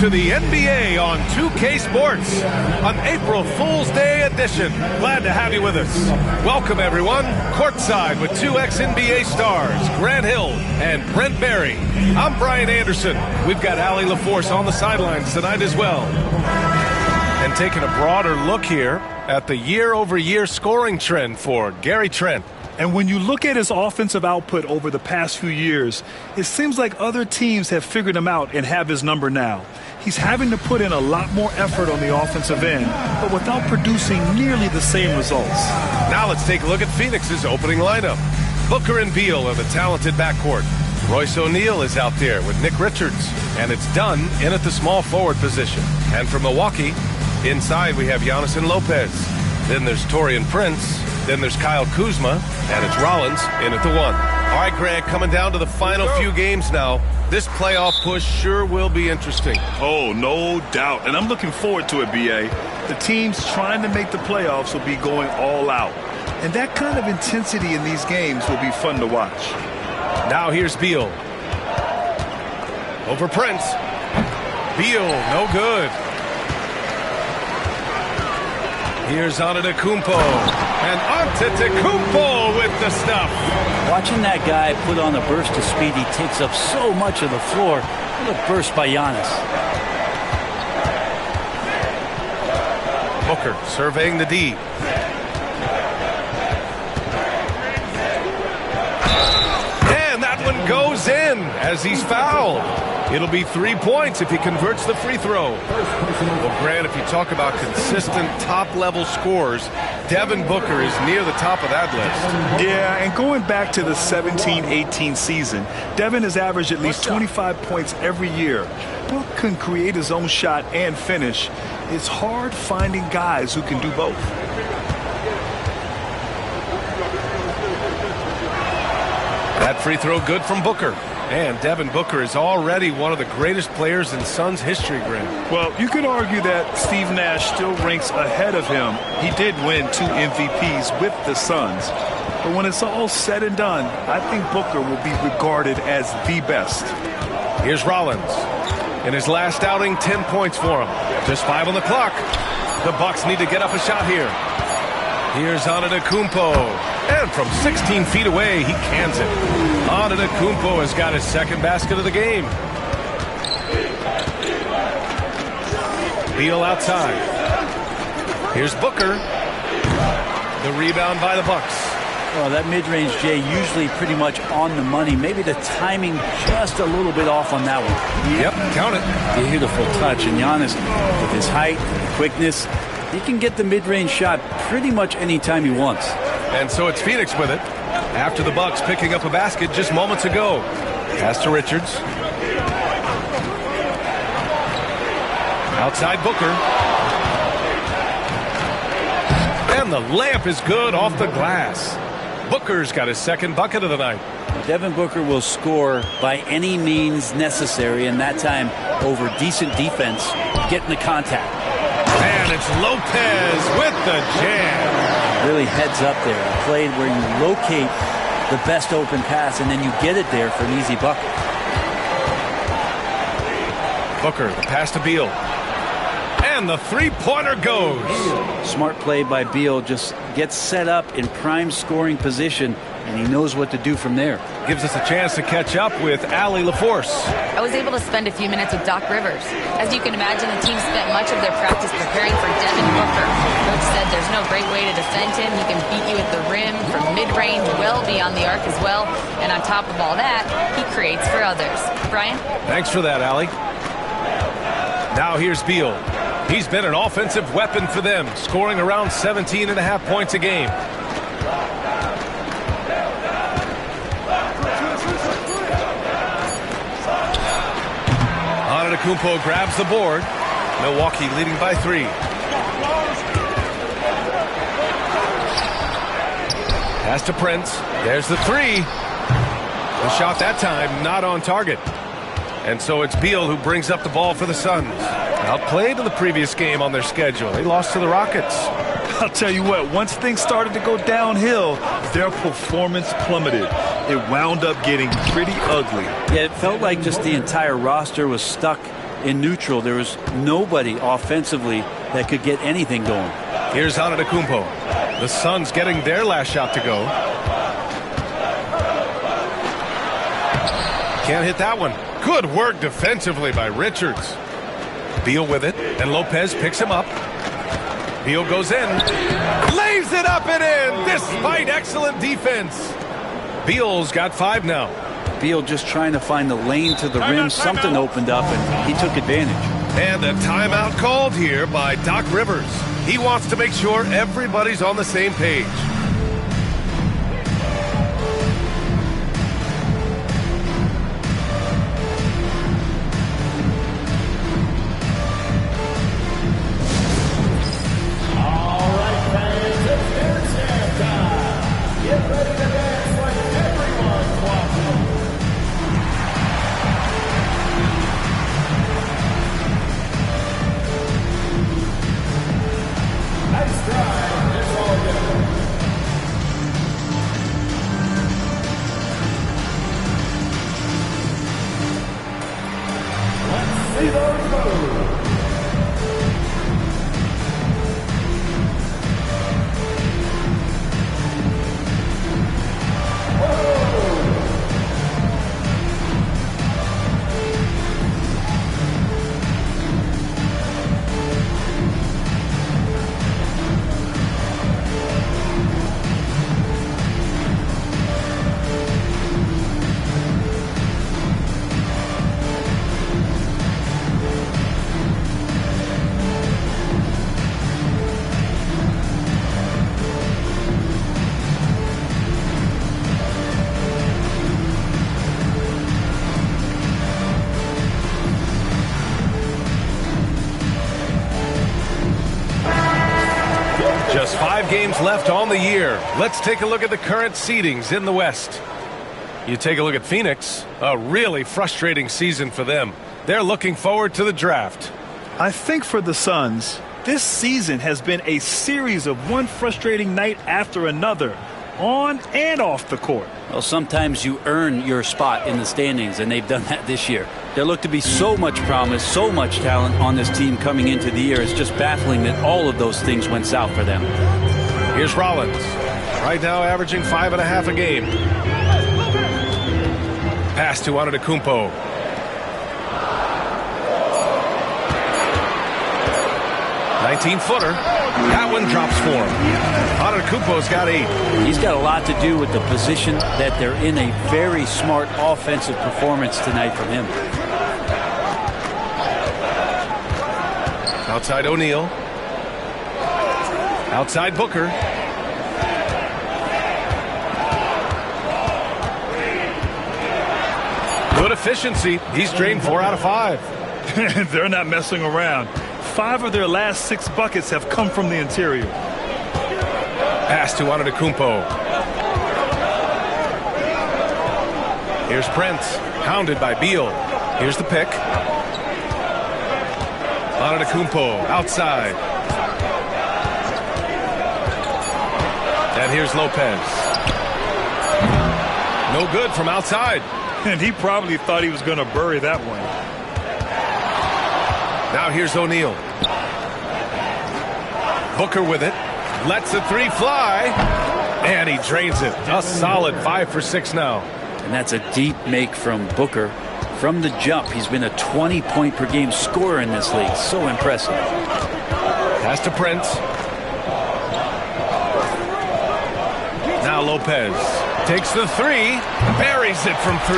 to the NBA on 2K Sports, an April Fool's Day edition. Glad to have you with us. Welcome, everyone. Courtside with two ex-NBA stars, Grant Hill and Brent Barry. I'm Brian Anderson. We've got Allie LaForce on the sidelines tonight as well. And taking a broader look here at the year-over-year scoring trend for Gary Trent. And when you look at his offensive output over the past few years, it seems like other teams have figured him out and have his number now. He's having to put in a lot more effort on the offensive end, but without producing nearly the same results. Now let's take a look at Phoenix's opening lineup. Booker and Beal are the talented backcourt. Royce O'Neal is out there with Nick Richards, and it's Dunn in at the small forward position. And for Milwaukee, inside we have Giannis and Lopez. Then there's Taurean Prince. Then there's Kyle Kuzma, and it's Rollins in at the 1. All right, Grant, coming down to the final few games now. This playoff push sure will be interesting. Oh, no doubt. And I'm looking forward to it, B.A. The teams trying to make the playoffs will be going all out. And that kind of intensity in these games will be fun to watch. Now here's Beal. Over Prince. Beal, no good. Here's Antetokounmpo, and Antetokounmpo with the stuff. Watching that guy put on a burst of speed, he takes up so much of the floor. What a burst by Giannis. Booker surveying the D. And that one goes in as he's fouled. It'll be 3 points if he converts the free throw. Well, Grant, if you talk about consistent top-level scores, Devin Booker is near the top of that list. Yeah, and going back to the 17-18 season, Devin has averaged at least 25 points every year. Book can create his own shot and finish. It's hard finding guys who can do both. That free throw good from Booker. And Devin Booker is already one of the greatest players in Suns history, Grant. Well, you could argue that Steve Nash still ranks ahead of him. He did win 2 MVPs with the Suns. But when it's all said and done, I think Booker will be regarded as the best. Here's Rollins. In his last outing, 10 points for him. Just 5 on the clock. The Bucks need to get up a shot here. Here's Antetokounmpo. And from 16 feet away, he cans it. Antetokounmpo has got his second basket of the game. Beal outside. Here's Booker. The rebound by the Bucks. Well, that mid-range, Jay, usually pretty much on the money. Maybe the timing just a little bit off on that one. Yep, count it. Beautiful touch. And Giannis, with his height and quickness, he can get the mid-range shot pretty much any time he wants. And so it's Phoenix with it. After the Bucks picking up a basket just moments ago. Pass to Richards. Outside Booker. And the layup is good off the glass. Booker's got his second bucket of the night. Devin Booker will score by any means necessary, and that time over decent defense, getting the contact. And it's Lopez with the jam. Really heads up there. A play where you locate the best open pass, and then you get it there for an easy bucket. Booker, the pass to Beal. And the three-pointer goes. Smart play by Beal. Just gets set up in prime scoring position, and he knows what to do from there. Gives us a chance to catch up with Allie LaForce. I was able to spend a few minutes with Doc Rivers. As you can imagine, the team spent much of their practice preparing for Devin Booker. Coach said there's no great way to defend him. He can beat you at the rim, from mid-range, well beyond the arc as well. And on top of all that, he creates for others. Brian? Thanks for that, Allie. Now here's Beal. He's been an offensive weapon for them, scoring around 17.5 points a game. Antetokounmpo grabs the board. Milwaukee leading by 3. Pass to Prince. There's the 3. The shot that time not on target. And so it's Beal who brings up the ball for the Suns. Outplayed in the previous game on their schedule. They lost to the Rockets. I'll tell you what, once things started to go downhill, their performance plummeted. It wound up getting pretty ugly. Yeah, it felt like just the entire roster was stuck in neutral, there was nobody offensively that could get anything going. Here's Antetokounmpo. The Suns getting their last shot to go. Can't hit that one. Good work defensively by Richards. Beal with it, and Lopez picks him up. Beal goes in, lays it up and in, despite excellent defense. Beal's got 5 now. Beal just trying to find the lane to the rim. Something opened up, and he took advantage. And a timeout called here by Doc Rivers. He wants to make sure everybody's on the same page. Just 5 games left on the year. Let's take a look at the current seedings in the West. You take a look at Phoenix, a really frustrating season for them. They're looking forward to the draft. I think for the Suns, this season has been a series of one frustrating night after another, on and off the court. Well, sometimes you earn your spot in the standings, and they've done that this year. There looked to be so much promise, so much talent on this team coming into the year. It's just baffling that all of those things went south for them. Here's Rollins, right now averaging 5.5 a game. Pass to Antetokounmpo. "19-footer. That one drops for him. Antetokounmpo's got 8. He's got a lot to do with the position that they're in. A very smart offensive performance tonight from him. Outside O'Neal. Outside Booker. Good efficiency. He's drained 4 out of 5. They're not messing around. 5 of their last 6 buckets have come from the interior. Pass to Antetokounmpo. Here's Prince, hounded by Beal. Here's the pick. Antetokounmpo outside. And here's Lopez. No good from outside. And he probably thought he was going to bury that one. Now here's O'Neal. Booker with it. Lets the 3 fly. And he drains it. A solid 5 for 6 now. And that's a deep make from Booker. From the jump, he's been a 20-point-per-game scorer in this league. So impressive. Pass to Prince. Now Lopez takes the 3. Buries it from 3.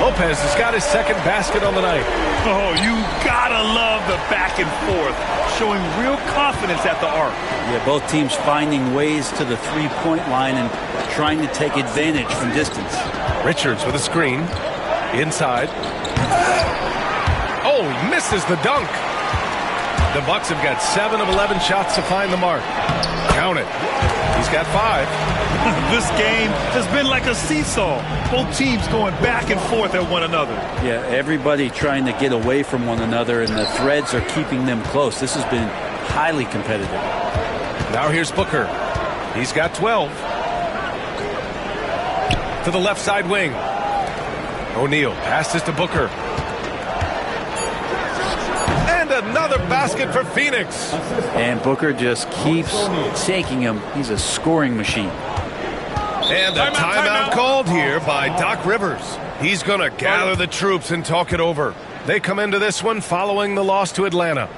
Lopez has got his second basket on the night. Oh, you gotta love the back and forth, showing real confidence at the arc. Yeah, both teams finding ways to the three-point line and trying to take advantage from distance. Richards with a screen. Inside. Oh, he misses the dunk. The Bucks have got 7 of 11 shots to find the mark. Count it. He's got 5. This game has been like a seesaw. Both teams going back and forth at one another. Yeah, everybody trying to get away from one another, and the threads are keeping them close. This has been highly competitive. Now here's Booker. He's got 12. To the left side wing. O'Neal passes to Booker. another basket for Phoenix. And Booker just keeps taking him. He's a scoring machine. And a timeout called here by Doc Rivers. He's going to gather the troops and talk it over. They come into this one following the loss to Atlanta.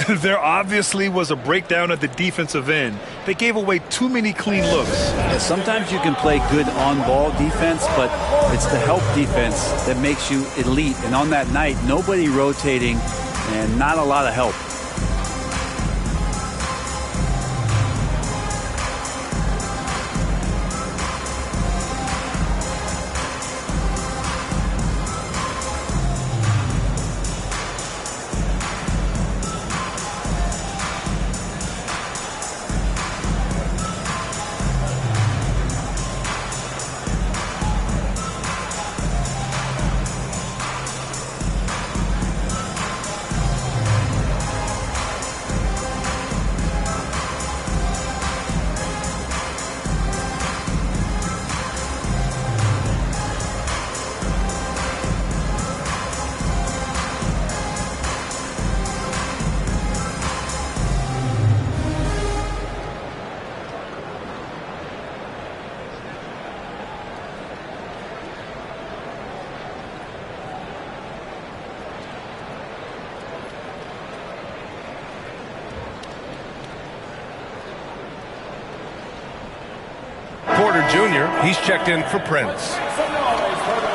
There obviously was a breakdown at the defensive end. They gave away too many clean looks. Yeah, sometimes you can play good on-ball defense, but it's the help defense that makes you elite. And on that night, nobody rotating and not a lot of help. Porter Jr., he's checked in for Prince.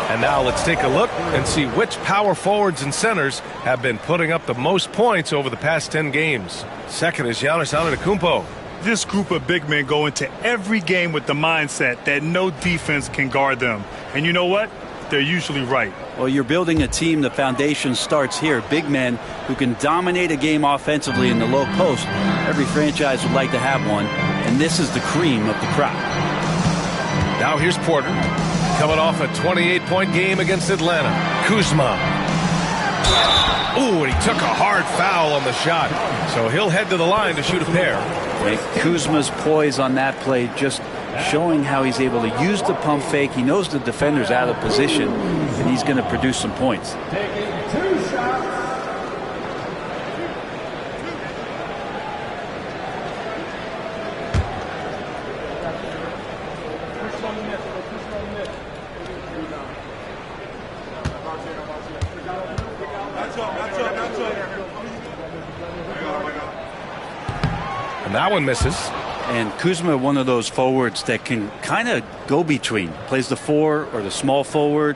And now let's take a look and see which power forwards and centers have been putting up the most points over the past 10 games. Second is Giannis Antetokounmpo. This group of big men go into every game with the mindset that no defense can guard them. And you know what? They're usually right. Well, you're building a team. The foundation starts here. Big men who can dominate a game offensively in the low post. Every franchise would like to have one. And this is the cream of the crop. Now here's Porter, coming off a 28-point game against Atlanta. Kuzma. Ooh, and he took a hard foul on the shot. So he'll head to the line to shoot a pair. And Kuzma's poise on that play just showing how he's able to use the pump fake. He knows the defender's out of position, and he's going to produce some points. And that one misses. And Kuzma, one of those forwards that can kind of go between. Plays the 4 or the small forward.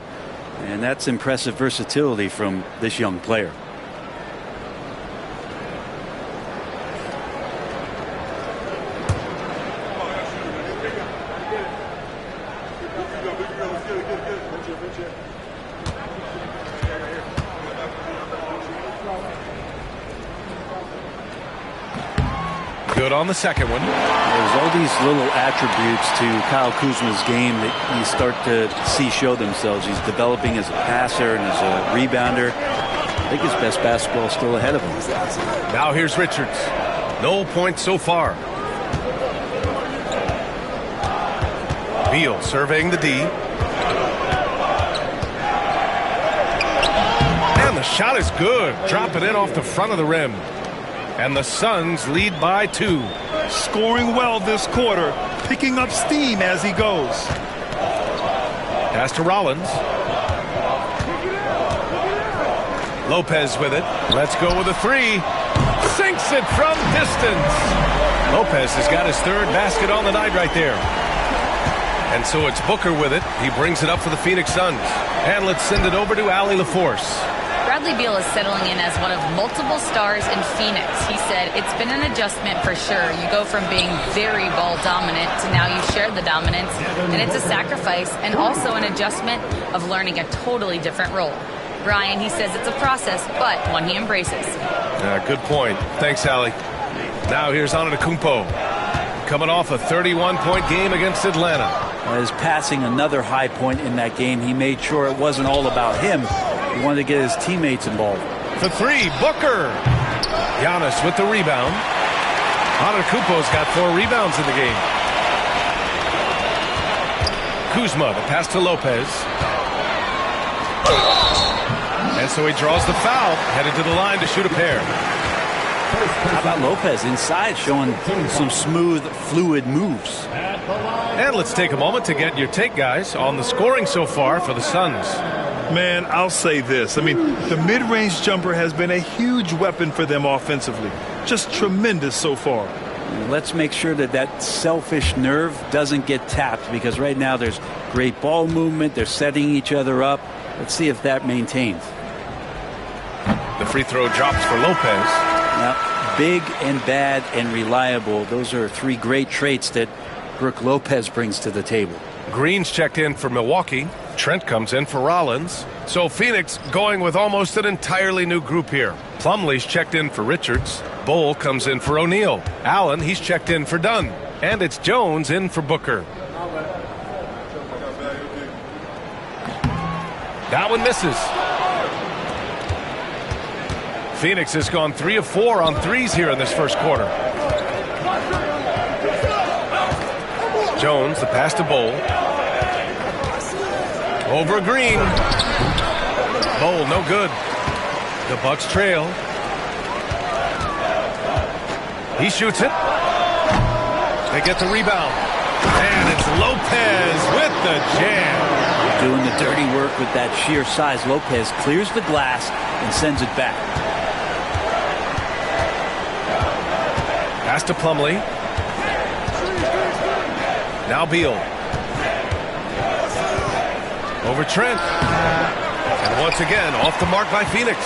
And that's impressive versatility from this young player. Good on the second one. There's all these little attributes to Kyle Kuzma's game that you start to see show themselves. He's developing as a passer and as a rebounder. I think his best basketball is still ahead of him. Now here's Richards. No points so far. Beal surveying the D. And the shot is good. Dropping it off the front of the rim. And the Suns lead by 2. Scoring well this quarter, picking up steam as he goes. Pass to Rollins. Lopez with it. Let's go with a 3. Sinks it from distance. Lopez has got his 3rd basket on the night right there. And so it's Booker with it. He brings it up for the Phoenix Suns. And let's send it over to Allie LaForce. Bradley Beal is settling in as one of multiple stars in Phoenix. He said it's been an adjustment for sure. You go from being very ball dominant to now you share the dominance, and it's a sacrifice and also an adjustment of learning a totally different role. Brian, he says it's a process, but one he embraces. Good point. Thanks, Allie. Now here's Antetokounmpo, coming off a 31-point game against Atlanta. His passing another high point in that game. He made sure it wasn't all about him. He wanted to get his teammates involved. The 3, Booker. Giannis with the rebound. Antetokounmpo's got 4 rebounds in the game. Kuzma, the pass to Lopez. And so he draws the foul, headed to the line to shoot a pair. How about Lopez inside, showing some smooth, fluid moves? And let's take a moment to get your take, guys, on the scoring so far for the Suns. Man, I'll say this. I mean, the mid-range jumper has been a huge weapon for them offensively. Just tremendous so far. Let's make sure that that selfish nerve doesn't get tapped, because right now there's great ball movement. They're setting each other up. Let's see if that maintains. The free throw drops for Lopez. Now, big and bad and reliable. Those are three great traits that Brook Lopez brings to the table. Green's checked in for Milwaukee. Trent comes in for Rollins. So Phoenix going with almost an entirely new group here. Plumlee's checked in for Richards. Bull comes in for O'Neal. Allen, he's checked in for Dunn. And it's Jones in for Booker. That one misses. Phoenix has gone 3 of 4 on threes here in this first quarter. Jones, the pass to Bull. Over Green. Bull, no good. The Bucks trail. He shoots it. They get the rebound. And it's Lopez with the jam. Doing the dirty work with that sheer size. Lopez clears the glass and sends it back. Pass to Plumlee. Now Beal. Over Trent. And once again, off the mark by Phoenix.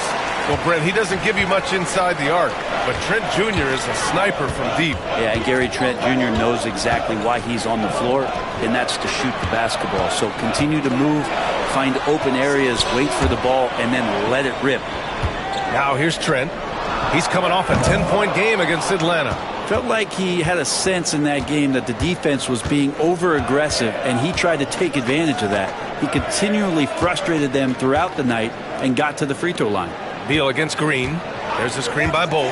Well, Brent, he doesn't give you much inside the arc, but Trent Jr. is a sniper from deep. Yeah, and Gary Trent Jr. knows exactly why he's on the floor, and that's to shoot the basketball. So continue to move, find open areas, wait for the ball, and then let it rip. Now here's Trent. He's coming off a 10-point game against Atlanta. Felt like he had a sense in that game that the defense was being over-aggressive, and he tried to take advantage of that. He continually frustrated them throughout the night and got to the free throw line. Beal against Green. There's a screen by Bull.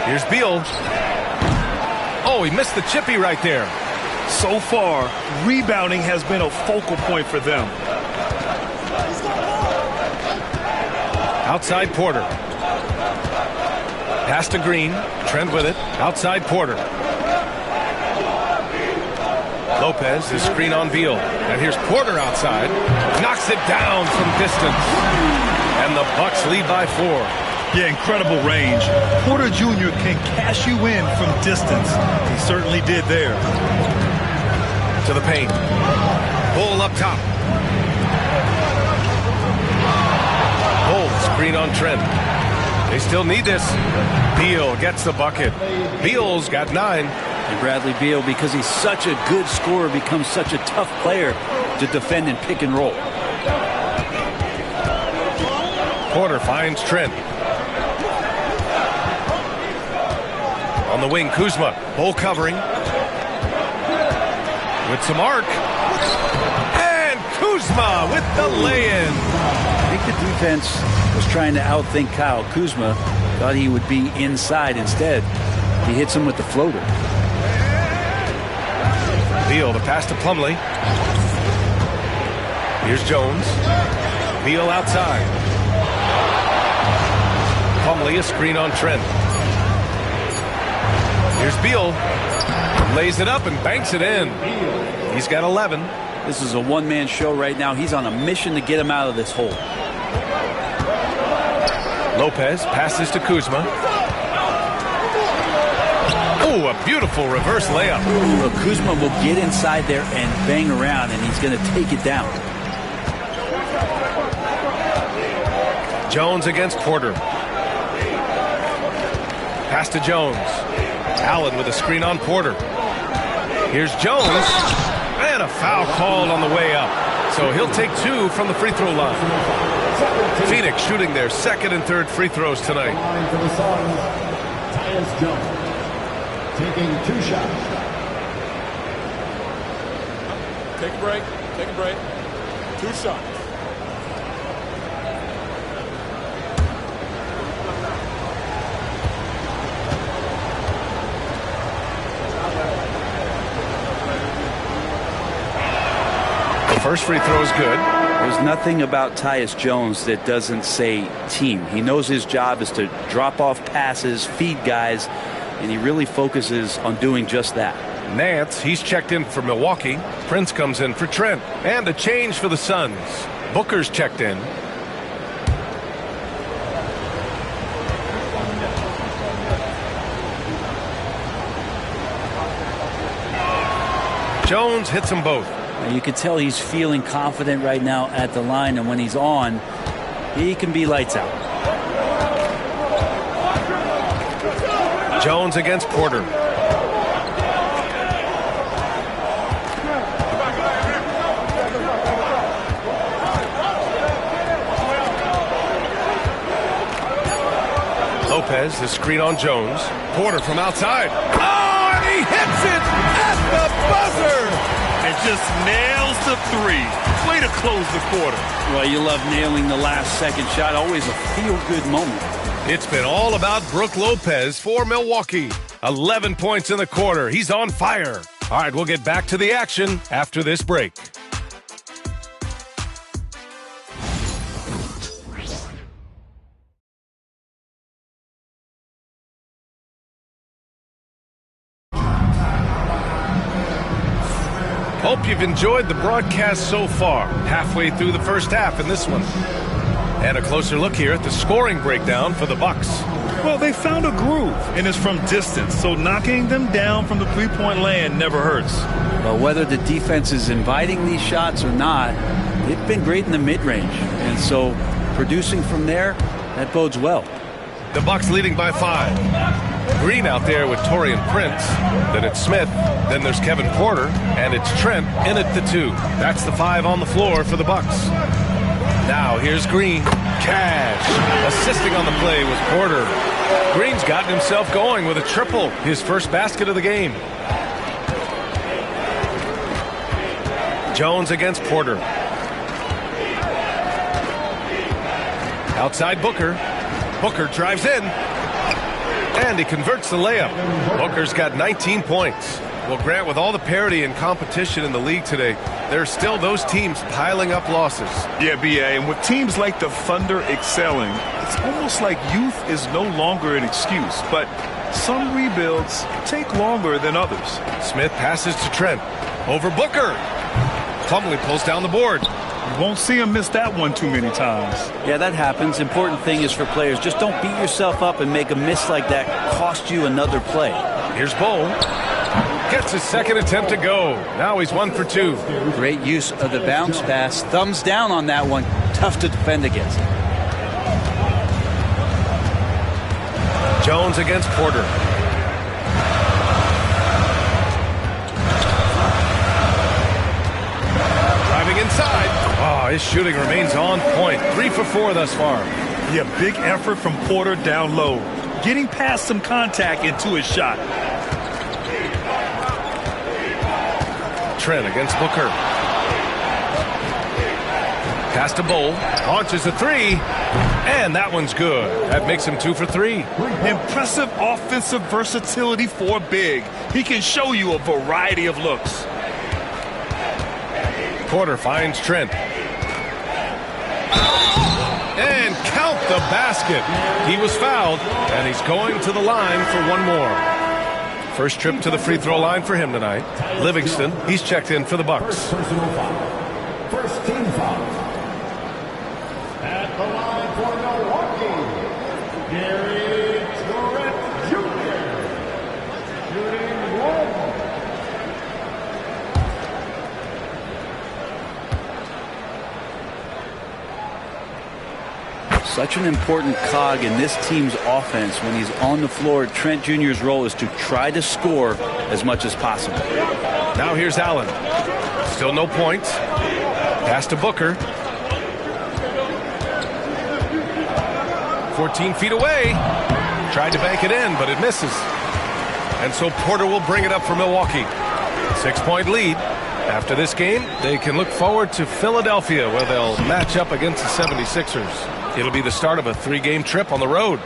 Here's Beal. Oh, he missed the chippy right there. So far, rebounding has been a focal point for them. Outside Porter. Pass to Green. Trent with it. Outside Porter. Lopez, his screen on Beal. And here's Porter outside. Knocks it down from distance. And the Bucks lead by 4. Yeah, incredible range. Porter Jr. can cash you in from distance. He certainly did there. To the paint. Bull up top. Bull, screen on Trent. They still need this. Beal gets the bucket. Beal's got 9. And Bradley Beal, because he's such a good scorer, becomes such a tough player to defend and pick and roll. Porter finds Trent. On the wing, Kuzma. Bull covering. With some arc. And Kuzma with the lay-in. I think the defense was trying to outthink Kyle Kuzma. Thought he would be inside. Instead, he hits him with the floater. Beal, the pass to Plumlee. Here's Jones. Beal outside. Plumlee, a screen on Trent. Here's Beal. Lays it up and banks it in. He's got 11. This is a one-man show right now. He's on a mission to get him out of this hole. Lopez passes to Kuzma. Oh, a beautiful reverse layup. Well, Kuzma will get inside there and bang around, and he's going to take it down. Jones against Porter. Pass to Jones. Allen with a screen on Porter. Here's Jones. And a foul called on the way up. So he'll take 2 from the free throw line. Phoenix shooting their second and third free throws tonight. For the Suns, Tyus Jones taking 2 shots. Take a break. Take a break. 2 shots. The first free throw is good. There's nothing about Tyus Jones that doesn't say team. He knows his job is to drop off passes, feed guys, and he really focuses on doing just that. Nance, he's checked in for Milwaukee. Prince comes in for Trent. And a change for the Suns. Booker's checked in. Jones hits them both. You can tell he's feeling confident right now at the line, and when he's on, he can be lights out. Jones against Porter. Lopez, the screen on Jones. Porter from outside. Oh, and he hits it at the buzzer! And just nails the three. Way to close the quarter. Well, you love nailing the last second shot. Always a feel-good moment. It's been all about Brook Lopez for Milwaukee. 11 points in the quarter. He's on fire. All right, we'll get back to the action after this break. Hope you've enjoyed the broadcast so far. Halfway through the first half in this one. And a closer look here at the scoring breakdown for the Bucks. Well, they found a groove, and it's from distance, so knocking them down from the three-point land never hurts. Well, whether the defense is inviting these shots or not, they've been great in the mid-range. And so producing from there, that bodes well. The Bucks leading by 5. Green out there with Taurean Prince. Then it's Smith. Then there's Kevin Porter. And it's Trent in at the 2. That's the 5 on the floor for the Bucks. Now here's Green. Cash. Assisting on the play was Porter. Green's gotten himself going with a triple. His first basket of the game. Jones against Porter. Outside Booker. Booker drives in. And he converts the layup. Booker's got 19 points. Well, Grant, with all the parity and competition in the league today, there are still those teams piling up losses. Yeah, B.A., and with teams like the Thunder excelling, it's almost like youth is no longer an excuse. But some rebuilds take longer than others. Smith passes to Trent. Over Booker. Plumlee pulls down the board. You won't see him miss that one too many times. Yeah, that happens. Important thing is for players, just don't beat yourself up and make a miss like that cost you another play. Here's Bowl. Gets his second attempt to go. Now he's 1 for 2. Great use of the bounce pass. Thumbs down on that one. Tough to defend against. Jones against Porter. Driving inside. Oh, his shooting remains on point. 3 for 4 thus far. Yeah, big effort from Porter down low. Getting past some contact into his shot. Trent against Booker. Pass to Bowl. Launches a 3. And that one's good. That makes him 2 for 3. Impressive offensive versatility for big. He can show you a variety of looks. Porter finds Trent. And count the basket. He was fouled, and he's going to the line for one more. First trip to the free throw line for him tonight. Livingston, he's checked in for the Bucks. Personal foul. First team foul. At the line for Milwaukee, Gary Trent Jr. Shooting 1. Such an important cog in this team's offense when he's on the floor. Trent Jr.'s role is to try to score as much as possible. Now here's Allen. Still no points. Pass to Booker. 14 feet away. Tried to bank it in, but it misses. And so Porter will bring it up for Milwaukee. 6-point lead. After this game, they can look forward to Philadelphia, where they'll match up against the 76ers. It'll be the start of a 3-game trip on the road.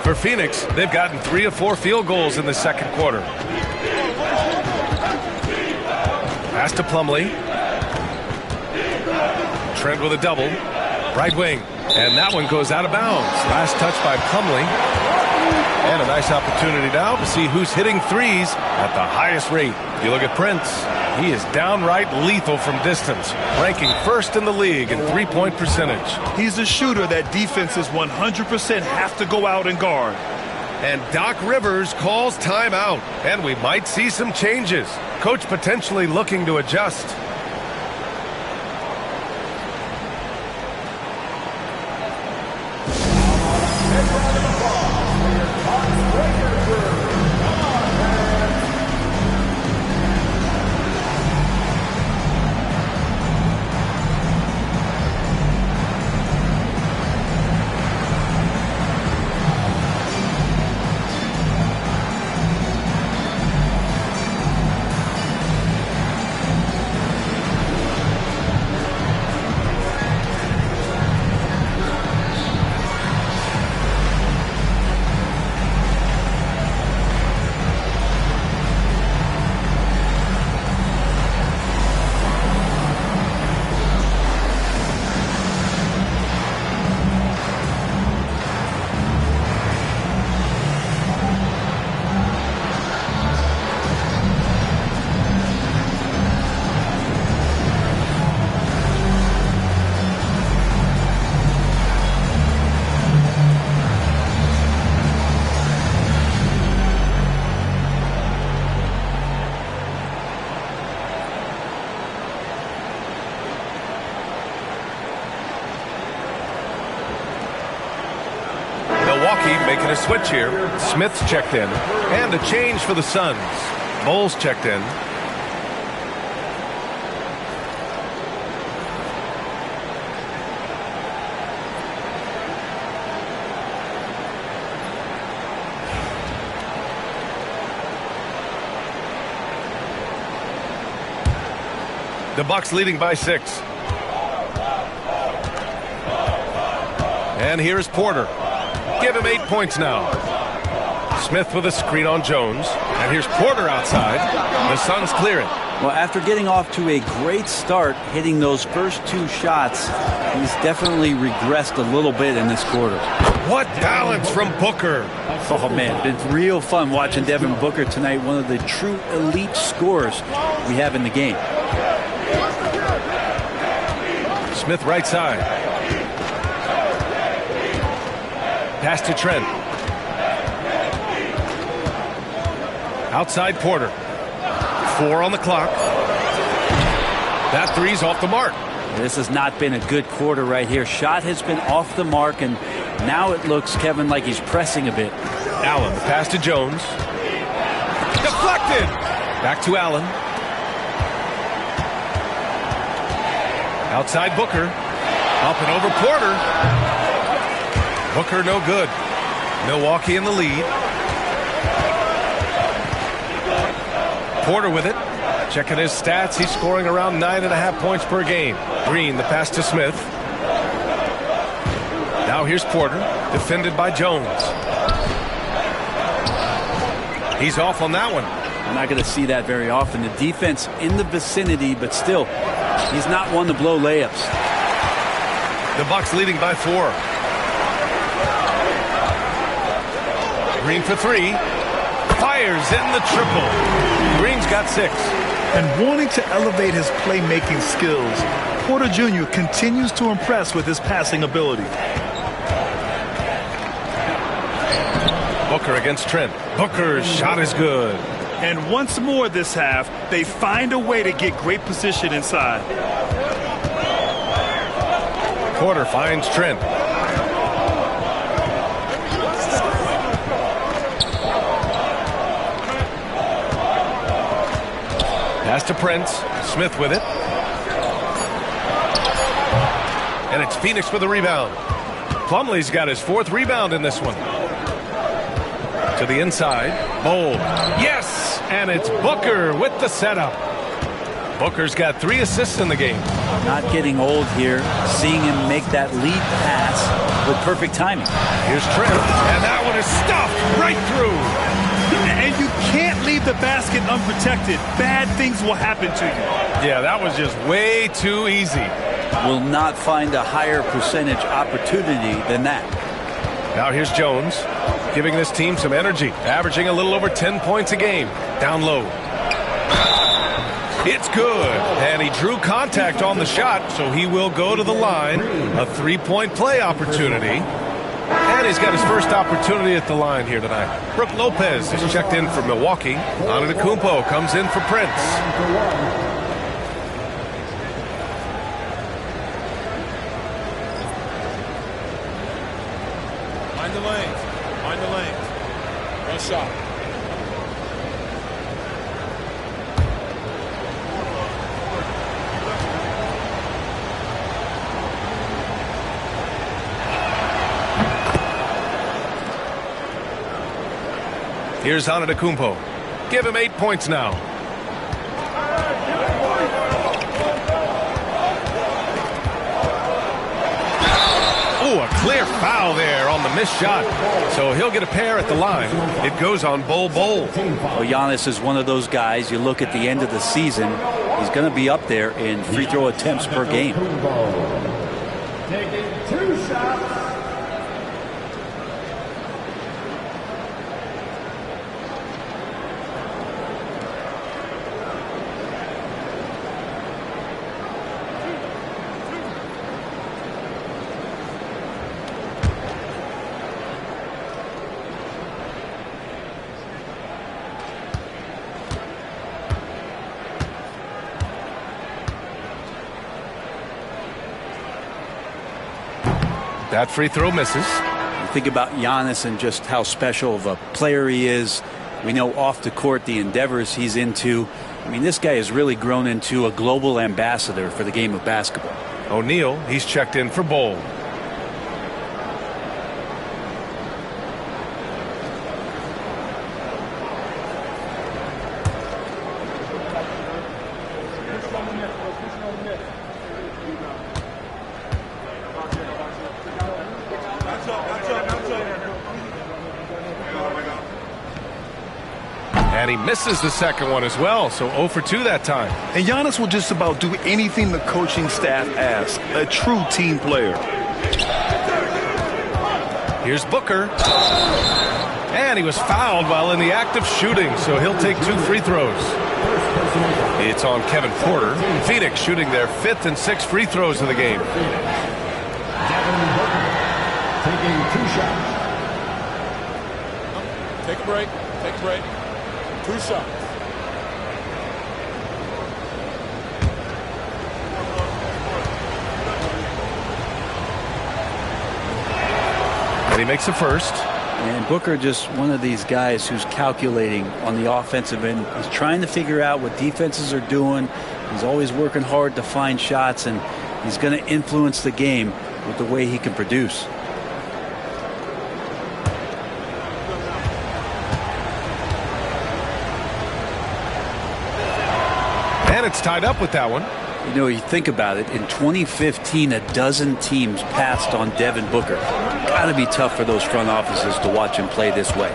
For Phoenix, they've gotten 3 of 4 field goals in the second quarter. Pass to Plumlee. Trent with a double. Right wing. And that one goes out of bounds. Last touch by Plumlee. And a nice opportunity now to see who's hitting threes at the highest rate. You look at Prince. He is downright lethal from distance, ranking first in the league in three-point percentage. He's a shooter that defenses 100% have to go out and guard. And Doc Rivers calls timeout. And we might see some changes. Coach potentially looking to adjust. Milwaukee making a switch here. Smith's checked in. And a change for the Suns. Bowles checked in. The Bucks leading by 6. And here's Porter. Give him 8 points now. Smith with a screen on Jones. And here's Porter outside. The Suns clear it. Well, after getting off to a great start, hitting those first 2 shots, he's definitely regressed a little bit in this quarter. What balance from Booker. Oh, man, it's been real fun watching Devin Booker tonight. One of the true elite scorers we have in the game. Smith right side. Pass to Trent. Outside Porter. 4 on the clock. That three's off the mark. This has not been a good quarter right here. Shot has been off the mark, and now it looks, Kevin, like he's pressing a bit. Allen, the pass to Jones. Deflected. Back to Allen. Outside Booker. Up and over Porter. Booker no good. Milwaukee in the lead. Porter with it. Checking his stats. He's scoring around 9.5 points per game. Green, the pass to Smith. Now here's Porter. Defended by Jones. He's off on that one. I'm not going to see that very often. The defense in the vicinity, but still, he's not one to blow layups. The Bucks leading by 4. Green for 3. Fires in the triple. Green's got 6. And wanting to elevate his playmaking skills, Porter Jr. continues to impress with his passing ability. Booker against Trent. Booker's shot is good. And once more this half, they find a way to get great position inside. Porter finds Trent. Pass to Prince. Smith with it. And it's Phoenix with a rebound. Plumlee's got his 4th rebound in this one. To the inside. Bold. Yes! And it's Booker with the setup. Booker's got 3 assists in the game. Not getting old here. Seeing him make that lead pass with perfect timing. Here's Trent. And that one is stuffed right through. And you can't leave the basket unprotected. Bad things will happen to you. Yeah, that was just way too easy. will not find a higher percentage opportunity than that. Now here's Jones, giving this team some energy, averaging a little over 10 points a game. Down low. It's good, and he drew contact on the shot, so he will go to the line. A three-point play opportunity. And he's got his first opportunity at the line here tonight. Brook Lopez is checked in for Milwaukee. Antetokounmpo comes in for Prince. Mind the lanes. Mind the lanes. One shot. Here's Antetokounmpo. Give him 8 points now. Oh, a clear foul there on the missed shot. So he'll get a pair at the line. It goes on Bol Bol. Well, Giannis is one of those guys, you look at the end of the season, he's going to be up there in free throw attempts per game. Taking 2 shots. That free throw misses. You think about Giannis and just how special of a player he is. We know off the court the endeavors he's into. I mean, this guy has really grown into a global ambassador for the game of basketball. O'Neal, he's checked in for Bol. And he misses the second one as well, so 0 for 2 that time. And Giannis will just about do anything the coaching staff asks. A true team player. Here's Booker. And he was fouled while in the act of shooting, so he'll take 2 free throws. It's on Kevin Porter. Phoenix shooting their 5th and 6th free throws of the game. Taking 2 shots. Take a break. Take a break. 2 shots. And he makes the first. And Booker just one of these guys who's calculating on the offensive end. He's trying to figure out what defenses are doing. He's always working hard to find shots, and he's going to influence the game with the way he can produce. And it's tied up with that one. You know, you think about it, in 2015, a dozen teams passed on Devin Booker. Got to be tough for those front offices to watch him play this way.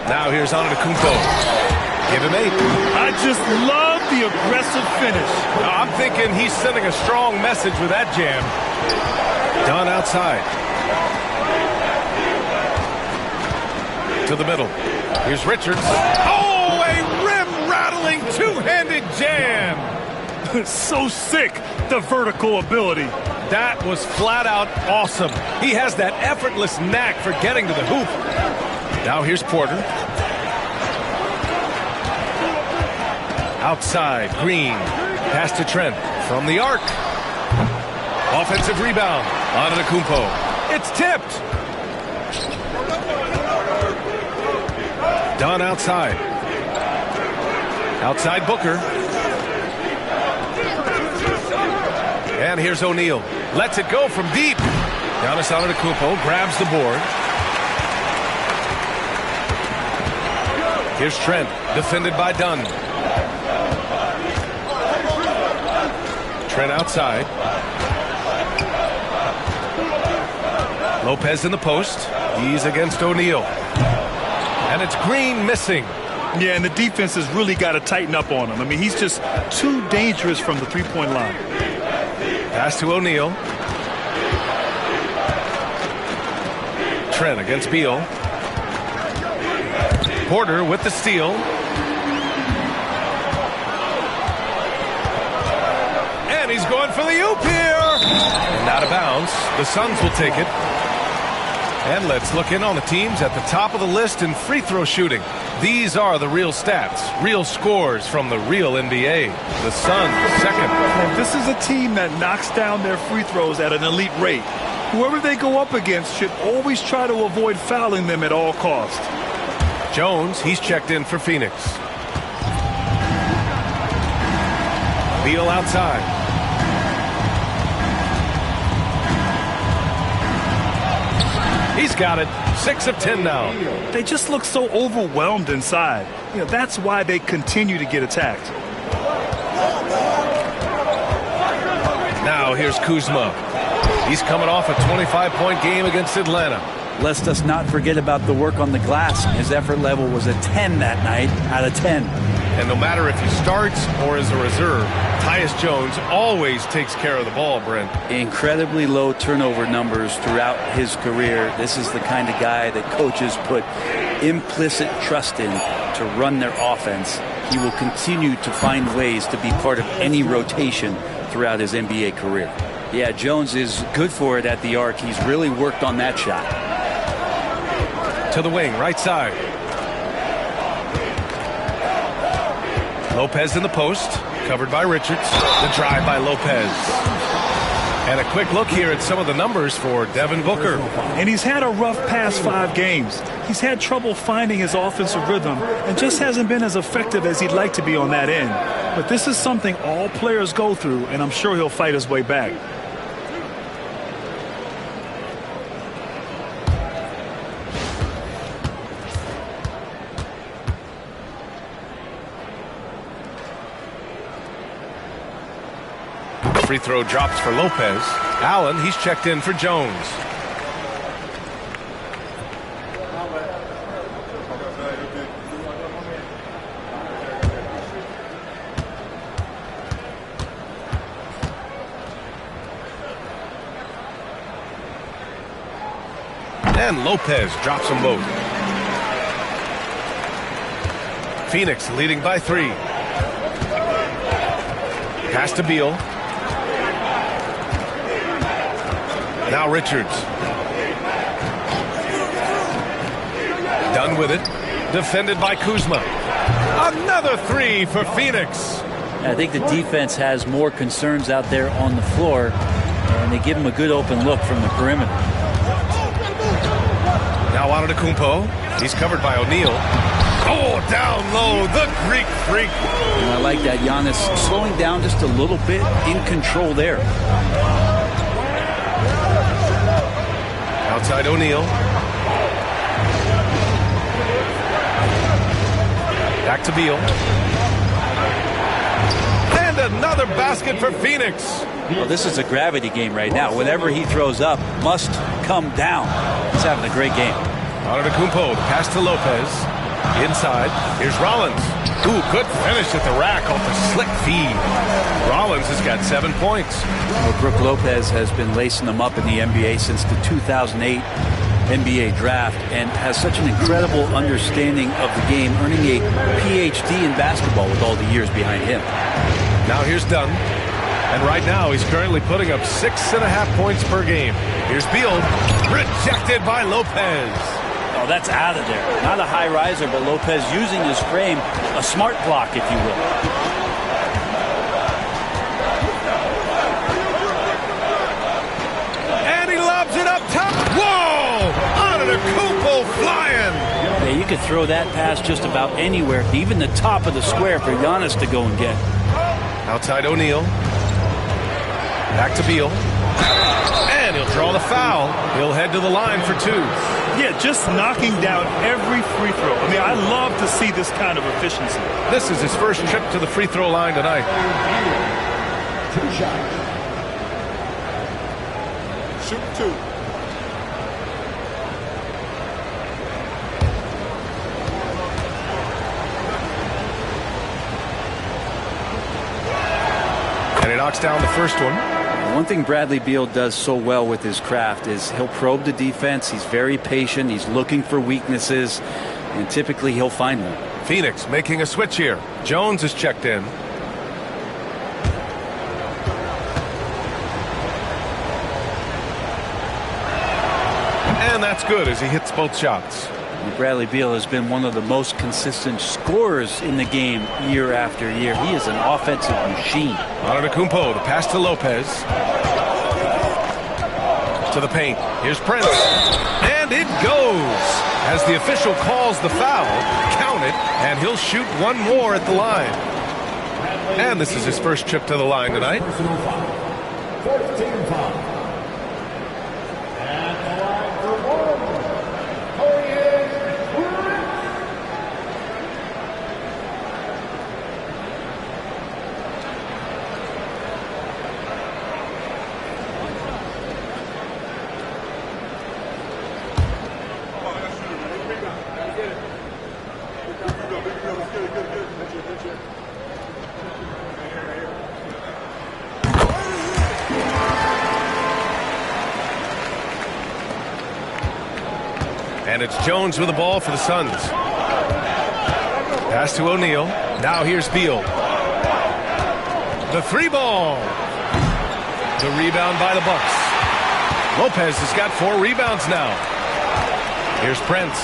Now here's Antetokounmpo. Give him 8. I just love the aggressive finish. I'm thinking he's sending a strong message with that jam. Done outside. To the middle. Here's Richards. Oh, a rim-rattling two-handed jam. So sick, the vertical ability. That was flat out awesome. He has that effortless knack for getting to the hoop. Now here's Porter. Outside, Green. Pass to Trent from the arc. Offensive rebound. Antetokounmpo. It's tipped. Done outside. Outside Booker. And here's O'Neal. Lets it go from deep. Giannis Antetokounmpo grabs the board. Here's Trent, defended by Dunn. Trent outside. Lopez in the post. He's against O'Neal. And it's Green missing. Yeah, and the defense has really got to tighten up on him. I mean, he's just too dangerous from the three-point line. Pass to O'Neal. Trent against Beal. Porter with the steal. And he's going for the oop here. And out of bounds. The Suns will take it. And let's look in on the teams at the top of the list in free throw shooting. These are the real stats, real scores from the real NBA. The Suns second. And this is a team that knocks down their free throws at an elite rate. Whoever they go up against should always try to avoid fouling them at all costs. Jones, he's checked in for Phoenix. Beal outside. He's got it. 6 of 10 now. They just look so overwhelmed inside. That's why they continue to get attacked. Now here's Kuzma. He's coming off a 25-point game against Atlanta. Lest us not forget about the work on the glass. His effort level was a 10 that night out of 10. And no matter if he starts or is a reserve, Tyus Jones always takes care of the ball, Brent. Incredibly low turnover numbers throughout his career. This is the kind of guy that coaches put implicit trust in to run their offense. He will continue to find ways to be part of any rotation throughout his NBA career. Yeah, Jones is good for it at the arc. He's really worked on that shot. To the wing, right side. Lopez in the post, covered by Richards. The drive by Lopez. And a quick look here at some of the numbers for Devin Booker. And he's had a rough past 5 games. He's had trouble finding his offensive rhythm and just hasn't been as effective as he'd like to be on that end. But this is something all players go through, and I'm sure he'll fight his way back. Free throw drops for Lopez. Allen, he's checked in for Jones. And Lopez drops them both. Phoenix leading by 3. Pass to Beal. Now Richards. Done with it. Defended by Kuzma. Another 3 for Phoenix. I think the defense has more concerns out there on the floor, and they give him a good open look from the perimeter. Now Antetokounmpo. He's covered by O'Neal. Oh, down low, the Greek freak. And I like that. Giannis slowing down just a little bit, in control there. Outside O'Neal. Back to Beal. And another basket for Phoenix. Well, this is a gravity game right now. Whatever he throws up must come down. He's having a great game. Antetokounmpo, the pass to Lopez. Inside. Here's Rollins. Ooh, good finish at the rack off the slick feed. Rollins has got 7 points. Well, Brook Lopez has been lacing them up in the NBA since the 2008 NBA draft and has such an incredible understanding of the game, earning a PhD in basketball with all the years behind him. Now here's Dunn. And right now he's currently putting up 6.5 points per game. Here's Beal. Rejected by Lopez. Oh, that's out of there. Not a high riser, but Lopez using his frame, a smart block, if you will. And he lobs it up top. Whoa! Antetokounmpo flying. Yeah, you could throw that pass just about anywhere, even the top of the square for Giannis to go and get. Outside O'Neal. Back to Beal. And he'll draw the foul. He'll head to the line for 2. Yeah, just knocking down every free throw. I mean, I love to see this kind of efficiency. This is his first trip to the free throw line tonight. 2 shots. Shoot 2. And he knocks down the first one. One thing Bradley Beal does so well with his craft is he'll probe the defense. He's very patient. He's looking for weaknesses, and typically he'll find them. Phoenix making a switch here. Jones is checked in. And that's good as he hits both shots. Bradley Beal has been one of the most consistent scorers in the game year after year. He is an offensive machine. Antetokounmpo, the pass to Lopez. To the paint. Here's Prince. And it goes. As the official calls the foul, count it, and he'll shoot one more at the line. And this is his first trip to the line tonight. Personal foul. 14 foul. At the line for one. And it's Jones with the ball for the Suns. Pass to O'Neal. Now here's Beal. The three ball. The rebound by the Bucks. Lopez has got 4 rebounds now. Here's Prince.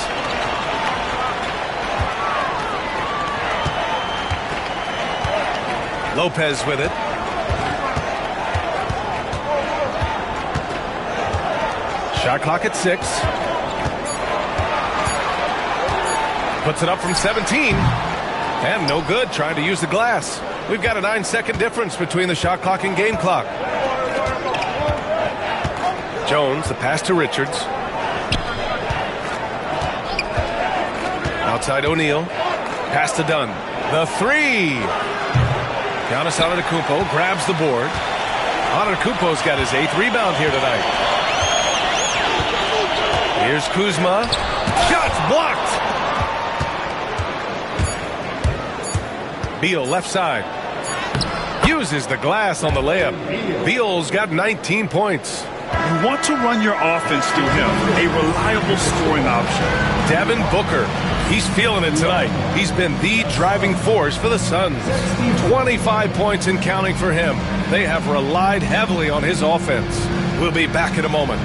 Lopez with it. Shot clock at 6. Puts it up from 17. And no good, trying to use the glass. We've got a 9-second difference between the shot clock and game clock. Jones, the pass to Richards. Outside O'Neal. Pass to Dunn. The three. Giannis Antetokounmpo grabs the board. Antetokounmpo's got his 8th rebound here tonight. Here's Kuzma. Shots blocked. Beal left side. Uses the glass on the layup. Beal's got 19 points. You want to run your offense through him, a reliable scoring option. Devin Booker, he's feeling it tonight. He's been the driving force for the Suns. 25 points and counting for him. They have relied heavily on his offense. We'll be back in a moment.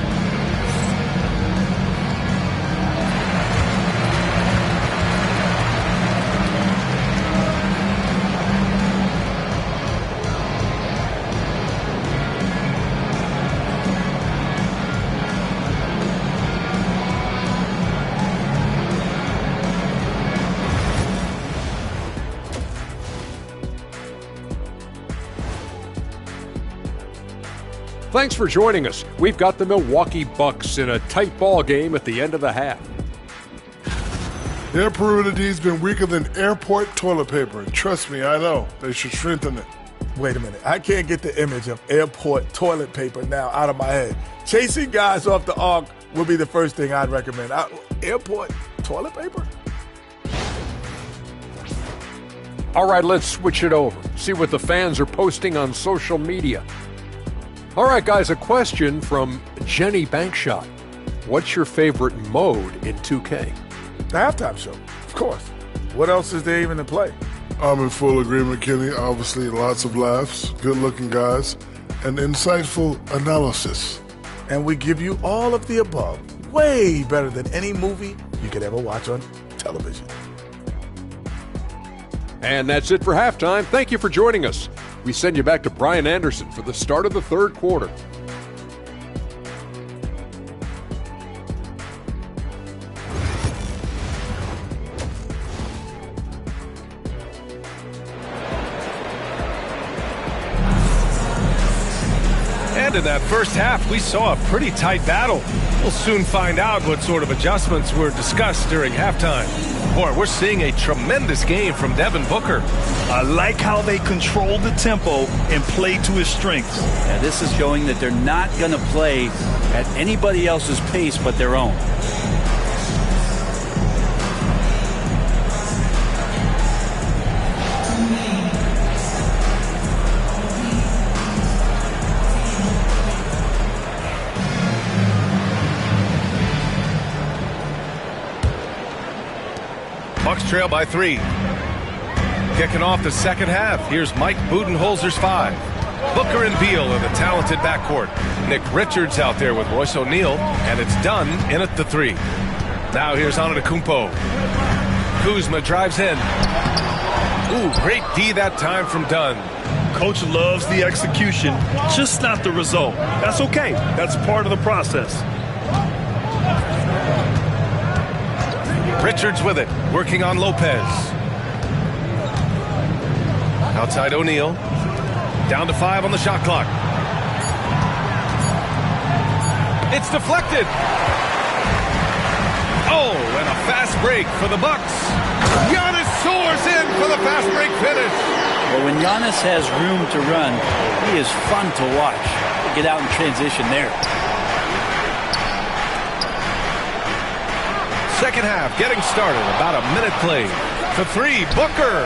Thanks for joining us. We've got the Milwaukee Bucks in a tight ball game at the end of the half. Their perimeter D's been weaker than airport toilet paper. Trust me, I know. They should strengthen it. Wait a minute. I can't get the image of airport toilet paper now out of my head. Chasing guys off the arc would be the first thing I'd recommend. Airport toilet paper? All right, let's switch it over. See what the fans are posting on social media. All right, guys, a question from Jenny Bankshot. What's your favorite mode in 2K? The halftime show, of course. What else is there even to play? I'm in full agreement, Kenny. Obviously, lots of laughs, good-looking guys, and insightful analysis. And we give you all of the above. Way better than any movie you could ever watch on television. And that's it for halftime. Thank you for joining us. We send you back to Brian Anderson for the start of the third quarter. And in that first half, we saw a pretty tight battle. We'll soon find out what sort of adjustments were discussed during halftime. Boy, we're seeing a tremendous game from Devin Booker. I like how they control the tempo and play to his strengths. Yeah, this is showing that they're not going to play at anybody else's pace but their own. Bucks trail by 3. Kicking off the second half, here's Mike Budenholzer's 5. Booker and Beal in the talented backcourt. Nick Richards out there with Royce O'Neal, and it's Dunn in at the 3. Now here's Antetokounmpo. Kuzma drives in. Ooh, great D that time from Dunn. Coach loves the execution, just not the result. That's okay. That's part of the process. Richards with it, working on Lopez. Outside O'Neal. Down to 5 on the shot clock. It's deflected. Oh, and a fast break for the Bucks. Giannis soars in for the fast break finish. Well, when Giannis has room to run, he is fun to watch. Get out in transition there. Second half getting started. About a minute played. For 3, Booker.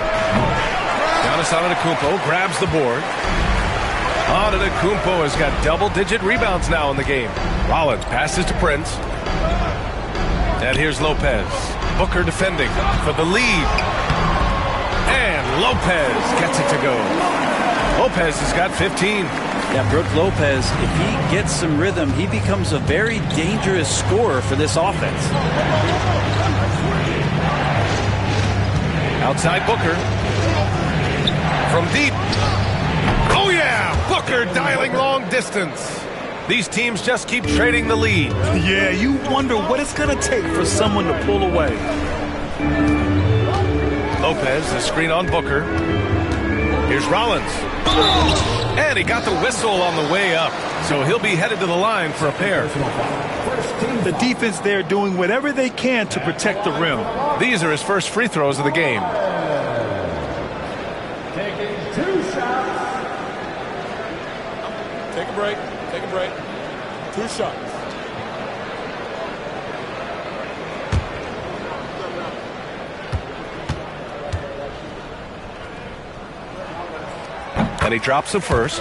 Giannis Antetokounmpo grabs the board. Antetokounmpo has got double-digit rebounds now in the game. Rollins passes to Prince. And here's Lopez. Booker defending for the lead. And Lopez gets it to go. Lopez has got 15. Yeah, Brook Lopez, if he gets some rhythm, he becomes a very dangerous scorer for this offense. Outside Booker. From deep. Oh, yeah! Booker dialing long distance. These teams just keep trading the lead. Yeah, you wonder what it's going to take for someone to pull away. Lopez, the screen on Booker. Here's Rollins. And he got the whistle on the way up. So he'll be headed to the line for a pair. The defense there doing whatever they can to protect the rim. These are his first free throws of the game. Taking 2 shots. Take a break. Take a break. 2 shots. And he drops the first.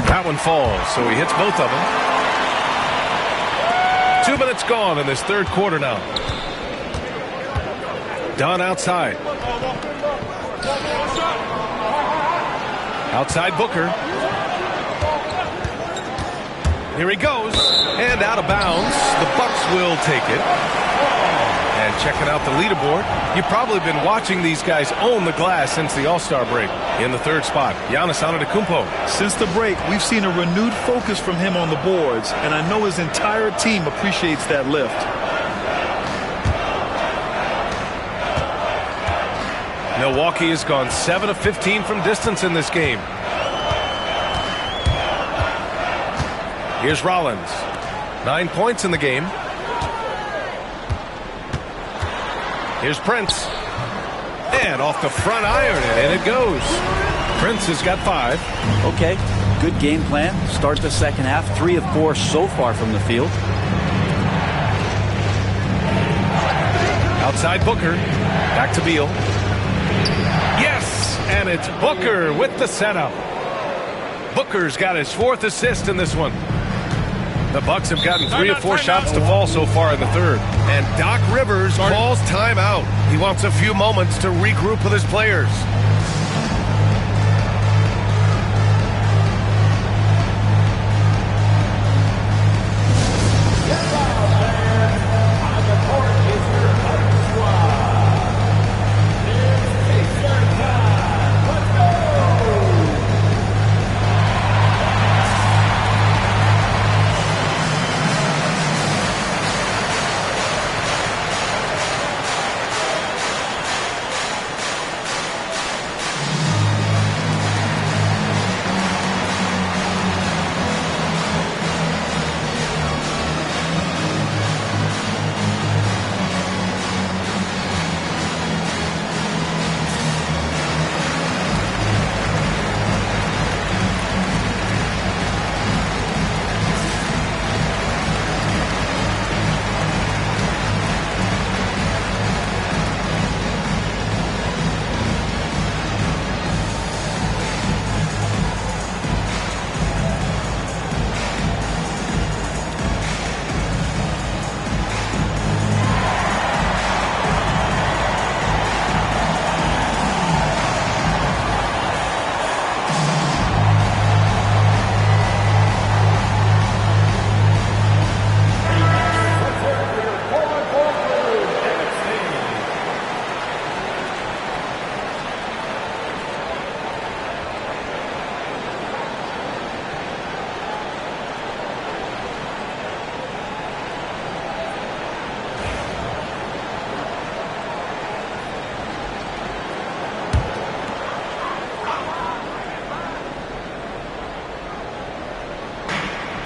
That one falls, so he hits both of them. 2 minutes gone in this third quarter now. Dunn outside. Outside Booker. Here he goes. And out of bounds. The Bucks will take it. And checking out the leaderboard, you've probably been watching these guys own the glass since the All-Star break. In the third spot, Giannis Antetokounmpo. Since the break, we've seen a renewed focus from him on the boards, and I know his entire team appreciates that lift. Milwaukee has gone 7 of 15 from distance in this game. Here's Rollins. 9 points in the game. Here's Prince. And off the front iron, and it goes. Prince has got 5. Okay, good game plan. Start the second half. 3 of 4 so far from the field. Outside Booker. Back to Beal. Yes, and it's Booker with the setup. Booker's got his 4th assist in this one. The Bucks have gotten 3 of 4 shots to fall so far in the third. And Doc Rivers calls timeout. He wants a few moments to regroup with his players.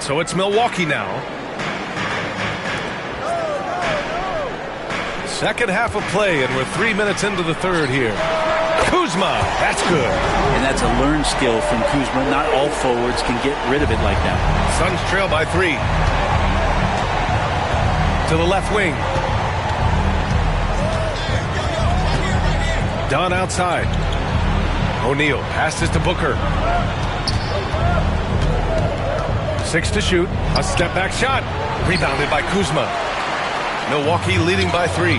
So it's Milwaukee now. Second half of play, and we're 3 minutes into the third here. Kuzma, that's good. And that's a learned skill from Kuzma. Not all forwards can get rid of it like that. Suns trail by 3. To the left wing. Dunn outside. O'Neal passes to Booker. 6 to shoot. A step back shot. Rebounded by Kuzma. Milwaukee leading by 3.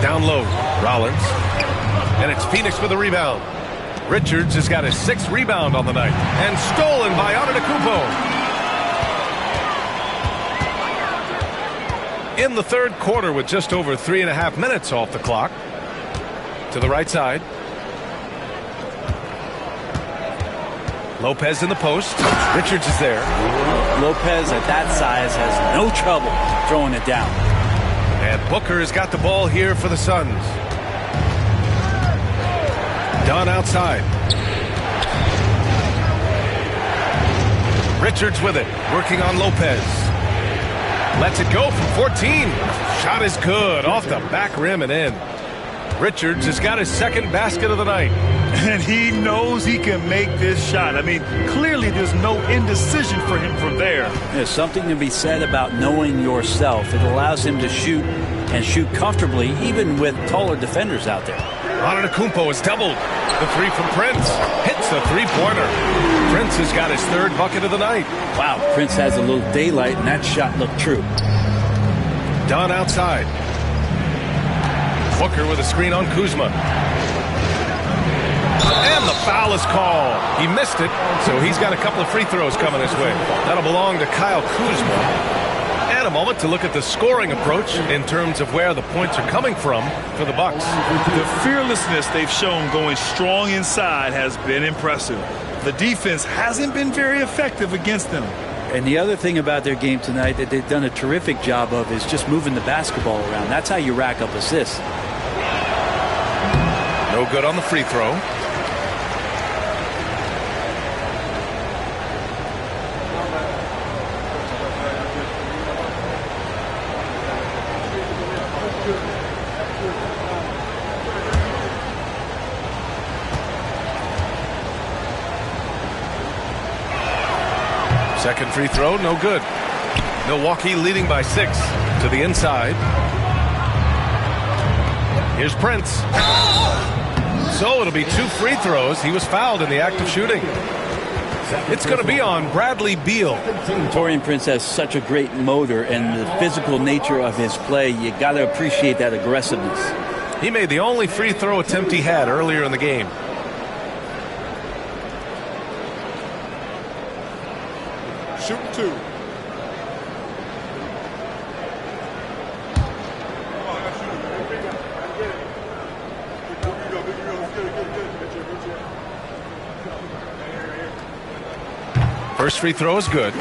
Down low. Rollins. And it's Phoenix with a rebound. Richards has got his 6th rebound on the night. And stolen by Antetokounmpo. In the third quarter with just over 3.5 minutes off the clock. To the right side. Lopez in the post. Richards is there. Lopez at that size has no trouble throwing it down. And Booker has got the ball here for the Suns. Dunn outside. Richards with it. Working on Lopez. Lets it go from 14. Shot is good. Off the back rim and in. Richards has got his 2nd basket of the night. And he knows he can make this shot. I mean, clearly there's no indecision for him from there. There's something to be said about knowing yourself. It allows him to shoot and shoot comfortably, even with taller defenders out there. Antetokounmpo has doubled. The 3 from Prince. Hits the 3-pointer. Prince has got his 3rd bucket of the night. Wow, Prince has a little daylight, and that shot looked true. Dunn outside. Booker with a screen on Kuzma. And the foul is called. He missed it, so he's got a couple of free throws coming his way. That'll belong to Kyle Kuzma. And a moment to look at the scoring approach in terms of where the points are coming from for the Bucks. The fearlessness they've shown going strong inside has been impressive. The defense hasn't been very effective against them. And the other thing about their game tonight that they've done a terrific job of is just moving the basketball around. That's how you rack up assists. No good on the free throw. Second free throw, no good. Milwaukee leading by 6 to the inside. Here's Prince. So it'll be 2 free throws. He was fouled in the act of shooting. It's going to be on Bradley Beal. Taurean Prince has such a great motor, and the physical nature of his play, you got to appreciate that aggressiveness. He made the only free throw attempt he had earlier in the game. Shoot 2. First free throw is good.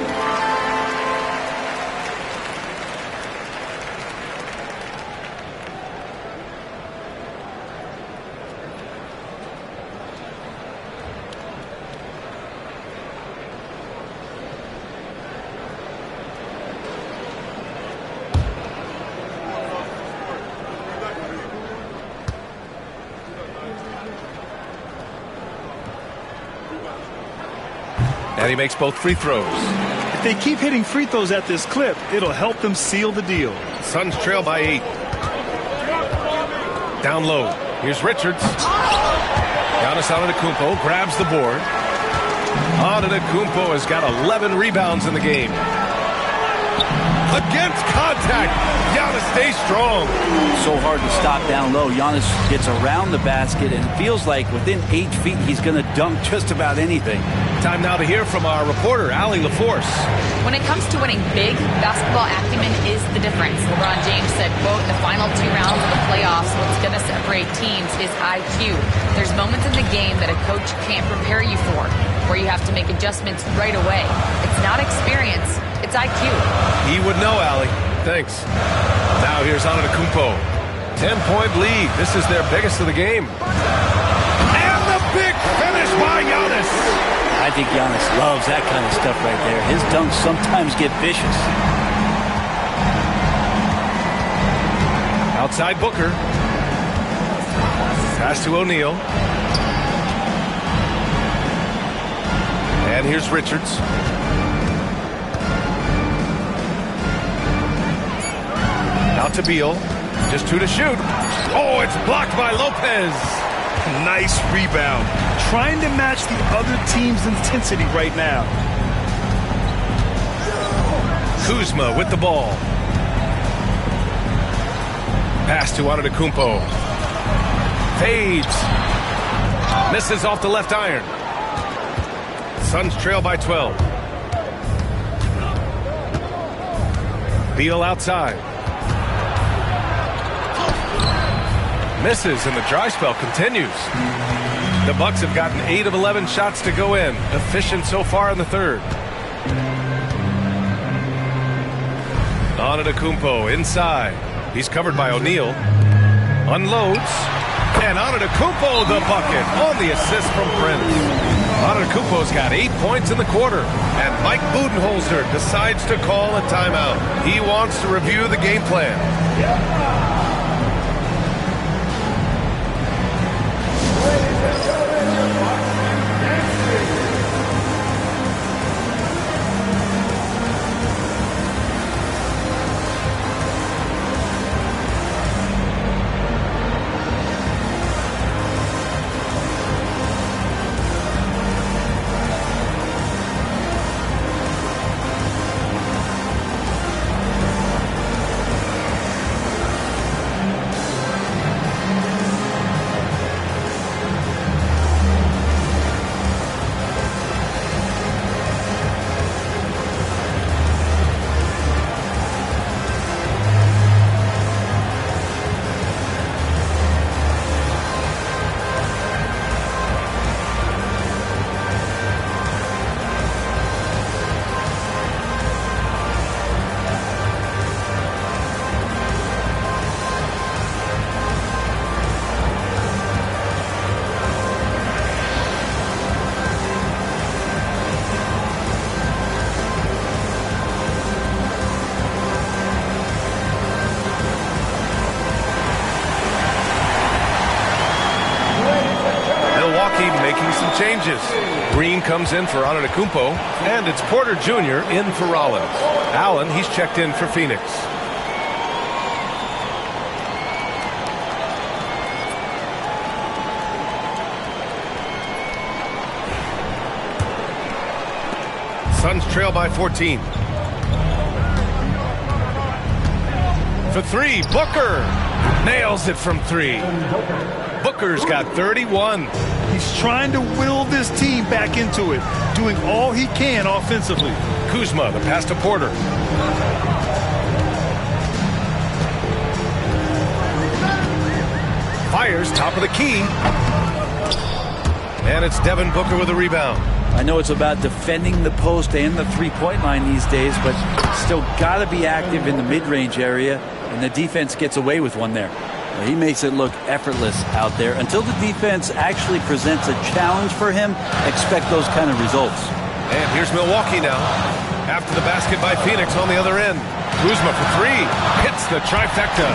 And he makes both free throws. If they keep hitting free throws at this clip, it'll help them seal the deal. Suns trail by 8. Down low. Here's Richards. Giannis Antetokounmpo grabs the board. Antetokounmpo has got 11 rebounds in the game. Against contact. Giannis stays strong. So hard to stop down low. Giannis gets around the basket and feels like within 8 feet he's going to dunk just about anything. Time now to hear from our reporter, Allie LaForce. When it comes to winning big, basketball acumen is the difference. LeBron James said, quote, the final 2 rounds of the playoffs, what's going to separate teams is IQ. There's moments in the game that a coach can't prepare you for, where you have to make adjustments right away. It's not experience, it's IQ. He would know, Allie. Thanks. Now here's Antetokounmpo. 10-point lead. This is their biggest of the game. And the big finish by Giannis. I think Giannis loves that kind of stuff right there. His dunks sometimes get vicious. Outside Booker. Pass to O'Neal. And here's Richards. Out to Beal. Just 2 to shoot. Oh, it's blocked by Lopez. Nice rebound. Trying to match the other team's intensity right now. Kuzma with the ball. Pass to Antetokounmpo. Fades. Misses off the left iron. Suns trail by 12. Beal outside. Misses, and the dry spell continues. The Bucks have gotten 8 of 11 shots to go in. Efficient so far in the third. Antetokounmpo inside. He's covered by O'Neal. Unloads. And Antetokounmpo the bucket on the assist from Prince. Antetokounmpo's got 8 points in the quarter. And Mike Budenholzer decides to call a timeout. He wants to review the game plan. Changes. Green comes in for Antetokounmpo, and it's Porter Jr. in for Rollins. Allen, he's checked in for Phoenix. Suns trail by 14. For 3, Booker nails it from 3. Booker's got 31. He's trying to will this team back into it, doing all he can offensively. Kuzma, the pass to Porter. Fires, top of the key. And it's Devin Booker with a rebound. I know it's about defending the post and the three-point line these days, but still got to be active in the mid-range area, and the defense gets away with one there. He makes it look effortless out there. Until the defense actually presents a challenge for him, expect those kind of results. And here's Milwaukee now. After the basket by Phoenix on the other end. Kuzma for 3. Hits the trifecta.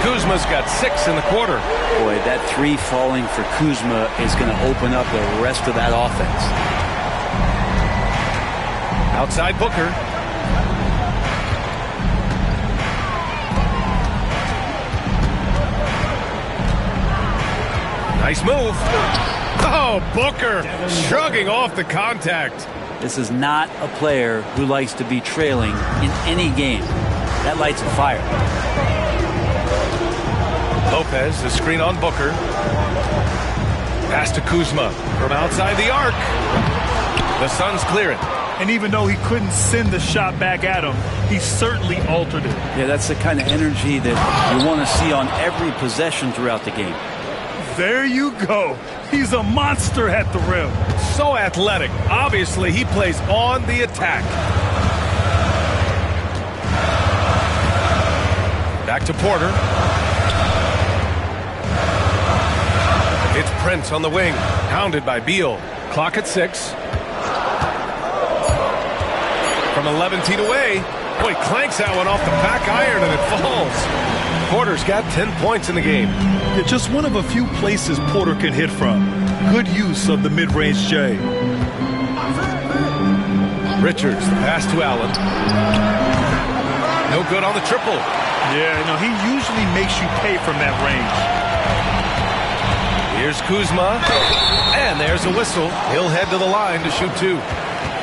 Kuzma's got 6 in the quarter. Boy, that 3 falling for Kuzma is going to open up the rest of that offense. Outside Booker. Nice move. Oh, Booker shrugging off the contact. This is not a player who likes to be trailing in any game. That lights a fire. Lopez, the screen on Booker. Pass to Kuzma from outside the arc. The Suns clear it. And even though he couldn't send the shot back at him, he certainly altered it. Yeah, that's the kind of energy that you want to see on every possession throughout the game. There you go. He's a monster at the rim. So athletic. Obviously, he plays on the attack. Back to Porter. It's Prince on the wing. Hounded by Beal. Clock at 6. from 11 feet away. Boy, clanks that one off the back iron and it falls. Porter's got 10 points in the game. Yeah, just one of a few places Porter can hit from. Good use of the mid-range J. Richards, the pass to Allen. No good on the triple. Yeah, no, he usually makes you pay from that range. Here's Kuzma. And there's a whistle. He'll head to the line to shoot 2.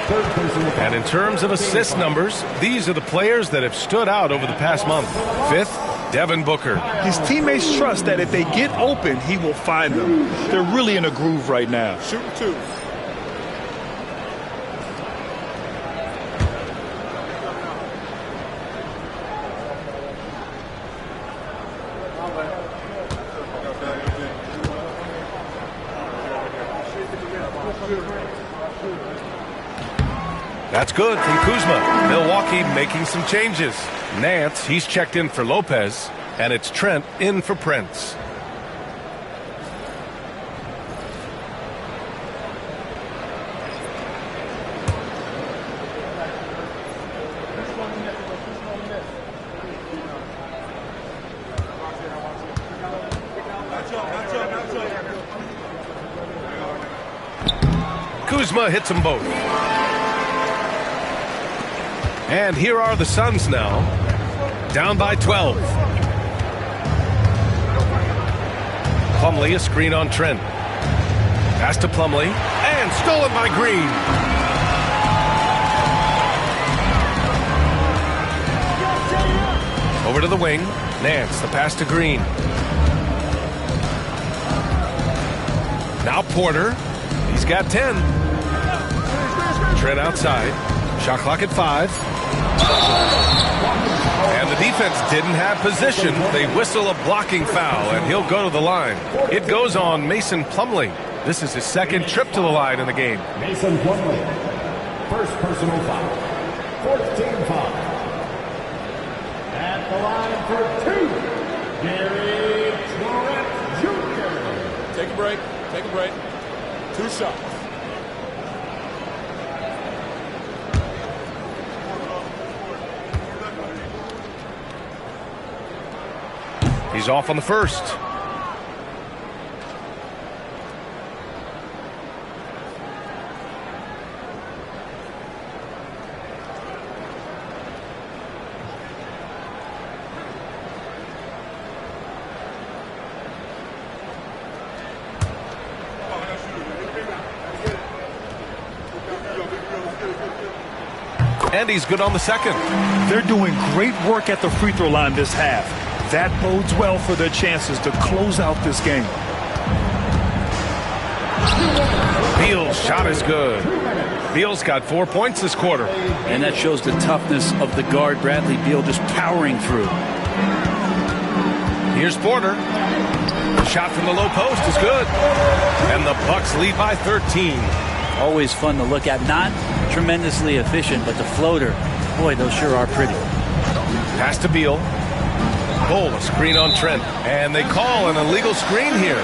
And in terms of assist numbers, these are the players that have stood out over the past month. 5th, Devin Booker. His teammates trust that if they get open, he will find them. They're really in a groove right now. Shooting 2. That's good from Kuzma. Milwaukee making some changes. Nance, he's checked in for Lopez, and it's Trent in for Prince. Kuzma hits them both. And here are the Suns now, down by 12. Plumlee, a screen on Trent. Pass to Plumlee, and stolen by Green. Over to the wing, Nance, the pass to Green. Now Porter, he's got 10. Trent outside, shot clock at 5. And the defense didn't have position. They whistle a blocking foul, and he'll go to the line. It goes on Mason Plumlee. This is his second trip to the line in the game. Mason Plumlee, first personal foul, 14 foul. At the line for 2, Gary Trent Jr. Take a break. Take a break. 2 shots. He's off on the first. And he's good on the second. They're doing great work at the free throw line this half. That bodes well for their chances to close out this game. Beal's shot is good. Beal's got 4 points this quarter. And that shows the toughness of the guard, Bradley Beal, just powering through. Here's Porter. The shot from the low post is good. And the Bucks lead by 13. Always fun to look at. Not tremendously efficient, but the floater, boy, those sure are pretty. Pass to Beal. Bull, a screen on Trent. And they call an illegal screen here.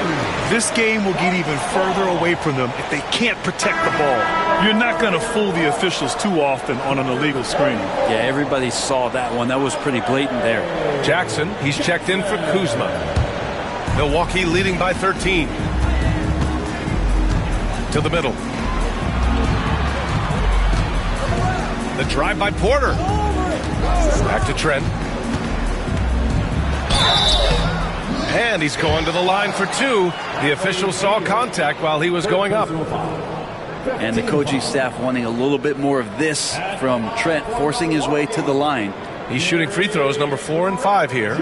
This game will get even further away from them if they can't protect the ball. You're not going to fool the officials too often on an illegal screen. Yeah, everybody saw that one. That was pretty blatant there. Jackson, he's checked in for Kuzma. Milwaukee leading by 13. To the middle. The drive by Porter. Back to Trent. And he's going to the line for 2. The official saw contact while he was going up. And the coaching staff wanting a little bit more of this from Trent, forcing his way to the line. He's shooting free throws number 4 and 5 here.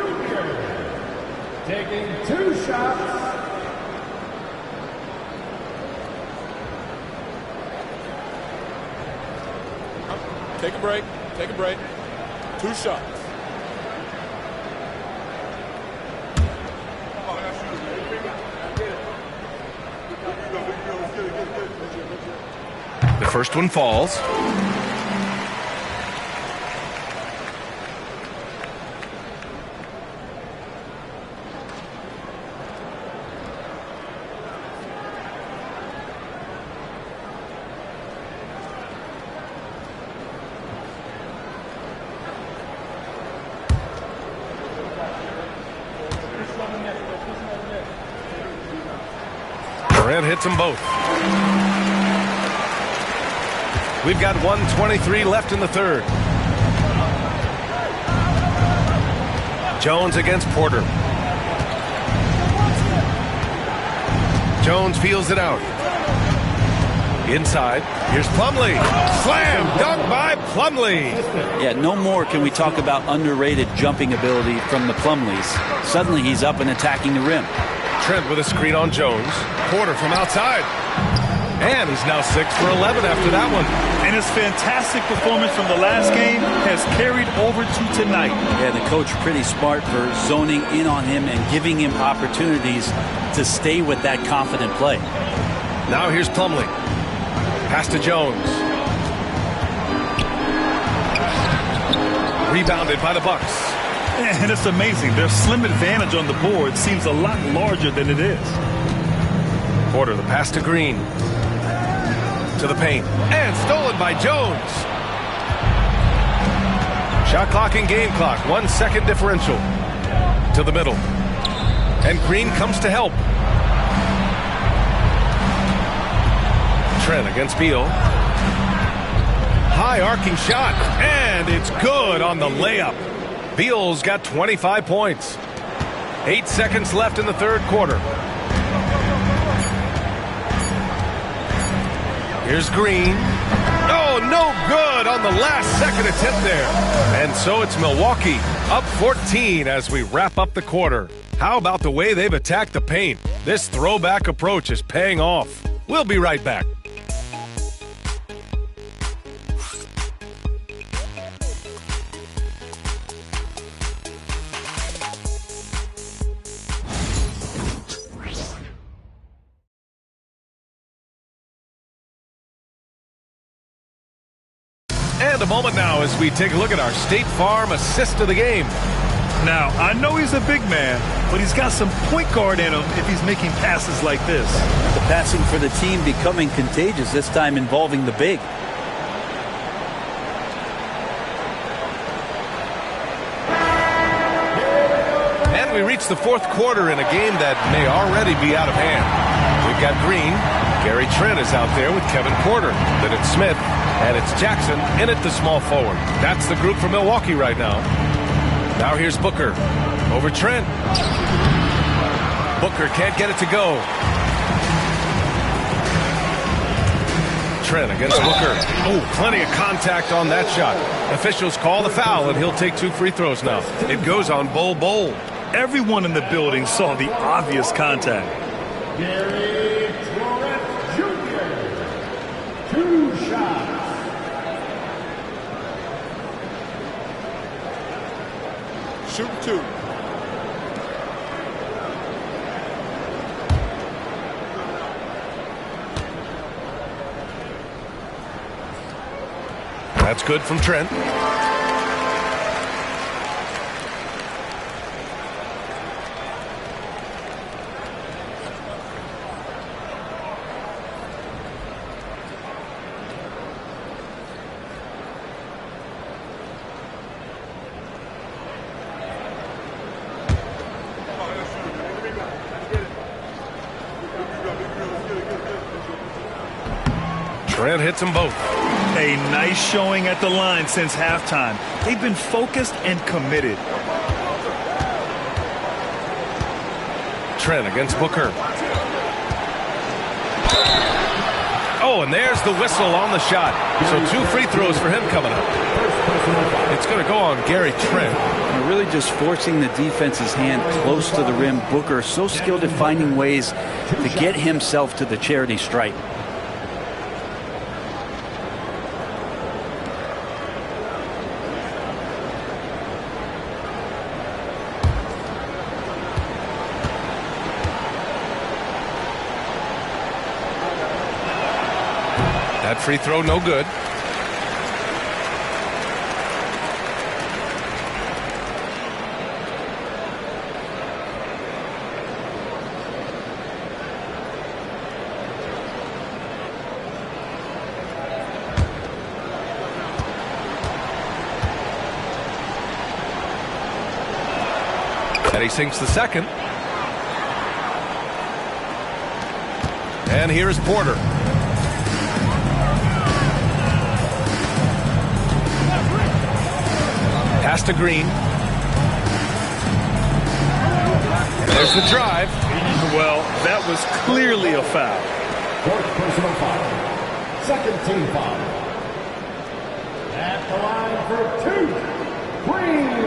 Taking 2 shots. Take a break. Take a break. 2 shots. The first one falls. Trent hits them both. We've got 1:23 left in the third. Jones against Porter. Jones feels it out. Inside, here's Plumlee. Slam dunk by Plumlee. Yeah, no more can we talk about underrated jumping ability from the Plumlees. Suddenly he's up and attacking the rim. Trent with a screen on Jones. Porter from outside. And he's now 6 for 11 after that one. And his fantastic performance from the last game has carried over to tonight. Yeah, the coach pretty smart for zoning in on him and giving him opportunities to stay with that confident play. Now here's Plumlee. Pass to Jones. Rebounded by the Bucks. And it's amazing. Their slim advantage on the board seems a lot larger than it is. Porter, the pass to Green. To the paint. And stolen by Jones. Shot clock and game clock. 1 second differential. To the middle. And Green comes to help. Trent against Beal. High arcing shot. And it's good on the layup. Beal's got 25 points. 8 seconds left in the third quarter. Here's Green. Oh, no good on the last second attempt there. And so it's Milwaukee up 14 as we wrap up the quarter. How about the way they've attacked the paint? This throwback approach is paying off. We'll be right back. And a moment now as we take a look at our State Farm assist of the game. Now, I know he's a big man, but he's got some point guard in him if he's making passes like this. The passing for the team becoming contagious, this time involving the big. And we reach the fourth quarter in a game that may already be out of hand. We've got Green. Gary Trent is out there with Kevin Porter. Then it's Smith. And it's Jackson in at the small forward. That's the group for Milwaukee right now. Now here's Booker. Over Trent. Booker can't get it to go. Trent against Booker. Oh, plenty of contact on that shot. Officials call the foul, and he'll take 2 free throws now. It goes on Bol. Everyone in the building saw the obvious contact. Gary Trent Jr. 2 shots. Shoot 2. That's good from Trent. Trent hits them both. A nice showing at the line since halftime. They've been focused and committed. Trent against Booker. Oh, and there's the whistle on the shot. So 2 free throws for him coming up. It's going to go on Gary Trent. They're really just forcing the defense's hand close to the rim. Booker so skilled at finding ways to get himself to the charity stripe. That free throw no good. And he sinks the second. And here's Porter. Pass to Green. There's the drive. Well, that was clearly a foul. Fourth personal foul. Second team foul. At the line for 2, Green.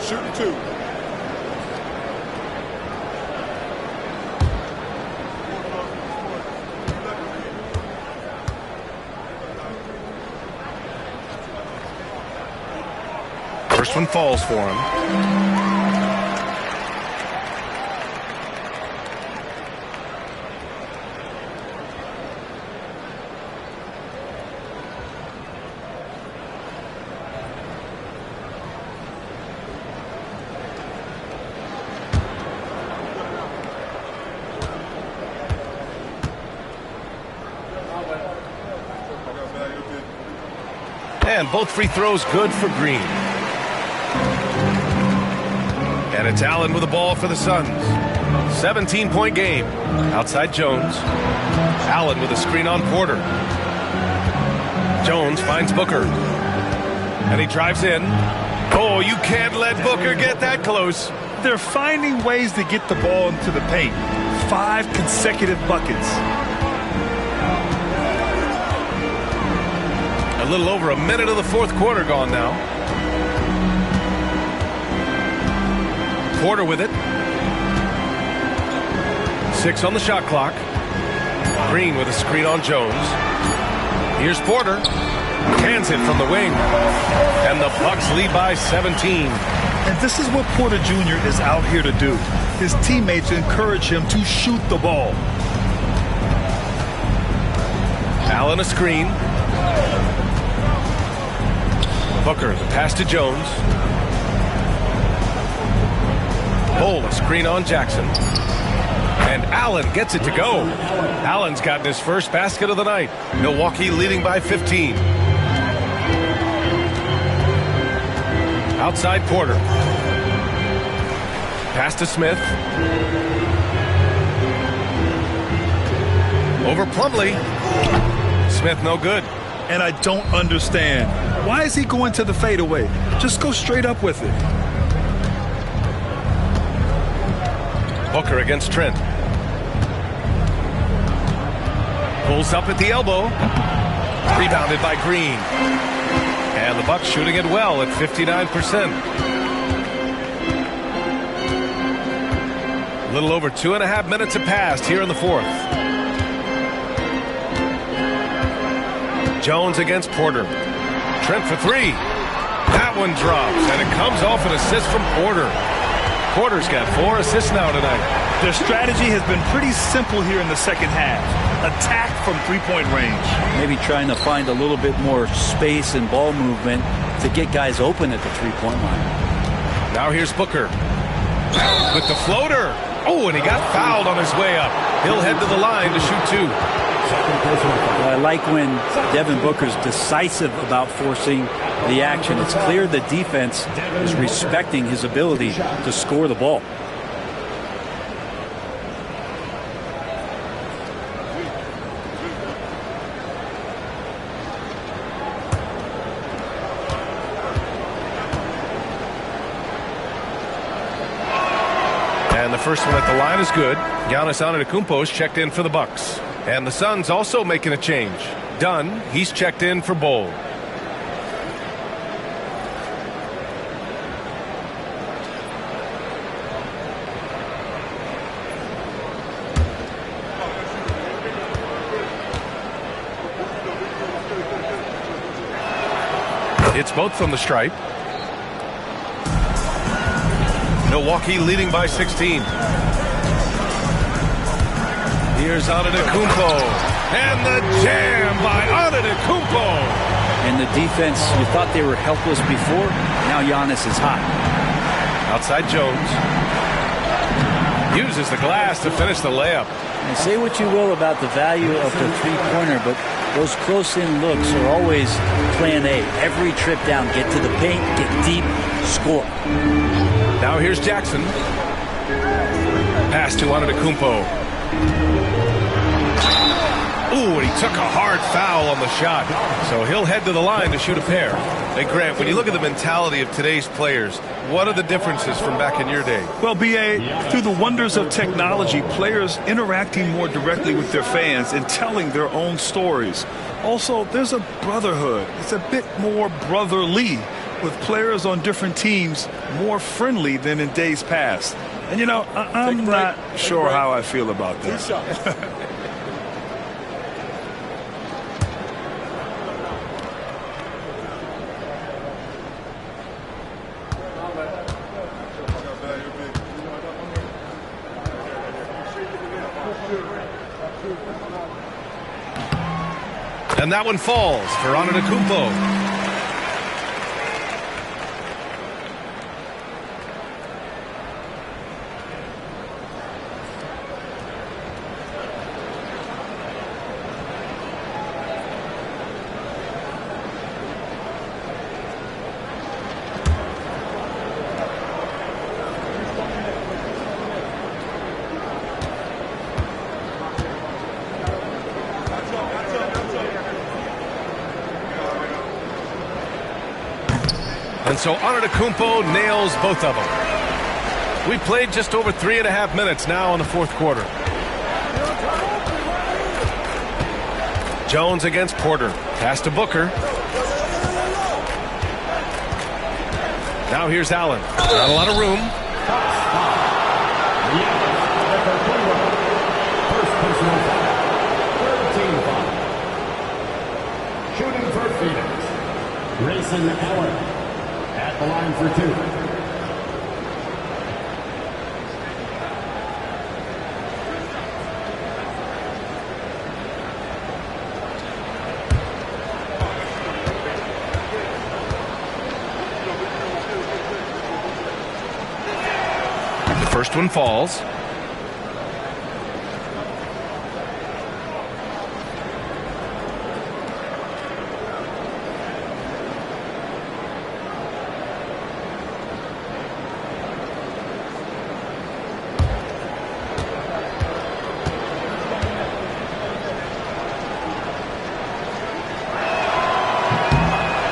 Shooting 2. First one falls for him. And both free throws good for Green. And it's Allen with the ball for the Suns. 17-point game. Outside Jones. Allen with a screen on Porter. Jones finds Booker. And he drives in. Oh, you can't let Booker get that close. They're finding ways to get the ball into the paint. 5 consecutive buckets. A little over a minute of the fourth quarter gone now. Porter with it. 6 on the shot clock. Green with a screen on Jones. Here's Porter. Cans it from the wing. And the Bucks lead by 17. And this is what Porter Jr. is out here to do. His teammates encourage him to shoot the ball. Allen a screen. Booker, the pass to Jones. Bull, a screen on Jackson. And Allen gets it to go. Allen's gotten his first basket of the night. Milwaukee leading by 15. Outside Porter. Pass to Smith. Over Plumlee. Smith no good. And I don't understand. Why is he going to the fadeaway? Just go straight up with it. Booker against Trent. Pulls up at the elbow. Rebounded by Green. And the Bucks shooting it well at 59%. A little over 2.5 minutes have passed here in the fourth. Jones against Porter. Trent for 3. That one drops, and it comes off an assist from Porter. Porter's got 4 assists now tonight. Their strategy has been pretty simple here in the second half. Attack from three-point range. Maybe trying to find a little bit more space and ball movement to get guys open at the three-point line. Now here's Booker. With the floater. Oh, and he got fouled on his way up. He'll head to the line to shoot 2. I like when Devin Booker's decisive about forcing the action. It's clear the defense is respecting his ability to score the ball. And the first one at the line is good. Giannis Antetokounmpo's checked in for the Bucks. And the Suns also making a change. Dunn, he's checked in for Bull. It's both from the stripe. Milwaukee leading by 16. Here's Antetokounmpo. And the jam by Antetokounmpo. And the defense, you thought they were helpless before. Now Giannis is hot. Outside Jones. Uses the glass to finish the layup. And say what you will about the value of the three-pointer, but those close-in looks are always plan A. Every trip down, get to the paint, get deep, score. Now here's Jackson. Pass to Antetokounmpo. Ooh, and he took a hard foul on the shot. So he'll head to the line to shoot a pair. Hey, Grant, when you look at the mentality of today's players, what are the differences from back in your day? Well, B.A., through the wonders of technology, players interacting more directly with their fans and telling their own stories. Also, there's a brotherhood. It's a bit more brotherly, with players on different teams more friendly than in days past. And, you know, I'm not sure how I feel about that. And that one falls for Antetokounmpo. And so Antetokounmpo nails both of them. We played just over 3.5 minutes now in the fourth quarter. Jones against Porter. Pass to Booker. Now here's Allen. Not a lot of room. Shooting for Phoenix, Grayson Allen. At the line for two. The first one falls.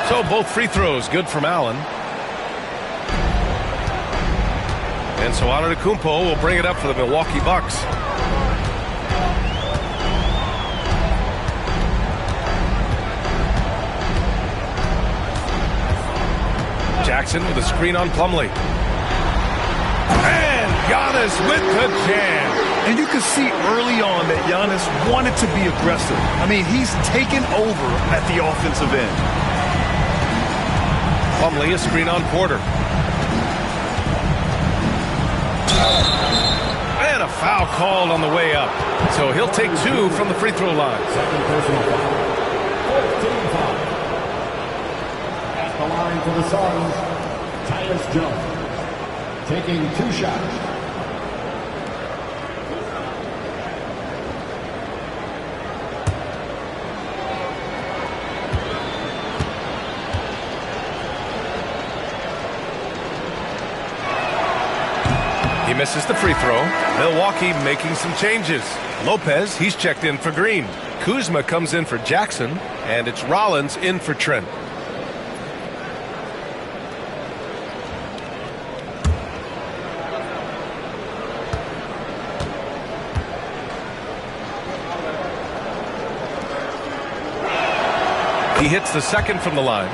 So both free throws good from Allen. And so Antetokounmpo will bring it up for the Milwaukee Bucks. Jackson with a screen on Plumlee. And Giannis with the jam. And you could see early on that Giannis wanted to be aggressive. I mean, he's taken over at the offensive end. Plumlee, a screen on Porter. And a foul called on the way up. So he'll take two from the free throw line. Second personal foul. 14 foul. At the line for the Suns, Tyus Jones. Taking two shots. He misses the free throw. Milwaukee making some changes. Lopez, he's checked in for Green. Kuzma comes in for Jackson, and it's Rollins in for Trent. He hits the second from the line.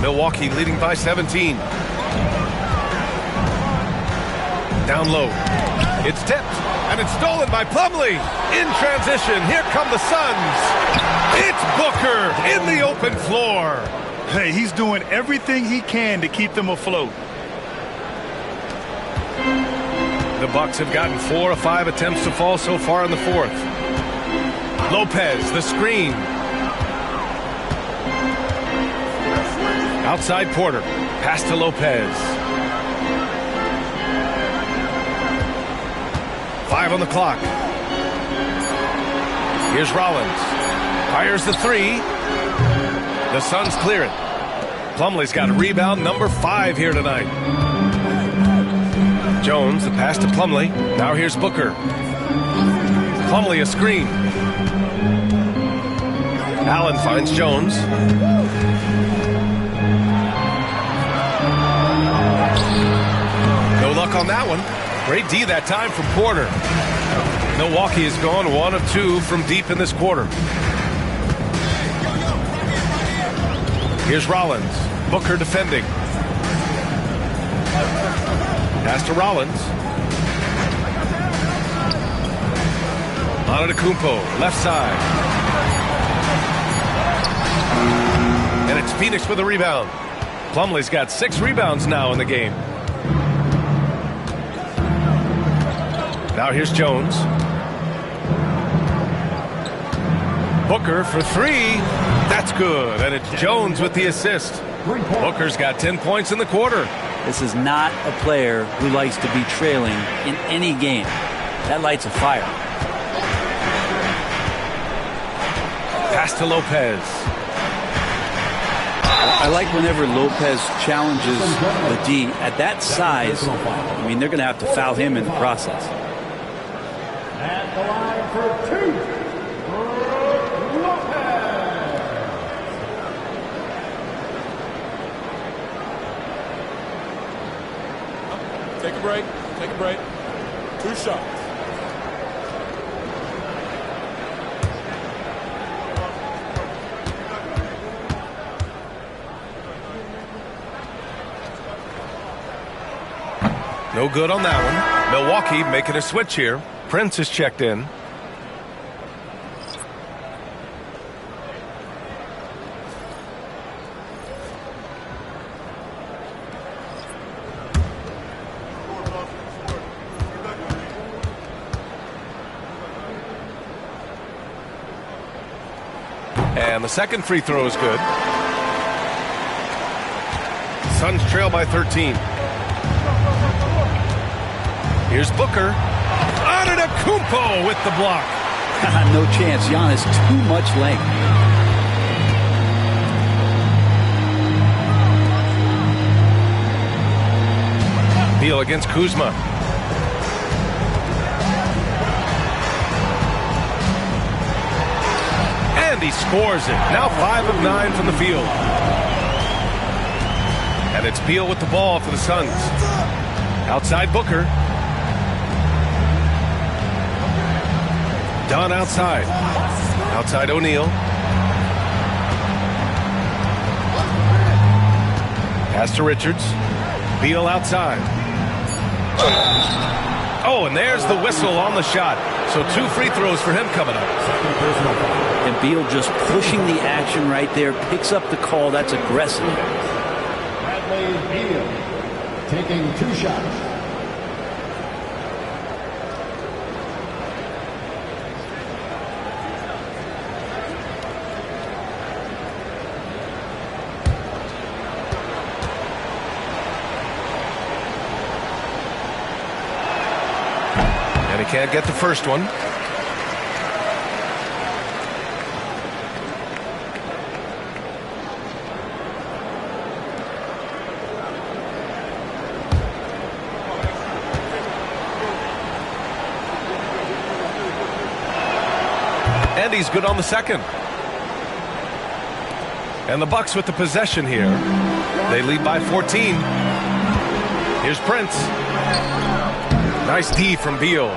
Milwaukee leading by 17. Down low. It's tipped, and it's stolen by Plumlee. In transition, here come the Suns. It's Booker in the open floor. Hey, he's doing everything he can to keep them afloat. The Bucks have gotten 4 of 5 attempts to fall so far in the fourth. Lopez, the screen. Outside Porter. Pass to Lopez. 5 on the clock. Here's Rollins. Fires the three. The Suns clear it. Plumlee's got a rebound, number 5 here tonight. Jones, the pass to Plumlee. Now here's Booker. Plumlee a screen. Allen finds Jones. No luck on that one. Great D that time from Porter. Milwaukee has gone 1 of 2 from deep in this quarter. Here's Rollins. Booker defending. Pass to Rollins. Antetokounmpo, left side. And it's Phoenix with a rebound. Plumlee's got 6 rebounds now in the game. Now here's Jones. Booker for 3. That's good. And it's Jones with the assist. Booker's got 10 points in the quarter. This is not a player who likes to be trailing in any game. That lights a fire. Pass to Lopez. I like whenever Lopez challenges the D at that size. I mean, they're going to have to foul him in the process. At the line for 2, Lopez. Take a break. Take a break. 2 shots. No good on that one. Milwaukee making a switch here. Prince is checked in. And the second free throw is good. Suns trail by 13. Here's Booker. Antetokounmpo with the block. No chance. Giannis, too much length. Beal against Kuzma. And he scores it. Now 5 of 9 from the field. And it's Beal with the ball for the Suns. Outside Booker. Dunn outside. Outside O'Neal. Pass to Richards. Beal outside. Oh, and there's the whistle on the shot. So 2 free throws for him coming up. And Beal just pushing the action right there. Picks up the call. That's aggressive. Bradley Beal taking 2 shots. Can't get the first one. And he's good on the second. And the Bucks with the possession here. They lead by 14. Here's Prince. Nice D from Beal.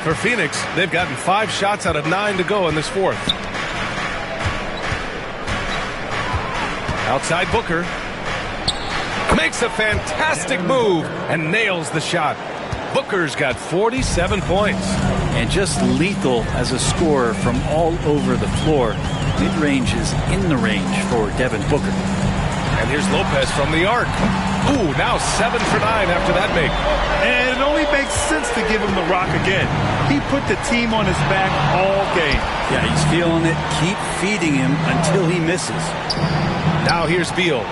For Phoenix, they've gotten 5 shots out of 9 to go in this fourth. Outside Booker. Makes a fantastic move and nails the shot. Booker's got 47 points. And just lethal as a scorer from all over the floor. Mid-range is in the range for Devin Booker. And here's Lopez from the arc. Ooh, now 7 for 9 after that make. And it only makes sense to give him the rock again. He put the team on his back all game. Yeah, he's feeling it. Keep feeding him until he misses. Now here's Beal.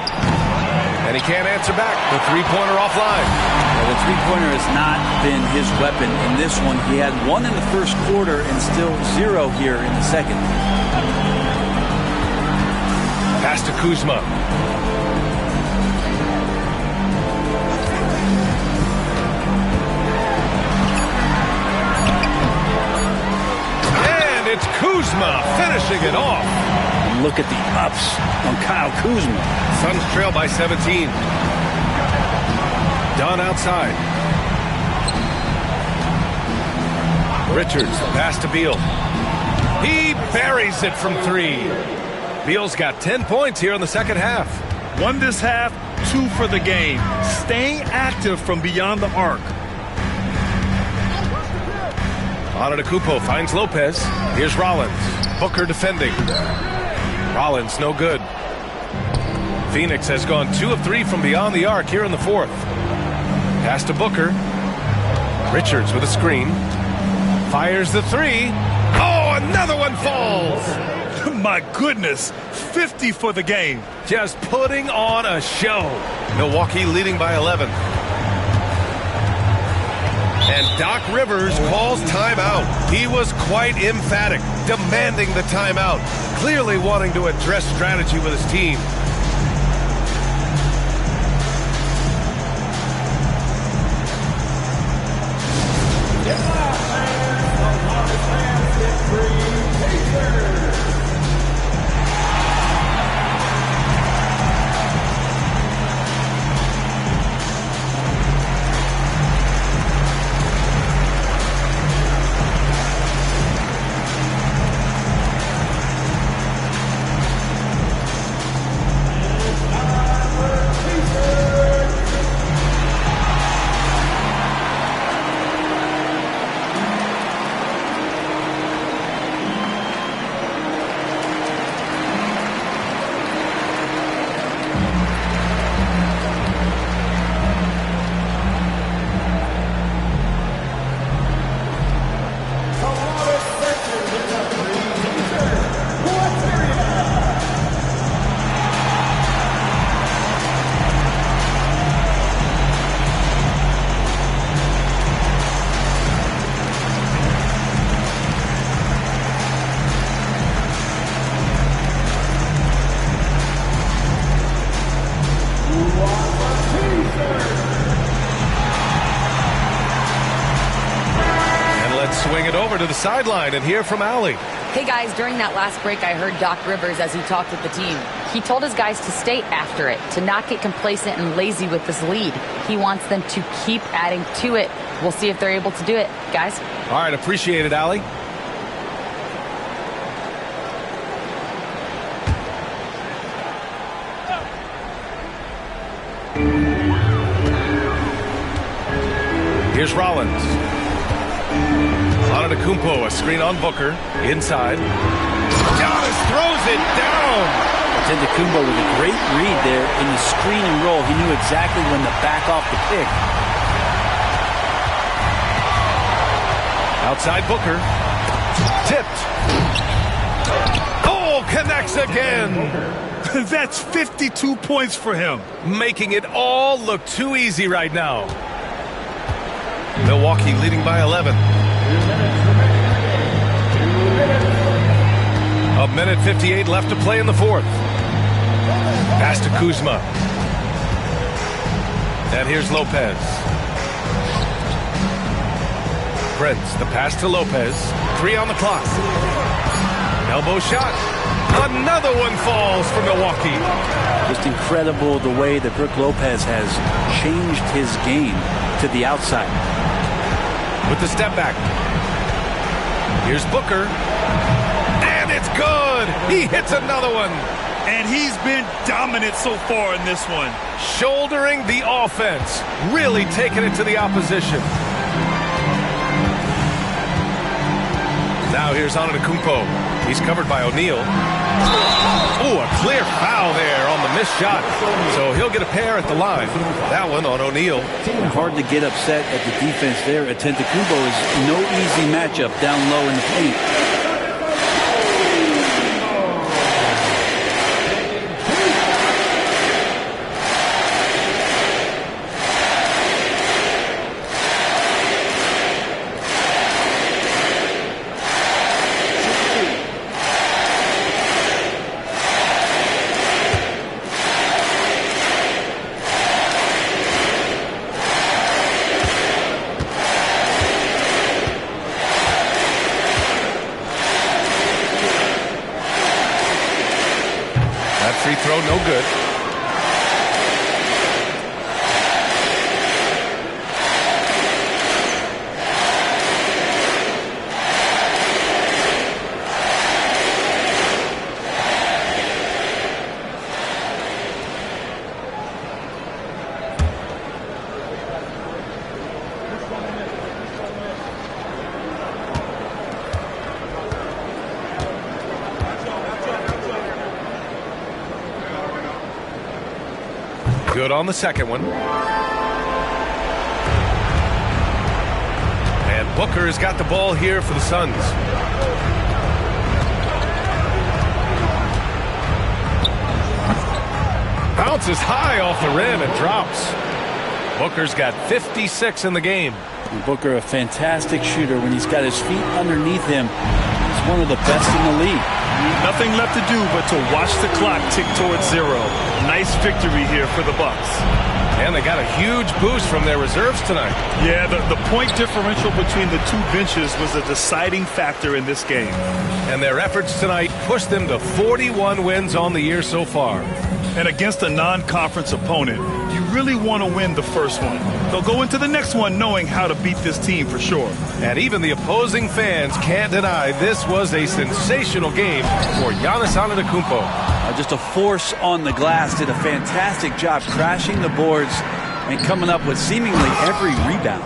And he can't answer back. The three-pointer offline. Well, the three-pointer has not been his weapon in this one. He had 1 in the first quarter and still 0 here in the second. Pass to Kuzma. And it's Kuzma finishing it off. And look at the ups on Kyle Kuzma. Suns trail by 17. Dunn outside. Richards, pass to Beal. He buries it from 3. Beal's got 10 points here in the second half. 1 this half, 2 for the game. Staying active from beyond the arc. Antetokounmpo finds Lopez. Here's Rollins. Booker defending. Rollins no good. Phoenix has gone 2 of 3 from beyond the arc here in the fourth. Pass to Booker. Richards with a screen. Fires the 3. Oh, another one falls. My goodness, 50 for the game. Just putting on a show. Milwaukee leading by 11. And Doc Rivers calls timeout. He was quite emphatic, demanding the timeout, clearly wanting to address strategy with his team. To the sideline and hear from Allie. Hey guys, during that last break I heard Doc Rivers as he talked with the team. He told his guys to stay after it, to not get complacent and lazy with this lead. He wants them to keep adding to it. We'll see if they're able to do it, guys. All right, appreciate it, Allie. Here's Rollins. Antetokounmpo, a screen on Booker. Inside. Giannis throws it down. Antetokounmpo with a great read there in the screen and roll. He knew exactly when to back off the pick. Outside Booker. Tipped. Oh, connects again. That's 52 points for him. Making it all look too easy right now. Milwaukee leading by 11. A minute 58 left to play in the fourth. Pass to Kuzma. And here's Lopez. Prince, the pass to Lopez. 3 on the clock. Elbow shot. Another one falls for Milwaukee. Just incredible the way that Brook Lopez has changed his game to the outside. With the step back. Here's Booker. And it's good. He hits another one. And he's been dominant so far in this one. Shouldering the offense. Really taking it to the opposition. Now here's Antetokounmpo. He's covered by O'Neal. Oh, a clear foul there on the missed shot. So he'll get a pair at the line. That one on O'Neal. Hard to get upset at the defense there. Antetokounmpo is no easy matchup down low in the paint. good. Good on the second one. And Booker has got the ball here for the Suns. Bounces high off the rim and drops. Booker's got 56 in the game. And Booker, a fantastic shooter. When he's got his feet underneath him, he's one of the best in the league. Nothing left to do but to watch the clock tick towards 0. Nice victory here for the Bucks. And they got a huge boost from their reserves tonight. Yeah, the point differential between the two benches was a deciding factor in this game. And their efforts tonight pushed them to 41 wins on the year so far. And against a non-conference opponent, you really want to win the first one. They'll go into the next one knowing how to beat this team for sure. And even the opposing fans can't deny this was a sensational game for Giannis Antetokounmpo. Just a force on the glass. Did a fantastic job crashing the boards and coming up with seemingly every rebound.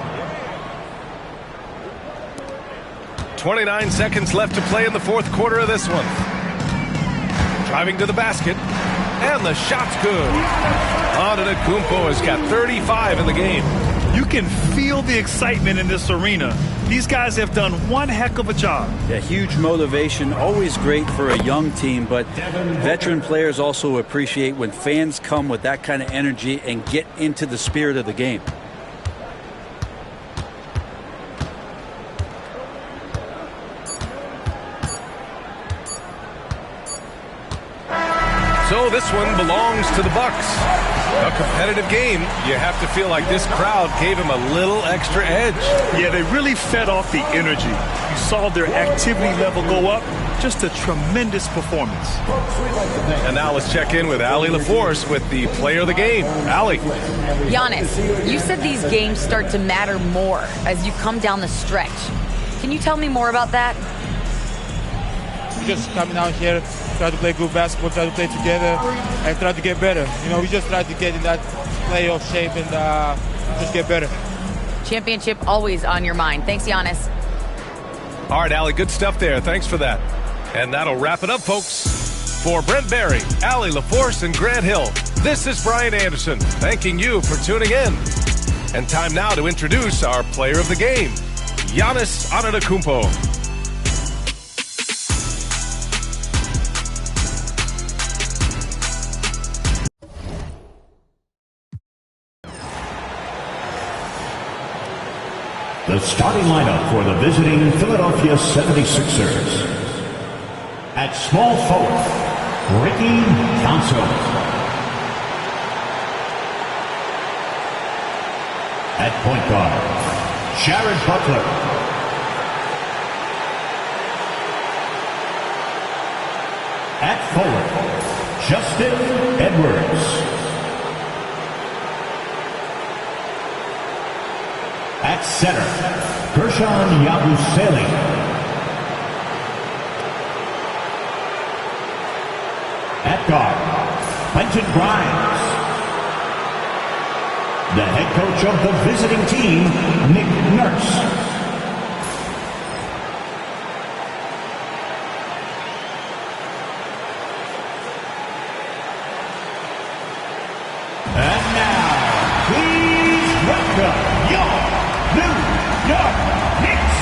29 seconds left to play in the fourth quarter of this one. Driving to the basket. And the shot's good. Antetokounmpo has got 35 in the game. You can feel the excitement in this arena. These guys have done one heck of a job. Yeah, huge motivation, always great for a young team, but veteran players also appreciate when fans come with that kind of energy and get into the spirit of the game. So this one belongs to the Bucks. A competitive game. You have to feel like this crowd gave him a little extra edge. Yeah, they really fed off the energy. You saw their activity level go up. Just a tremendous performance. And now let's check in with Allie LaForce with the player of the game. Allie. Giannis, you said these games start to matter more as you come down the stretch. Can you tell me more about that? Just coming out here, try to play good basketball, try to play together, and try to get better. You know, we just try to get in that playoff shape and just get better. Championship always on your mind. Thanks, Giannis. All right, Allie, good stuff there. Thanks for that. And that'll wrap it up, folks. For Brent Barry, Allie LaForce, and Grant Hill, this is Brian Anderson, thanking you for tuning in. And time now to introduce our player of the game, Giannis Antetokounmpo. The starting lineup for the visiting Philadelphia 76ers. At small forward, Ricky Johnson. At point guard, Jared Butler. At forward, Justin Edwards. At center, Gershon Yabusele. At guard, Quentin Grimes. The head coach of the visiting team, Nick Nurse. And now, please welcome your New York Knicks.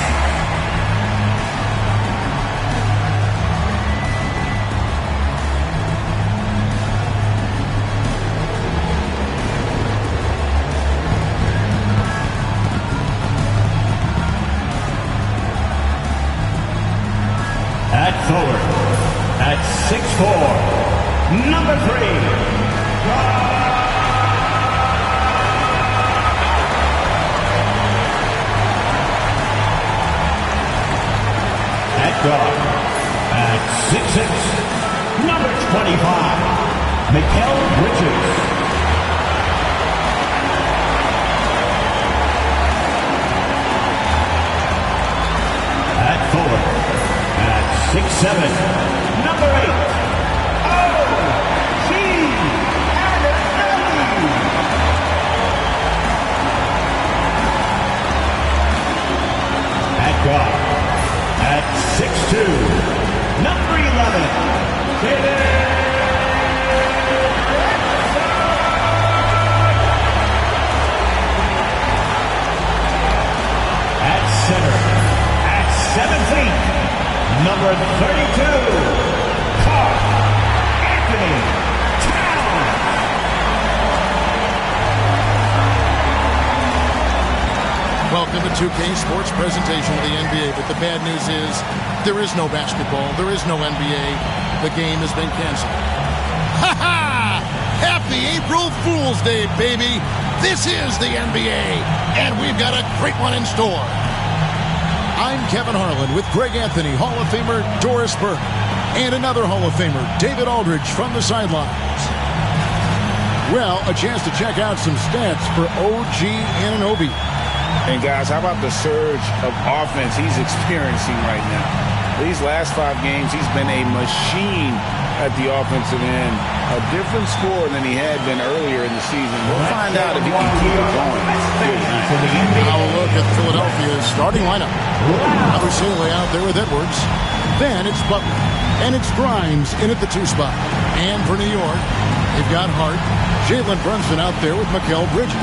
At forward, at 6'4", number 3. At guard, at 6'6", number 25, Mikal Bridges. At forward, at 6'7", number 8, O.G. Anunoby. At guard, at 6'2", number 11, at center, at 17, number 32, Karl Anthony Towns. Welcome to 2K Sports presentation of the NBA, but the bad news is there is no basketball, there is no NBA. The game has been canceled. Ha ha! Happy April Fool's Day, baby! This is the NBA, and we've got a great one in store. I'm Kevin Harlan with Greg Anthony, Hall of Famer Doris Burke, and another Hall of Famer, David Aldridge from the sidelines. Well, a chance to check out some stats for OG Anunoby. And guys, how about the surge of offense he's experiencing right now? These last 5 games, he's been a machine at the offensive end. A different score than he had been earlier in the season. We'll find out if he can keep it going. Now a look at Philadelphia's starting lineup. Abusele out there with Edwards. Then it's Butler. And it's Grimes in at the 2 spot. And for New York, they've got Hart. Jalen Brunson out there with Mikal Bridges.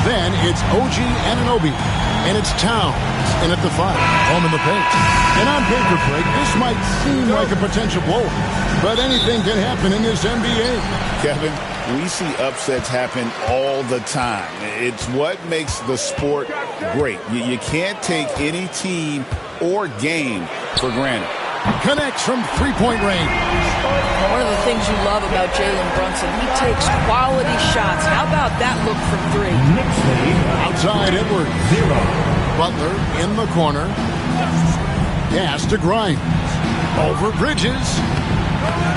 Then it's OG Anunoby. And it's Towns in at the 5. Home in the paint. And on paper break, this might seem like a potential blowout. But anything can happen in this NBA. Kevin, we see upsets happen all the time. It's what makes the sport great. You can't take any team or game for granted. Connects from 3-point range. One of the things you love about Jalen Brunson, he takes quality shots. How about that look from 3? Outside Edwards. 0. Butler in the corner. Pass to Grimes. Over Bridges.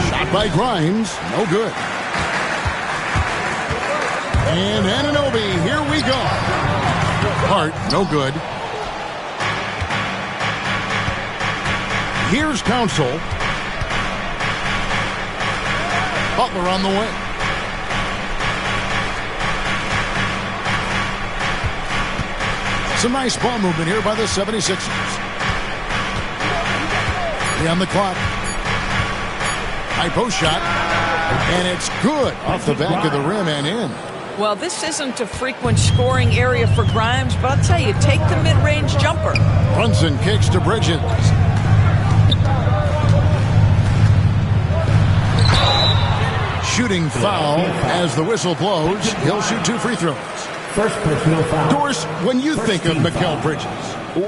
Shot by Grimes. No good. And Anunoby, here we go. Hart, no good. Here's Council. Butler on the way. Some nice ball movement here by the 76ers. 3 on the clock. High post shot. And it's good off the back of the rim and in. Well, this isn't a frequent scoring area for Grimes, but I'll tell you, take the mid-range jumper. Brunson kicks to Bridges. Shooting foul as the whistle blows. He'll shoot 2 free throws. First personal foul. Doris, when you think of Mikal Bridges,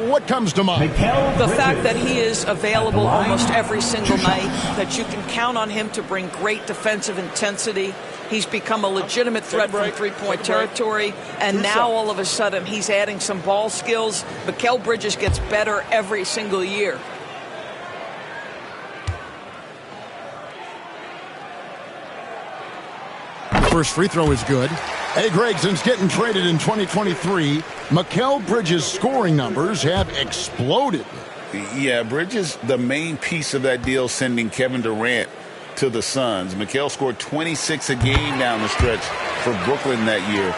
what comes to mind? The fact that he is available almost every single night, that you can count on him to bring great defensive intensity. He's become a legitimate threat from 3-point territory, and now all of a sudden he's adding some ball skills. Mikal Bridges gets better every single year. First free throw is good. Hey, Greg, since getting traded in 2023, Mikal Bridges' scoring numbers have exploded. Yeah, Bridges, the main piece of that deal, sending Kevin Durant to the Suns. Mikal scored 26 a game down the stretch for Brooklyn that year,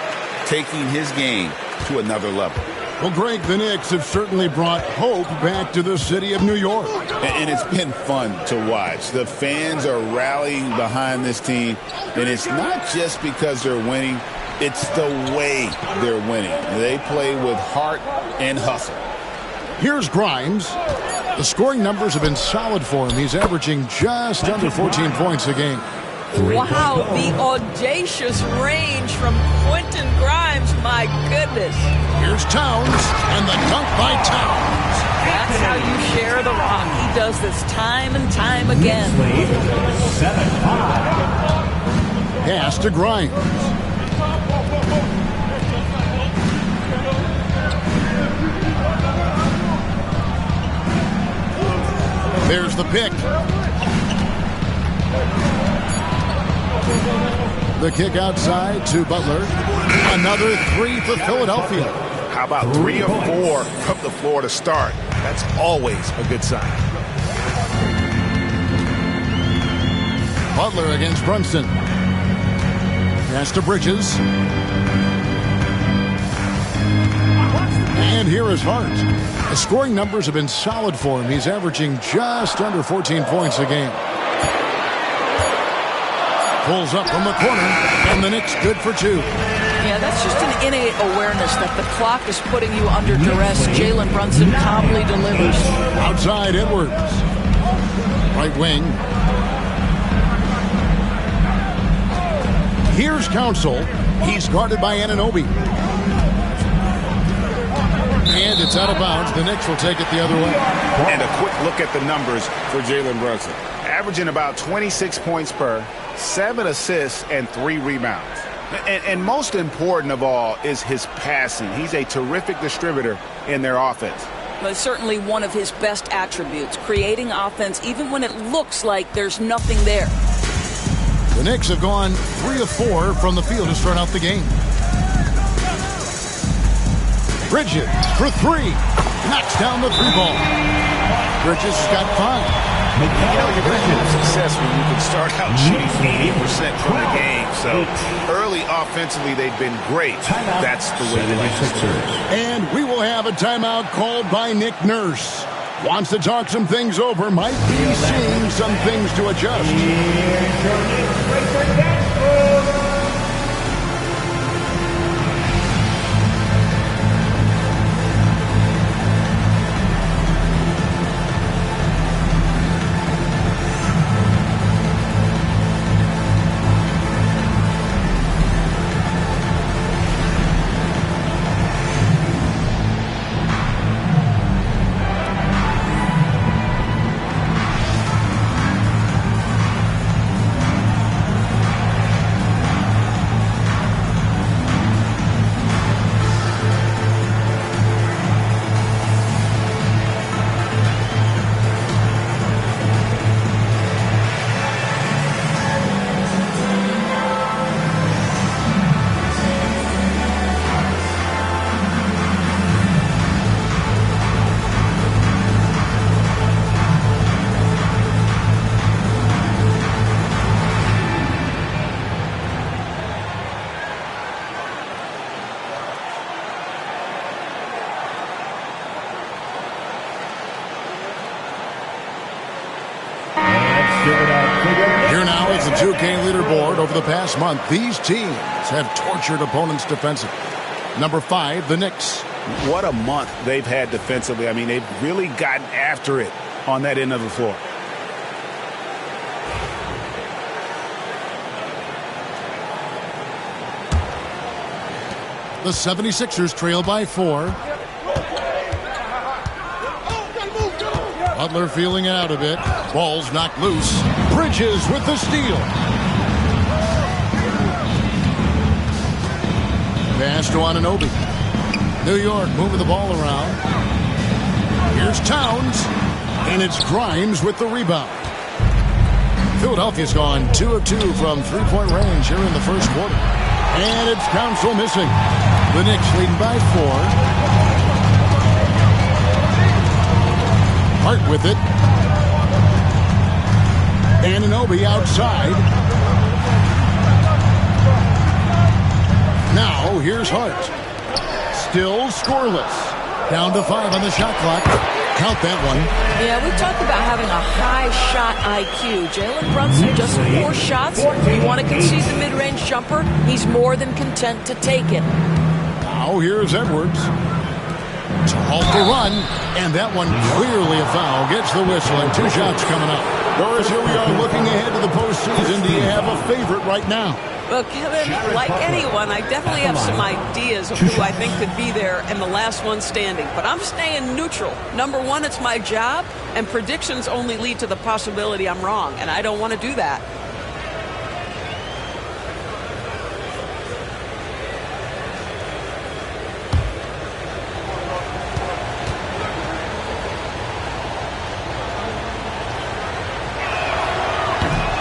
taking his game to another level. Well, Greg, the Knicks have certainly brought hope back to the city of New York. And it's been fun to watch. The fans are rallying behind this team, and it's not just because they're winning, it's the way they're winning. They play with heart and hustle. Here's Grimes. The scoring numbers have been solid for him. He's averaging just under 14 points a game. Wow, the audacious range from Quentin Grimes. My goodness. Here's Towns, and the dunk by Towns. That's how you share the rock. He does this time and time again. 7-5. Pass to Grimes. There's the pick. The kick outside to Butler. Another three for Philadelphia. How about 3 or 4 from the floor to start? That's always a good sign. Butler against Brunson. Pass to Bridges. And here is Hart. The scoring numbers have been solid for him. He's averaging just under 14 points a game. Pulls up from the corner, and the Knicks good for 2. Yeah, that's just an innate awareness that the clock is putting you under duress. Jalen Brunson calmly delivers. Outside Edwards. Right wing. Here's Council. He's guarded by Anunoby. And it's out of bounds. The Knicks will take it the other way. And a quick look at the numbers for Jalen Brunson. Averaging about 26 points per, 7 assists, and 3 rebounds. And most important of all is his passing. He's a terrific distributor in their offense. But it's certainly one of his best attributes, creating offense even when it looks like there's nothing there. The Knicks have gone 3 of 4 from the field to start out the game. Bridges for 3. Knocks down the 3-ball. Bridges has got 5. You know you're going to have success when you can start out shooting 80% from the game. So early offensively, they've been great. That's the way they like to score. And we will have a timeout called by Nick Nurse. Wants to talk some things over. Might be seeing some things to adjust. Here now is the 2K leaderboard. Over the past month, these teams have tortured opponents defensively. Number 5, the Knicks. What a month they've had defensively. I mean, they've really gotten after it on that end of the floor. The 76ers trail by 4. Butler feeling it out a bit. Ball's knocked loose. Bridges with the steal. Pass to Anunoby. New York moving the ball around. Here's Towns. And it's Grimes with the rebound. Philadelphia's gone 2 of 2 from three-point range here in the first quarter. And it's Council missing. The Knicks leading by 4. Hart with it. Anunoby outside. Now here's Hart. Still scoreless. Down to 5 on the shot clock. Count that one. Yeah, we talked about having a high shot IQ. Jalen Brunson just 4 shots. You want to concede the mid-range jumper, he's more than content to take it. Now here's Edwards. To halt the run, and that one clearly a foul. Gets the whistle, and 2 shots coming up. Doris, here we are looking ahead to the postseason. Do you have a favorite right now? Well, Kevin, like anyone, I definitely have some ideas of who I think could be there and the last one standing. But I'm staying neutral. Number 1, it's my job, and predictions only lead to the possibility I'm wrong, and I don't want to do that.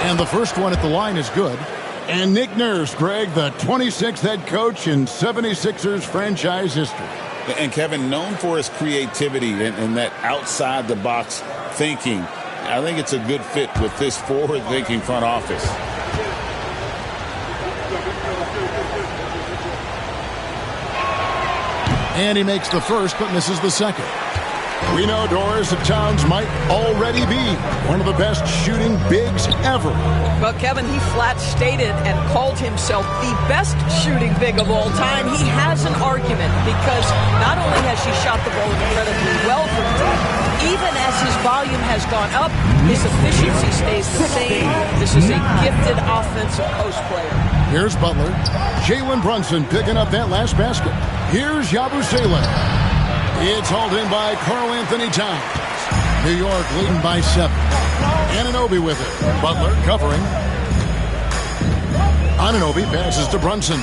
And the first one at the line is good. And Nick Nurse, Greg, the 26th head coach in 76ers franchise history. And Kevin, known for his creativity and that outside-the-box thinking, I think it's a good fit with this forward-thinking front office. And he makes the first but misses the second. We know Doris that Towns might already be one of the best shooting bigs ever. Well, Kevin, he flat stated and called himself the best shooting big of all time. He has an argument because not only has he shot the ball incredibly well from deep, even as his volume has gone up, his efficiency stays the same. This is a gifted offensive post player. Here's Butler. Jalen Brunson picking up that last basket. Here's Yabusele. It's hauled in by Karl Anthony Towns. New York leading by 7. Anunoby with it. Butler covering. Anunoby passes to Brunson.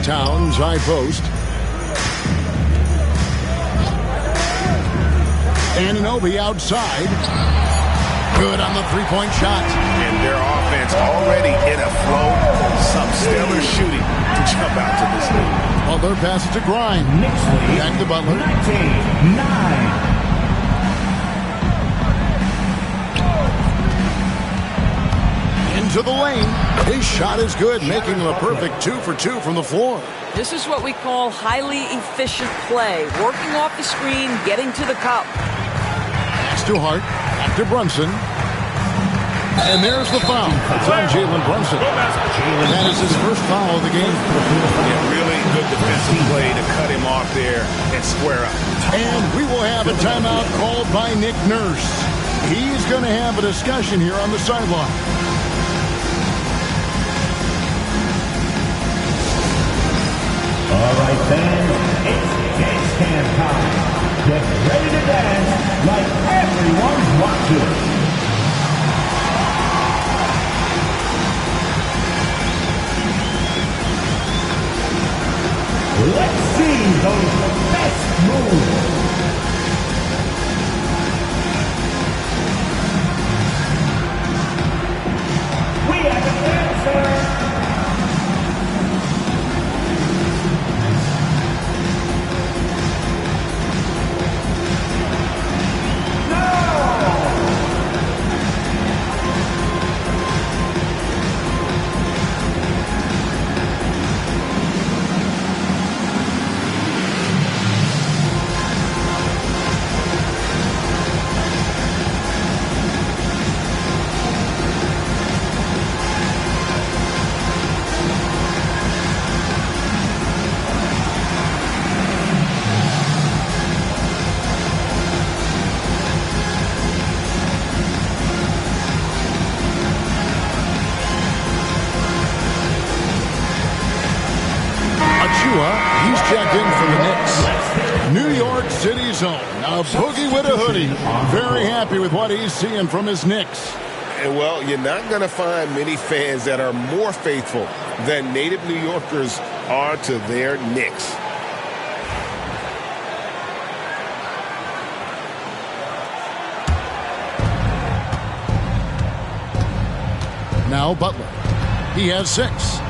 Towns high post. Anunoby outside. Good on the three-point shot. And their offense already in a flow. Some stellar shooting to jump out to this league. Butler passes to Grimes. Back to Butler. 19-9. Into the lane. His shot is good, making him a perfect 2 for 2 from the floor. This is what we call highly efficient play. Working off the screen, getting to the cup. Pass to Hart. Back to Brunson. And there's the foul. It's on Jalen Brunson. That is his first foul of the game. Yeah, really good defensive play to cut him off there and square up. And we will have a timeout called by Nick Nurse. He's going to have a discussion here on the sideline. All right, fans, it's dance cam time. Get ready to dance like everyone's watching. Let's see those best moves. We have a dancer. He's checked in for the Knicks. New York City zone. A boogie with a hoodie. Very happy with what he's seeing from his Knicks. Well, you're not going to find many fans that are more faithful than native New Yorkers are to their Knicks. Now Butler. He has 6.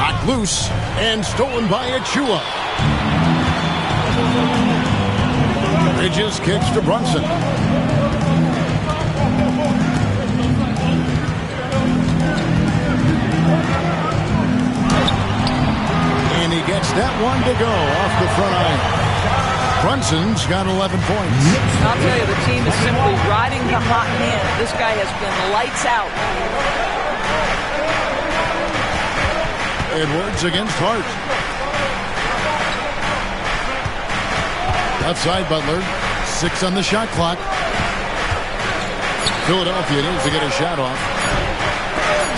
Knocked loose and stolen by Achua. Bridges kicks to Brunson. And he gets that one to go off the front iron. Brunson's got 11 points. I'll tell you, the team is simply riding the hot hand. This guy has been lights out. Edwards against Hart. Outside Butler. 6 on the shot clock. Philadelphia needs to get a shot off.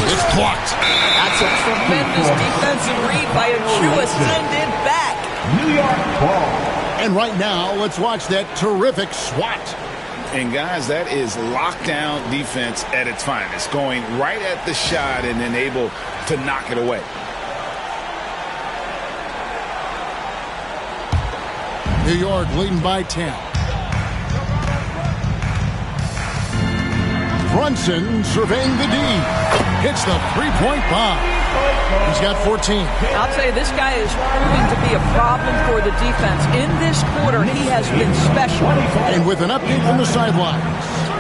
It's blocked. That's a tremendous defensive read by Achua. Send it back. New York ball. And right now, let's watch that terrific swat. And guys, that is lockdown defense at its finest. Going right at the shot and then able to knock it away. New York leading by 10. Brunson surveying the D. Hits the three-point bomb. He's got 14. I'll tell you, this guy is proving to be a problem for the defense. In this quarter, he has been special. And with an update from the sidelines,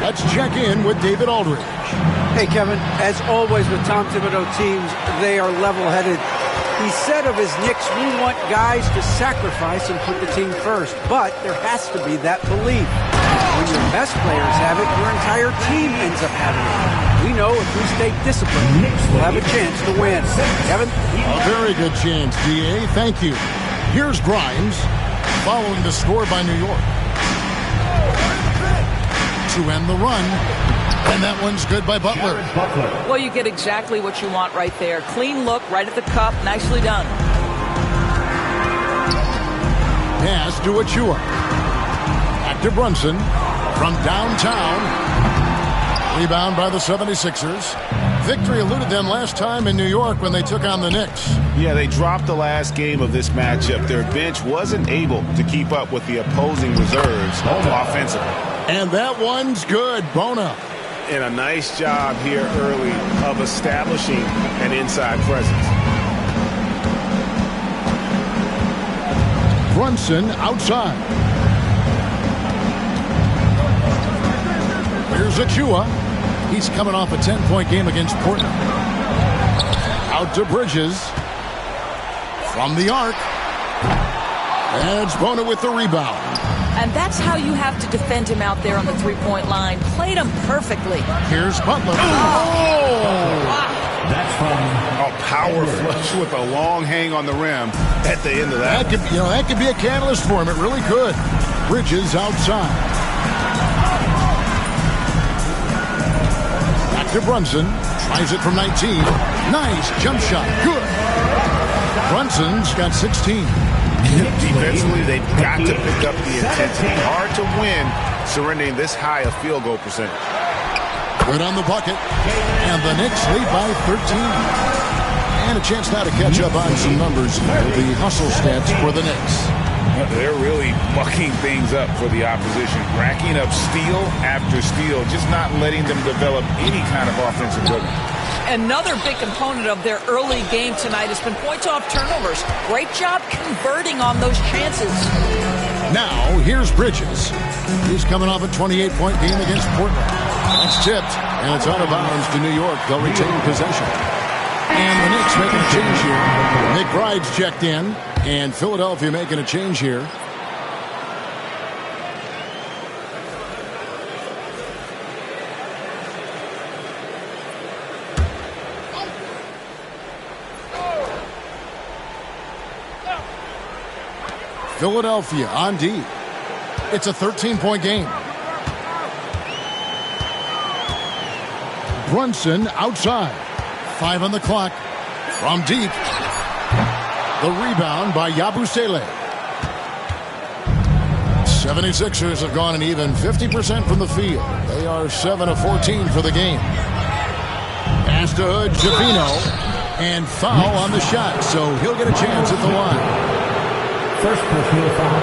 let's check in with David Aldridge. Hey, Kevin, as always with Tom Thibodeau teams, they are level-headed. He said of his Knicks, we want guys to sacrifice and put the team first. But there has to be that belief. When your best players have it, your entire team ends up having it. We know if we stay disciplined, we'll have a chance to win. Kevin? A very good chance, D.A. Thank you. Here's Grimes following the score by New York. To end the run. And that one's good by Butler. Well, you get exactly what you want right there. Clean look, right at the cup. Nicely done. Pass to Achua. Back to Brunson from downtown. Rebound by the 76ers. Victory eluded them last time in New York when they took on the Knicks. Yeah, they dropped the last game of this matchup. Their bench wasn't able to keep up with the opposing reserves offensively. And that one's good. Bona. And a nice job here early of establishing an inside presence. Brunson outside. Here's Achua. He's coming off a 10-point game against Portland. Out to Bridges. From the arc. And it's Bona with the rebound. And that's how you have to defend him out there on the three-point line. Played him perfectly. Here's Butler. That's fun. A power flush with a long hang on the rim at the end of that. That could be a catalyst for him. It really could. Bridges outside. Back to Brunson. Tries it from 19. Nice jump shot. Good. Brunson's got 16. Defensively, they've got to pick up the intensity. Hard to win surrendering this high a field goal percentage. Good on the bucket. And the Knicks lead by 13. And a chance now to catch up on some numbers with the hustle stats for the Knicks. They're really mucking things up for the opposition. Racking up steal after steal, just not letting them develop any kind of offensive rhythm. Another big component of their early game tonight has been points off turnovers. Great job converting on those chances. Now, here's Bridges. He's coming off a 28-point game against Portland. It's tipped, and it's out of bounds to New York. They'll retain possession. And the Knicks making a change here. McBride's checked in, and Philadelphia making a change here. Philadelphia on D. It's a 13-point game. Brunson outside. 5 on the clock. From deep. The rebound by Yabusele. 76ers have gone an even 50% from the field. They are 7 of 14 for the game. Pass to Hood, Javino. And foul on the shot, so he'll get a chance at the line. First personal foul.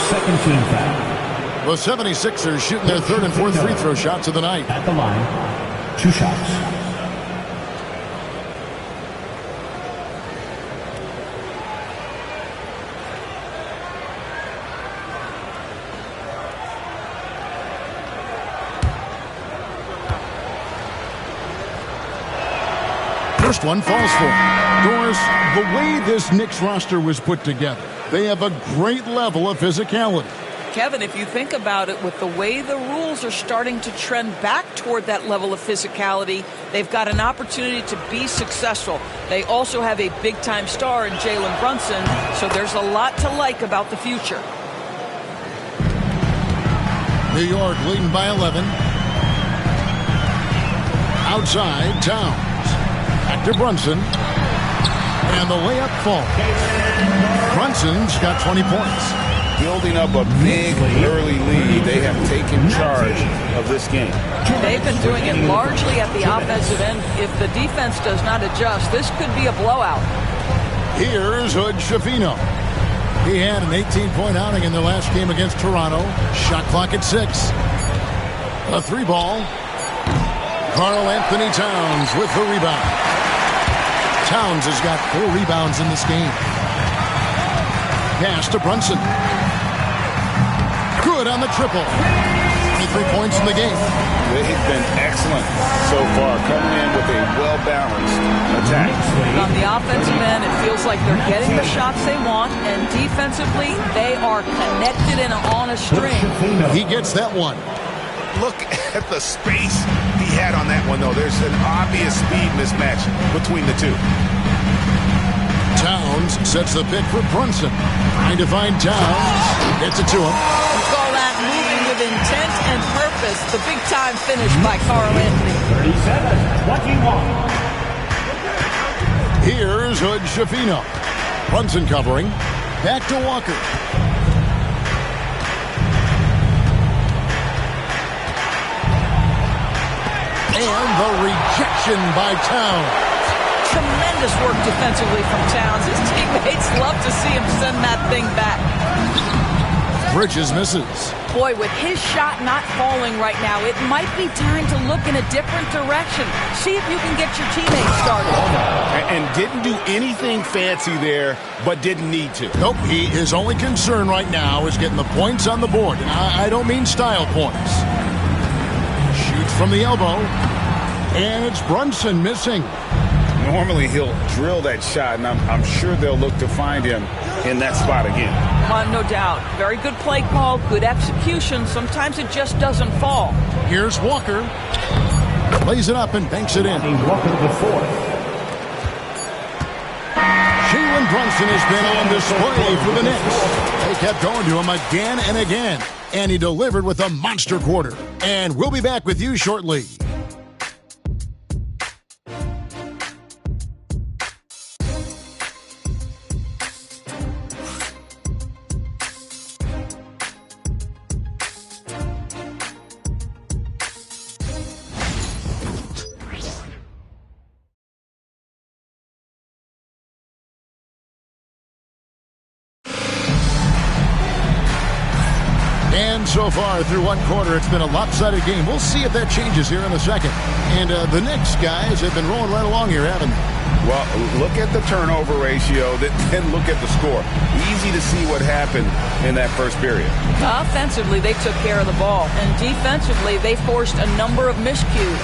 Second team foul. The 76ers shooting their third and fourth free throw shots of the night. At the line, 2 shots. First one falls for him. Doris, the way this Knicks roster was put together, they have a great level of physicality. Kevin, if you think about it, with the way the rules are starting to trend back toward that level of physicality, they've got an opportunity to be successful. They also have a big-time star in Jalen Brunson, so there's a lot to like about the future. New York leading by 11. Outside, Towns. Back to Brunson. And the layup falls. Brunson's got 20 points. Building up a big early lead. They have taken charge of this game. They've been doing it largely at the offensive end. If the defense does not adjust, this could be a blowout. Here's Hood Schifino. He had an 18-point outing in their last game against Toronto. Shot clock at 6. A 3 ball. Karl Anthony Towns with the rebound. Towns has got 4 rebounds in this game. Pass to Brunson. Good on the triple. 23 points in the game. They've been excellent so far, coming in with a well-balanced attack. On the offensive end, it feels like they're getting the shots they want, and defensively, they are connected and on a string. He gets that one. Look at the space he had on that one, though. There's an obvious speed mismatch between the two. Towns sets the pick for Brunson. Trying to find Towns. Gets it to him. You call that moving with intent and purpose. The big-time finish by Karl Anthony. 37-21. Here's Hood Schifino. Brunson covering. Back to Walker. And the rejection by Towns. Tremendous work defensively from Towns. His teammates love to see him send that thing back. Bridges misses. Boy, with his shot not falling right now, it might be time to look in a different direction. See if you can get your teammates started. And didn't do anything fancy there, but didn't need to. Nope, his only concern right now is getting the points on the board. And I don't mean style points. Shoots from the elbow. And it's Brunson missing. Normally he'll drill that shot, and I'm sure they'll look to find him in that spot again. No doubt. Very good play call, good execution. Sometimes it just doesn't fall. Here's Walker. Lays it up and banks it in. Walker the fourth. Jalen Brunson has been on display for the Knicks. They kept going to him again and again, and he delivered with a monster quarter. And we'll be back with you shortly. And so far through one quarter, it's been a lopsided game. We'll see if that changes here in the second. And the Knicks guys have been rolling right along here, haven't they? Well, look at the turnover ratio, then look at the score. Easy to see what happened in that first period. Offensively, they took care of the ball. And defensively, they forced a number of miscues.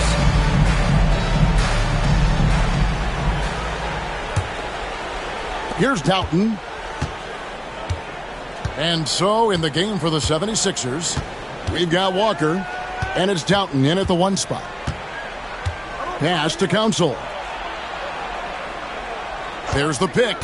Here's Doughton. And so in the game for the 76ers, we've got Walker, and it's Doughton in at the 1 spot. Pass to Council. There's the pick.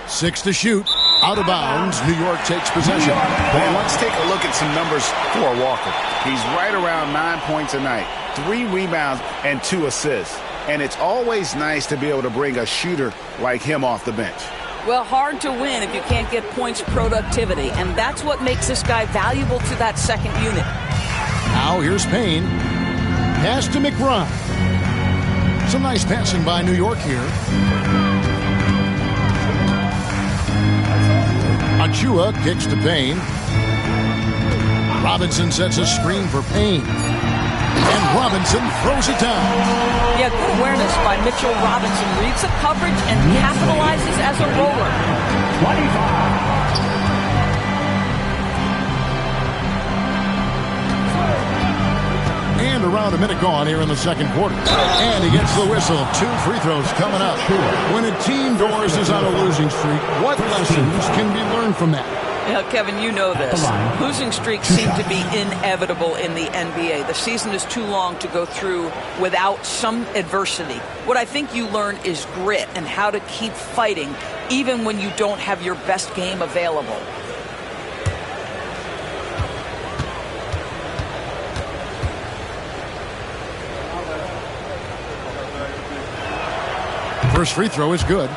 6 to shoot. Out of bounds. New York takes possession. Well, let's take a look at some numbers for Walker. He's right around 9 points a night, 3 rebounds, and 2 assists. And it's always nice to be able to bring a shooter like him off the bench. Well, hard to win if you can't get points productivity, and that's what makes this guy valuable to that second unit. Now here's Payne. Pass to McBride. Some nice passing by New York here. Achua kicks to Payne. Robinson sets a screen for Payne. And Robinson throws it down. Yeah, good awareness by Mitchell Robinson. Reads the coverage and capitalizes as a roller. 25. And around a minute gone here in the second quarter. And he gets the whistle. 2 free throws coming up. When a team doors is on a losing streak, what lessons can be learned from that? Yeah, Kevin, you know this. Losing streaks seem to be inevitable in the NBA. The season is too long to go through without some adversity. What I think you learn is grit and how to keep fighting even when you don't have your best game available. First free throw is good.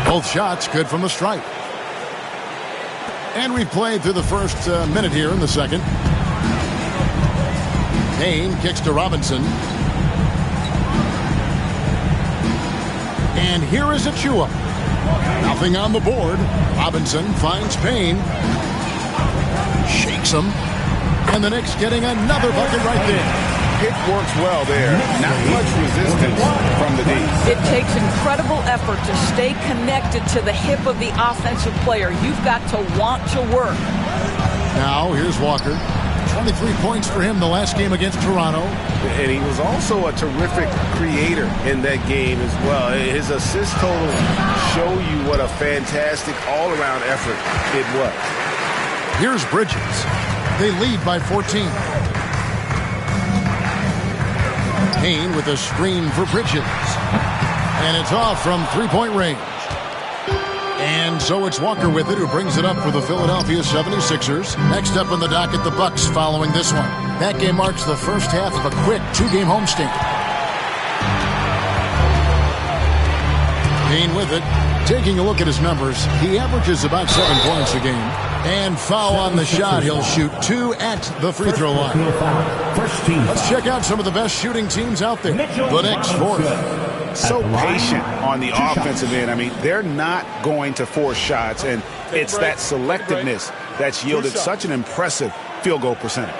Both shots good from the stripe. And we played through the first minute here in the second. Payne kicks to Robinson. And here is Achua. Nothing on the board. Robinson finds Payne. Shakes him. And the Knicks getting another bucket right there. Pick works well there. Not much resistance from the D. It takes incredible effort to stay connected to the hip of the offensive player. You've got to want to work. Now, here's Walker. 23 points for him the last game against Toronto. And he was also a terrific creator in that game as well. His assist total show you what a fantastic all-around effort it was. Here's Bridges. They lead by 14. Payne with a screen for Bridges. And it's off from three-point range. And so it's Walker with it, who brings it up for the Philadelphia 76ers. Next up on the docket, the Bucks following this one. That game marks the first half of a quick two-game homestand. Payne with it. Taking a look at his numbers, he averages about 7 points a game. And foul on the shot. He'll shoot 2 at the free throw line. Let's check out some of the best shooting teams out there. The Knicks fourth. So patient on the offensive end. I mean, they're not going to force shots, and it's that selectiveness that's yielded such an impressive field goal percentage.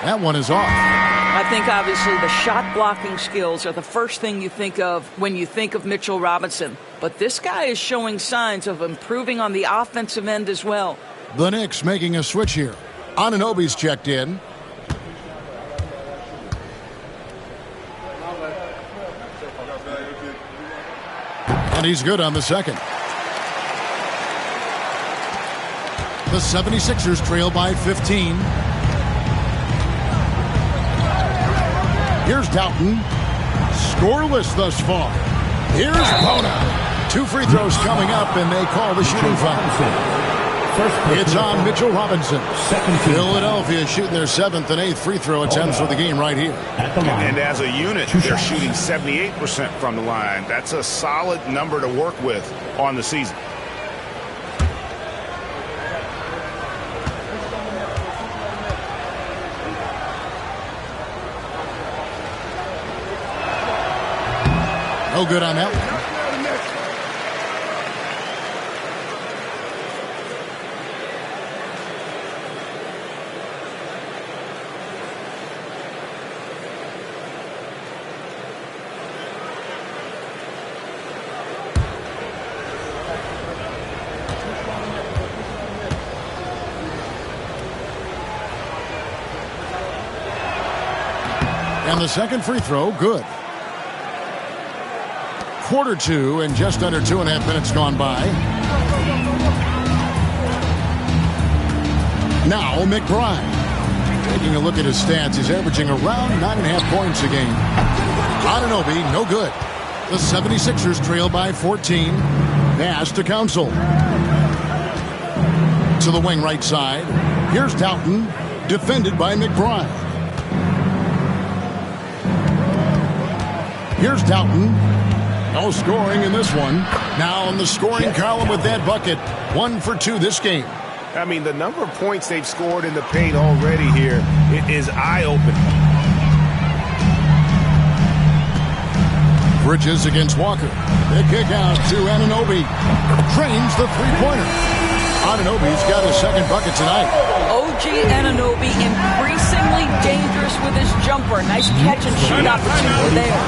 That one is off. I think obviously the shot blocking skills are the first thing you think of when you think of Mitchell Robinson. But this guy is showing signs of improving on the offensive end as well. The Knicks making a switch here. Anunoby's checked in. And he's good on the second. The 76ers trail by 15. Here's Doughton. Scoreless thus far. Here's Bona. 2 free throws coming up, and they call the shooting foul. It's on Mitchell Robinson. Philadelphia shooting their 7th and 8th free throw attempts for the game right here. And as a unit, they're shooting 78% from the line. That's a solid number to work with on the season. No good on that one. And the second free throw, good. Quarter 2 and just under 2.5 minutes gone by. Now McBride. Taking a look at his stats, he's averaging around 9.5 points a game. Anunoby, no good. The 76ers trail by 14. Pass to Council. To the wing right side. Here's Doughton, defended by McBride. Here's Doughton. No scoring in this one. Now in the scoring column with that bucket. 1 for 2 this game. I mean, the number of points they've scored in the paint already here is eye-opening. Bridges against Walker. The kick out to Anunoby. Trains the three-pointer. Anunoby's got his second bucket tonight. OG Anunoby increasingly dangerous with his jumper. Nice catch and shoot opportunity there.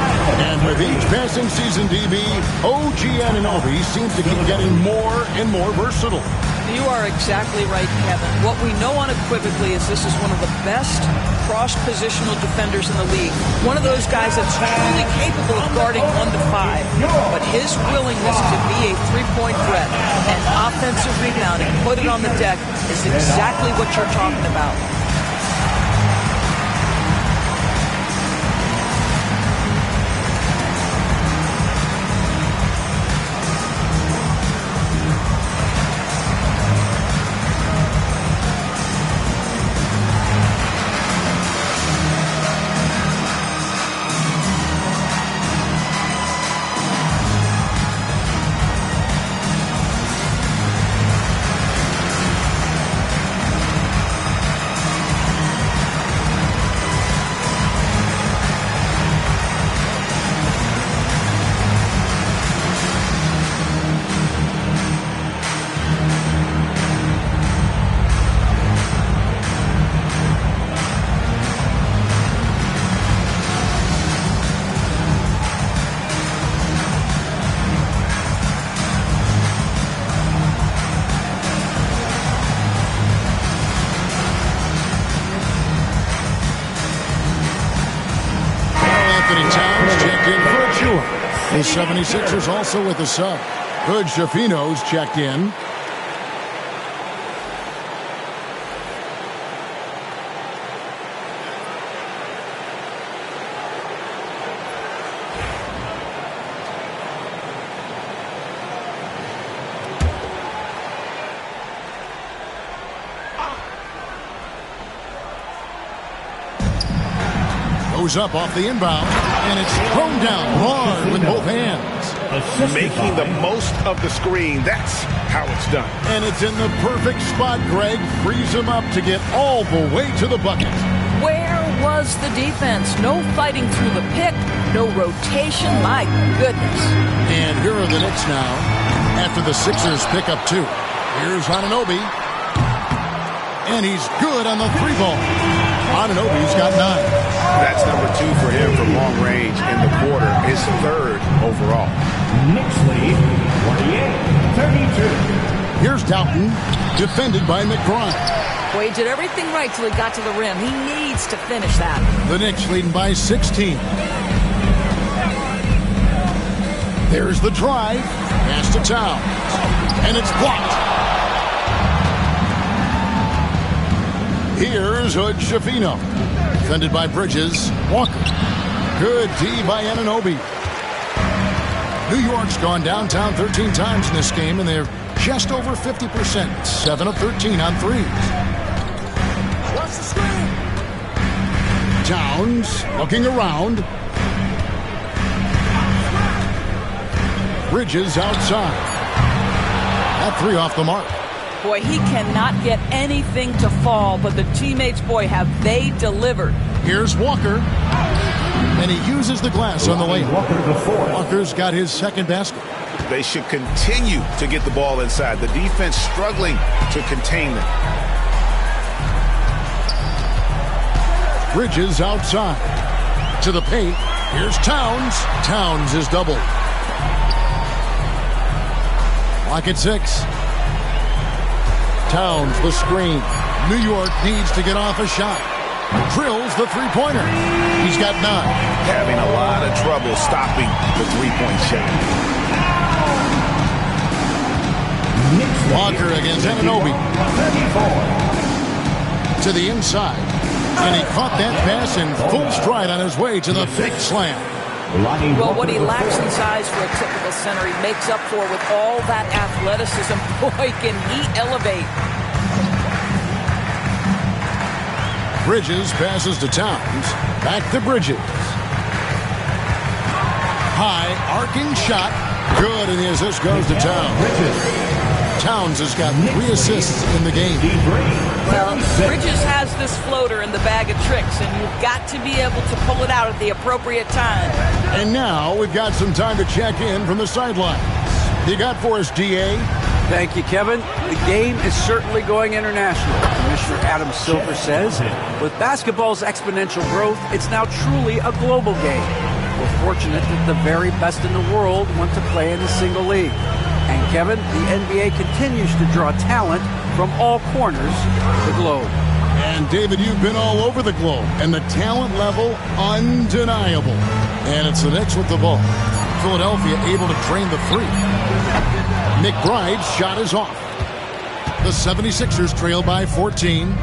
And with each passing season, DB, OG Anunoby seems to keep getting more and more versatile. You are exactly right, Kevin. What we know unequivocally is this is one of the best cross-positional defenders in the league. One of those guys that's truly capable of guarding 1 to 5. But his willingness to be a three-point threat and offensive rebounding, put it on the deck, is exactly what you're talking about. 76ers also with a sub. Good Shafino's checked in. Goes up off the inbound, and it's thrown down hard with both hands. Making the most of the screen. That's how it's done. And it's in the perfect spot, Greg. Frees him up to get all the way to the bucket. Where was the defense? No fighting through the pick, no rotation. My goodness. And here are the Knicks now after the Sixers pick up 2. Here's Anunoby. And he's good on the 3-ball. Anunoby's got 9. That's number 2 for him from long range in the quarter. His 3rd overall. Knicks lead 48-32. Here's Doughton, defended by McBride. Boy, he did everything right till he got to the rim. He needs to finish that. The Knicks leading by 16. There's the drive. Pass to Towns. And it's blocked. Here's Hood Shafino. Defended by Bridges. Walker. Good D by Anunoby. New York's gone downtown 13 times in this game, and they're just over 50%. 7 of 13 on threes. What's the screen? Towns looking around. Bridges outside. That 3 off the mark. Boy, he cannot get anything to fall, but the teammates, boy, have they delivered. Here's Walker. And he uses the glass on the lane. Walker's got his 2nd basket. They should continue to get the ball inside. The defense struggling to contain them. Bridges outside. To the paint. Here's Towns. Towns is doubled. Lock at 6. Towns, the screen. New York needs to get off a shot. Drills the 3-pointer. He's got 9. Having a lot of trouble stopping the 3-point shot. Walker against Anunoby. To the inside. And he caught that pass in full stride on his way to the big slam. Well, what he lacks in size for a typical center, he makes up for with all that athleticism. Boy, can he elevate. Bridges passes to Towns. Back to Bridges. High, arcing shot. Good, and the assist goes to Towns. Towns has got 3 assists in the game. Well, Bridges has this floater in the bag of tricks, and you've got to be able to pull it out at the appropriate time. And now we've got some time to check in from the sidelines. You got for us, DA? Thank you, Kevin. The game is certainly going international. Commissioner Adam Silver says, with basketball's exponential growth, it's now truly a global game. We're fortunate that the very best in the world want to play in a single league. And Kevin, the NBA continues to draw talent from all corners of the globe. And David, you've been all over the globe, and the talent level undeniable. And it's the Knicks with the ball. Philadelphia able to drain the 3. McBride's shot is off. The 76ers trail by 14.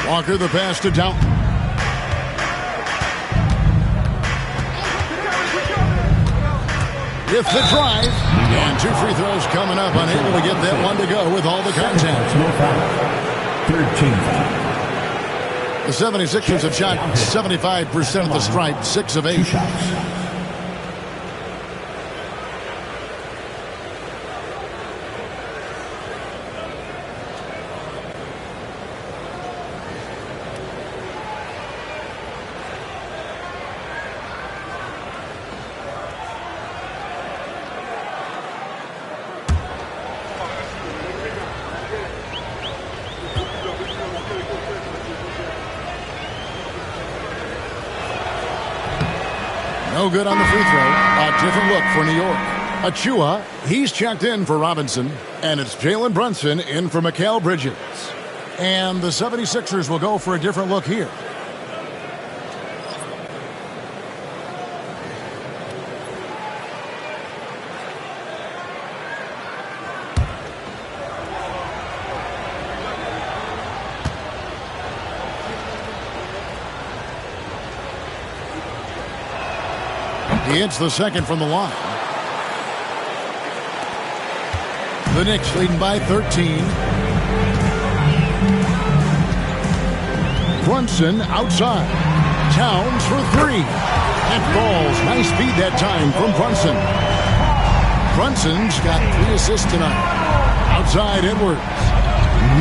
Walker the pass to Doughton. With the drive, and 2 free throws coming up, unable to get that one to go with all the contact. The 76ers have shot 75% of the stripe, 6 of 8. No good on the free throw. A different look for New York. Achua, he's checked in for Robinson. And it's Jalen Brunson in for Mikal Bridges. And the 76ers will go for a different look here. He hits the second from the line. The Knicks leading by 13. Brunson outside. Towns for three. It falls. Nice speed that time from Brunson. Brunson's got 3 assists tonight. Outside Edwards.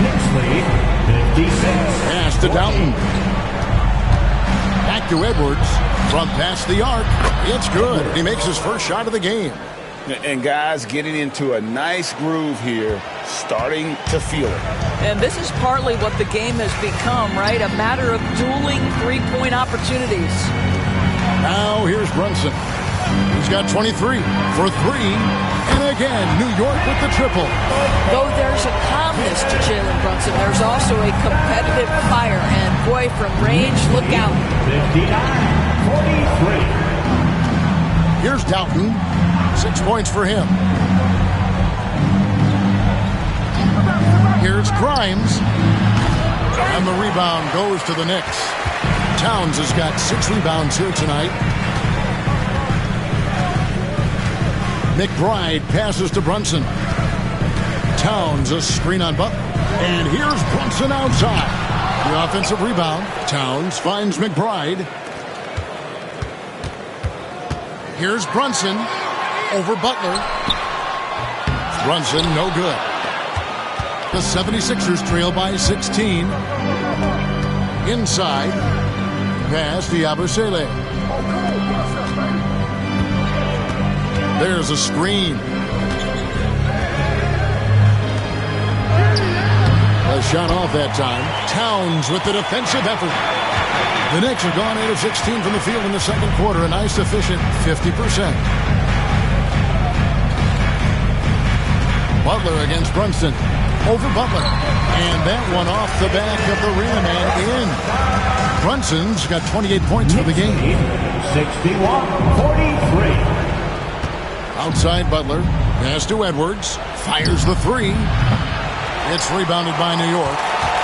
Knicks lead 56. Pass to Doughton. Back to Edwards. From past the arc. It's good. He makes his first shot of the game. And guys getting into a nice groove here, starting to feel it. And this is partly what the game has become, right? A matter of dueling three-point opportunities. Now here's Brunson. He's got 23 for 3. And again, New York with the triple. Though there's a calmness to Jalen Brunson, there's also a competitive fire. And boy, from range, look out. 59-43. Here's Doughton. 6 points for him. Here's Grimes. And the rebound goes to the Knicks. Towns has got 6 rebounds here tonight. McBride passes to Brunson. Towns a screen on Butler. And here's Brunson outside. The offensive rebound. Towns finds McBride. Here's Brunson. Over Butler. Brunson, no good. The 76ers trail by 16. Inside. Pass to Yabusele. There's a screen. A shot off that time. Towns with the defensive effort. The Knicks have gone 8 of 16 from the field in the second quarter. A nice efficient 50%. Butler against Brunson. Over Butler. And that one off the back of the rim and in. Brunson's got 28 points for the game. 61-43. Outside Butler. Pass to Edwards. Fires the 3. It's rebounded by New York.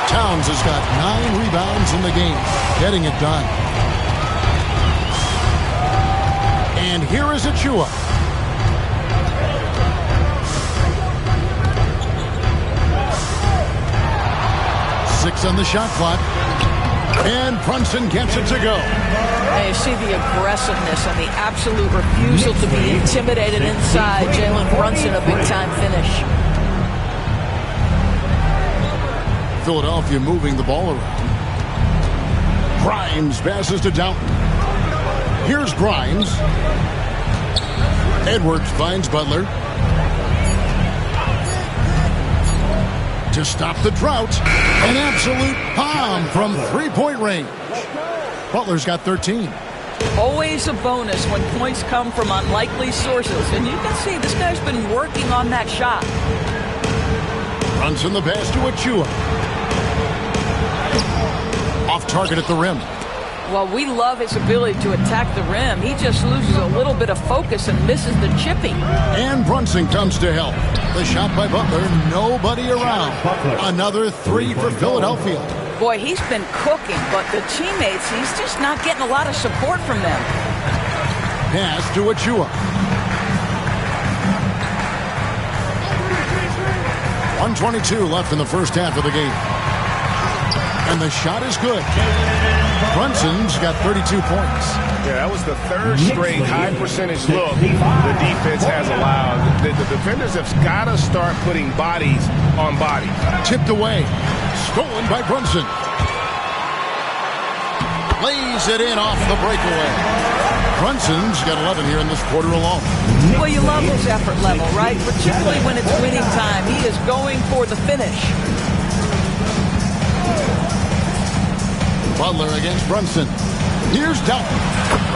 Towns has got 9 rebounds in the game. Getting it done. And here is Achua. Six on the shot clock. And Brunson gets it to go. And you see the aggressiveness and the absolute refusal to be intimidated inside. Jalen Brunson, a big-time finish. Philadelphia moving the ball around. Grimes passes to Doughton. Here's Grimes. Edwards finds Butler. To stop the drought. An absolute bomb from three-point range. Butler's got 13. Always a bonus when points come from unlikely sources. And you can see this guy's been working on that shot. Brunson the pass to Achua. Off target at the rim. Well, we love his ability to attack the rim. He just loses a little bit of focus and misses the chipping. And Brunson comes to help. The shot by Butler, nobody around. Another 3 for Philadelphia. Boy, he's been cooking, but the teammates, he's just not getting a lot of support from them. Pass to Achua. 1:22 left in the first half of the game. And the shot is good. Brunson's got 32 points. Yeah, that was the 3rd straight high percentage look the defense has allowed. The defenders have got to start putting bodies on bodies. Tipped away. Stolen by Brunson. Lays it in off the breakaway. Brunson's got 11 here in this quarter alone. Well, you love his effort level, right? Particularly when it's winning time. He is going for the finish. Butler against Brunson. Here's Doughton.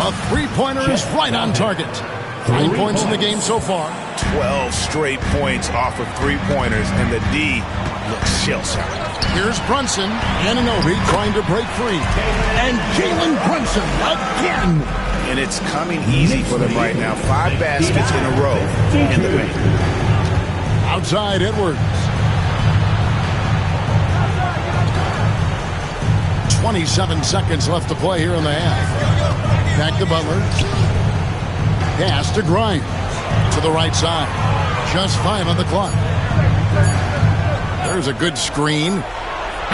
A three-pointer is right on target. 9 points in the game so far. 12 straight points off of three-pointers, and the D looks shell-shocked. Here's Brunson. Anunoby trying to break free. And Jalen Brunson again. And it's coming easy for them right now. 5 baskets in a row in the paint. Outside Edwards. 27 seconds left to play here in the half. Back to Butler. Pass to Grimes to the right side. Just 5 on the clock. There's a good screen.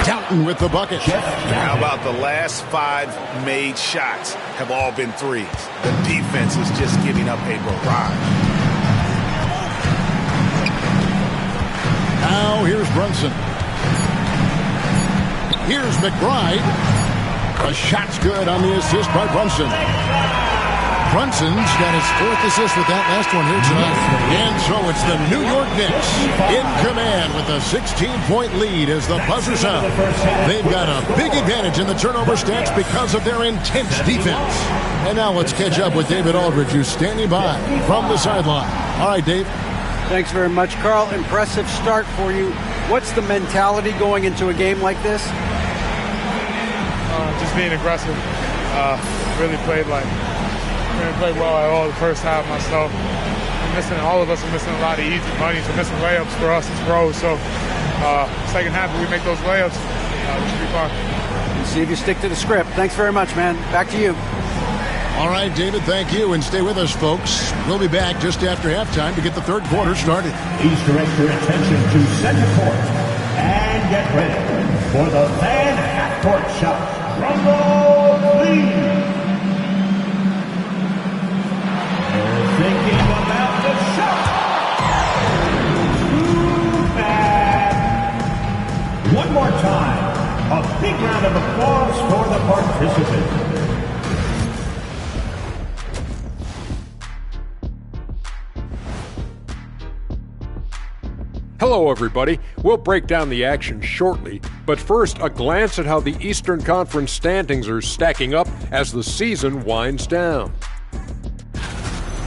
Doughton with the bucket. How about the last 5 made shots have all been threes? The defense is just giving up a barrage. Now here's Brunson. Here's McBride. A shot's good on the assist by Brunson. Brunson's got his 4th assist with that last one here tonight. And so it's the New York Knicks in command with a 16-point lead as the buzzer sounds. They've got a big advantage in the turnover stats because of their intense defense. And now let's catch up with David Aldridge, who's standing by from the sideline. All right, Dave. Thanks very much, Carl. Impressive start for you. What's the mentality going into a game like this? Just being aggressive. Really played well at all the first half myself. All of us are missing a lot of easy money, so missing layups for us as pros. So second half, if we make those layups, we should be fine. We'll see if you stick to the script. Thanks very much, man. Back to you. All right, David, thank you, and stay with us, folks. We'll be back just after halftime to get the third quarter started. Please direct your attention to center court and get ready for the fan half-court shot. Rumble, please. They're thinking about the shot. Too bad. One more time, a big round of applause for the participants. Hello, everybody. We'll break down the action shortly, but first, a glance at how the Eastern Conference standings are stacking up as the season winds down.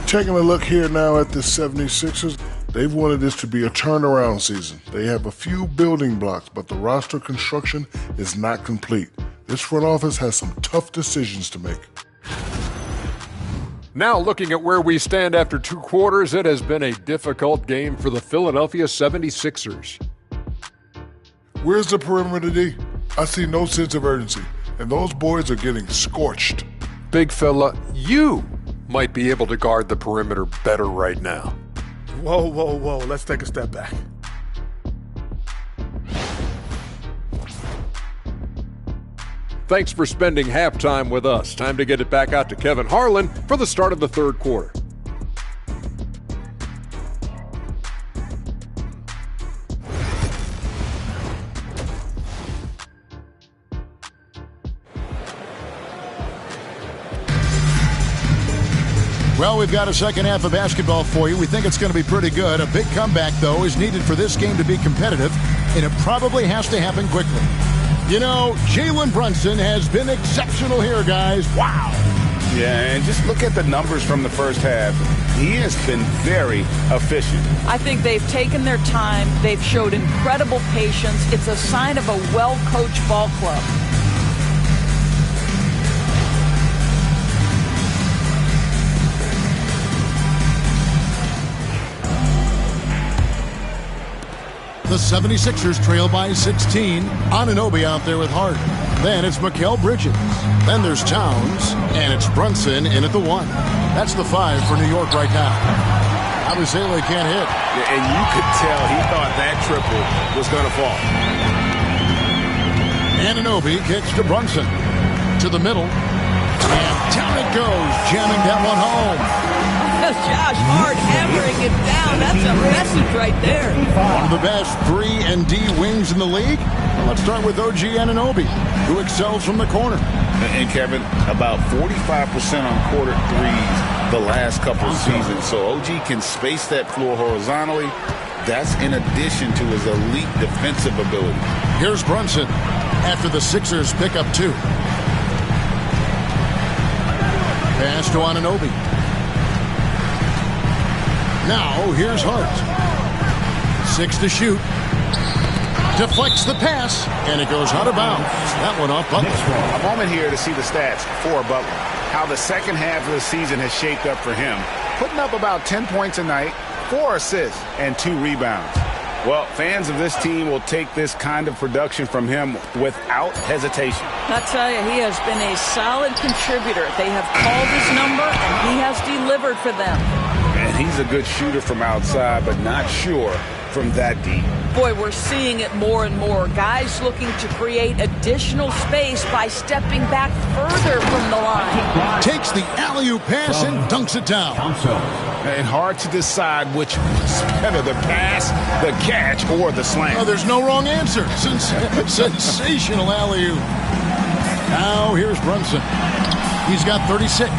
Taking a look here now at the 76ers, they've wanted this to be a turnaround season. They have a few building blocks, but the roster construction is not complete. This front office has some tough decisions to make. Now looking at where we stand after 2 quarters, it has been a difficult game for the Philadelphia 76ers. Where's the perimeter D? I see no sense of urgency, and those boys are getting scorched. Big fella, you might be able to guard the perimeter better right now. Whoa. Let's take a step back. Thanks for spending halftime with us. Time to get it back out to Kevin Harlan for the start of the third quarter. Well, we've got a second half of basketball for you. We think it's going to be pretty good. A big comeback, though, is needed for this game to be competitive, and it probably has to happen quickly. You know, Jalen Brunson has been exceptional here, guys. Wow. Yeah, and just look at the numbers from the first half. He has been very efficient. I think they've taken their time. They've showed incredible patience. It's a sign of a well-coached ball club. The 76ers trail by 16. Anunoby out there with Hart. Then it's Mikal Bridges. Then there's Towns. And it's Brunson in at the 1. That's the 5 for New York right now. Abusele can't hit. Yeah, and you could tell he thought that triple was going to fall. Anunoby kicks to Brunson. To the middle. And down it goes. Jamming that one home. Josh Hart hammering it down. That's a message right there. One of the best 3 and D wings in the league. Well, let's start with OG Anunoby, who excels from the corner. And Kevin, about 45% on quarter threes the last couple of seasons. So OG can space that floor horizontally. That's in addition to his elite defensive ability. Here's Brunson after the Sixers pick up 2. Pass to Anunoby. Now, here's Hart. 6 to shoot. Deflects the pass, and it goes out of bounds. That one off Butler. A moment here to see the stats for Butler. How the second half of the season has shaped up for him. Putting up about 10 points a night, 4 assists, and 2 rebounds. Well, fans of this team will take this kind of production from him without hesitation. I tell you, he has been a solid contributor. They have called his number, and he has delivered for them. And he's a good shooter from outside, but not sure from that deep. Boy, we're seeing it more and more. Guys looking to create additional space by stepping back further from the line. Takes the alley-oop pass and dunks it down. And hard to decide which was better, the pass, the catch, or the slam. Oh, there's no wrong answer. Sensational alley-oop. Now here's Brunson. He's got 36.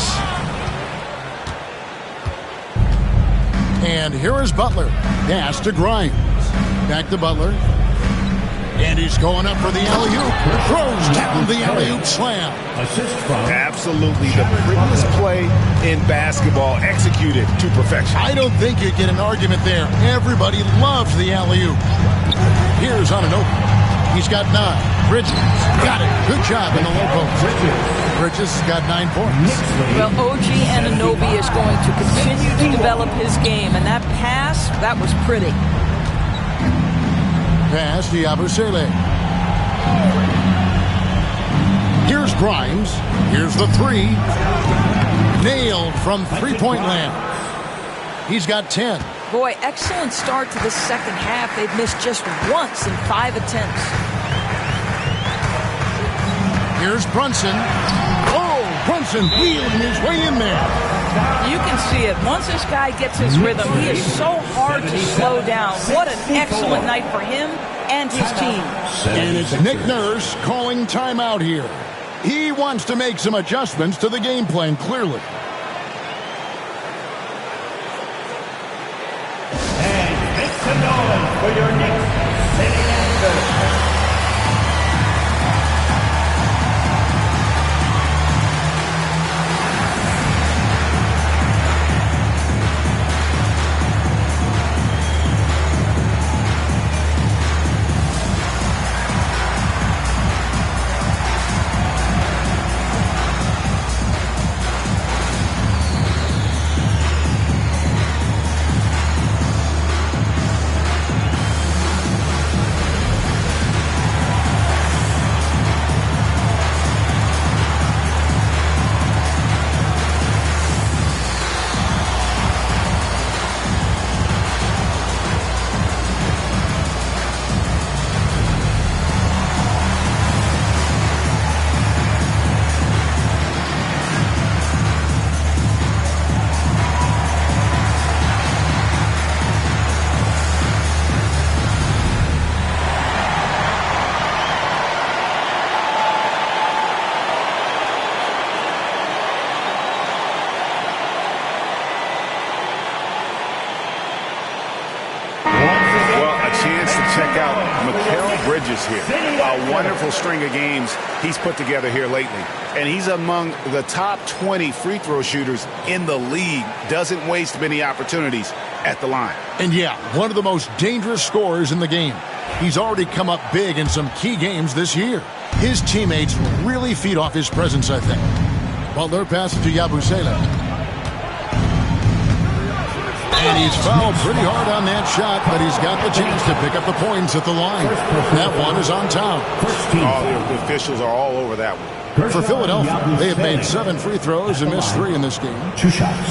And here is Butler. Pass to Grimes. Back to Butler. And he's going up for the alley-oop. Throws down the alley-oop slam. Absolutely the prettiest play in basketball, executed to perfection. I don't think you get an argument there. Everybody loves the alley-oop. Here's Anunoby. He's got 9. Bridges got it. Good job in the low post. Bridges got 9 points. Well, OG Anunoby is going to continue to develop his game, and that pass, that was pretty. Pass to Yabusele. Here's Grimes. Here's the 3. Nailed from three-point land. He's got 10. Boy, excellent start to the second half. They've missed just once in 5 attempts. Here's Brunson. Oh, Brunson wheeling his way in there. You can see it. Once this guy gets his rhythm, he is so hard to slow down. What an excellent night for him and his team. And it's Nick Nurse calling timeout here. He wants to make some adjustments to the game plan, clearly. And make some noise for your Knicks sitting answer. Bridges here. A wonderful string of games he's put together here lately. And he's among the top 20 free throw shooters in the league. Doesn't waste many opportunities at the line. And yeah, one of the most dangerous scorers in the game. He's already come up big in some key games this year. His teammates really feed off his presence, I think. Butler passes to Yabusele. And he's fouled pretty hard on that shot, but he's got the chance to pick up the points at the line. That one is on Town. Oh, the officials are all over that one. For Philadelphia, they have made 7 free throws and missed 3 in this game. 2 shots.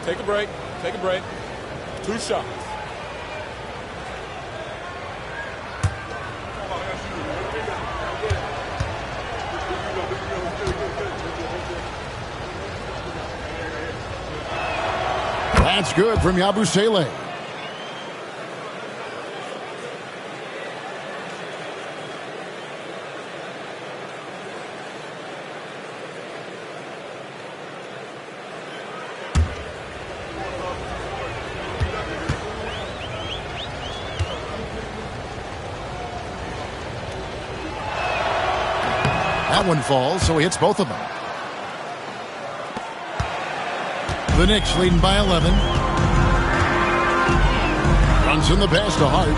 Take a break. Take a break. 2 shots. That's good from Yabusele. That one falls, so he hits both of them. The Knicks leading by 11. Runs in the pass to Hart.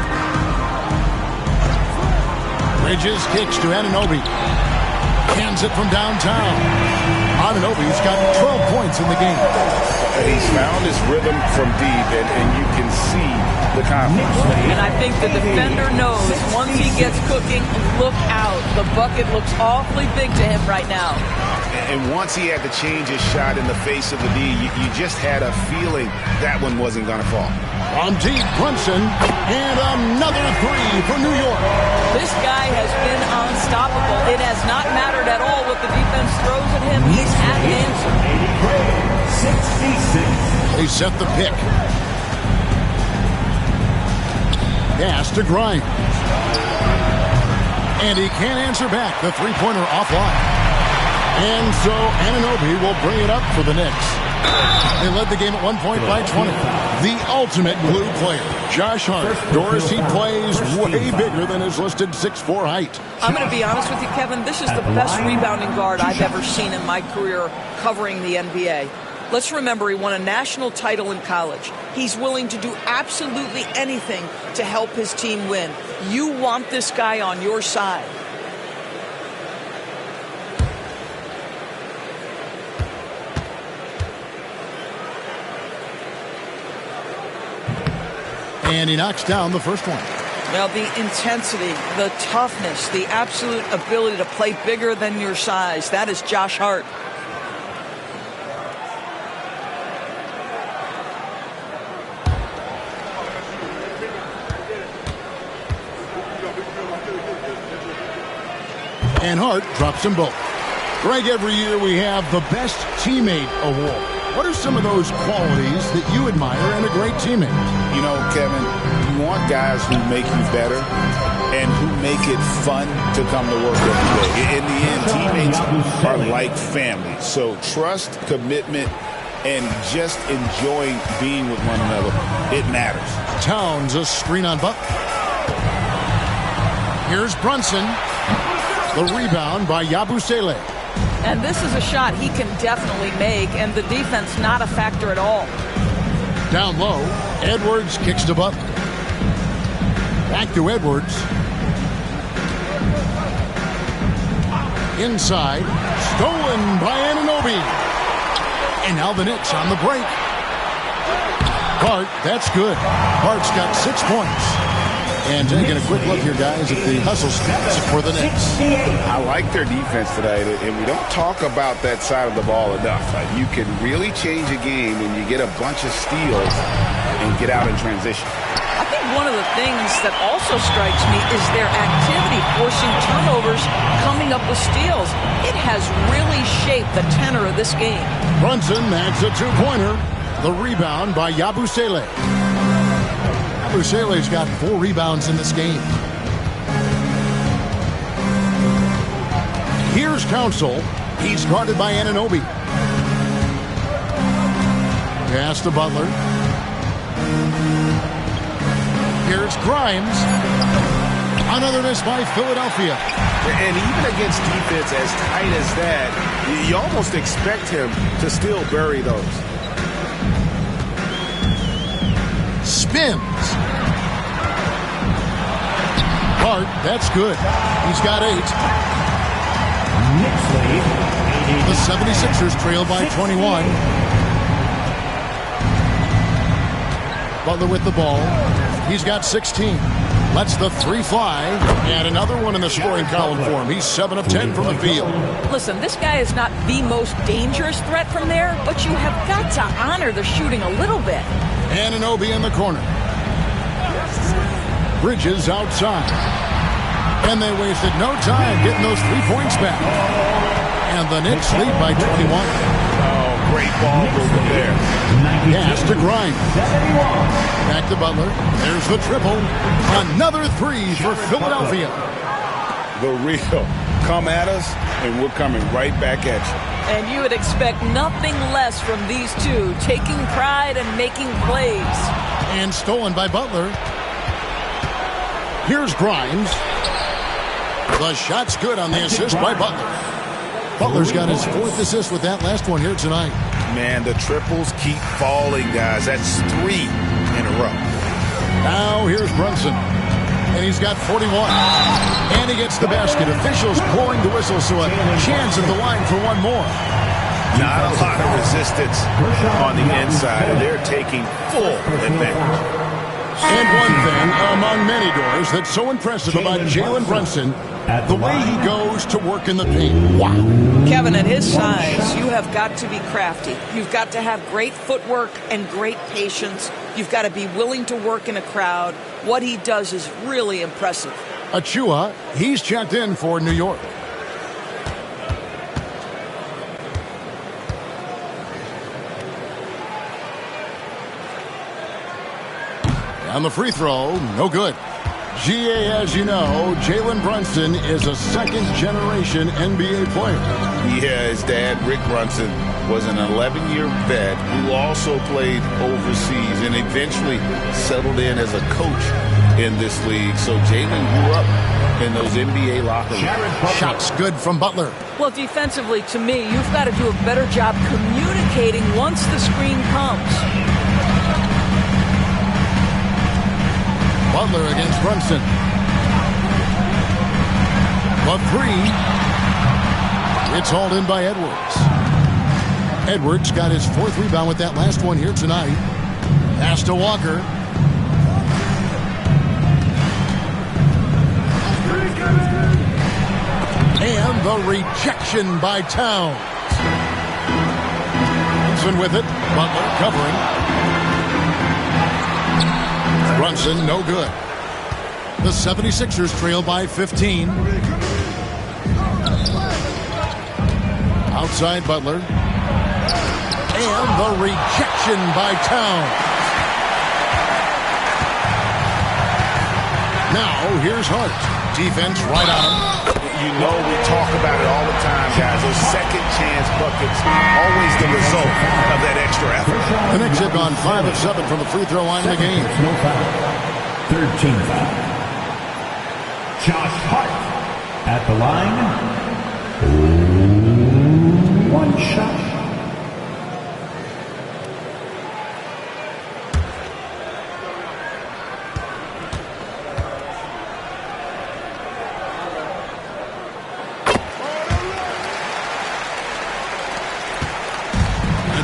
Bridges kicks to Anunoby. Hands it from downtown. Anunoby's got 12 points in the game. And he's found his rhythm from deep, and you can see the confidence. And I think the defender knows once he gets cooking, look out. The bucket looks awfully big to him right now. And once he had to change his shot in the face of the D, you just had a feeling that one wasn't going to fall. From deep, Brunson, and another three for New York. This guy has been unstoppable. It has not mattered at all what the defense throws at him. He's had an answer. They set the pick. Pass to Grimes. And he can't answer back. The three-pointer offline. And so Anunoby will bring it up for the Knicks. They led the game at 1 point by 20. The ultimate glue player, Josh Hart. Doris, he plays way bigger than his listed 6'4" height. I'm going to be honest with you, Kevin. This is the best rebounding guard I've ever seen in my career covering the NBA. Let's remember he won a national title in college. He's willing to do absolutely anything to help his team win. You want this guy on your side. And he knocks down the first one. Well, the intensity, the toughness, the absolute ability to play bigger than your size. That is Josh Hart. And Hart drops them both. Greg, every year we have the Best Teammate Award. What are some of those qualities that you admire in a great teammate? You know, Kevin, you want guys who make you better and who make it fun to come to work every day. In the end, teammates are like family. So trust, commitment, and just enjoying being with one another, it matters. Towns a screen on Buck. Here's Brunson. The rebound by Yabusele. And this is a shot he can definitely make, and the defense not a factor at all. Down low, Edwards kicks to Butler. Back to Edwards. Inside, stolen by Anunoby. And now the Knicks on the break. Hart, that's good. Hart's got 6 points. And taking a quick look here, guys, at the hustle stats for the Knicks. I like their defense tonight, and we don't talk about that side of the ball enough. You can really change a game when you get a bunch of steals and get out in transition. I think one of the things that also strikes me is their activity, forcing turnovers, coming up with steals. It has really shaped the tenor of this game. Brunson adds a two-pointer. The rebound by Yabusele. Yabusele's got 4 rebounds in this game. Here's Council. He's guarded by Anunoby. Pass to Butler. Here's Grimes. Another miss by Philadelphia. And even against defense as tight as that, you almost expect him to still bury those. Spins. Hart, that's good. He's got 8. The 76ers trail by 21. Butler with the ball. He's got 16. Lets the 3 fly. And another one in the scoring column for him. He's 7 of 10 from the field. Listen, this guy is not the most dangerous threat from there, but you have got to honor the shooting a little bit. Anunoby in the corner. Bridges outside. And they wasted no time getting those 3 points back. And the Knicks lead by 21. Oh, great ball movement there. Pass to Grimes. Back to Butler. There's the triple. Another 3 for Philadelphia. The real. Come at us, and we're coming right back at you. And you would expect nothing less from these two, taking pride and making plays. And stolen by Butler. Here's Grimes. The shot's good on the assist by Butler. Butler's got his 4th assist with that last one here tonight. Man, the triples keep falling, guys. That's 3 in a row. Now here's Brunson. And he's got 41. And he gets the basket. Officials blowing the whistle, so a chance at the line for one more. Not a lot of resistance on the inside, and they're taking full advantage. And one thing among many doors that's so impressive about Jalen Brunson, the way he goes to work in the paint. Wow. Kevin, at his size, you have got to be crafty. You've got to have great footwork and great patience. You've got to be willing to work in a crowd. What he does is really impressive. Achua, he's checked in for New York. On the free throw, no good. GA, as you know, Jalen Brunson is a second-generation NBA player. Yeah, his dad, Rick Brunson, was an 11-year vet who also played overseas and eventually settled in as a coach in this league. So Jalen grew up in those NBA locker rooms. Shots good from Butler. Well, defensively, to me, you've got to do a better job communicating once the screen comes. Butler against Brunson. The three. It's hauled in by Edwards. Edwards got his fourth rebound with that last one here tonight. Pass to Walker. And the rejection by Towns. Brunson with it. Butler covering. Brunson, no good. The 76ers trail by 15. Outside Butler. And the rejection by Towns. Now, here's Hart. Defense right on him. You know we talk about it all the time, guys. Those second chance buckets, always the result of that extra effort. The Knicks have gone 5 of 7 from the free throw line in the game. No foul. Third team foul. Josh Hart at the line. One shot.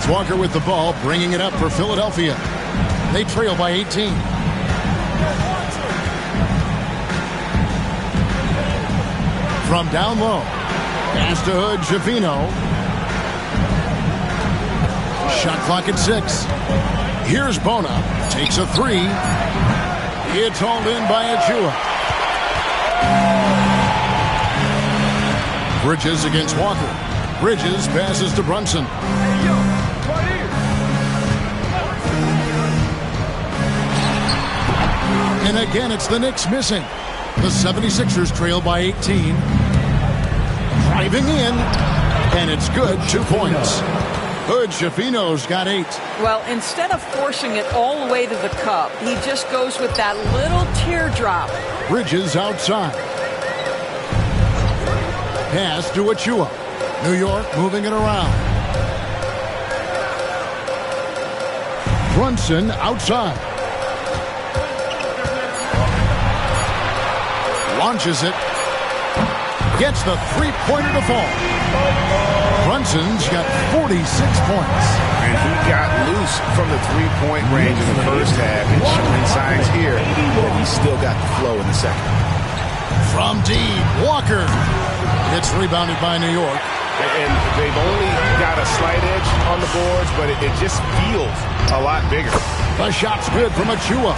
Walker with the ball, bringing it up for Philadelphia. They trail by 18. From down low, pass to Hood, Javino. Shot clock at 6. Here's Bona, takes a 3. It's hauled in by Achua. Bridges against Walker. Bridges passes to Brunson. And again, it's the Knicks missing. The 76ers trail by 18. Driving in, and it's good. 2 points. Hood, Shafino's got 8. Well, instead of forcing it all the way to the cup, he just goes with that little teardrop. Bridges outside. Pass to Achua. New York moving it around. Brunson outside. Launches it. Gets the three-pointer to fall. Brunson's got 46 points. And he got loose from the three-point range in the first half and showing signs here that he's still got the flow in the second. From deep, Walker. It's rebounded by New York. And they've only got a slight edge on the boards, but it just feels a lot bigger. The shot's good from Achua.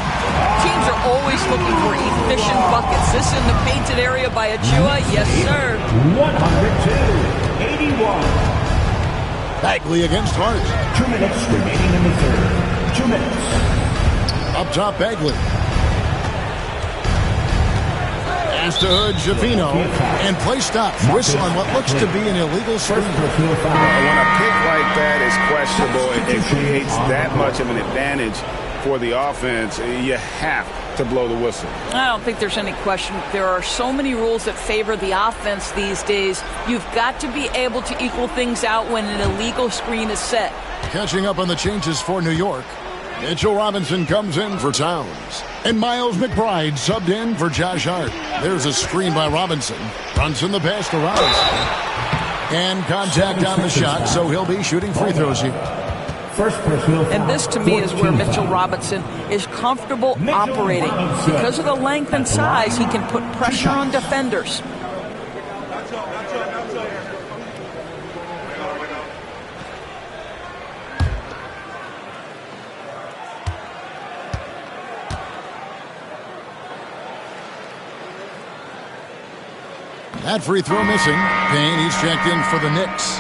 Teams are always looking for efficient buckets. This in the painted area by Achua. Yes, sir. 102-81. Bagley against Hart. 2 minutes remaining in the third. 2 minutes. Up top, Bagley. Pass to Hood, Javino, and play stop. Whistle on what looks to be an illegal screen. When a pick like that is questionable and it creates that much of an advantage for the offense, you have to blow the whistle. I don't think there's any question. There are so many rules that favor the offense these days. You've got to be able to equal things out when an illegal screen is set. Catching up on the changes for New York. Mitchell Robinson comes in for Towns. And Miles McBride subbed in for Josh Hart. There's a screen by Robinson. Brunson the pass to Robinson. And contact on the shot, so he'll be shooting free throws here. And this, to me, is where Mitchell Robinson is comfortable operating. Because of the length and size, he can put pressure on defenders. That free throw missing. Payne, he's checked in for the Knicks.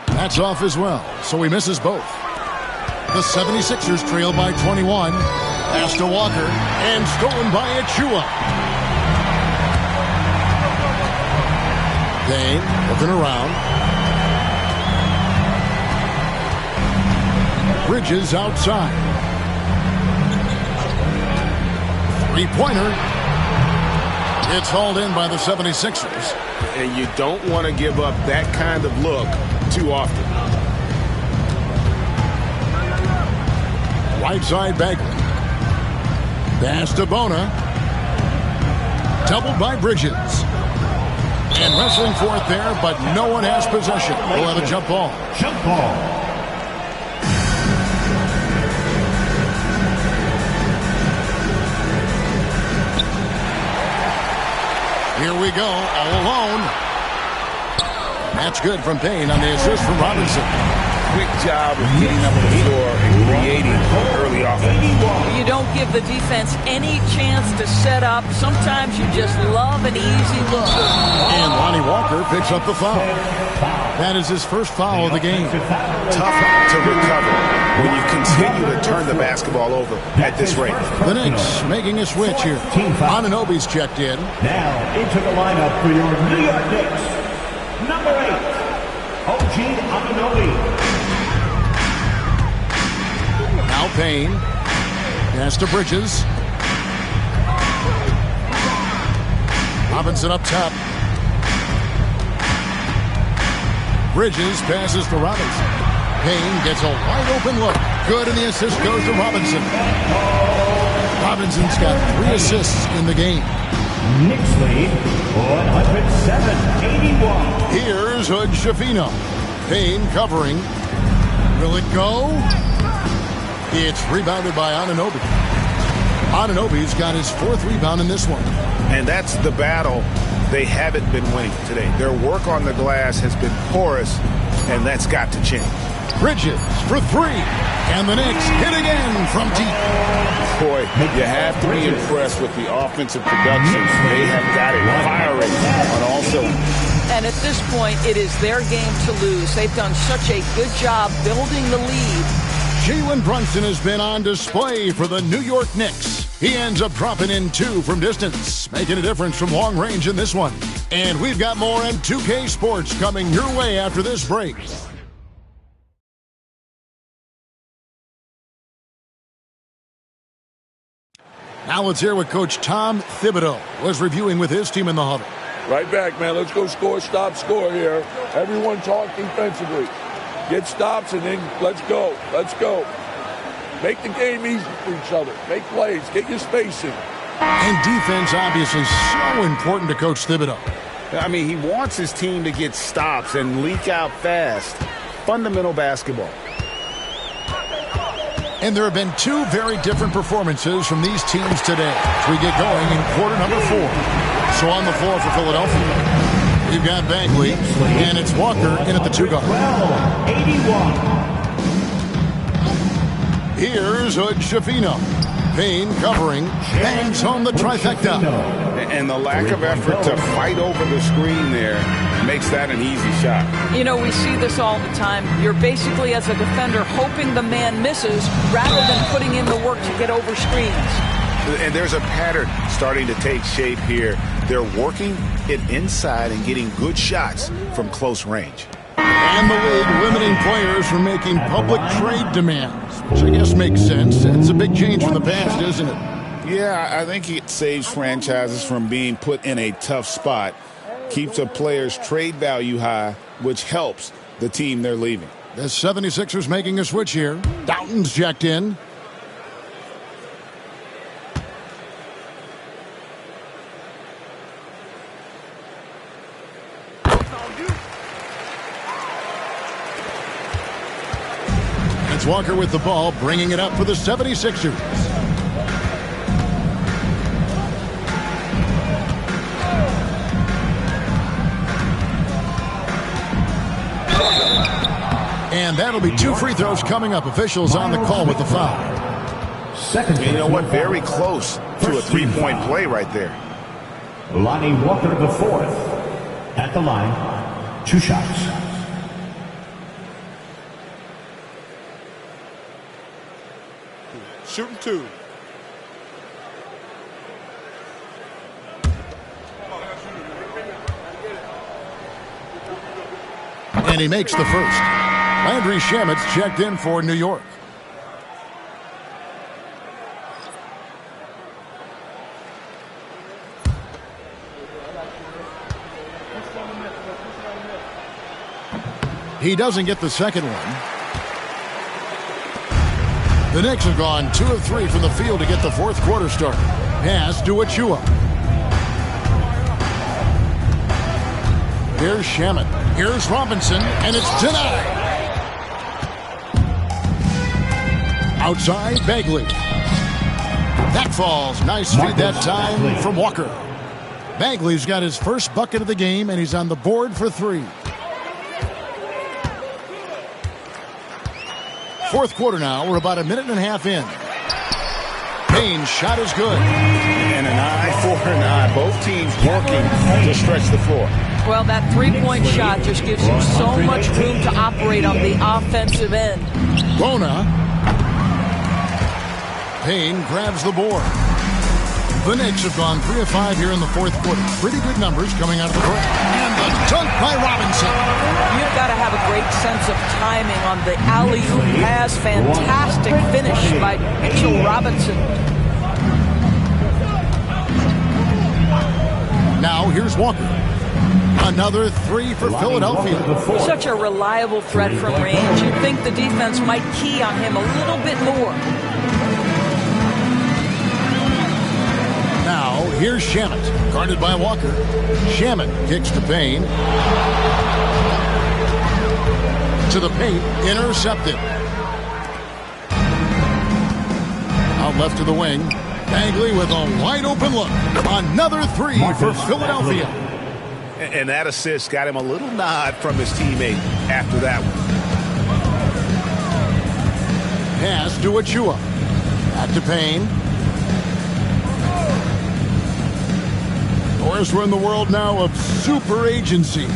That's off as well, so he misses both. The 76ers trail by 21. Pass to Walker, and stolen by Achua. Payne looking around. Bridges outside. Three-pointer. It's hauled in by the 76ers. And you don't want to give up that kind of look too often. Right side Bagley. Pass to Bona. Doubled by Bridges. And wrestling for it there, but no one has possession. We'll have a jump ball. Jump ball. Here we go, all alone. That's good from Payne on the assist from Robinson. Quick job of getting up the floor and creating early offense. You don't give the defense any chance to set up. Sometimes you just love an easy look. And Lonnie Walker picks up the foul. That is his first foul of the game. Tough to recover when you continue to turn the basketball over at this rate. The Knicks making a switch here. Anunoby's checked in. Now into the lineup for your New York Knicks. Number 8, OG Anunoby. Now Payne. Pass to Bridges. Robinson up top. Bridges passes to Robinson. Payne gets a wide open look. Good, and the assist goes to Robinson. Robinson's got 3 assists in the game. Knicks lead 107-81. Here's Hood Schifino. Payne covering. Will it go? It's rebounded by Anunoby. Anunoby's got his 4th rebound in this one. And that's the battle they haven't been winning today. Their work on the glass has been porous, and that's got to change. Bridges for 3. And the Knicks hit again from deep. Boy, you have to be impressed with the offensive production. They have got it firing on all cylinders. And at this point, it is their game to lose. They've done such a good job building the lead. Jalen Brunson has been on display for the New York Knicks. He ends up dropping in 2 from distance, making a difference from long range in this one. And we've got more M2K Sports coming your way after this break. Now let's hear what Coach Tom Thibodeau was reviewing with his team in the huddle. Right back, man. Let's go score, stop, score here. Everyone talk defensively. Get stops and then let's go. Let's go. Make the game easy for each other. Make plays. Get your spacing. And defense, obviously, so important to Coach Thibodeau. I mean, he wants his team to get stops and leak out fast. Fundamental basketball. And there have been 2 very different performances from these teams today as we get going in quarter number 4. So on the floor for Philadelphia, we've got Bagley, and it's Walker in at the 2 guard. 81. Here's Hood Schifino. Payne covering, bangs home the trifecta. And the lack of effort to fight over the screen there makes that an easy shot. You know, we see this all the time. You're basically, as a defender, hoping the man misses rather than putting in the work to get over screens. And there's a pattern starting to take shape here. They're working it inside and getting good shots from close range. And the league limiting players from making public trade demands, which I guess makes sense. It's a big change from the past, isn't it? Yeah, I think it saves franchises from being put in a tough spot, keeps a player's trade value high, which helps the team they're leaving. The 76ers making a switch here. Doughton's checked in. It's Walker with the ball, bringing it up for the 76ers. And that'll be 2 free throws coming up. Officials on the call with the foul. You know what? Very close to a three-point play right there. Lonnie Walker the fourth at the line. 2 shots. Shooting 2. And he makes the first. Landry Shamet's checked in for New York. He doesn't get the second one. The Knicks have gone 2 of 3 from the field to get the fourth quarter started. Pass to Achua. Here's Shamet. Here's Robinson, and it's denied. Outside, Bagley. That falls. Nice feed that time from Walker. Bagley's got his first bucket of the game, and he's on the board for 3. Fourth quarter now. We're about a minute and a half in. Payne's shot is good. And an eye for an eye. Both teams working to stretch the floor. Well, that three-point shot just gives you so much room to operate on the offensive end. Bona. Payne grabs the board. The Knicks have gone 3 of 5 here in the fourth quarter. Pretty good numbers coming out of the break. And the dunk by Robinson. You've got to have a great sense of timing on the alley-oop pass. Fantastic finish by Mitchell Robinson. Now here's Walker. Another 3 for Philadelphia. Such a reliable threat from range. You'd think the defense might key on him a little bit more. Now, here's Shamet, guarded by Walker. Shamet kicks to Payne. To the paint, intercepted. Out left to the wing. Bagley with a wide open look. Another 3 for Philadelphia. And that assist got him a little nod from his teammate after that one. Pass to Achua. Back to Payne. Of course, we're in the world now of super agencies,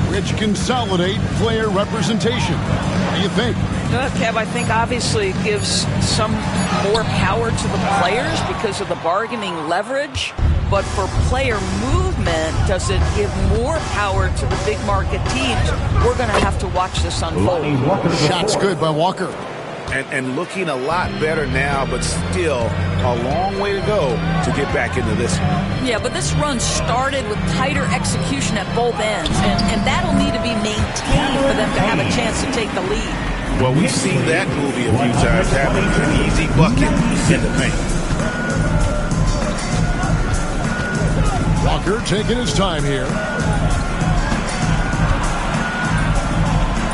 which consolidate player representation. What do you think? Kev, I think obviously it gives some more power to the players because of the bargaining leverage. But for player movement, does it give more power to the big market teams? We're going to have to watch this unfold. Shot's good by Walker. And looking a lot better now, but still a long way to go to get back into this one. Yeah, but this run started with tighter execution at both ends, and that'll need to be maintained for them to have a chance to take the lead. Well, we've seen that movie a few times, having an easy bucket in the paint. Walker taking his time here.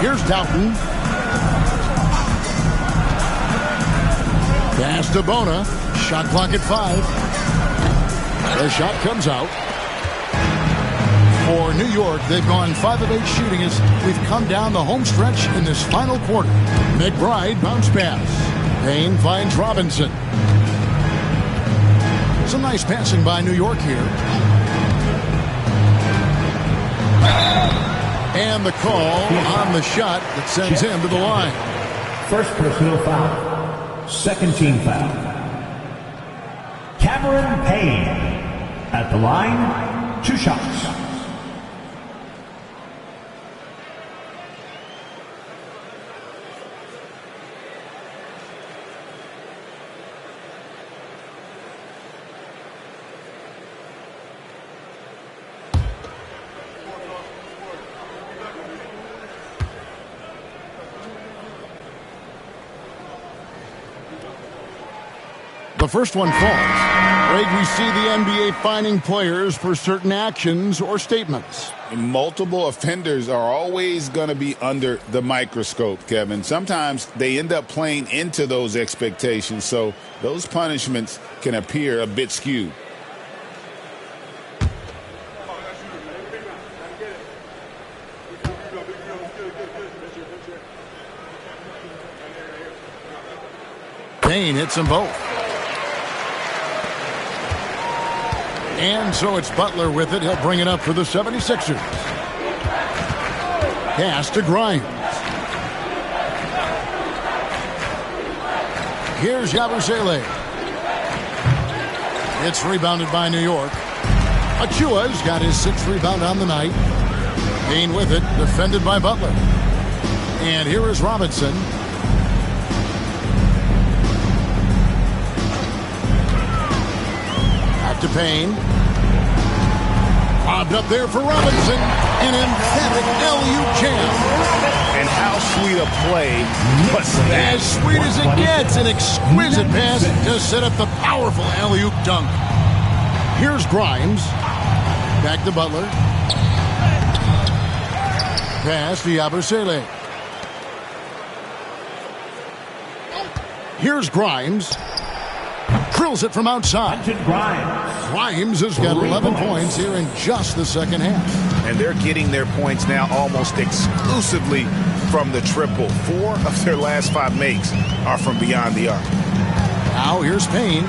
Here's Doughton. Pass to Bona. Shot clock at 5. The shot comes out. For New York, they've gone 5 of 8 shooting as we've come down the home stretch in this final quarter. McBride bounce pass. Payne finds Robinson. Some nice passing by New York here. And the call on the shot that sends him to the line. First personal foul. Second team foul. Cameron Payne at the line. 2 shots. The first one falls. Greg, we see the NBA fining players for certain actions or statements. Multiple offenders are always going to be under the microscope, Kevin. Sometimes they end up playing into those expectations, so those punishments can appear a bit skewed. Payne hits them both. And so it's Butler with it. He'll bring it up for the 76ers. Pass to Grimes. Here's Yabusele. It's rebounded by New York. Achua's got his 6th rebound on the night. Payne with it, defended by Butler. And here is Robinson. Back to Payne. Bobbed up there for Robinson. An emphatic LU jam. And how sweet a play was that? As sweet as it gets. An exquisite pass to set up the powerful alley-oop dunk. Here's Grimes. Back to Butler. Pass to Yabusele. Here's Grimes. Drills it from outside. Grimes has got 11 points here in just the second half. And they're getting their points now almost exclusively from the triple. 4 of their last 5 makes are from beyond the arc. Now here's Payne.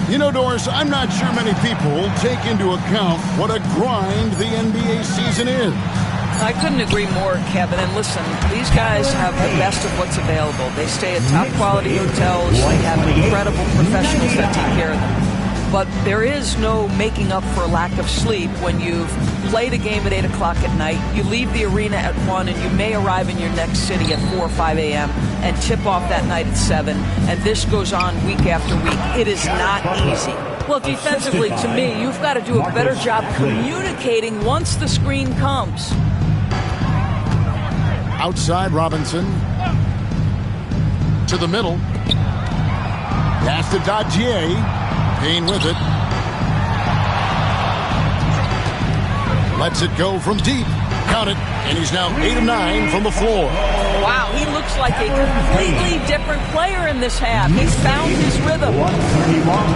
You know, Doris, I'm not sure many people take into account what a grind the NBA season is. I couldn't agree more, Kevin. And listen, these guys have the best of what's available. They stay at top-quality hotels. They have incredible professionals that take care of them. But there is no making up for a lack of sleep when you've played a game at 8 o'clock at night, you leave the arena at 1, and you may arrive in your next city at 4 or 5 a.m. and tip off that night at 7. And this goes on week after week. It is not easy. Well, defensively, to me, you've got to do a better job communicating once the screen comes. Outside Robinson. To the middle. Pass to Dadier. Payne with it. Lets it go from deep. Count it. And he's now 8 of 9 from the floor. Wow, he looks like a completely different player in this half. He's found his rhythm. 131.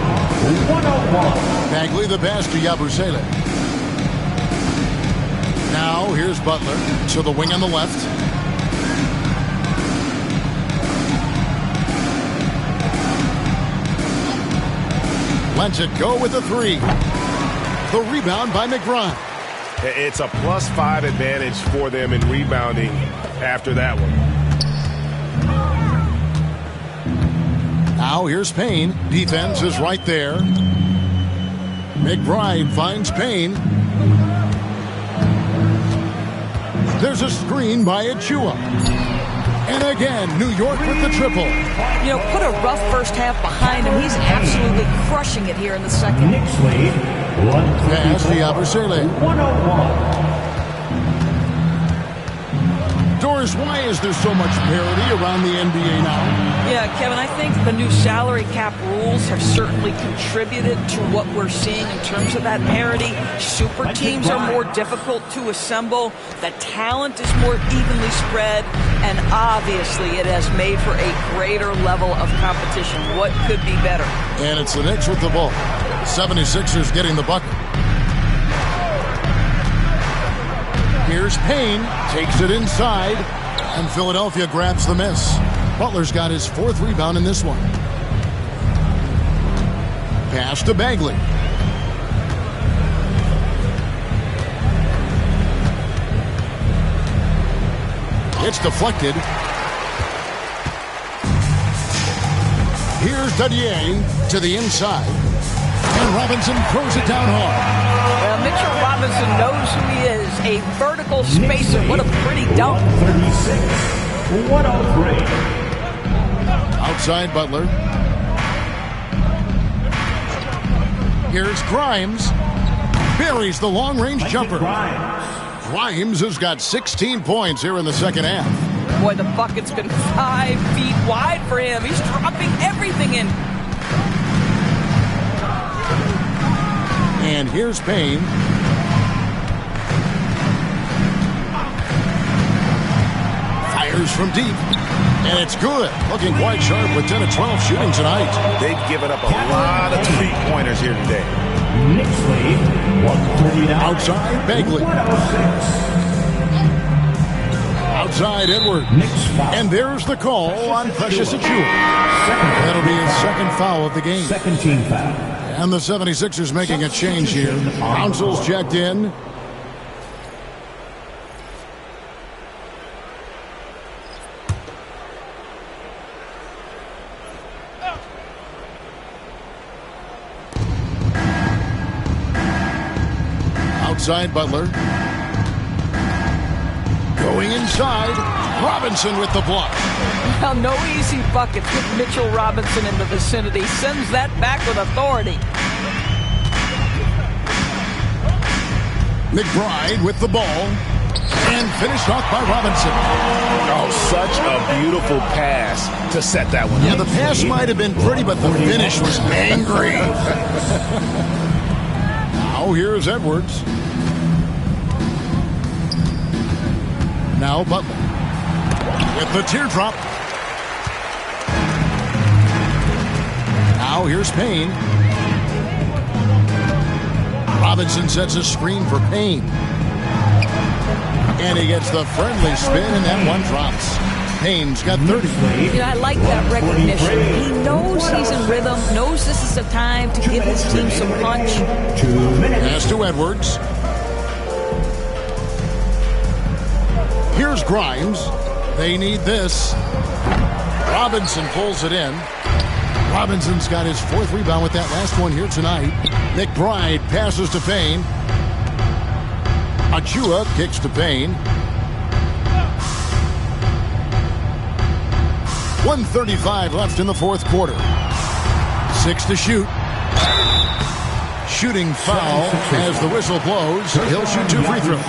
Bagley the pass to Yabusele. Now here's Butler to the wing on the left. Lets it go with the 3. The rebound by McBride. It's a +5 advantage for them in rebounding after that one. Now here's Payne. Defense is right there. McBride finds Payne. There's a screen by Achua. And again, New York with the triple. You know, put a rough first half behind him. He's absolutely crushing it here in the second. Knicks lead. Pass to Yabusele. 101. Doris, why is there so much parity around the NBA now? Yeah, Kevin, I think the new salary cap rules have certainly contributed to what we're seeing in terms of that parity. Super teams are more difficult to assemble. The talent is more evenly spread. And obviously, it has made for a greater level of competition. What could be better? And it's the Knicks with the ball. 76ers getting the bucket. Here's Payne, takes it inside, and Philadelphia grabs the miss. Butler's got his 4th rebound in this one. Pass to Bagley. It's deflected. Here's Dadier to the inside. And Robinson throws it down hard. Well, Mitchell Robinson knows who he is. A vertical spacer. What a pretty dunk. 136-103. Outside Butler. Here's Grimes. Buries the long-range jumper. Grimes has got 16 points here in the second half. Boy, the bucket's been 5 feet wide for him. He's dropping everything in. And here's Payne. Fires from deep. And it's good. Looking quite sharp with 10 of 12 shooting tonight. They've given up a lot of three-pointers here today. Knicks lead, 139. Outside, Bagley. Outside, Edwards. And there's the call on Precious Achiuwa. That'll be his second foul of the game. Second team foul. And the 76ers making a change here. Council's checked in. Outside, Butler. Going inside. Robinson with the block. Well, no easy buckets with Mitchell Robinson in the vicinity. Sends that back with authority. McBride with the ball. And finished off by Robinson. Oh, such a beautiful pass to set that one up. Yeah, the pass might have been pretty, but the finish was angry. Now here's Edwards. Now Butler with the teardrop. Now here's Payne. Robinson sets a screen for Payne. And he gets the friendly spin, and that one drops. Payne's got 30. You know, I like that recognition. He knows he's in rhythm, knows this is the time to give his team some punch. Pass to Edwards. Here's Grimes. They need this. Robinson pulls it in. Robinson's got his 4th rebound with that last one here tonight. McBride passes to Payne. Achiuwa kicks to Payne. 1:35 left in the 4th quarter. 6 to shoot. Shooting foul as the whistle blows. He'll shoot 2 free throws.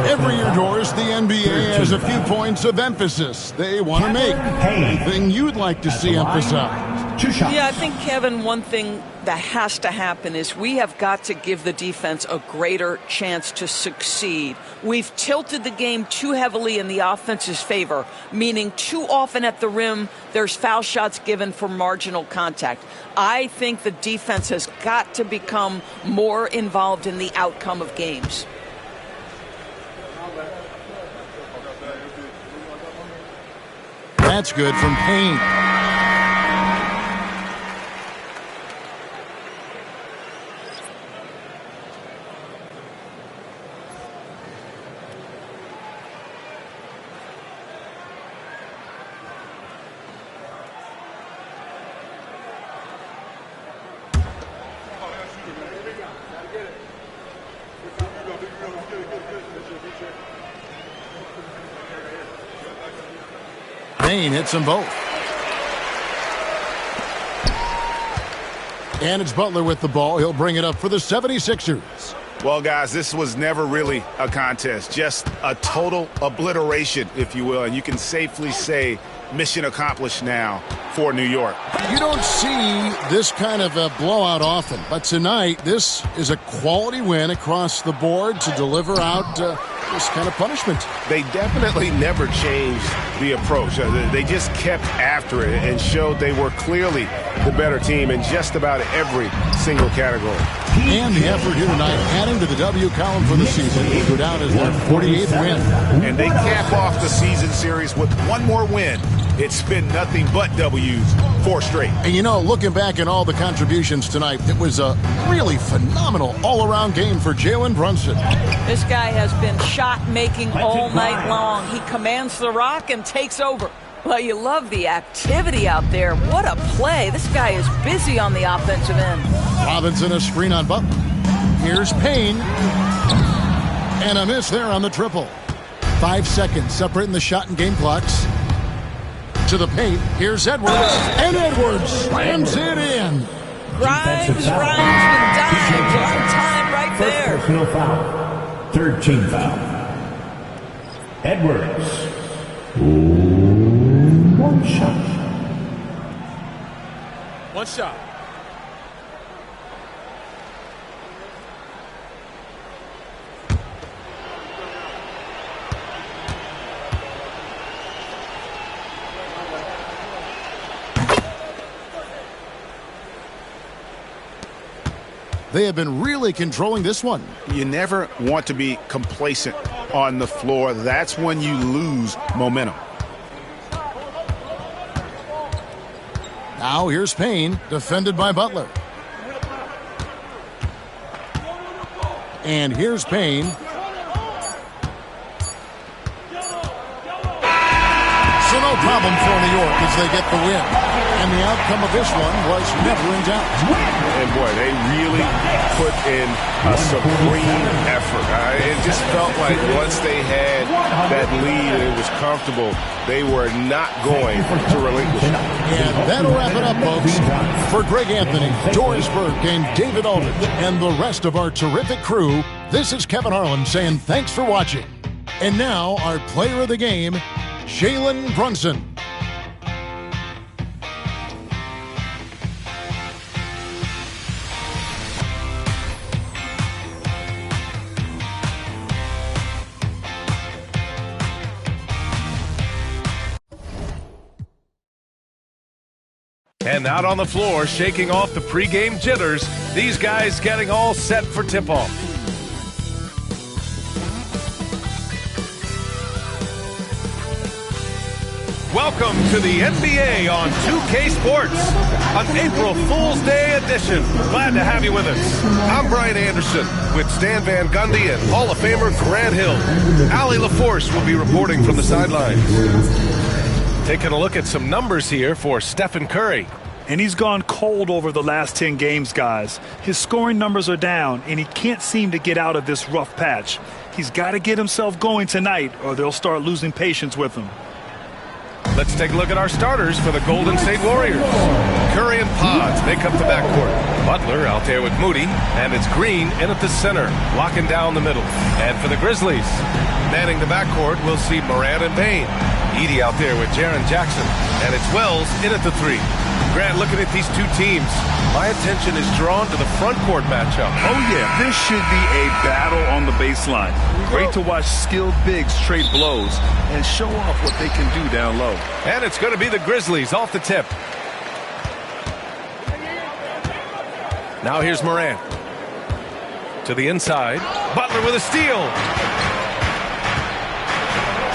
Every year, Doris, the NBA has a few points of emphasis they want to make. Anything you'd like to see emphasized? Yeah, I think, Kevin, one thing that has to happen is we have got to give the defense a greater chance to succeed. We've tilted the game too heavily in the offense's favor, meaning too often at the rim there's foul shots given for marginal contact. I think the defense has got to become more involved in the outcome of games. That's good from Payne. Payne hits them both. And it's Butler with the ball. He'll bring it up for the 76ers. Well, guys, this was never really a contest. Just a total obliteration, if you will. And you can safely say mission accomplished now for New York. You don't see this kind of a blowout often. But tonight, this is a quality win across the board to deliver out this kind of punishment. They definitely never changed the approach. They just kept after it and showed they were clearly the better team in just about every single category. And the effort here tonight, adding to the W column for the season, will go down as their 48th win. And they cap off the season series with one more win. It's been nothing but W's, 4 straight. And you know, looking back at all the contributions tonight, it was a really phenomenal all-around game for Jalen Brunson. This guy has been shot-making all night long. He commands the rock and takes over. Well, you love the activity out there. What a play. This guy is busy on the offensive end. Robinson a screen on Butler. Here's Payne. And a miss there on the triple. 5 seconds separating the shot and game clocks. To the paint. Here's Edwards. And Edwards slams it in. Grimes with dimes on time right there. First personal foul. 3rd team foul. Edwards. One shot. One shot. They have been really controlling this one. You never want to be complacent on the floor. That's when you lose momentum. Now here's Payne, defended by Butler. And here's Payne. So no problem for New York as they get the win. And the outcome of this one was never in doubt. And boy, they really put in a supreme effort. It just felt like once they had that lead and it was comfortable, they were not going to relinquish it. And that'll wrap it up, folks. For Greg Anthony, Doris Burke, and David Aldridge, and the rest of our terrific crew, this is Kevin Harlan saying thanks for watching. And now, our player of the game, Jalen Brunson. And out on the floor, shaking off the pregame jitters, these guys getting all set for tip-off. Welcome to the NBA on 2K Sports, an April Fool's Day edition. Glad to have you with us. I'm Brian Anderson with Stan Van Gundy and Hall of Famer Grant Hill. Allie LaForce will be reporting from the sidelines. Taking a look at some numbers here for Stephen Curry. And he's gone cold over the last 10 games, guys. His scoring numbers are down, and he can't seem to get out of this rough patch. He's got to get himself going tonight, or they'll start losing patience with him. Let's take a look at our starters for the Golden State Warriors. Curry and Pods make up the backcourt. Butler out there with Moody, and it's Green in at the center, locking down the middle. And for the Grizzlies, manning the backcourt, we'll see Morant and Payne. Edie out there with Jaren Jackson, and it's Wells in at the three. Grant, looking at these two teams, my attention is drawn to the front court matchup. Oh, yeah, this should be a battle on the baseline. Great to watch skilled bigs trade blows and show off what they can do down low. And it's going to be the Grizzlies off the tip. Now here's Morant. To the inside. Butler with a steal.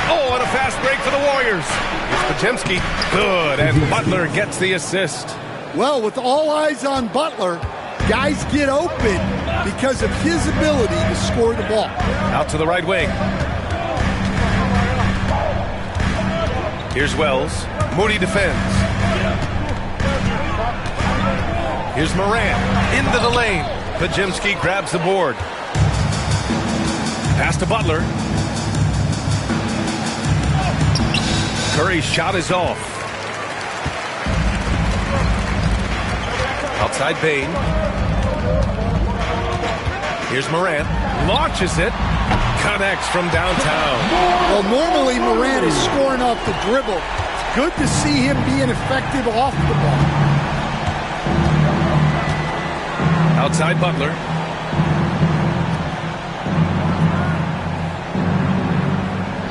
Oh, and a fast break for the Warriors. It's Podziemski. Good, and Butler gets the assist. Well, with all eyes on Butler, guys get open because of his ability to score the ball. Out to the right wing. Here's Wells. Moody defends. Here's Morant into the lane. Podziemski grabs the board. Pass to Butler. Curry's shot is off. Outside Payne. Here's Morant. Launches it. Connects from downtown. Well, normally Morant is scoring off the dribble. It's good to see him being effective off the ball. Outside Butler.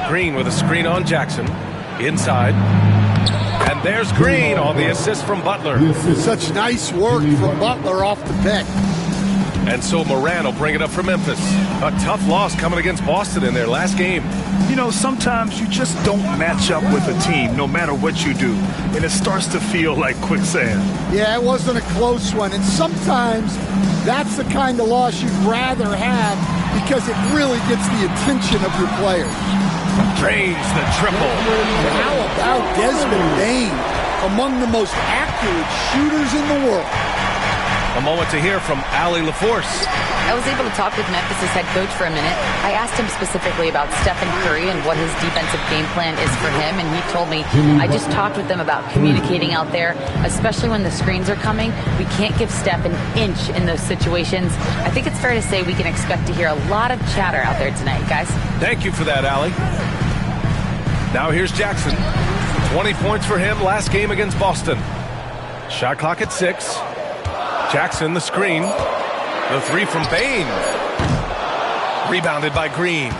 Green with a screen on Jackson. Inside. And there's Green on the assist from Butler. Such nice work from Butler off the pick. And so Morant will bring it up for Memphis. A tough loss coming against Boston in their last game. You know, sometimes you just don't match up with a team no matter what you do. And it starts to feel like quicksand. Yeah, it wasn't a close one. And sometimes that's the kind of loss you'd rather have because it really gets the attention of your players. Drains the triple. How about Desmond Bain, among the most accurate shooters in the world? A moment to hear from Allie LaForce. I was able to talk with Memphis' head coach for a minute. I asked him specifically about Stephen Curry and what his defensive game plan is for him, and he told me, I just talked with them about communicating out there, especially when the screens are coming. We can't give Steph an inch in those situations. I think it's fair to say we can expect to hear a lot of chatter out there tonight, guys. Thank you for that, Allie. Now here's Jackson. 20 points for him last game against Boston. Shot clock at 6. Jackson, the screen. The three from Bane. Rebounded by Green.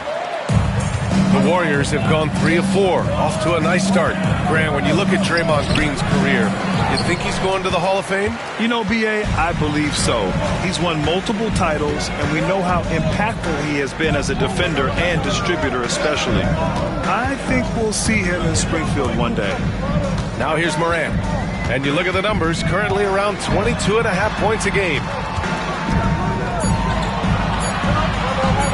The Warriors have gone 3 of 4. Off to a nice start. Grant, when you look at Draymond Green's career, you think he's going to the Hall of Fame? You know, B.A., I believe so. He's won multiple titles, and we know how impactful he has been as a defender and distributor especially. I think we'll see him in Springfield one day. Now here's Morant. And you look at the numbers, currently around 22.5 points a game.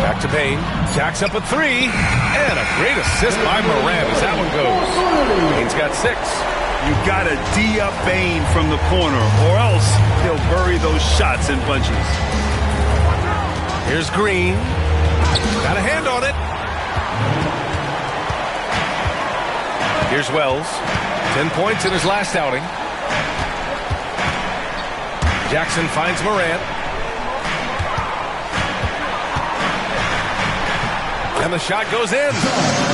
Back to Bane. Jacks up a 3. And a great assist by Morant as that one goes. Bane's got 6. You got to D up Bane from the corner, or else he'll bury those shots in bunches. Here's Green. Got a hand on it. Here's Wells. 10 points in his last outing. Jackson finds Morant. And the shot goes in.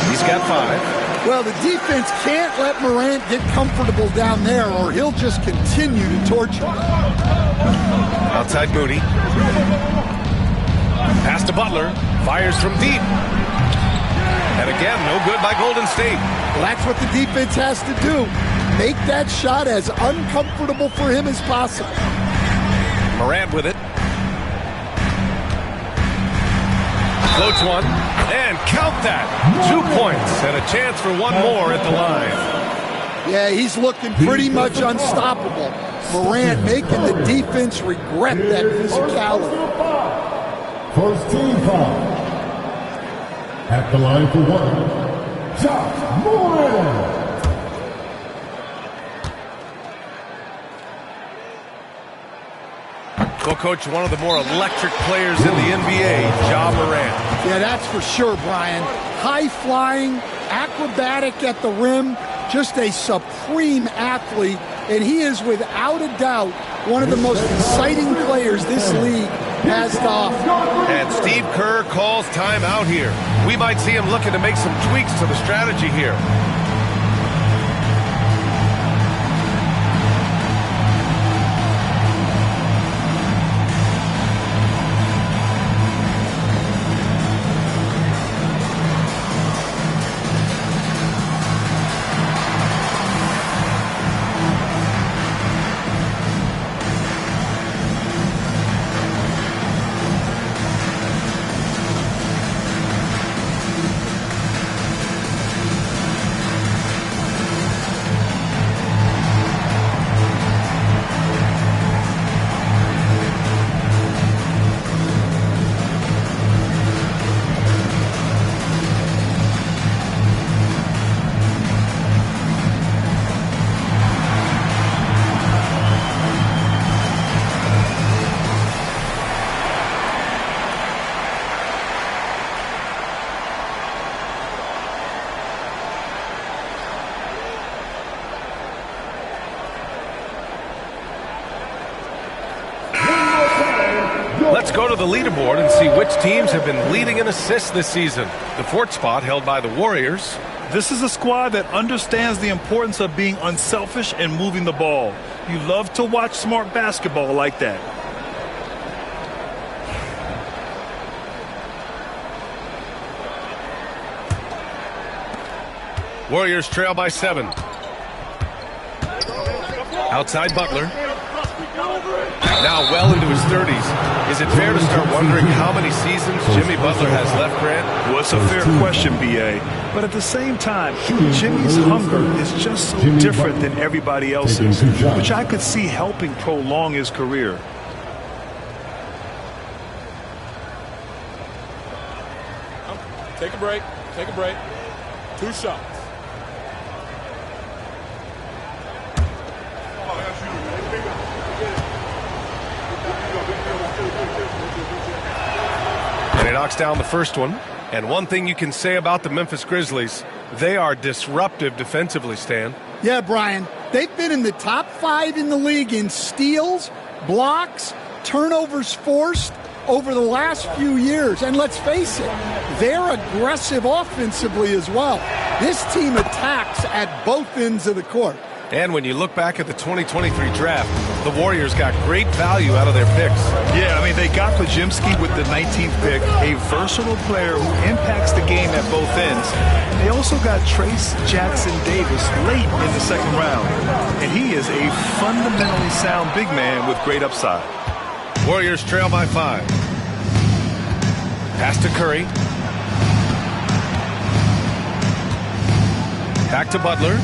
He's got 5. Well, the defense can't let Morant get comfortable down there, or he'll just continue to torture. Outside Moody. Pass to Butler. Fires from deep. And again, no good by Golden State. Well, that's what the defense has to do. Make that shot as uncomfortable for him as possible. Morant with it. Floats one. And count that. 2 points and a chance for one more at the line. Yeah, he's looking pretty much unstoppable. Morant making the defense regret that physicality. First team foul. At the line for 1, Josh Morant. Well, Coach, one of the more electric players in the NBA, Ja Morant. Yeah, that's for sure, Brian. High-flying, acrobatic at the rim, just a supreme athlete, and he is without a doubt one of the most exciting players this league has to offer. And Steve Kerr calls timeout here. We might see him looking to make some tweaks to the strategy here. Let's go to the leaderboard and see which teams have been leading in assists this season. The 4th spot held by the Warriors. This is a squad that understands the importance of being unselfish and moving the ball. You love to watch smart basketball like that. Warriors trail by 7. Outside Butler. Now well into his 30s. Is it fair to start wondering how many seasons Jimmy Butler has left, Grant? Well, it's a fair question, B.A. But at the same time, Jimmy's hunger is just so different than everybody else's, which I could see helping prolong his career. Take a break. Take a break. 2 shots. And he knocks down the first one. And one thing you can say about the Memphis Grizzlies, they are disruptive defensively, Stan. Yeah, Brian. They've been in the top 5 in the league in steals, blocks, turnovers forced, over the last few years. And let's face it, they're aggressive offensively as well. This team attacks at both ends of the court. And when you look back at the 2023 draft, the Warriors got great value out of their picks. Yeah, I mean, they got Podziemski with the 19th pick, a versatile player who impacts the game at both ends. They also got Trace Jackson Davis late in the second round, and he is a fundamentally sound big man with great upside. Warriors trail by 5. Pass to Curry. Back to Butler.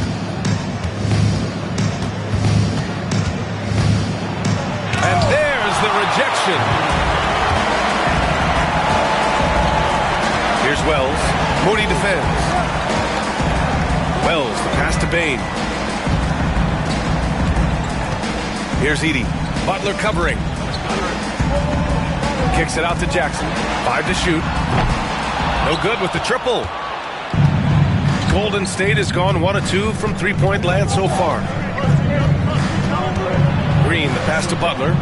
And there's the rejection. Here's Wells. Moody defends. Wells, the pass to Bane. Here's Edey. Butler covering. Kicks it out to Jackson. 5 to shoot. No good with the triple. Golden State has gone 1 of 2 from three-point land so far. Green, the pass to Butler.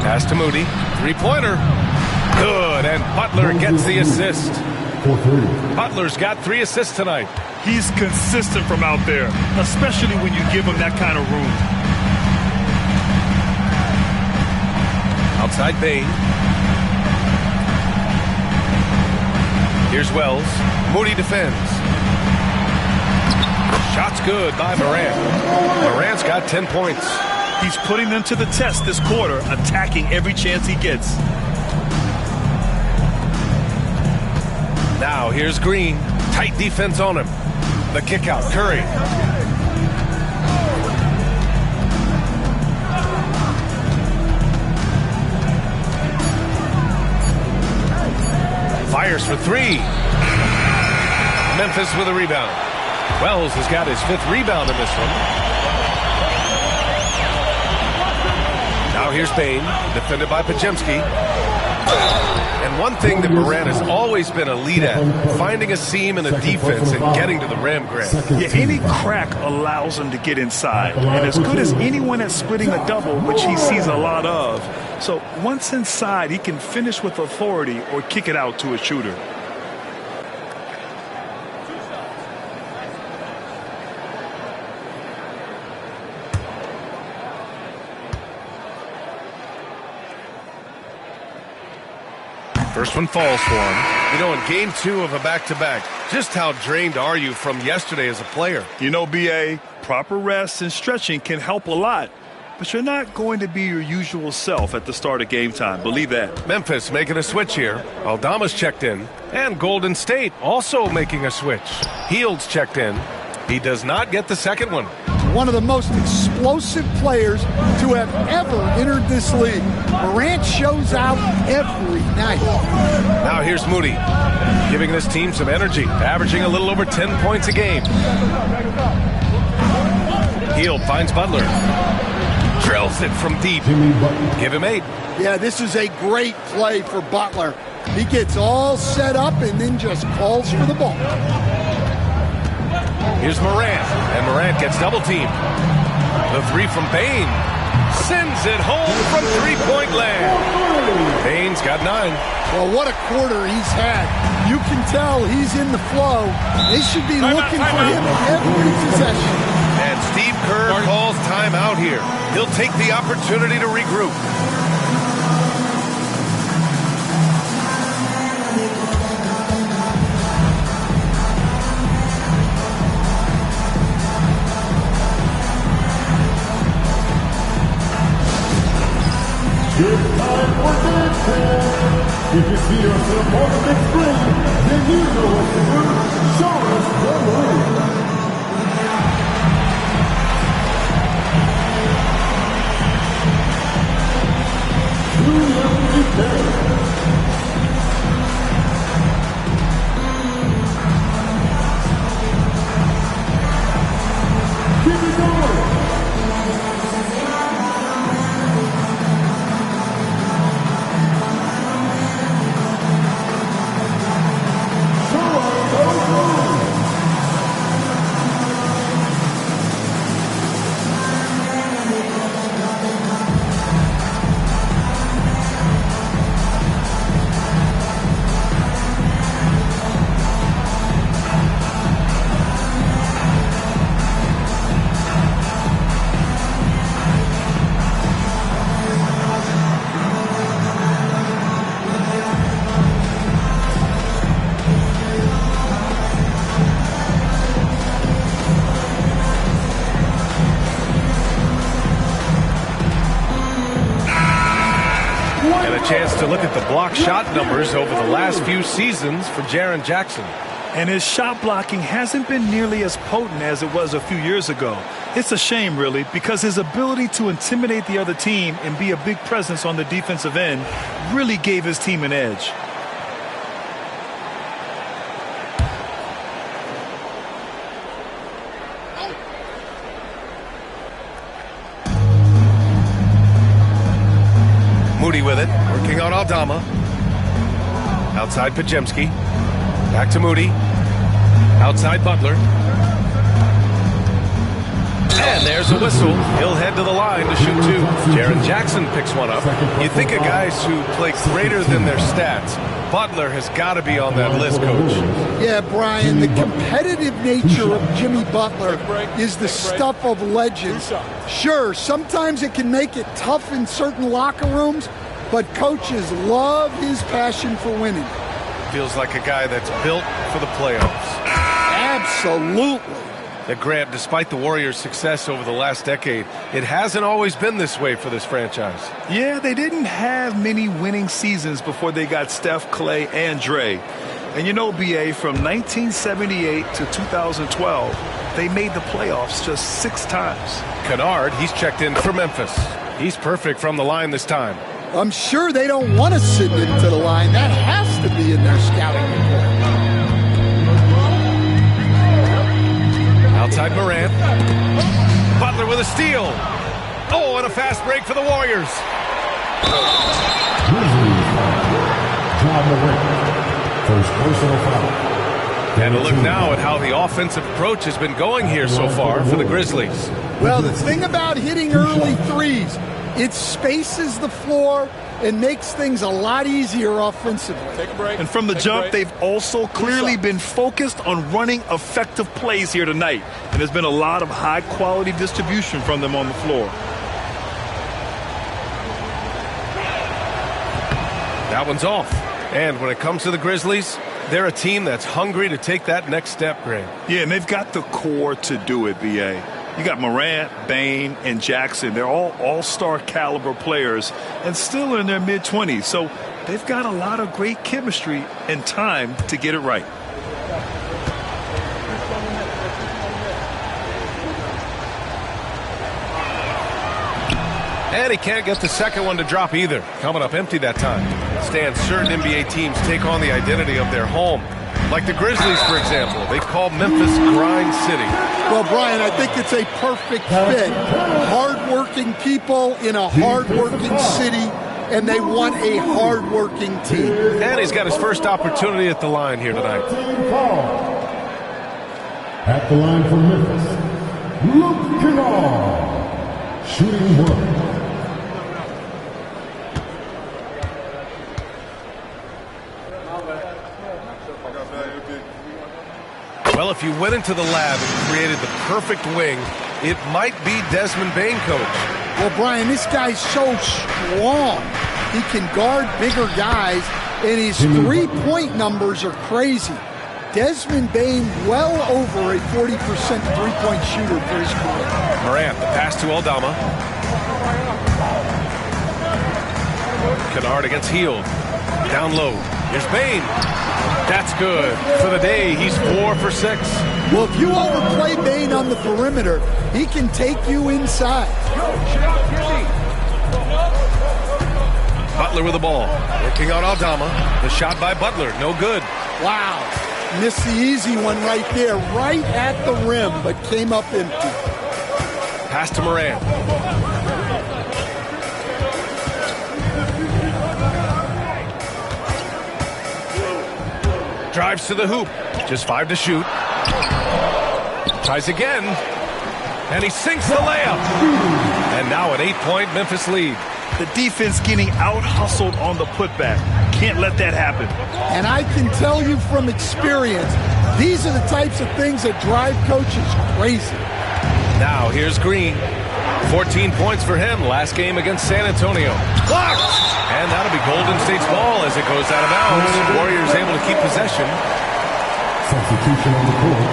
Pass to Moody. Three-pointer. Good, and Butler gets the assist. Butler's got 3 assists tonight. He's consistent from out there, especially when you give him that kind of room. Outside Bane. Here's Wells. Moody defends. Shot's good by Morant. Morant's got 10 points. He's putting them to the test this quarter, attacking every chance he gets. Now here's Green. Tight defense on him. The kick out. Curry. Fires for 3. Memphis with a rebound. Wells has got his 5th rebound in this one. Now here's Bane, defended by Podziemski. And one thing that Morant has always been a lead at, finding a seam in a defense and getting to the rim, Grant. Yeah, any crack allows him to get inside. And as good as anyone at splitting a double, which he sees a lot of. So once inside, he can finish with authority or kick it out to a shooter. First one falls for him. You know, in game 2 of a back-to-back, just how drained are you from yesterday as a player? You know, B.A., proper rest and stretching can help a lot. But you're not going to be your usual self at the start of game time. Believe that. Memphis making a switch here. Aldama's checked in. And Golden State also making a switch. Hield's checked in. He does not get the second one. One of the most explosive players to have ever entered this league. Morant shows out every night. Now here's Moody, giving this team some energy, averaging a little over 10 points a game. Hield finds Butler. Drills it from deep. Give him 8. Yeah, this is a great play for Butler. He gets all set up and then just calls for the ball. Here's Morant, and Morant gets double-teamed. The 3 from Bane. Sends it home from three-point land. Bane's got 9. Well, what a quarter he's had. You can tell he's in the flow. They should be looking for him every possession. And Steve Kerr calls timeout here. He'll take the opportunity to regroup. It's time for dancing. If you see yourself on the big screen, then you know what to do. Show us the move. Keep it going. And a chance to look at the block shot numbers over the last few seasons for Jaren Jackson. And his shot blocking hasn't been nearly as potent as it was a few years ago. It's a shame, really, because his ability to intimidate the other team and be a big presence on the defensive end really gave his team an edge. Moody with it, working on Aldama. Outside Pajemski. Back to Moody. Outside Butler. And there's a whistle. He'll head to the line to shoot two. Jaren Jackson picks one up. You think of guys who play greater than their stats. Butler has got to be on that list, Coach. Yeah, Brian, the competitive nature of Jimmy Butler is the stuff of legends. Sure, sometimes it can make it tough in certain locker rooms, but coaches love his passion for winning. Feels like a guy that's built for the playoffs. Absolutely. Now, Grant, despite the Warriors' success over the last decade, it hasn't always been this way for this franchise. Yeah, they didn't have many winning seasons before they got Steph, Clay, and Dre. And you know, B.A., from 1978 to 2012, they made the playoffs just 6 times. Kennard, he's checked in for Memphis. He's perfect from the line this time. I'm sure they don't want to send him to the line. That has to be in their scouting report. Outside Morant. Butler with a steal. Oh, and a fast break for the Warriors. First personal foul. And a look now at how the offensive approach has been going here so far for the Grizzlies. Well, the thing about hitting early threes, it spaces the floor and makes things a lot easier offensively. Take a break. And from the jump, they've also clearly been focused on running effective plays here tonight. And there's been a lot of high-quality distribution from them on the floor. That one's off. And when it comes to the Grizzlies, they're a team that's hungry to take that next step, Grant. Yeah, and they've got the core to do it, B.A. You got Morant, Bane, and Jackson. They're all all-star caliber players and still in their mid-20s. So they've got a lot of great chemistry and time to get it right. And he can't get the second one to drop either. Coming up empty that time. Stan, certain NBA teams take on the identity of their home. Like the Grizzlies, for example. They call Memphis Grind City. Well, Brian, I think it's a perfect fit. Hard-working people in a hard-working city, and they want a hard-working team. And he's got his first opportunity at the line here tonight. At the line for Memphis, Luke Kennard, shooting one. Well, if you went into the lab and created the perfect wing, it might be Desmond Bane, Coach. Well, Brian, this guy's so strong. He can guard bigger guys, and his three-point numbers are crazy. Desmond Bane well over a 40% three-point shooter for his career. Morant, the pass to Aldama. Kennard against Hield. Down low. Here's Bane. That's good. For the day, he's 4 for 6. Well, if you overplay Bane on the perimeter, he can take you inside. Butler with the ball. Working on Aldama. The shot by Butler. No good. Wow. Missed the easy one right there. Right at the rim, but came up empty. Pass to Morant. Drives to the hoop. Just 5 to shoot. Tries again. And he sinks the layup. And now an 8-point Memphis lead. The defense getting out-hustled on the putback. Can't let that happen. And I can tell you from experience, these are the types of things that drive coaches crazy. Now here's Green. 14 points for him last game against San Antonio. Blocked! And that'll be Golden State's ball as it goes out of bounds. Warriors able to keep possession. Substitution on the court.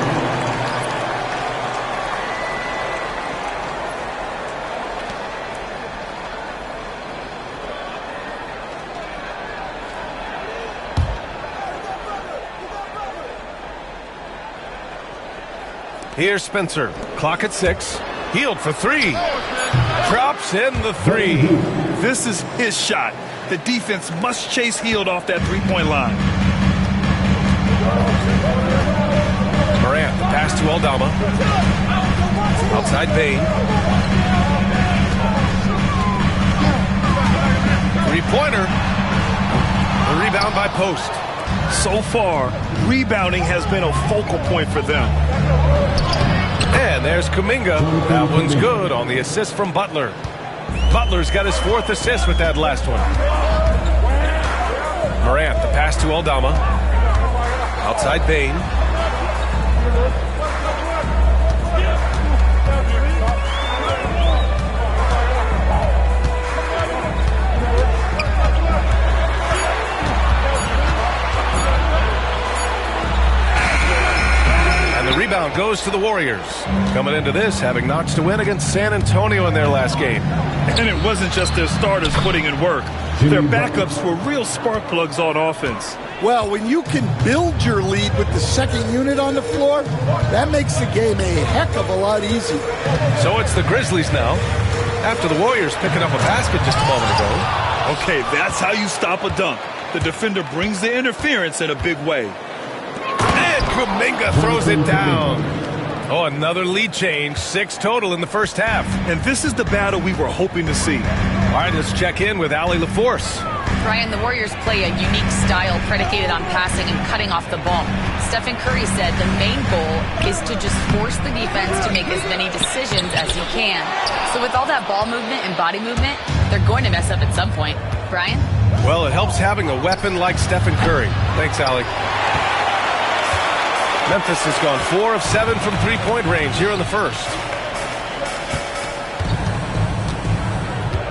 Here's Spencer. Clock at 6. Hield for 3. Drops in the 3. This is his shot. The defense must chase Hield off that three-point line. Morant, the pass to Aldama. Outside Bain. Three-pointer. The rebound by Post. So far, rebounding has been a focal point for them. And there's Kuminga. That one's good on the assist from Butler. Butler's got his 4th assist with that last one. Morant, the pass to Aldama. Outside Bain. The rebound goes to the Warriors. Coming into this, having notched a win against San Antonio in their last game. And it wasn't just their starters putting in work. Their backups were real spark plugs on offense. Well, when you can build your lead with the second unit on the floor, that makes the game a heck of a lot easier. So it's the Grizzlies now, after the Warriors picking up a basket just a moment ago. Okay, that's how you stop a dunk. The defender brings the interference in a big way. Kuminga throws it down. Oh, another lead change. 6 total in the first half. And this is the battle we were hoping to see. All right, let's check in with Allie LaForce. Brian, the Warriors play a unique style predicated on passing and cutting off the ball. Stephen Curry said the main goal is to just force the defense to make as many decisions as he can. So with all that ball movement and body movement, they're going to mess up at some point. Brian? Well, it helps having a weapon like Stephen Curry. Thanks, Allie. Memphis has gone 4 of 7 from three-point range here in the first.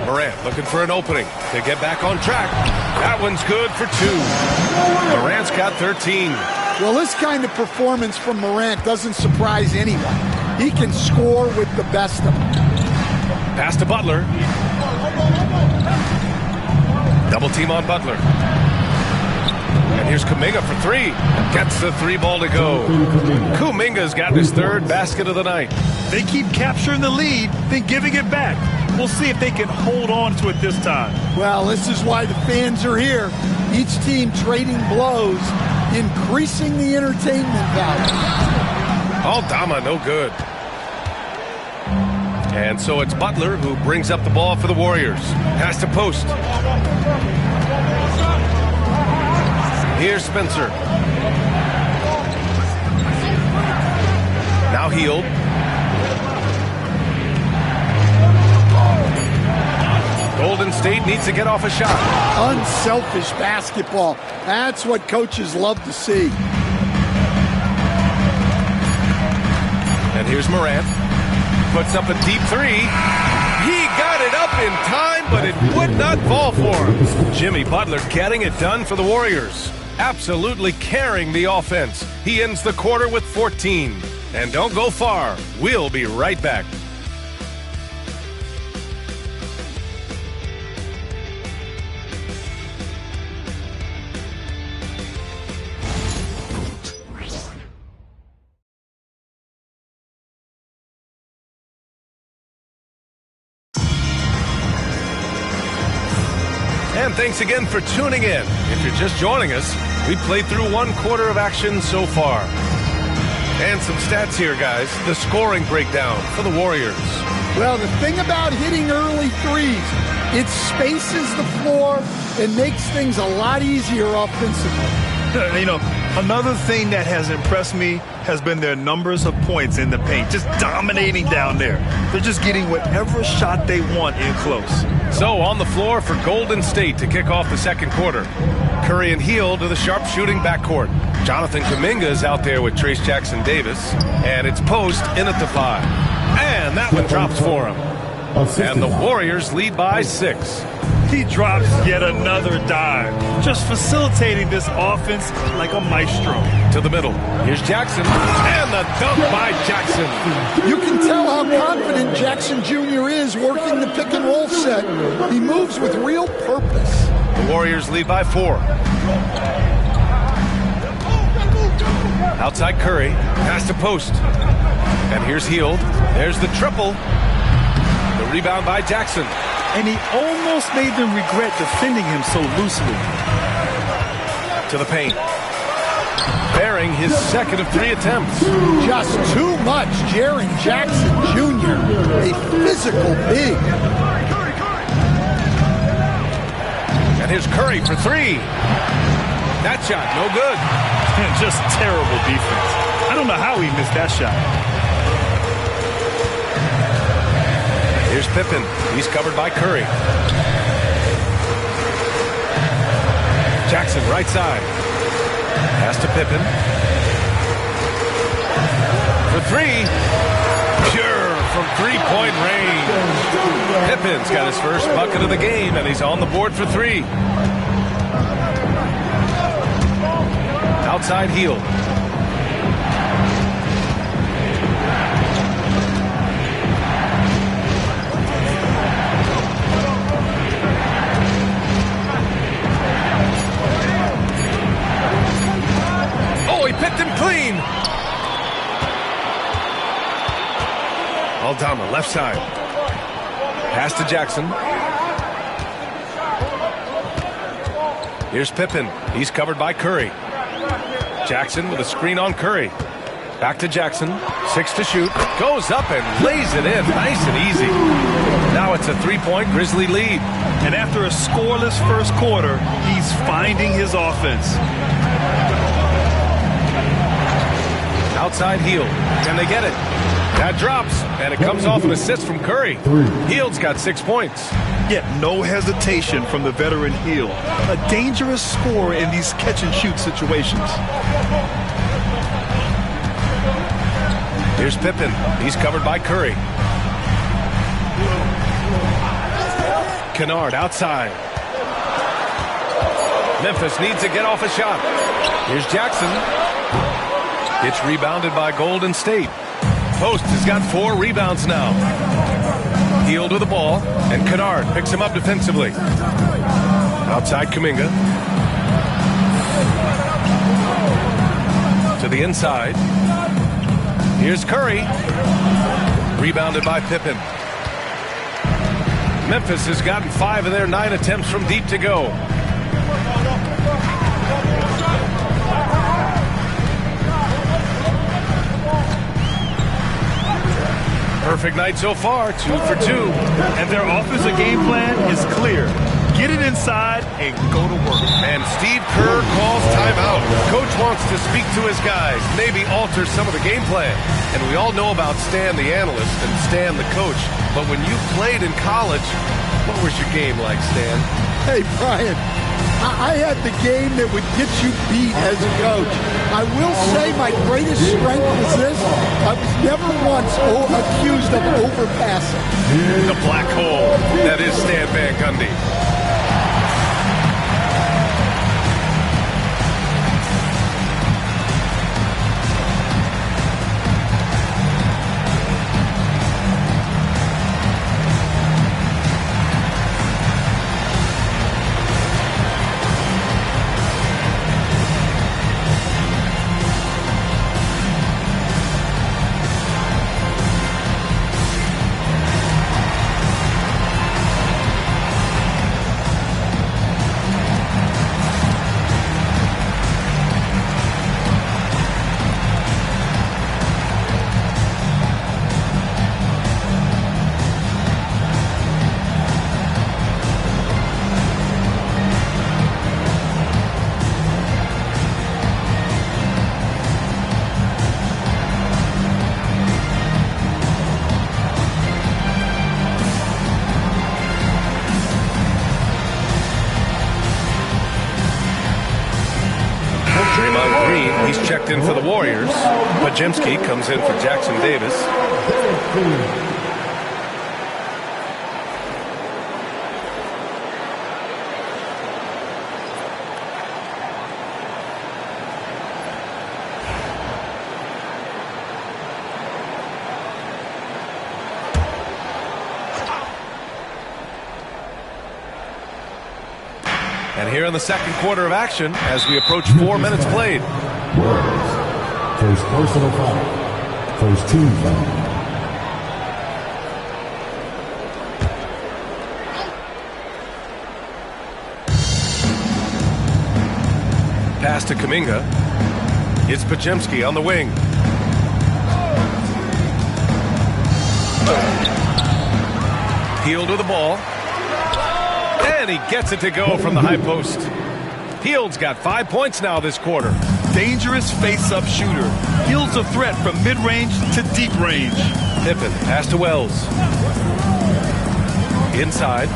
Morant looking for an opening to get back on track. That one's good for 2. Morant's got 13. Well, this kind of performance from Morant doesn't surprise anyone. He can score with the best of them. Pass to Butler. Double team on Butler. And here's Kuminga for 3. Gets the 3-ball to go. Kuminga's got his 3rd basket of the night. They keep capturing the lead, then giving it back. We'll see if they can hold on to it this time. Well, this is why the fans are here. Each team trading blows, increasing the entertainment value. Aldama, no good. And so it's Butler who brings up the ball for the Warriors. Pass to Post. Here's Spencer. Now Hield. Golden State needs to get off a shot. Unselfish basketball. That's what coaches love to see. And here's Morant. Puts up a deep 3. He got it up in time, but it would not fall for him. Jimmy Butler getting it done for the Warriors. Absolutely carrying the offense. He ends the quarter with 14. And don't go far. We'll be right back. And thanks again for tuning in. If you're just joining us, we played through 1 quarter of action so far. And some stats here, guys. The scoring breakdown for the Warriors. Well, the thing about hitting early threes, it spaces the floor and makes things a lot easier offensively. You know, another thing that has impressed me has been their numbers of points in the paint, just dominating down there. They're just getting whatever shot they want in close. So on the floor for Golden State to kick off the second quarter. Curry and Hield to the sharpshooting backcourt. Jonathan Kuminga is out there with Trace Jackson-Davis. And it's Post in at the 5. And that one drops for him. And the Warriors lead by 6. He drops yet another dime, just facilitating this offense like a maestro. To the middle. Here's Jackson. And the dunk by Jackson. You can tell how confident Jackson Jr. is working the pick and roll set. He moves with real purpose. The Warriors lead by 4. Outside Curry. Pass to Post. And here's Hield. There's the triple. The rebound by Jackson. And he almost made them regret defending him so loosely. To the paint. Bearing his second of 3 attempts. Just too much. Jaren Jackson Jr., a physical big. And here's Curry for 3. That shot, no good. Just terrible defense. I don't know how he missed that shot. Here's Pippen. He's covered by Curry. Jackson, right side. Pass to Pippen. For 3. Pure from 3-point range. Pippen's got his first bucket of the game, and he's on the board for 3. Outside Hield. He picked him clean. Aldama, left side. Pass to Jackson. Here's Pippen. He's covered by Curry. Jackson with a screen on Curry. Back to Jackson. 6 to shoot. Goes up and lays it in. Nice and easy. Now it's a 3-point Grizzly lead. And after a scoreless first quarter, he's finding his offense. Outside Hield. Can they get it? That drops, and it comes off an assist from Curry. Hield's got 6 points. Yet no hesitation from the veteran Hield. A dangerous scorer in these catch-and-shoot situations. Here's Pippen. He's covered by Curry. Kennard outside. Memphis needs to get off a shot. Here's Jackson. It's rebounded by Golden State. Post has got 4 rebounds now. Hield with the ball, and Kennard picks him up defensively. Outside Kuminga. To the inside. Here's Curry. Rebounded by Pippen. Memphis has gotten 5 of their 9 attempts from deep to go. Perfect night so far, 2 for 2. And their offensive game plan is clear. Get it inside and go to work. And Steve Kerr calls timeout. Coach wants to speak to his guys, maybe alter some of the game plan. And we all know about Stan the analyst and Stan the coach. But when you played in college, what was your game like, Stan? Hey, Brian, I had the game that would get you beat as a coach. I will say my greatest strength was this. I was never once accused of overpassing. The black hole. That is Stan Van Gundy. He's checked in for the Warriors. Pajemski comes in for Jackson Davis. And here in the second quarter of action, as we approach 4 minutes played. First personal foul. First team foul. Pass to Kuminga. It's Podziemski on the wing. Hield with the ball. And he gets it to go from the high post. Hield's got 5 points now this quarter. Dangerous face-up shooter. Hield's a threat from mid-range to deep range. Pippen, pass to Wells. Inside.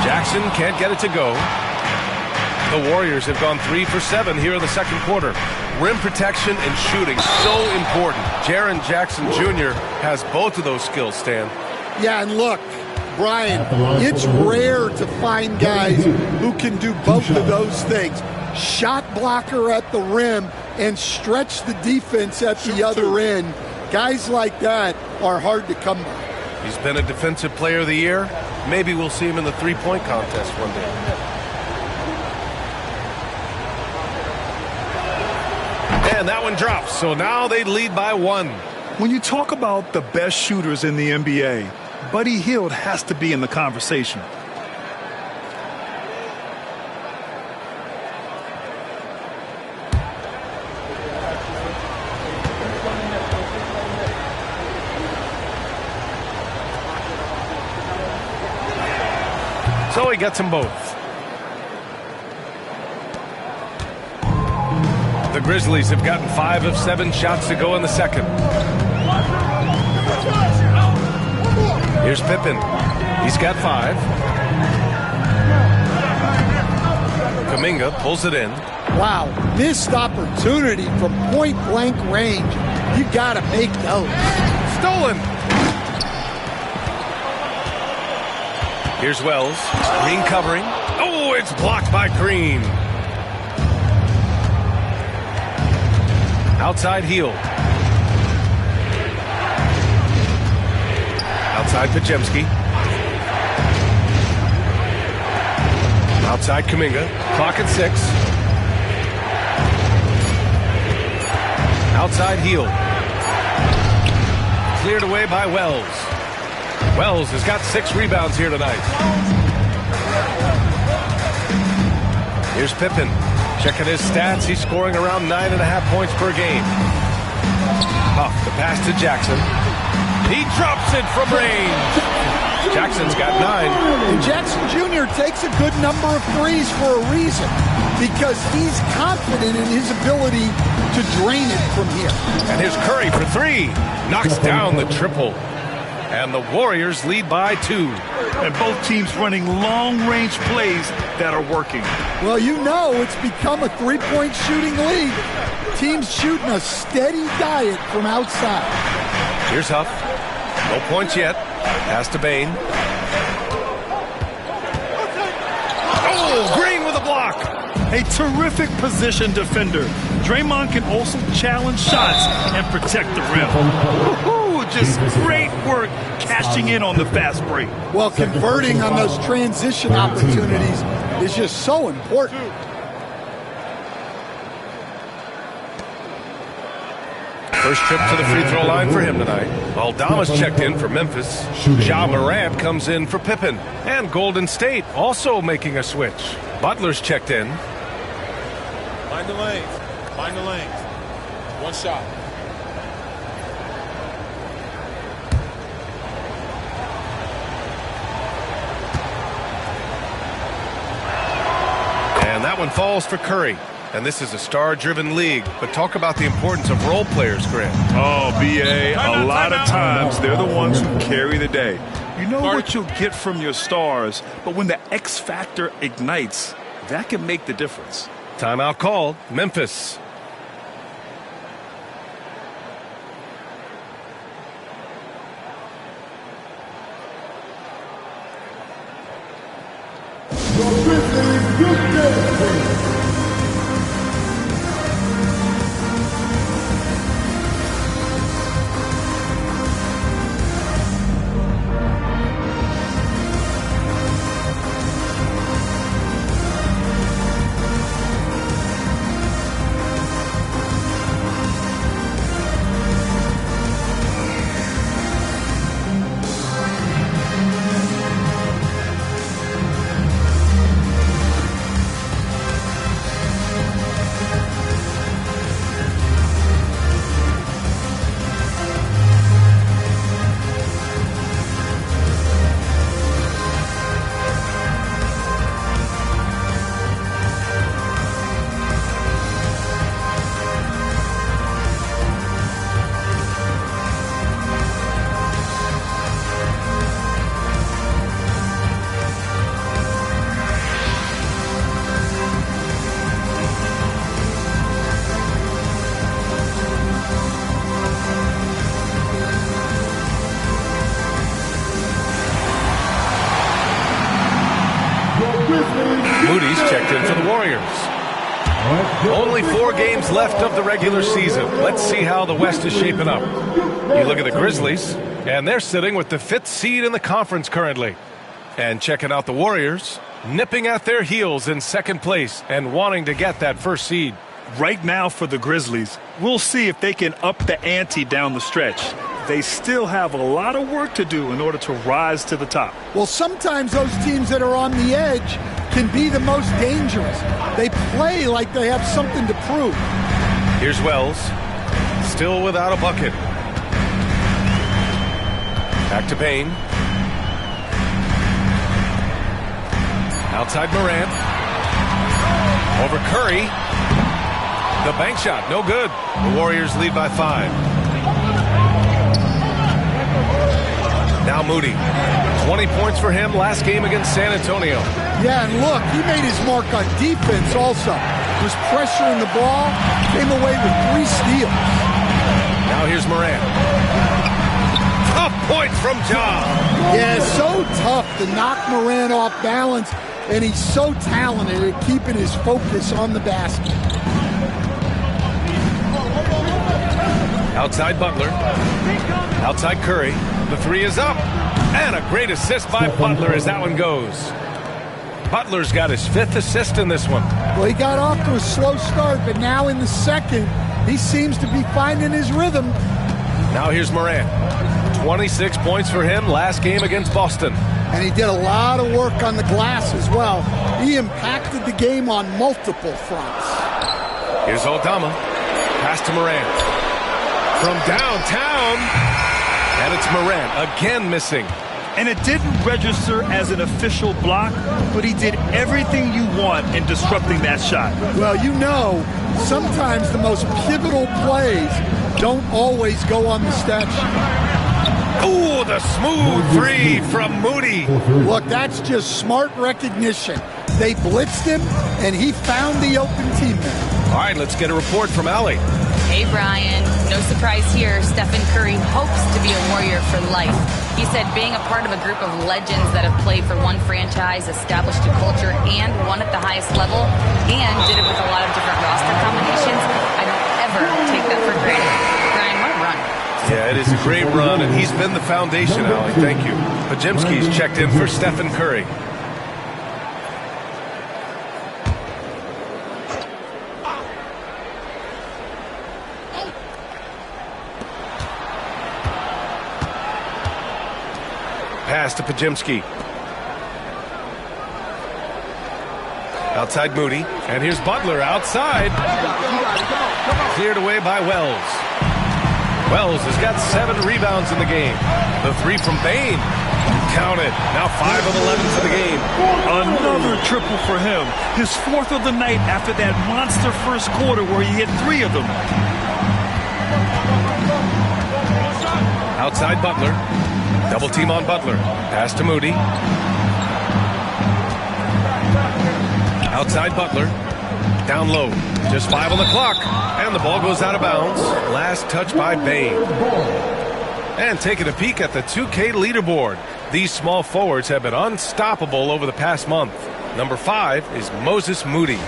Jackson can't get it to go. The Warriors have gone 3 for 7 here in the second quarter. Rim protection and shooting, so important. Jaren Jackson Jr. has both of those skills, Stan. Yeah, and look, Brian, it's rare to find guys who can do both of those things. Shot blocker at the rim and stretch the defense at the other end. Guys like that are hard to come by. He's been a defensive player of the year. Maybe we'll see him in the three-point contest one day. And that one drops, so now they lead by 1. When you talk about the best shooters in the NBA, Buddy Hield has to be in the conversation. So he gets them both. The Grizzlies have gotten 5 of 7 shots to go in the second. Here's Pippen. He's got 5. Kuminga pulls it in. Wow, missed opportunity from point-blank range. You got to make those. Stolen. Here's Wells. Green covering. Oh, it's blocked by Green. Outside Hield. Outside Podziemski. Outside Kuminga. Clock at 6. Outside Hield. Cleared away by Wells. Wells has got 6 rebounds here tonight. Here's Pippen. Checking his stats, he's scoring around 9.5 points per game. Huff, the pass to Jackson. He drops it from range. Jackson's got 9. And Jackson Jr. takes a good number of threes for a reason, because he's confident in his ability to drain it from here. And here's Curry for 3. Knocks down the triple. And the Warriors lead by 2. And both teams running long-range plays that are working. Well, you know it's become a three-point shooting league. Teams shooting a steady diet from outside. Here's Huff. No points yet. Pass to Bane. Oh, Green with a block. A terrific position defender. Draymond can also challenge shots and protect the rim. Just great work cashing in on the fast break. Well, converting on those transition opportunities is just so important. First trip to the free throw line for him tonight. Aldama's checked in for Memphis. Ja Morant comes in for Pippen. And Golden State also making a switch. Butler's checked in. Mind the lanes. Mind the lanes. One shot. And that one falls for Curry. And this is a star-driven league. But talk about the importance of role players, Grant. Oh, B.A., a lot of times they're the ones who carry the day. You know what you'll get from your stars, but when the X factor ignites, that can make the difference. Timeout called. Memphis. Moody's checked in for the Warriors. Only 4 games left of the regular season. Let's see how the West is shaping up. You look at the Grizzlies, and they're sitting with the 5th seed in the conference currently. And checking out the Warriors, nipping at their heels in 2nd place and wanting to get that 1st seed. Right now for the Grizzlies, we'll see if they can up the ante down the stretch. They still have a lot of work to do in order to rise to the top. Well, sometimes those teams that are on the edge can be the most dangerous. They play like they have something to prove. Here's Wells, still without a bucket. Back to Payne. Outside Morant. Over Curry. The bank shot, no good. The Warriors lead by 5. Now Moody. 20 points for him last game against San Antonio. Yeah, and look, he made his mark on defense also. Was pressuring the ball, came away with 3 steals. Now here's Morant. Tough point from Ja. Yeah, so tough to knock Morant off balance, and he's so talented at keeping his focus on the basket. Outside Butler. Outside Curry. The 3 is up. And a great assist by Butler as that one goes. Butler's got his 5th assist in this one. Well, he got off to a slow start, but now in the 2nd, he seems to be finding his rhythm. Now here's Morant. 26 points for him last game against Boston. And he did a lot of work on the glass as well. He impacted the game on multiple fronts. Here's Aldama. Pass to Morant. From downtown. And it's Morant again missing. And it didn't register as an official block, but he did everything you want in disrupting that shot. Well, you know, sometimes the most pivotal plays don't always go on the stat sheet. Ooh, the smooth 3 from Moody. Look, that's just smart recognition. They blitzed him, and he found the open teammate. All right, let's get a report from Allie. Hey, Brian. No surprise here. Stephen Curry hopes to be a Warrior for life. He said being a part of a group of legends that have played for one franchise, established a culture, and won at the highest level, and did it with a lot of different roster combinations, I don't ever take that for granted. Brian, what a run. Yeah, it is a great run, and he's been the foundation, Allie. Thank you. Pajimski's checked in for Stephen Curry. Pass to Pajimski. Outside Moody. And here's Butler outside. Cleared away by Wells. Wells has got 7 rebounds in the game. The 3 from Bain. Counted. Now 5 of 11 for the game. Another triple for him. His 4th of the night after that monster first quarter where he hit 3 of them. Outside Butler. Double team on Butler. Pass to Moody. Outside Butler. Down low. Just 5 on the clock. And the ball goes out of bounds. Last touch by Bain. And taking a peek at the 2K leaderboard. These small forwards have been unstoppable over the past month. Number 5 is Moses Moody. These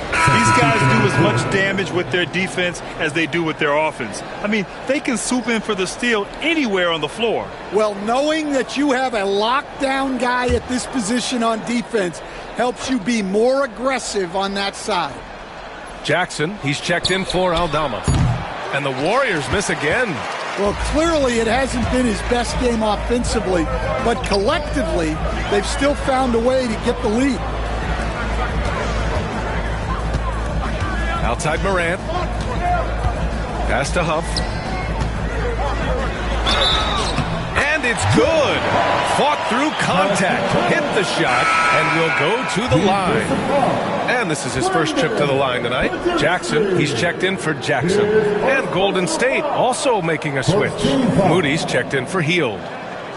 guys do as much damage with their defense as they do with their offense. I mean, they can swoop in for the steal anywhere on the floor. Well, knowing that you have a lockdown guy at this position on defense helps you be more aggressive on that side. Jackson, he's checked in for Aldama. And the Warriors miss again. Well, clearly it hasn't been his best game offensively, but collectively, they've still found a way to get the lead. Outside Morant. Pass to Huff. And it's good. Fought through contact. Hit the shot and will go to the line. And this is his first trip to the line tonight. Jackson, he's checked in for Jackson. And Golden State also making a switch. Moody's checked in for Hield.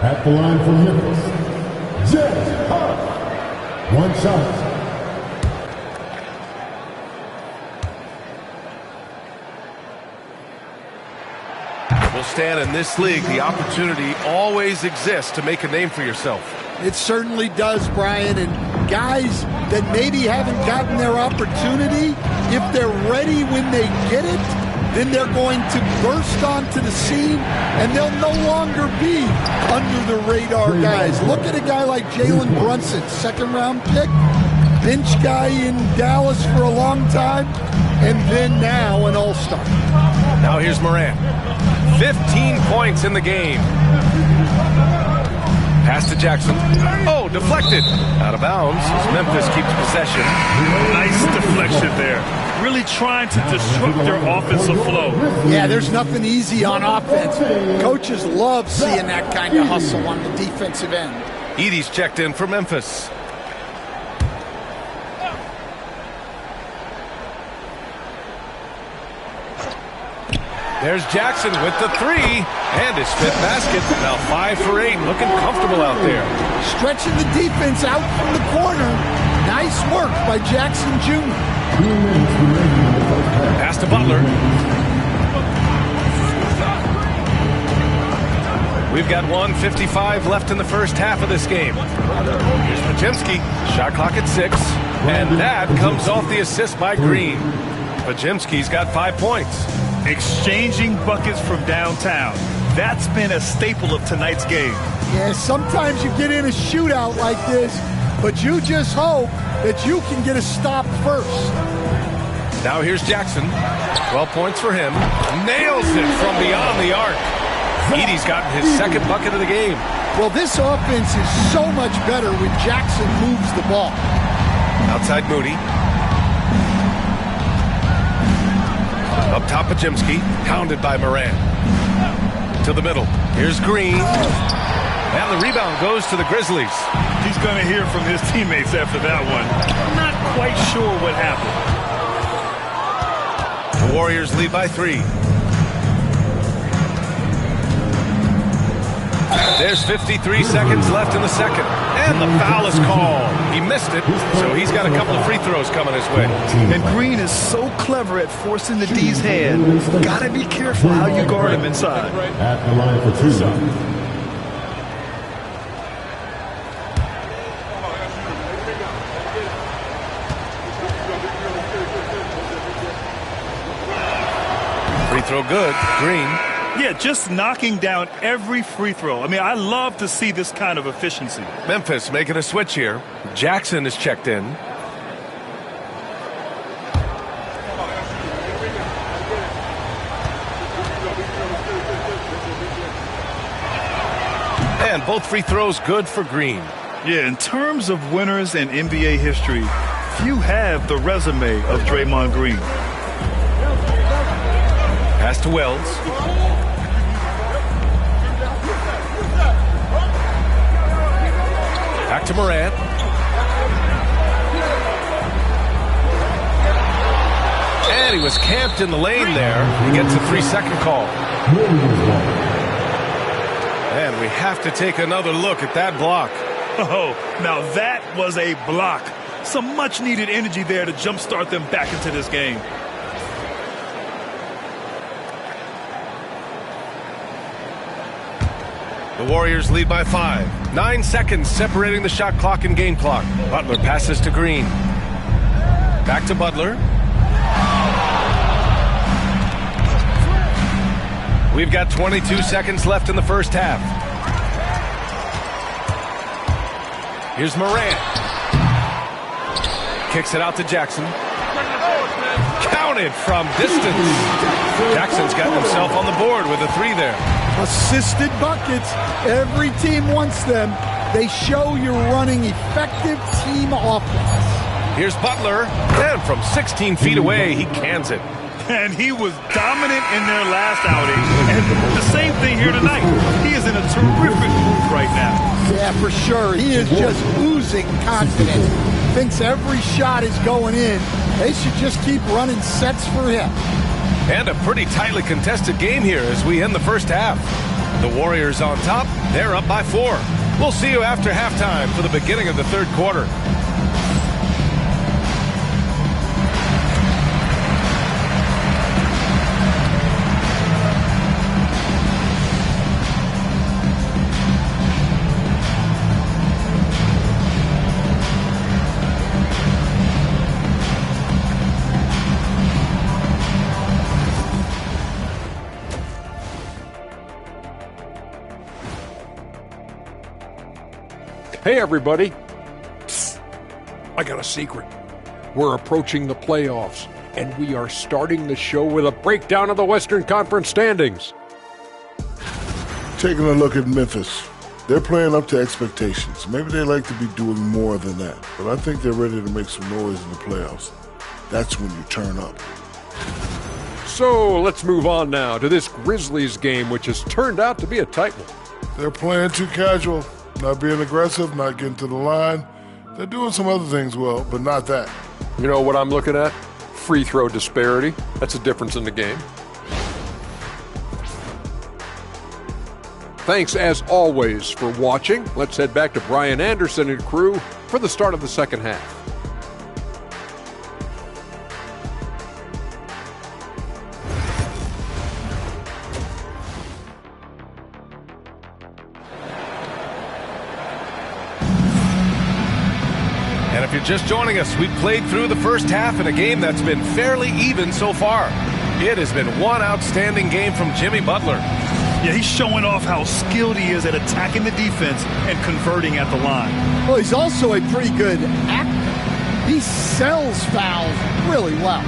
At the line for Memphis, Jed Huff. 1 shot. Well, Stan, in this league, the opportunity always exists to make a name for yourself. It certainly does, Brian, and guys that maybe haven't gotten their opportunity, if they're ready when they get it, then they're going to burst onto the scene, and they'll no longer be under the radar guys. Look at a guy like Jalen Brunson, second-round pick, bench guy in Dallas for a long time, and then now an all-star. Now here's Morant. 15 points in the game. Pass to Jackson. Oh, deflected. Out of bounds as Memphis keeps possession. Nice deflection there. Really trying to disrupt their offensive flow. Yeah, there's nothing easy on offense. Coaches love seeing that kind of hustle on the defensive end. Edey's checked in for Memphis. There's Jackson with the three and his fifth basket. Now 5 for 8, looking comfortable out there. Stretching the defense out from the corner. Nice work by Jackson Jr. Pass to Butler. We've got 1:55 left in the first half of this game. Here's Podziemski. Shot clock at 6. And that comes off the assist by Green. Podziemski's got 5 points. Exchanging buckets from downtown. That's been a staple of tonight's game. Yeah, sometimes you get in a shootout like this, but you just hope that you can get a stop first. Now here's Jackson. 12 points for him. Nails it from beyond the arc. Edey's gotten his second bucket of the game. Well, this offense is so much better when Jackson moves the ball. Outside Moody. Up top, Podziemski, pounded by Morant. To the middle. Here's Green. And the rebound goes to the Grizzlies. He's going to hear from his teammates after that one. Not quite sure what happened. The Warriors lead by 3. There's 53 seconds left in the second. And the foul is called. He missed it, so he's got a couple of free throws coming his way. And Green is so clever at forcing the D's hand. Got to be careful how you guard him inside. At the line for 2. Free throw good. Green. Yeah, just knocking down every free throw. I mean, I love to see this kind of efficiency. Memphis making a switch here. Jackson is checked in. And both free throws good for Green. Yeah, in terms of winners in NBA history, few have the resume of Draymond Green. Pass to Wells. Back to Morant. And he was camped in the lane there. He gets a 3-second call. And we have to take another look at that block. Oh, now that was a block. Some much-needed energy there to jumpstart them back into this game. The Warriors lead by 5. 9 seconds separating the shot clock and game clock. Butler passes to Green. Back to Butler. We've got 22 seconds left in the first half. Here's Morant. Kicks it out to Jackson. Counted from distance. Jackson's got himself on the board with a 3 there. Assisted buckets. Every team wants them. They show you're running effective team offense. Here's Butler. And from 16 feet away, he cans it. And he was dominant in their last outing. And the same thing here tonight. He is in a terrific mood right now. Yeah, for sure. He is just oozing confidence. Thinks every shot is going in. They should just keep running sets for him. And a pretty tightly contested game here as we end the first half. The Warriors on top. They're up by 4. We'll see you after halftime for the beginning of the third quarter. Hey, everybody. Psst. I got a secret. We're approaching the playoffs, and we are starting the show with a breakdown of the Western Conference standings. Taking a look at Memphis. They're playing up to expectations. Maybe they like to be doing more than that, but I think they're ready to make some noise in the playoffs. That's when you turn up. So let's move on now to this Grizzlies game, which has turned out to be a tight one. They're playing too casual, not being aggressive, not getting to the line. They're doing some other things well, but not that. You know what I'm looking at? Free throw disparity. That's a difference in the game. Thanks, as always, for watching. Let's head back to Brian Anderson and crew for the start of the second half. And if you're just joining us, we've played through the first half in a game that's been fairly even so far. It has been one outstanding game from Jimmy Butler. Yeah, he's showing off how skilled he is at attacking the defense and converting at the line. Well, he's also a pretty good actor. He sells fouls really well.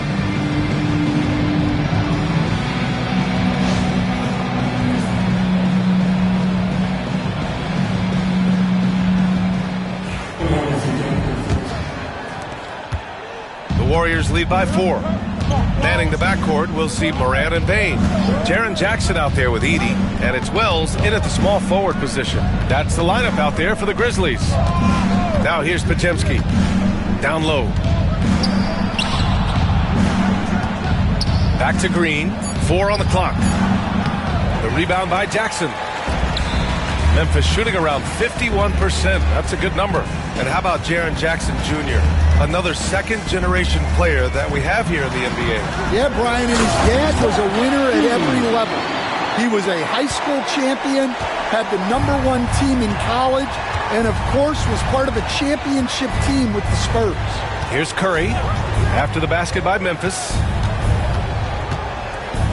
The Warriors lead by 4. Manning the backcourt, we'll see Morant and Bane. Jaren Jackson out there with Edey, and it's Wells in at the small forward position. That's the lineup out there for the Grizzlies. Now here's Podziemski. Down low. Back to Green. 4 on the clock. The rebound by Jackson. Memphis shooting around 51%. That's a good number. And how about Jaren Jackson Jr., another second-generation player that we have here in the NBA? Yeah, Brian, and his dad was a winner at every level. He was a high school champion, had the #1 team in college, and, of course, was part of a championship team with the Spurs. Here's Curry after the basket by Memphis.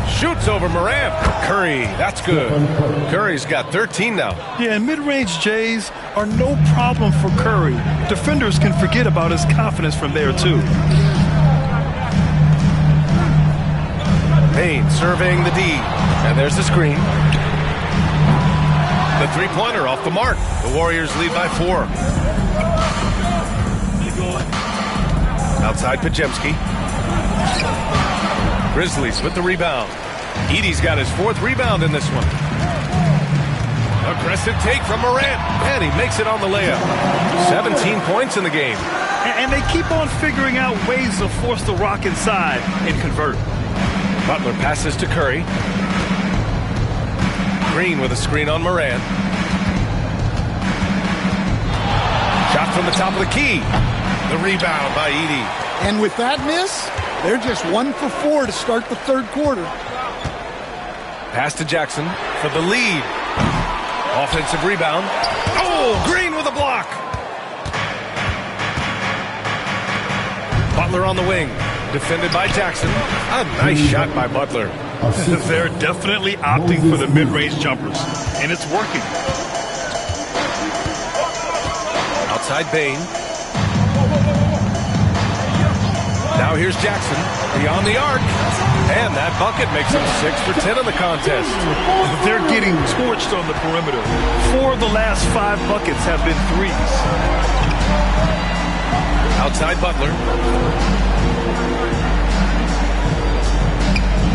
Shoots over Morant. Curry, that's good. Curry's got 13 now. Yeah, and mid-range Jays are no problem for Curry. Defenders can forget about his confidence from there, too. Bane surveying the D. And there's the screen. The three-pointer off the mark. The Warriors lead by 4. Outside Podziemski. Grizzlies with the rebound. Edey's got his 4th rebound in this one. Aggressive take from Morant, and he makes it on the layup. 17 points in the game. And they keep on figuring out ways to force the rock inside and convert. Butler passes to Curry. Green with a screen on Morant. Shot from the top of the key. The rebound by Edey. And with that miss, they're just 1 for 4 to start the third quarter. Pass to Jackson for the lead. Offensive rebound. Oh, Green with a block. Butler on the wing. Defended by Jackson. A nice shot by Butler. They're definitely opting for the mid-range jumpers, and it's working. Outside Bane. Now here's Jackson, beyond the arc, and that bucket makes him 6 for 10 in the contest. They're getting torched on the perimeter. 4 of the last 5 buckets have been threes. Outside Butler.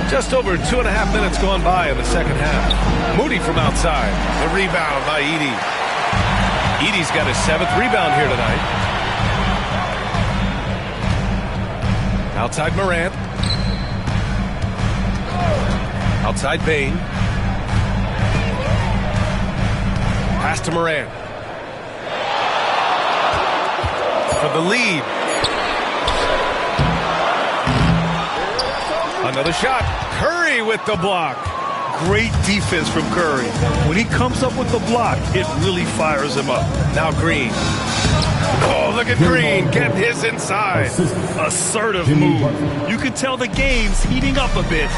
Just over 2.5 minutes gone by in the second half. Moody from outside. The rebound by Edey. Edey's got his 7th rebound here tonight. Outside Morant. Outside Bane. Pass to Morant. For the lead. Another shot. Curry with the block. Great defense from Curry. When he comes up with the block, it really fires him up. Now Green. Oh, look at Green. Get his inside. Assertive move. You can tell the game's heating up a bit.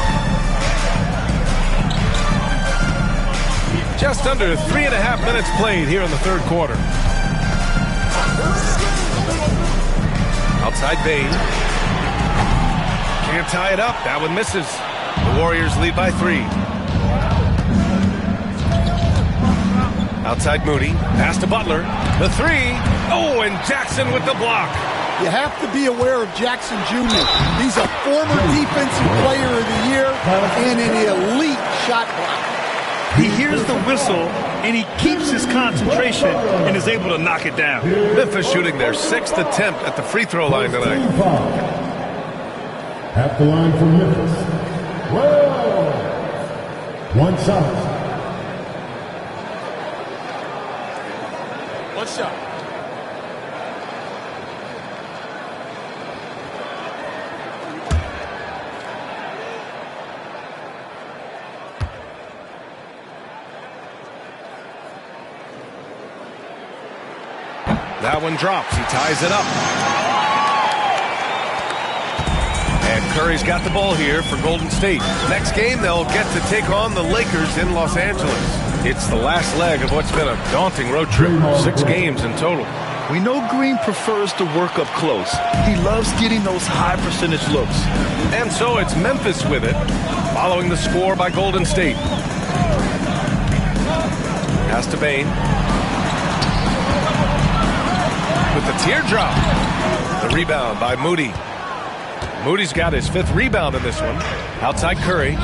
Just under 3.5 minutes played here in the third quarter. Outside Bain. Can't tie it up. That one misses. The Warriors lead by 3. Outside Moody. Pass to Butler. The 3. Oh, and Jackson with the block. You have to be aware of Jackson Jr. He's a former Defensive Player of the Year and an elite shot blocker. He hears the whistle, and he keeps his concentration and is able to knock it down. Memphis shooting their 6th attempt at the free throw line tonight. At the line for Memphis. Well, one shot. One shot. That one drops. He ties it up. And Curry's got the ball here for Golden State. Next game, they'll get to take on the Lakers in Los Angeles. It's the last leg of what's been a daunting road trip. 6 games in total. We know Green prefers to work up close. He loves getting those high percentage looks. And so it's Memphis with it, following the score by Golden State. Pass to Bain. With the teardrop. The rebound by Moody. Moody's got his 5th rebound in this one. Outside Curry.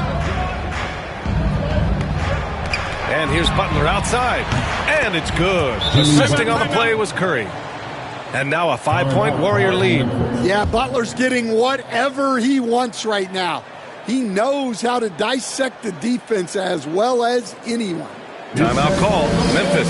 And here's Butler outside. And it's good. Assisting on the play was Curry. And now a 5-point Warrior lead. Yeah, Butler's getting whatever he wants right now. He knows how to dissect the defense as well as anyone. Timeout call. Memphis.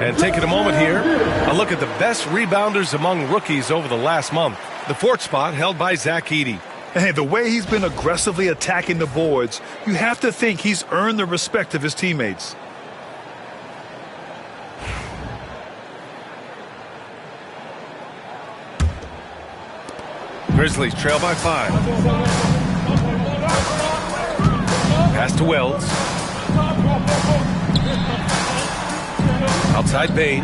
And taking a moment here, a look at the best rebounders among rookies over the last month. The 4th spot held by Zach Edey. Hey, the way he's been aggressively attacking the boards, you have to think he's earned the respect of his teammates. Grizzlies trail by 5. Pass to Wells. Outside Bain.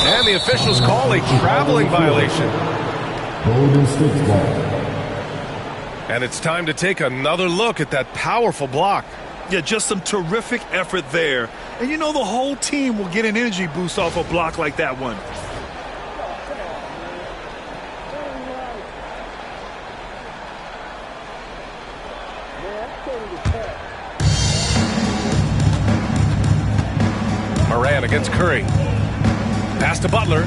And the officials call a traveling violation. Golden State ball. And it's time to take another look at that powerful block. Yeah, just some terrific effort there. And you know the whole team will get an energy boost off a block like that one. Moran against Curry. Pass to Butler.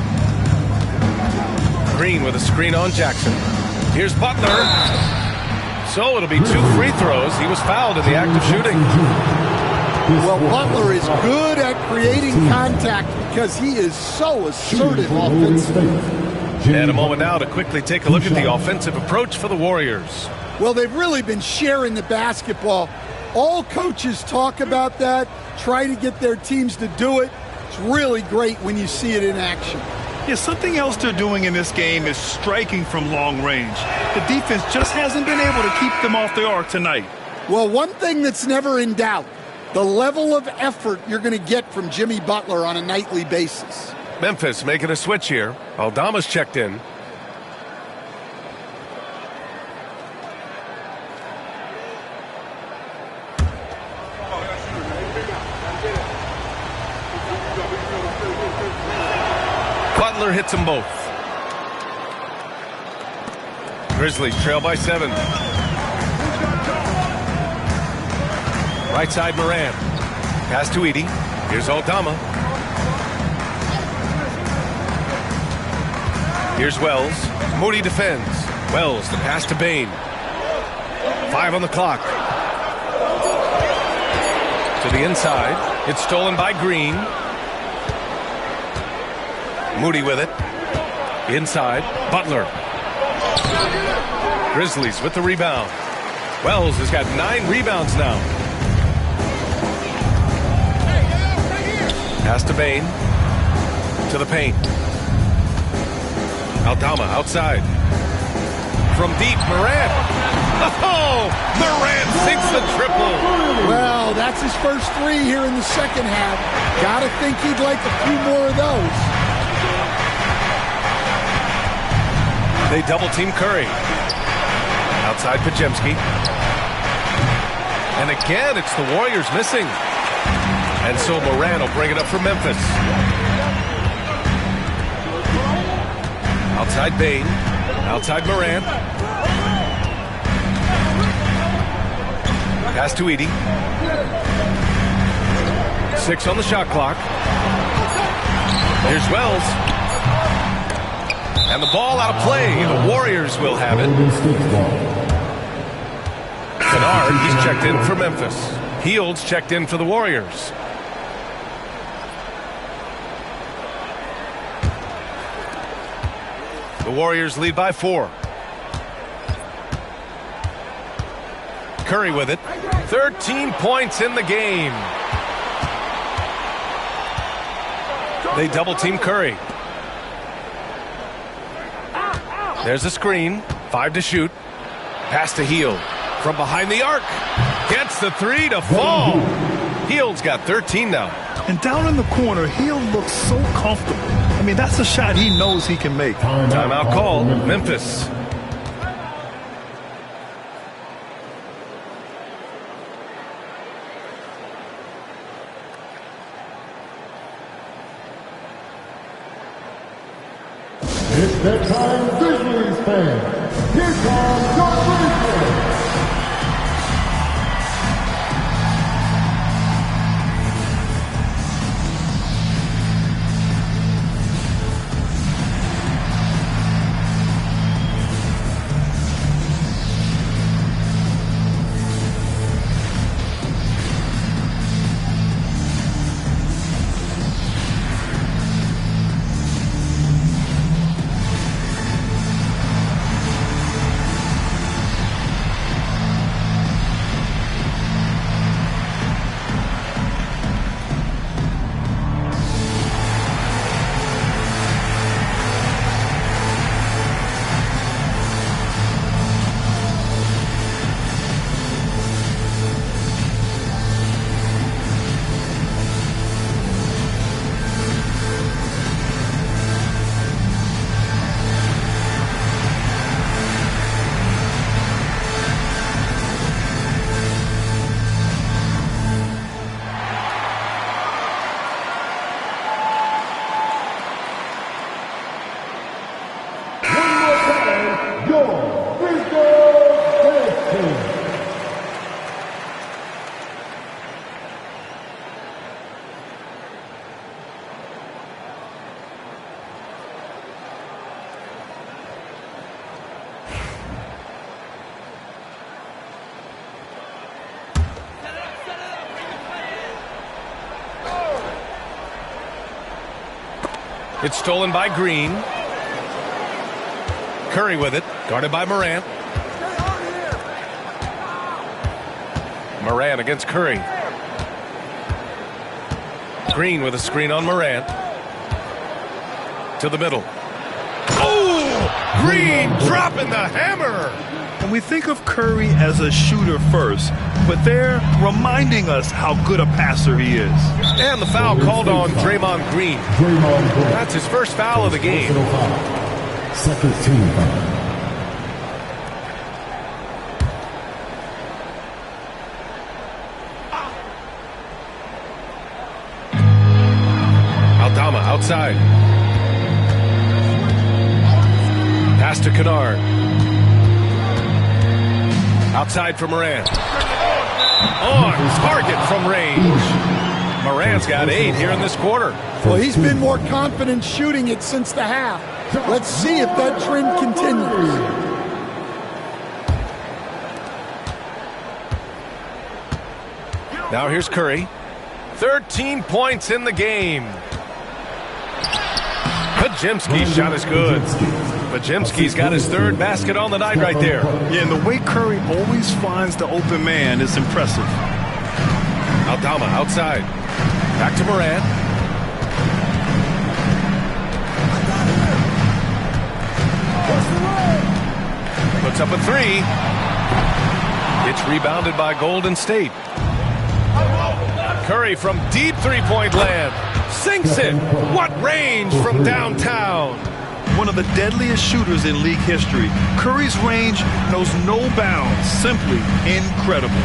Green with a screen on Jackson. Here's Butler. So it'll be 2 free throws. He was fouled in the act of shooting. Well, Butler is good at creating contact because he is so assertive offensively. And a moment now to quickly take a look at the offensive approach for the Warriors. Well, they've really been sharing the basketball. All coaches talk about that, try to get their teams to do it. It's really great when you see it in action. Yeah, something else they're doing in this game is striking from long range. The defense just hasn't been able to keep them off the arc tonight. Well, one thing that's never in doubt, the level of effort you're going to get from Jimmy Butler on a nightly basis. Memphis making a switch here. Aldama's checked in. Butler hits them both. Grizzlies trail by 7. Right side Moran. Pass to Edey. Here's Aldama. Here's Wells. Moody defends. Wells, the pass to Bane. 5 on the clock. To the inside. It's stolen by Green. Moody with it. Inside. Butler. Grizzlies with the rebound. Wells has got 9 rebounds now. Pass to Bane. To the paint. Aldama outside. From deep, Morant. Oh! Morant sinks the triple. Well, that's his first 3 here in the second half. Gotta think he'd like a few more of those. They double team Curry. Outside Pajemski. And again, it's the Warriors missing. And so Moran will bring it up for Memphis. Outside Bane. Outside Moran. Pass to Edey. 6 on the shot clock. Here's Wells. And the ball out of play. The Warriors will have it. Kennard, he's checked in for Memphis. Heald's checked in for the Warriors. The Warriors lead by 4. Curry with it. 13 points in the game. They double team Curry. There's a screen. 5 to shoot. Pass to Hield. From behind the arc. Gets the 3 to fall. Hield's got 13 now. And down in the corner, Hield looks so comfortable. I mean, that's a shot he knows he can make. Timeout called. Memphis. It's that time, Grizzlies fans. Here comes your Grizzlies. It's stolen by Green. Curry with it, guarded by Morant. Morant against Curry. Green with a screen on Morant. To the middle. Oh! Green dropping the hammer! And we think of Curry as a shooter first, but they're reminding us how good a passer he is. And the foul called on Draymond Green. That's his first foul of the game. Second team foul. Aldama outside. Pass to Kennard. Outside for Moran. On target from range. Moran's got 8 here in this quarter. Well, he's been more confident shooting it since the half. Let's see if that trend continues. Now here's Curry. 13 points in the game. Podziemski's shot is good. Podziemski's got his 3rd basket on the night right there. Yeah, and the way Curry always finds the open man is impressive. Aldama outside. Back to Moran. Puts up a 3. It's rebounded by Golden State. Curry from deep three-point land. Sinks it. What range from downtown. One of the deadliest shooters in league history. Curry's range knows no bounds. Simply incredible.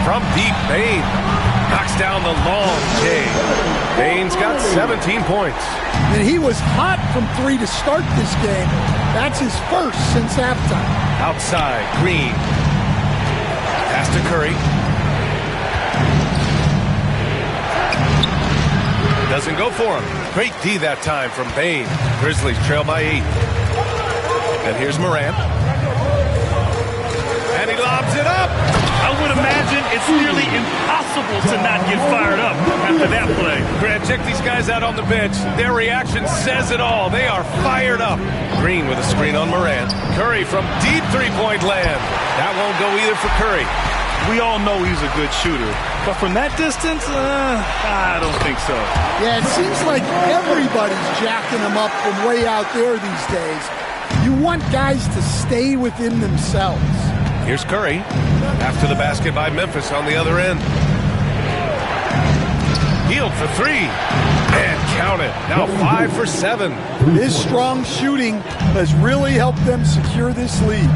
From deep, Bane knocks down the long J. Bane's got 17 points. And he was hot from 3 to start this game. That's his first since halftime. Outside, Green. Pass to Curry. Doesn't go for him. Great D that time from Bane. Grizzlies trail by 8. And here's Moran. And he lobs it up. I would imagine it's nearly impossible to not get fired up after that play. Grant, check these guys out on the bench. Their reaction says it all. They are fired up. Green with a screen on Moran. Curry from deep three-point land. That won't go either for Curry. We all know he's a good shooter, but from that distance, I don't think so. Yeah, it seems like everybody's jacking him up from way out there these days. You want guys to stay within themselves. Here's Curry. After the basket by Memphis on the other end. Healed for 3. And count it. Now 5 for 7. His strong shooting has really helped them secure this lead.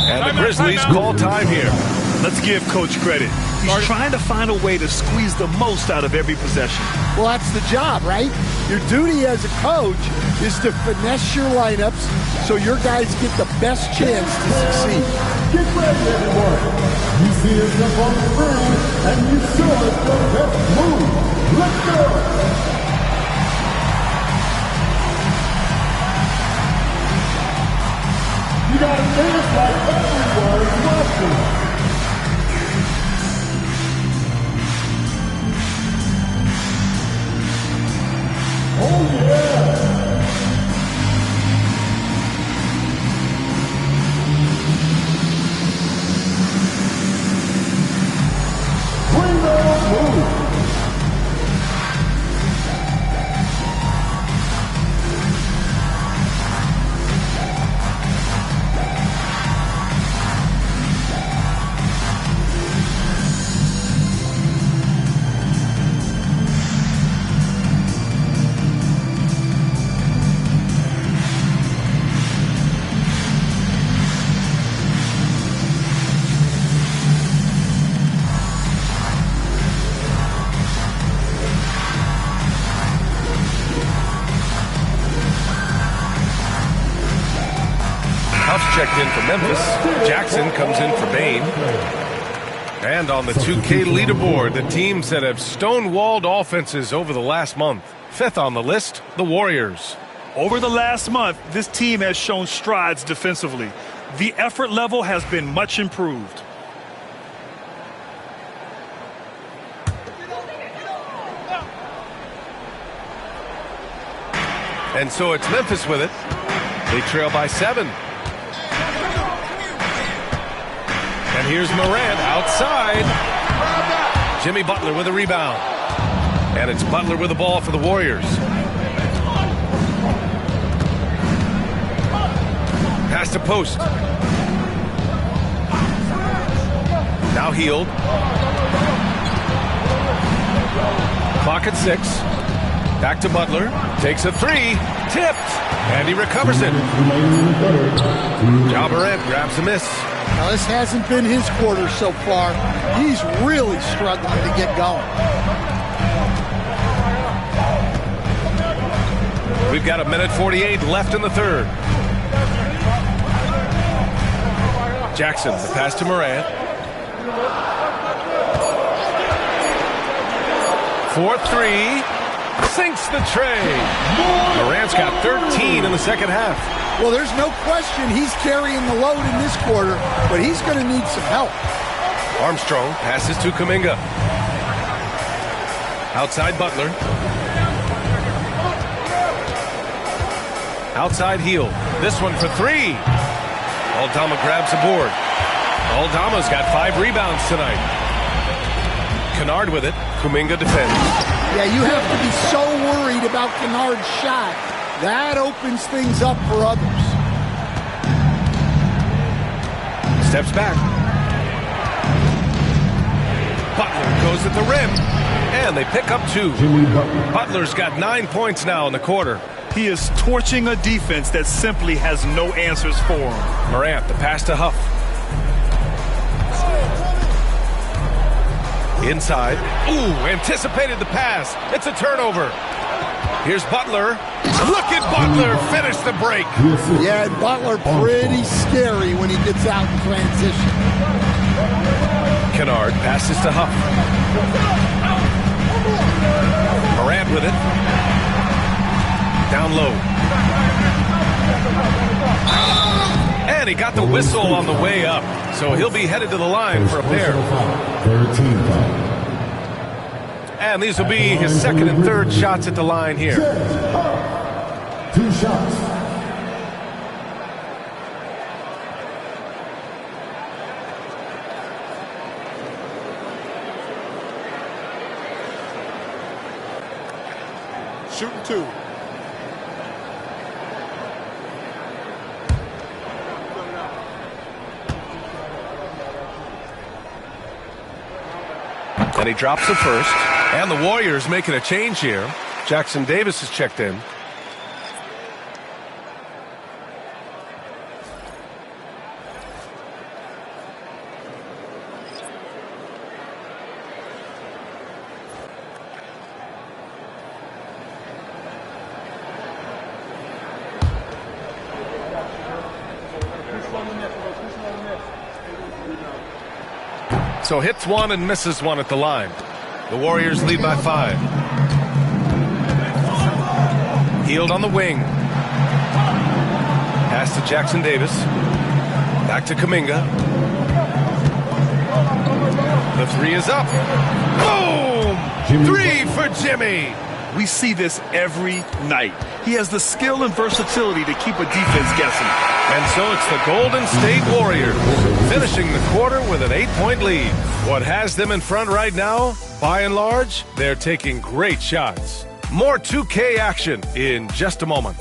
And the Grizzlies call time here. Let's give Coach credit. He's trying to find a way to squeeze the most out of every possession. Well, that's the job, right? Your duty as a coach is to finesse your lineups so your guys get the best chance to succeed. Get ready, everyone. You see us up on the screen, and you show us the best move. Let's go. You gotta dance like everyone watching. Oh yeah! Bring on move! Checked in for Memphis. Jackson comes in for Bane. And on the 2K leaderboard, the teams that have stonewalled offenses over the last month. 5th on the list, the Warriors. Over the last month, this team has shown strides defensively. The effort level has been much improved. And so it's Memphis with it. They trail by 7. And here's Morant outside. Jimmy Butler with a rebound. And it's Butler with the ball for the Warriors. Pass to post. Now Hield. Clock at 6. Back to Butler. Takes a 3. Tipped. And he recovers it. Ja Morant grabs a miss. Now, this hasn't been his quarter so far. He's really struggling to get going. We've got 1:48 left in the third. Jackson, the pass to Morant. 4-3. Sinks the tray. Morant's got 13 in the second half. Well, there's no question he's carrying the load in this quarter, but he's going to need some help. Armstrong passes to Kuminga. Outside Butler. Outside Hield. This one for 3. Aldama grabs the board. Aldama's got 5 rebounds tonight. Kennard with it. Kuminga defends. Yeah, you have to be so worried about Kennard's shot. That opens things up for others. Steps back. Butler goes at the rim. And they pick up 2. Butler's got 9 points now in the quarter. He is torching a defense that simply has no answers for him. Morant, the pass to Huff. Inside. Ooh, anticipated the pass. It's a turnover. Here's Butler. Look at Butler finish the break. Yeah, and Butler pretty scary when he gets out in transition. Kennard passes to Huff. Morant with it. Down low. And he got the whistle on the way up. So he'll be headed to the line for a pair. And these will be his second and third shots at the line here. 2 shots. Shooting 2. And he drops the first. And the Warriors making a change here. Jackson Davis has checked in. So hits 1 and misses 1 at the line. The Warriors lead by 5. Hield on the wing. Pass to Jackson Davis. Back to Kuminga. The 3 is up. Boom! 3 for Jimmy. We see this every night. He has the skill and versatility to keep a defense guessing. And so it's the Golden State Warriors finishing the quarter with an 8-point lead. What has them in front right now? By and large, they're taking great shots. More 2K action in just a moment.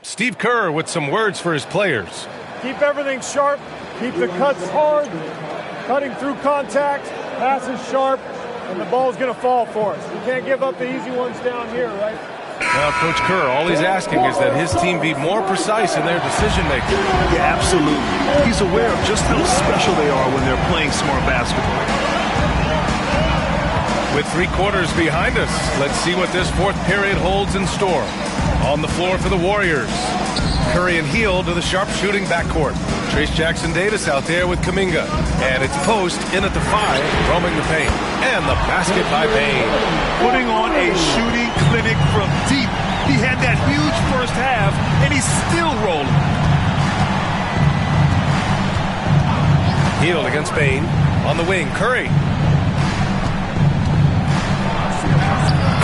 Steve Kerr with some words for his players. Keep everything sharp. Keep the cuts hard. Cutting through contact. Passes sharp. And the ball's going to fall for us. We can't give up the easy ones down here, right? Now, Coach Kerr, all he's asking is that his team be more precise in their decision-making. Yeah, absolutely. He's aware of just how special they are when they're playing smart basketball. With 3 quarters behind us, let's see what this fourth period holds in store. On the floor for the Warriors, Curry and Hield to the sharpshooting backcourt. Trace Jackson Davis out there with Kuminga. And it's Post in at the 5, roaming the paint. And the basket by Payne. Putting on a shooting clinic from deep. He had that huge first half, and he's still rolling. Hield against Payne. On the wing, Curry.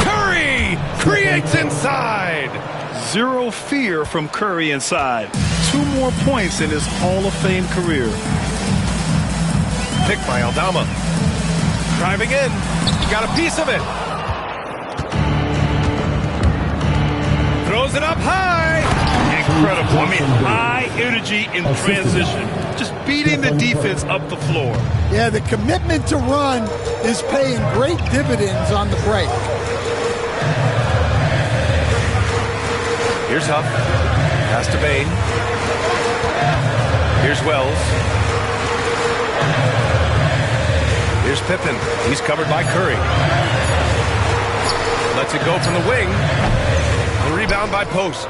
Curry creates inside. Zero fear from Curry inside. 2 2 more points in his Hall of Fame career. Pick by Aldama. Driving in. Got a piece of it. Throws it up high. Incredible. I mean, high energy in transition. Just beating the defense up the floor. Yeah, the commitment to run is paying great dividends on the break. Here's Huff. Pass to Bain. Here's Wells. Here's Pippen. He's covered by Curry. Lets it go from the wing. The rebound by Post.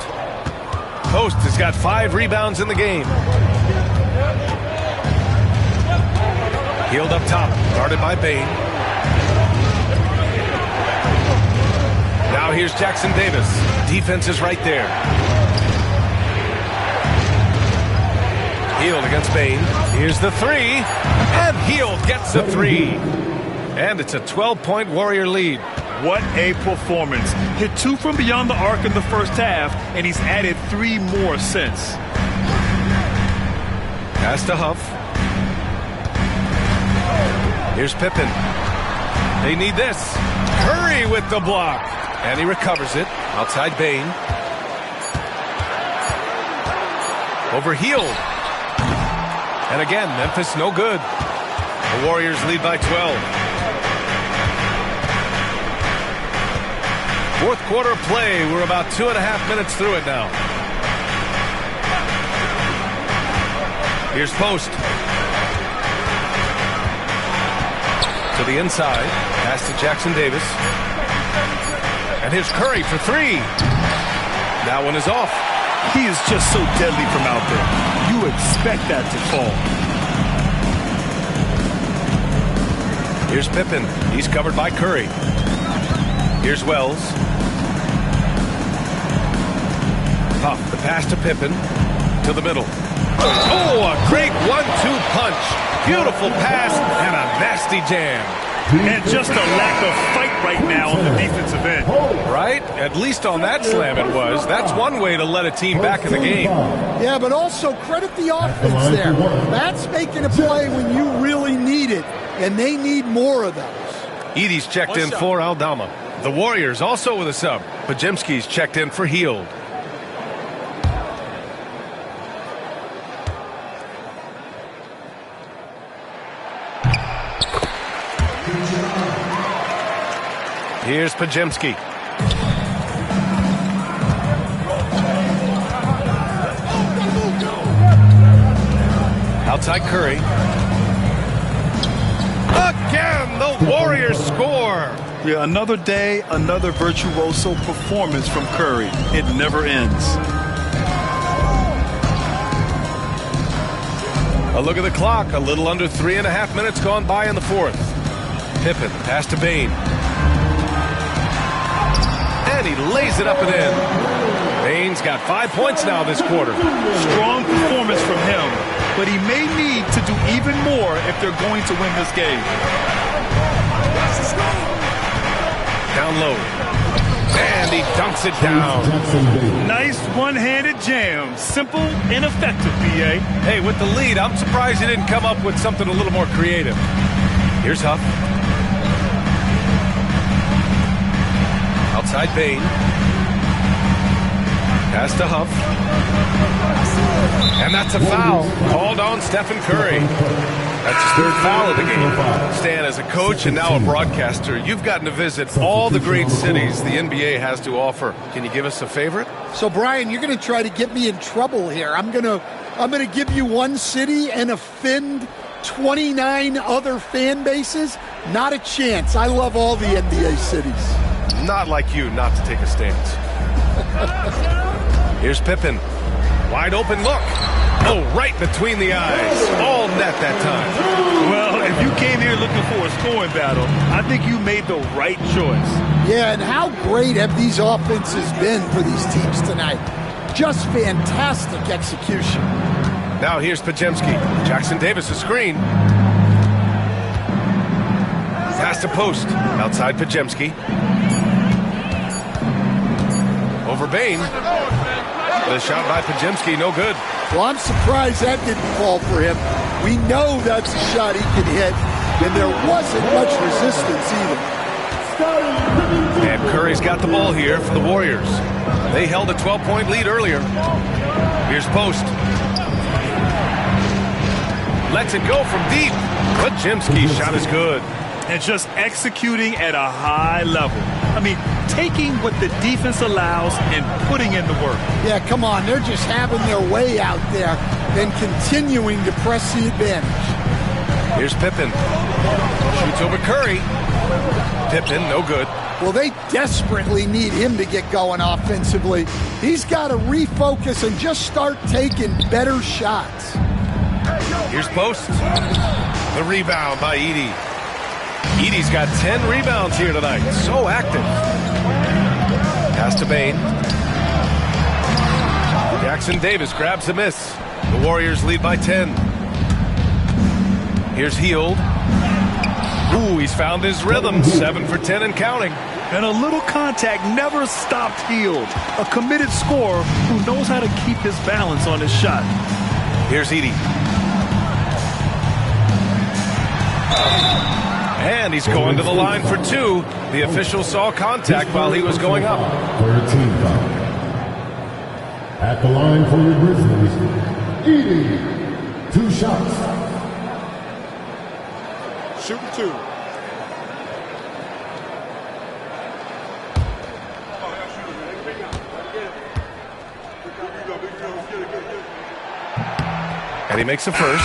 Post has got 5 rebounds in the game. Healed up top. Guarded by Bain. Now here's Jackson Davis. Defense is right there. Hield against Bain. Here's the 3. And Hield gets the 3. And it's a 12-point Warrior lead. What a performance. Hit 2 from beyond the arc in the first half, and he's added 3 more since. Pass to Huff. Here's Pippen. They need this. Curry with the block. And he recovers it. Outside Bain. Over Hield. And again, Memphis no good. The Warriors lead by 12. Fourth quarter play. We're about 2.5 minutes through it now. Here's Post. To the inside. Pass to Jackson Davis. And here's Curry for 3. That one is off. He is just so deadly from out there. You expect that to fall. Here's Pippen. He's covered by Curry. Here's Wells. Huff, the pass to Pippen. To the middle. Oh, a great 1-2 punch. Beautiful pass and a nasty jam. And just a lack of fight right now on the defensive end. Right? At least on that slam it was. That's one way to let a team back in the game. Yeah, but also credit the offense there. That's making a play when you really need it, and they need more of those. Edey's checked in for Aldama. The Warriors also with a sub. Podziemski's checked in for Hield. Here's Podziemski. Outside Curry. Again, the Warriors score. Yeah, another day, another virtuoso performance from Curry. It never ends. A look at the clock. A little under 3.5 minutes gone by in the fourth. Pippen, pass to Bain. And he lays it up and in. Bain's got 5 points now this quarter. Strong performance from him, but he may need to do even more if they're going to win this game. Down low. And he dunks it down. Nice one-handed jam. Simple and effective, B.A. Hey, with the lead, I'm surprised he didn't come up with something a little more creative. Here's Huff. Outside Bain. Pass to Huff. And that's a foul. Called on Stephen Curry. That's his 3rd foul of the game. Stan, as a coach and now a broadcaster, you've gotten to visit all the great cities the NBA has to offer. Can you give us a favorite? So, Brian, you're going to try to get me in trouble here. I'm going to give you one city and offend 29 other fan bases. Not a chance. I love all the NBA cities. Not like you not to take a stance. Here's Pippen. Wide open look. Oh, right between the eyes. All net that time. Well, if you came here looking for a scoring battle, I think you made the right choice. Yeah, and how great have these offenses been for these teams tonight? Just fantastic execution. Now here's Podziemski. Jackson Davis a screen. Pass to Post. Outside Podziemski. Over Bain. The shot by Podziemski, no good. Well, I'm surprised that didn't fall for him. We know that's a shot he can hit, and there wasn't much resistance either. And Curry's got the ball here for the Warriors. They held a 12-point lead earlier. Here's Post. Lets it go from deep. But Jimsky's shot is good. And just executing at a high level. I mean, taking what the defense allows and putting in the work. Yeah, come on. They're just having their way out there and continuing to press the advantage. Here's Pippen. Shoots over Curry. Pippen, no good. Well, they desperately need him to get going offensively. He's got to refocus and just start taking better shots. Here's Post. The rebound by Edey. Edey's got 10 rebounds here tonight. So active. Pass to Bane. Jackson Davis grabs a miss. The Warriors lead by 10. Here's Hield. Ooh, he's found his rhythm. 7 for 10 and counting. And a little contact never stopped Hield. A committed scorer who knows how to keep his balance on his shot. Here's Edey. And he's going to the line for 2. The official saw contact while he was going up. For a team foul. At the line for the Grizzlies, Edey. 2 shots. Shooting 2. And he makes a first.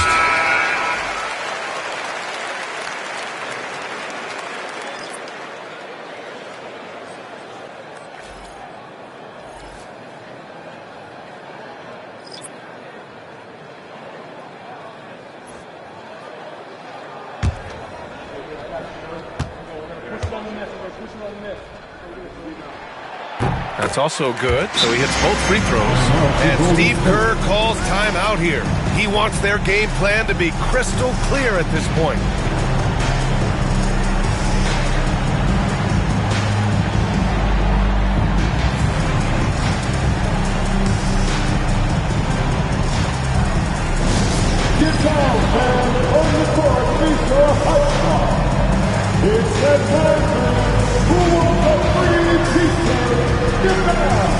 That's also good. So he hits both free throws. And Steve Kerr calls timeout here. He wants their game plan to be crystal clear at this point. Get down, man. On the court, free throw high spot. It's that man who wants a free pizza. Get down.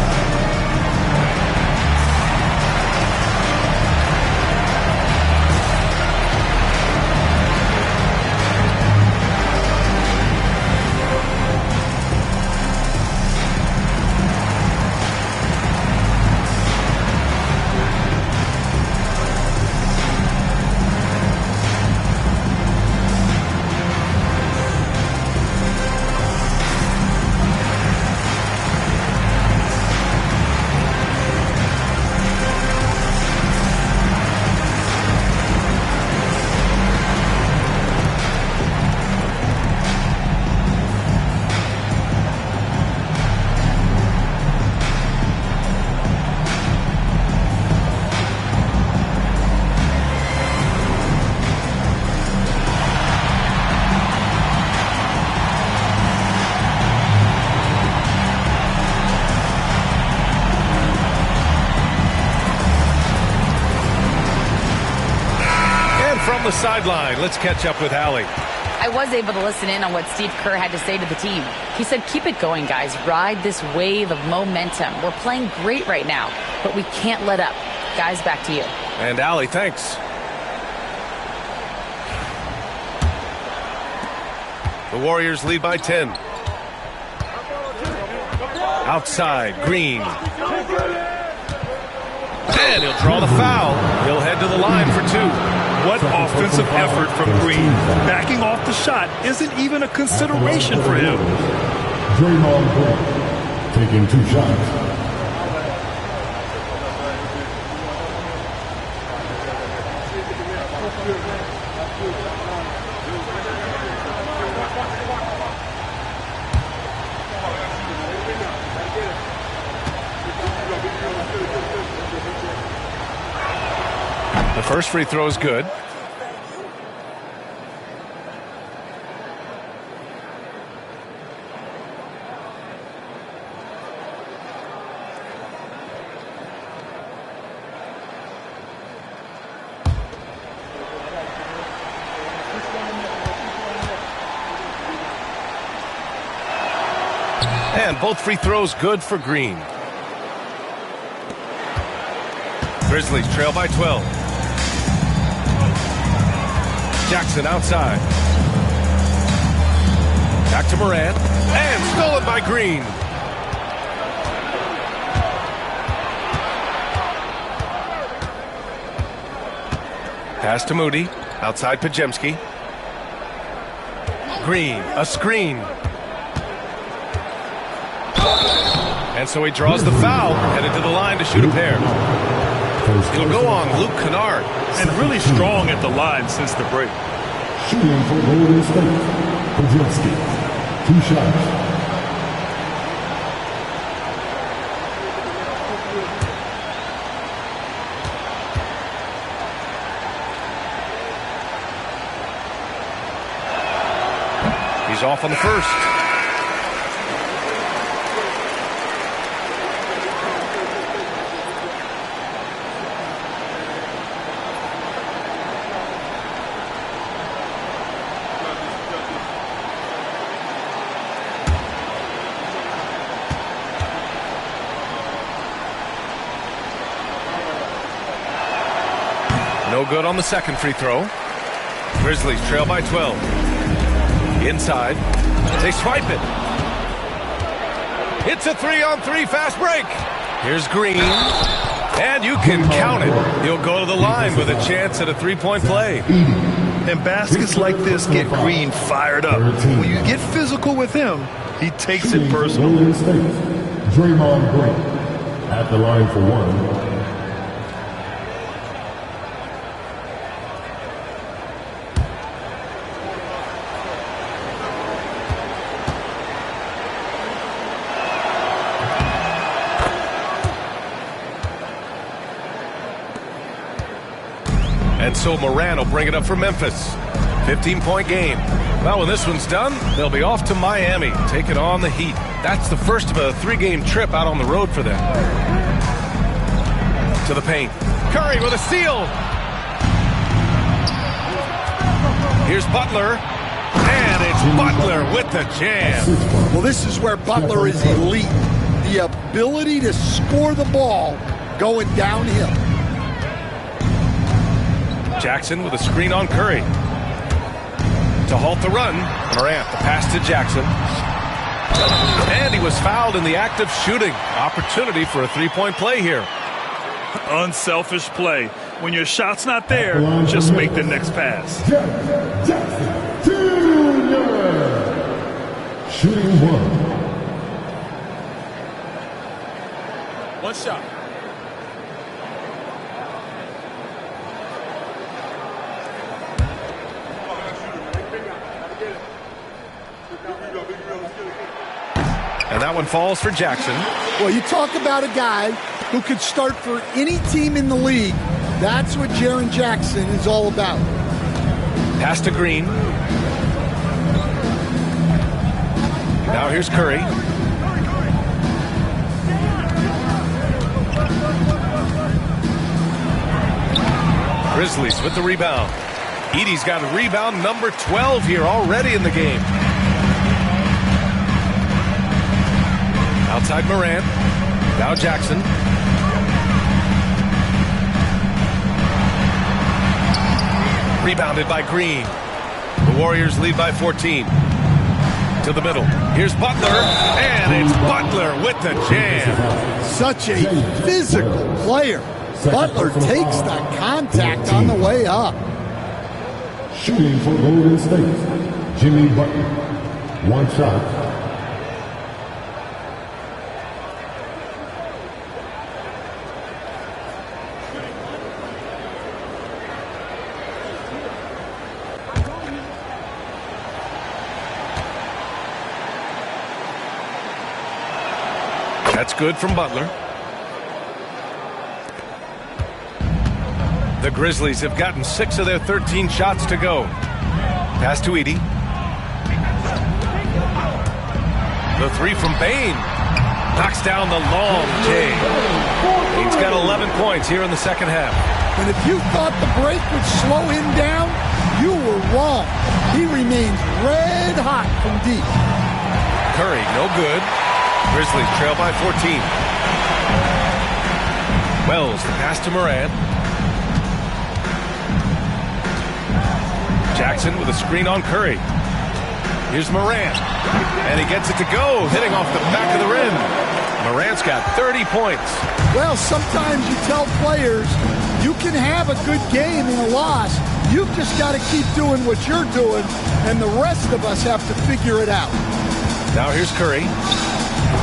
From the sideline, let's catch up with Allie. I was able to listen in on what Steve Kerr had to say to the team. He said, keep it going, guys. Ride this wave of momentum. We're playing great right now, but we can't let up. Guys, back to you. And Allie, thanks. The Warriors lead by 10. Outside, Green. And he'll draw the foul. He'll head to the line for 2. What offensive effort from Green. Backing off the shot isn't even a consideration for him. Draymond Green taking 2 shots. The first free throw is good. And both free throws good for Green. Grizzlies trail by 12. Jackson outside. Back to Morant. And stolen by Green. Pass to Moody. Outside Pajemski. Green, a screen. And so he draws the foul, headed to the line to shoot a pair. He'll go on Luke Kennard. And really strong at the line since the break. Shooting for Golden State, Pajemski. 2 shots. He's off on the first. No good on the second free throw. Grizzlies trail by 12. Inside. They swipe it. It's a 3-on-3 fast break. Here's Green. And you can count it. He'll go to the line with a chance at a three-point play. And baskets like this get Green fired up. When you get physical with him, he takes it personally. Draymond Green at the line for one. And so Morant will bring it up for Memphis. 15-point game. Well, when this one's done, they'll be off to Miami, taking on the Heat. That's the first of a 3-game trip out on the road for them. To the paint. Curry with a steal. Here's Butler. And it's Butler with the jam. Well, this is where Butler is elite. The ability to score the ball going downhill. Jackson with a screen on Curry. To halt the run, Morant, the pass to Jackson. And he was fouled in the act of shooting. Opportunity for a three-point play here. Unselfish play. When your shot's not there, just make the next pass. Jackson Jr. Shooting one. One shot. And that one falls for Jackson. Well, you talk about a guy who could start for any team in the league. That's what Jaren Jackson is all about. Pass to Green. Now here's Curry. Grizzlies with the rebound. Edey's got a rebound number 12 here already in the game. Outside Morant. Now Jackson. Rebounded by Green. The Warriors lead by 14. To the middle. Here's Butler. And it's Butler with the jam. Such a physical player. Butler takes the contact on the way up. Shooting for Golden State, Jimmy Butler. One shot. That's good from Butler. The Grizzlies have gotten 6 of their 13 shots to go. Pass to Edey. The three from Bane. Knocks down the long J. He's got 11 points here in the second half. And if you thought the break would slow him down, you were wrong. He remains red hot from deep. Curry Curry, no good. Grizzlies trail by 14. Wells, the pass to Morant. Jackson with a screen on Curry. Here's Morant. And he gets it to go, hitting off the back of the rim. Morant's got 30 points. Well, sometimes you tell players you can have a good game in a loss. You've just got to keep doing what you're doing, and the rest of us have to figure it out. Now here's Curry.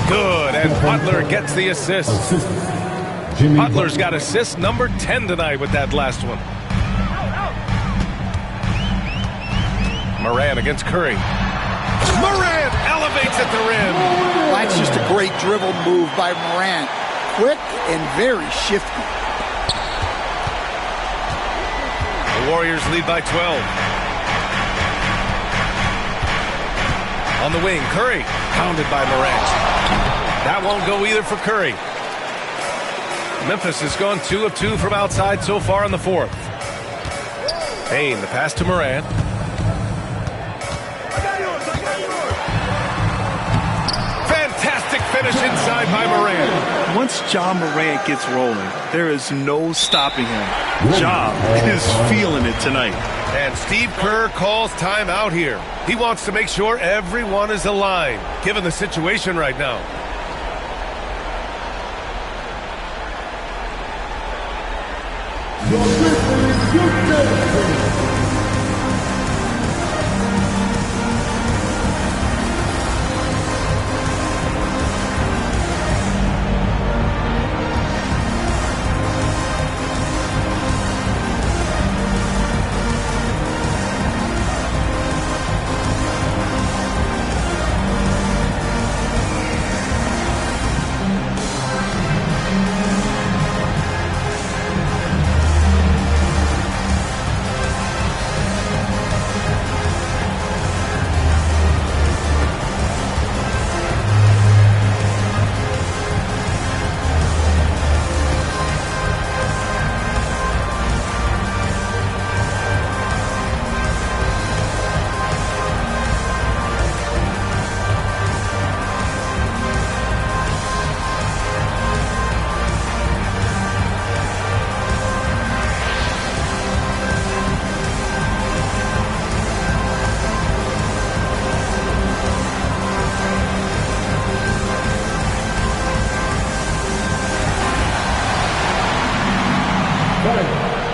Good, and Butler gets the assist. Butler's got assist number 10 tonight with that last one. Morant against Curry. Morant elevates at the rim. That's just a great dribble move by Morant. Quick and very shifty. The Warriors lead by 12. On the wing, Curry pounded by Morant. That won't go either for Curry. Memphis has gone 2 of 2 from outside so far in the fourth. Payne, the pass to Morant. Fantastic finish inside by Morant. Once Ja Morant gets rolling, there is no stopping him. Ja is feeling it tonight. And Steve Kerr calls timeout here. He wants to make sure everyone is aligned, given the situation right now.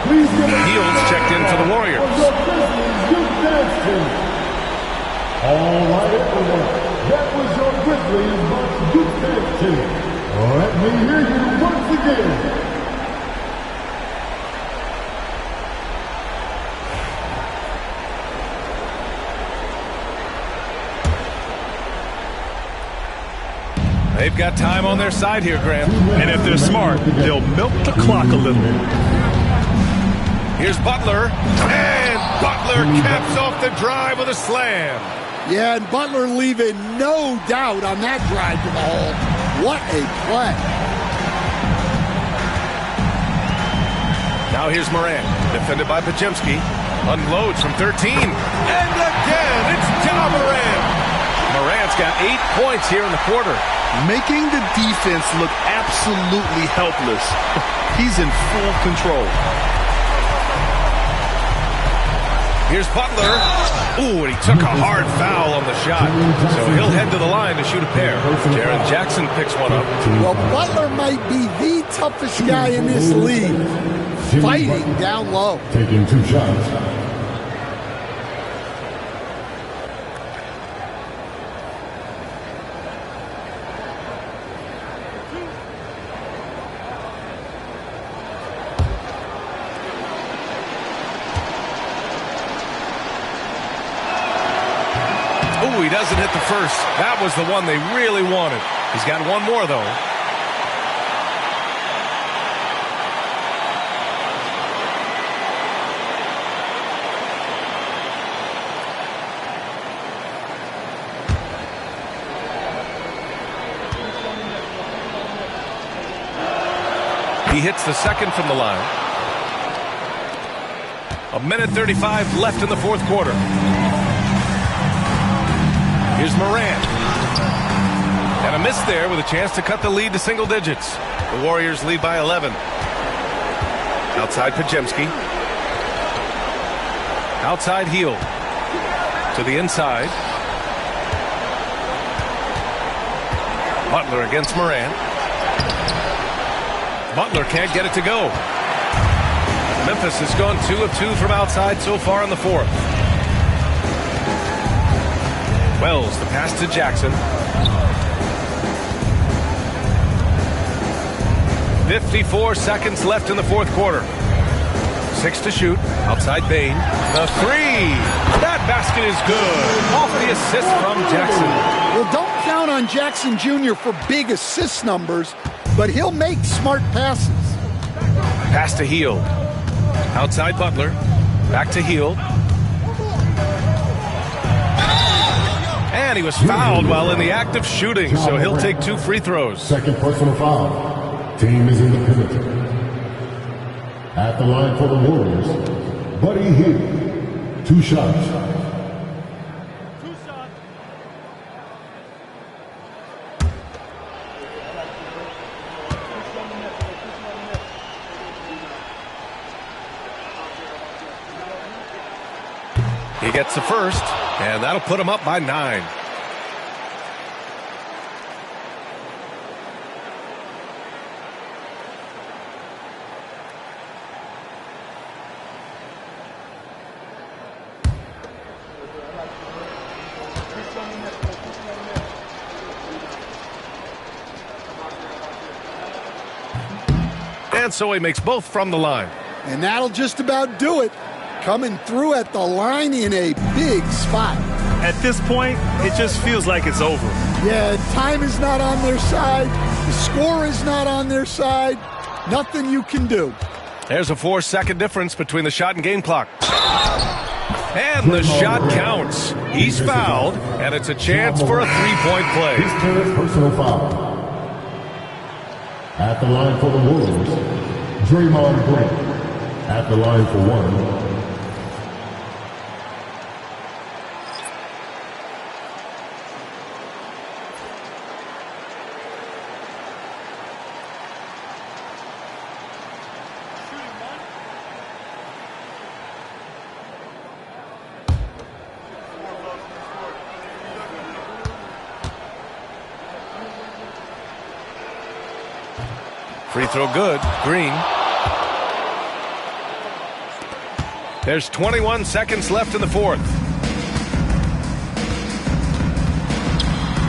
Heels checked in for the Warriors. All right, everyone. That was your Grizzlies Youth Dance Team. Let me hear you once again. They've got time on their side here, Graham. And if they're smart, they'll milk the clock a little. Here's Butler, and Butler caps off the drive with a slam. Yeah, and Butler leaving no doubt on that drive to the hole. What a play. Now here's Morant, defended by Pajemski. Unloads from 13. And again, it's Ja Morant. Morant's got 8 points here in the quarter. Making the defense look absolutely helpless. He's in full control. Here's Butler. Ooh, and he took a hard foul on the shot. So he'll head to the line to shoot a pair. Jaren Jackson picks one up. Well, Butler might be the toughest guy in this league. Fighting down low. Taking 2 shots. Ooh, he doesn't hit the first. That was the one they really wanted. He's got one more, though. He hits the second from the line. 1:35 left in the fourth quarter. Here's Morant. assist there with a chance to cut the lead to single digits. The Warriors lead by 11. Outside Pajemski. Outside Hield. To the inside. Butler against Morant. Butler can't get it to go. Memphis has gone 2 of 2 from outside so far in the fourth. Wells, the pass to Jackson. 54 seconds left in the fourth quarter. 6 to shoot. Outside Bane. The three. That basket is good. Off the assist from Jackson. Well, don't count on Jackson Jr. for big assist numbers, but he'll make smart passes. Pass to Hield. Outside Butler. Back to Hield. And he was fouled while in the act of shooting, so he'll take 2 free throws. Second personal foul. Team is in the penalty. At the line for the Warriors, Buddy Hield. 2 shots. He gets the first, and that'll put him up by 9. And so he makes both from the line. And that'll just about do it. Coming through at the line in a big spot. At this point, it just feels like it's over. Yeah, time is not on their side. The score is not on their side. Nothing you can do. There's a 4-second difference between the shot and game clock. And the shot counts. He's fouled, and it's a chance for a 3-point play. His third personal foul. At the line for the Wolves, Draymond Green. At the line for 1. Free throw good. Green. There's 21 seconds left in the fourth.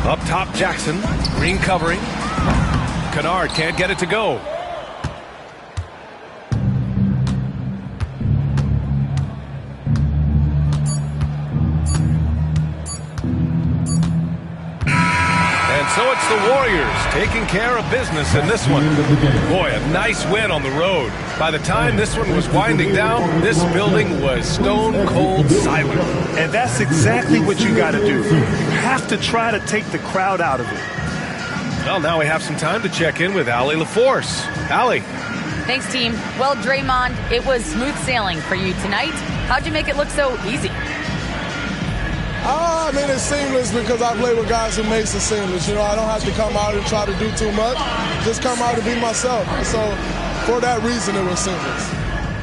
Up top, Jackson. Green covering. Kennard can't get it to go. So it's the Warriors taking care of business in this one. Boy, a nice win on the road. By the time this one was winding down, this building was stone cold silent. And that's exactly what you got to do. You have to try to take the crowd out of it. Well, now we have some time to check in with Allie LaForce. Allie. Thanks, team. Well, Draymond, it was smooth sailing for you tonight. How'd you make it look so easy? I mean, it's seamless because I play with guys who makes it seamless. You know, I don't have to come out and try to do too much. Just come out and be myself. So, for that reason, it was seamless.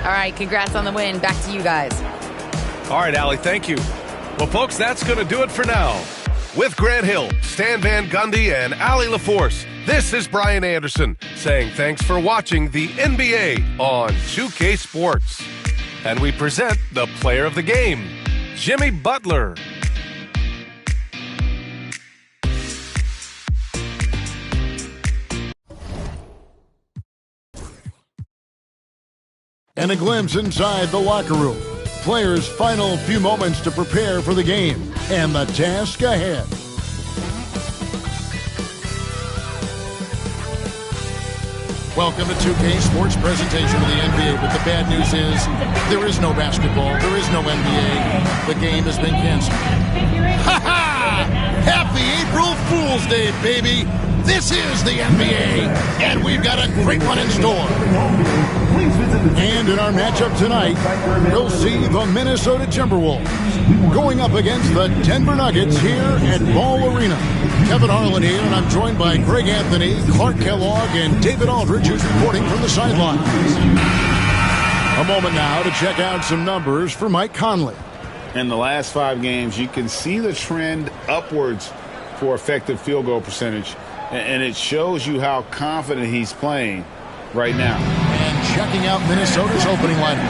All right, congrats on the win. Back to you guys. All right, Allie, thank you. Well, folks, that's going to do it for now. With Grant Hill, Stan Van Gundy, and Allie LaForce, this is Brian Anderson saying thanks for watching the NBA on 2K Sports. And we present the player of the game, Jimmy Butler. And a glimpse inside the locker room. Players' final few moments to prepare for the game and the task ahead. Welcome to 2K Sports presentation of the NBA, but the bad news is there is no basketball, there is no NBA. The game has been canceled. Ha ha! Happy April Fool's Day, baby! This is the NBA, and we've got a great one in store. And in our matchup tonight, we'll see the Minnesota Timberwolves going up against the Denver Nuggets here at Ball Arena. Kevin Harlan here, and I'm joined by Greg Anthony, Clark Kellogg, and David Aldridge, who's reporting from the sidelines. A moment now to check out some numbers for Mike Conley. In the last 5 games, you can see the trend upwards for effective field goal percentage, and it shows you how confident he's playing right now. And checking out Minnesota's opening lineup.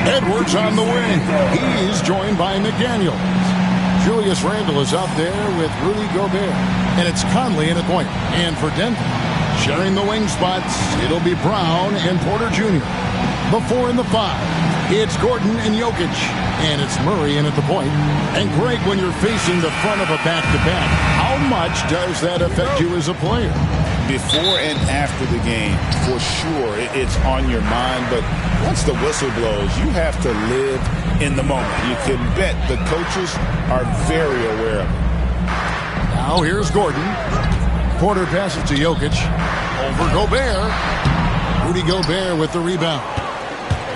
Edwards on the wing. He's joined by McDaniels. Julius Randle is out there with Rudy Gobert. And it's Conley in at point. And for Denver, sharing the wing spots, it'll be Brown and Porter Jr. The 4 and the 5. It's Gordon and Jokic. And it's Murray in at the point. And Greg, when you're facing the front of a back-to-back, how much does that affect you as a player? Before and after the game, for sure, it's on your mind. But once the whistle blows, you have to live in the moment. You can bet the coaches are very aware of it. Now here's Gordon. Porter passes to Jokic. Over Gobert. Rudy Gobert with the rebound.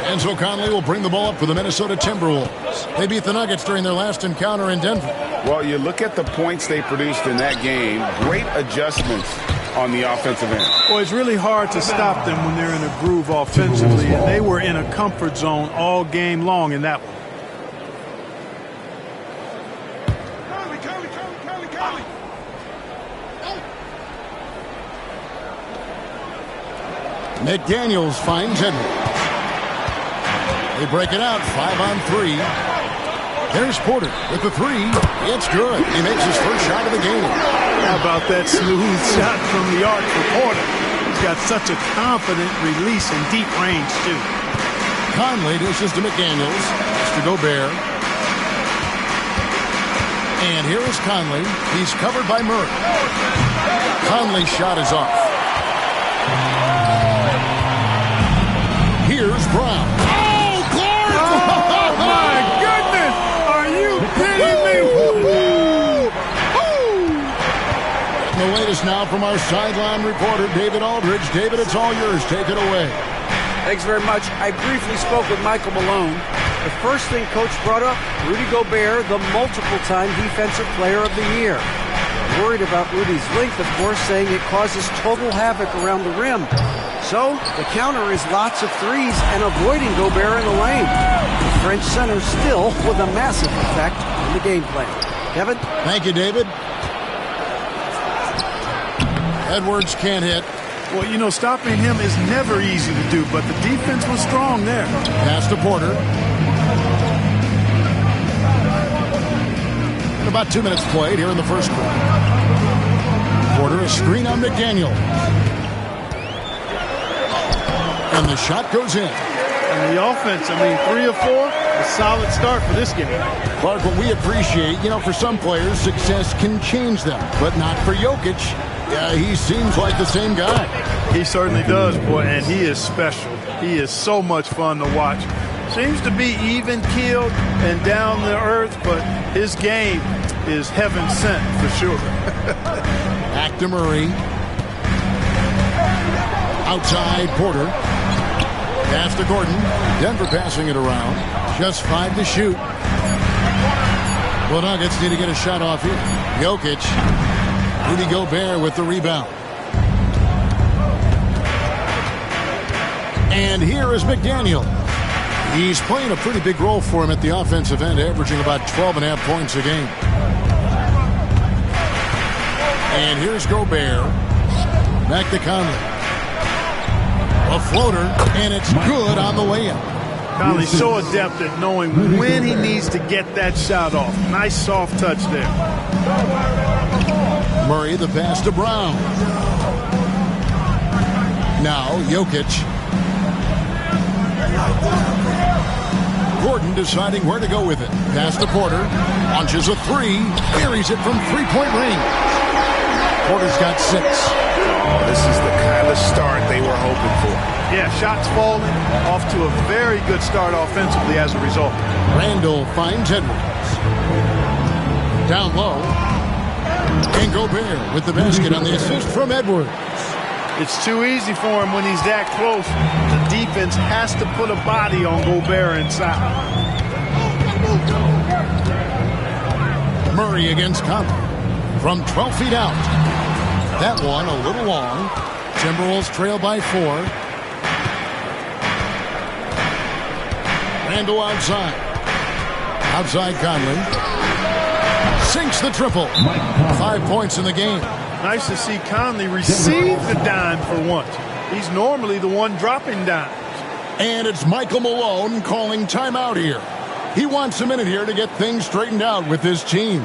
Enzo Conley will bring the ball up for the Minnesota Timberwolves. They beat the Nuggets during their last encounter in Denver. Well, you look at the points they produced in that game. Great adjustments on the offensive end. Well, it's really hard to stop them when they're in a groove offensively, and they were in a comfort zone all game long in that one. McDaniels finds Edwards. They break it out, 5 on 3. There's Porter with the 3. It's good. He makes his first shot of the game. How about that smooth shot from the arc for Porter? He's got such a confident release and deep range, too. Conley dishes to McDaniels. It's to Gobert. And here is Conley. He's covered by Murray. Conley's shot is off. Here's Brown. Oh, my goodness! Are you kidding me? The latest now from our sideline reporter, David Aldridge. David, it's all yours. Take it away. Thanks very much. I briefly spoke with Michael Malone. The first thing Coach brought up, Rudy Gobert, the multiple-time Defensive Player of the Year. Worried about Rudy's length, of course, saying it causes total havoc around the rim. So, the counter is lots of threes and avoiding Gobert in the lane. The French center still with a massive effect on the game plan. Kevin? Thank you, David. Edwards can't hit. Well, you know, stopping him is never easy to do, but the defense was strong there. Pass to Porter. And about 2 minutes played here in the first quarter. Porter, a screen on McDaniel. And the shot goes in. And the offense, 3 of 4, a solid start for this game. Clark, what we appreciate, for some players, success can change them, but not for Jokic. Yeah, he seems like the same guy. He certainly does, boy, and he is special. He is so much fun to watch. Seems to be even-keeled and down to earth, but his game is heaven sent for sure. Back to Murray. Outside Porter. Pass to Gordon. Denver passing it around. Just 5 to shoot. The Nuggets need to get a shot off here. Jokic. Rudy Gobert with the rebound. And here is McDaniel. He's playing a pretty big role for him at the offensive end, averaging about 12.5 points a game. And here's Gobert. Back to Conley. A floater, and it's good on the layup. Conley's so adept at knowing when he needs to get that shot off. Nice soft touch there. Murray, the pass to Brown. Now, Jokic. Gordon deciding where to go with it. Pass to Porter. Launches a 3. Buries it from 3-point range. Porter's got 6. Oh, this is the kind of start they were hoping for. Yeah, shots falling. Off to a very good start offensively as a result. Randle finds Edwards. Down low. And Gobert with the basket on the assist from Edwards. It's too easy for him when he's that close. The defense has to put a body on Gobert inside. Murray against Conley. From 12 feet out. That one a little long. Timberwolves trail by 4. Randle outside. Outside Conley. Sinks the triple. 5 points in the game. Nice to see Conley receive the dime for once. He's normally the one dropping dimes. And it's Michael Malone calling timeout here. He wants a minute here to get things straightened out with his team.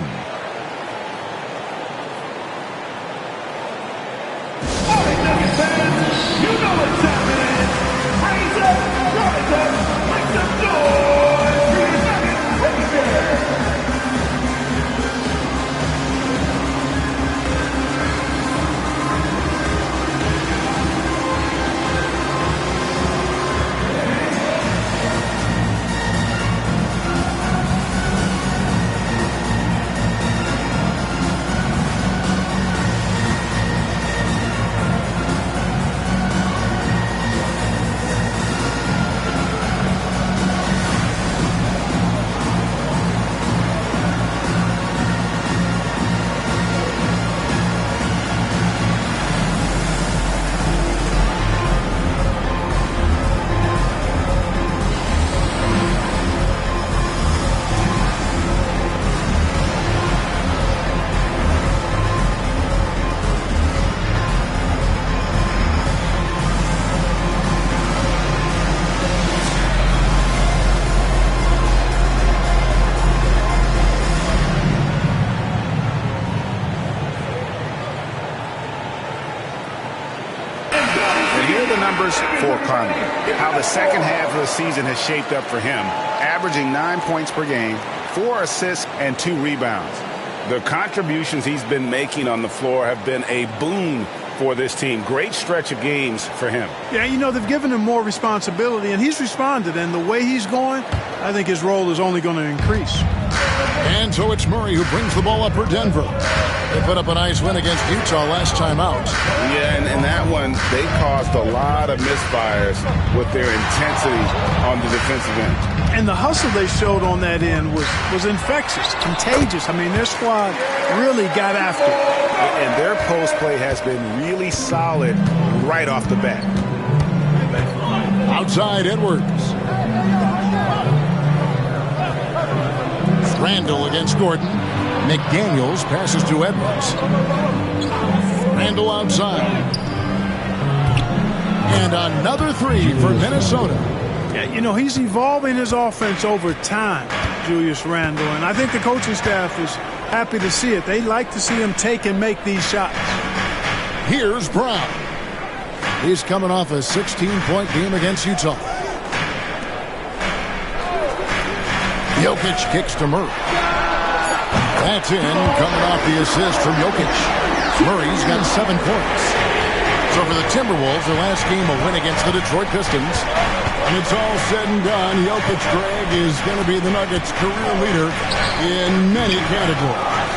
For Conley, how the second half of the season has shaped up for him, averaging 9 points per game, 4 assists, and 2 rebounds. The contributions he's been making on the floor have been a boon for this team. Great stretch of games for him. Yeah, you know, they've given him more responsibility, and he's responded. And the way he's going, I think his role is only going to increase. And so it's Murray who brings the ball up for Denver. They put up a nice win against Utah last time out. Yeah, and in that one, they caused a lot of misfires with their intensity on the defensive end. And the hustle they showed on that end was infectious, contagious. I mean, their squad really got after it. And their post play has been really solid right off the bat. Outside Edwards. Randle against Gordon. McDaniels passes to Edwards. Randle outside. And another 3 for Minnesota. Yeah, you know, he's evolving his offense over time, Julius Randle. And I think the coaching staff is happy to see it. They like to see him take and make these shots. Here's Brown. He's coming off a 16-point game against Utah. Jokic kicks to Murray. That's in, coming off the assist from Jokic. Murray's got 7 points. So for the Timberwolves, their last game a win against the Detroit Pistons. And it's all said and done, Jokic, Greg, is going to be the Nuggets' career leader in many categories.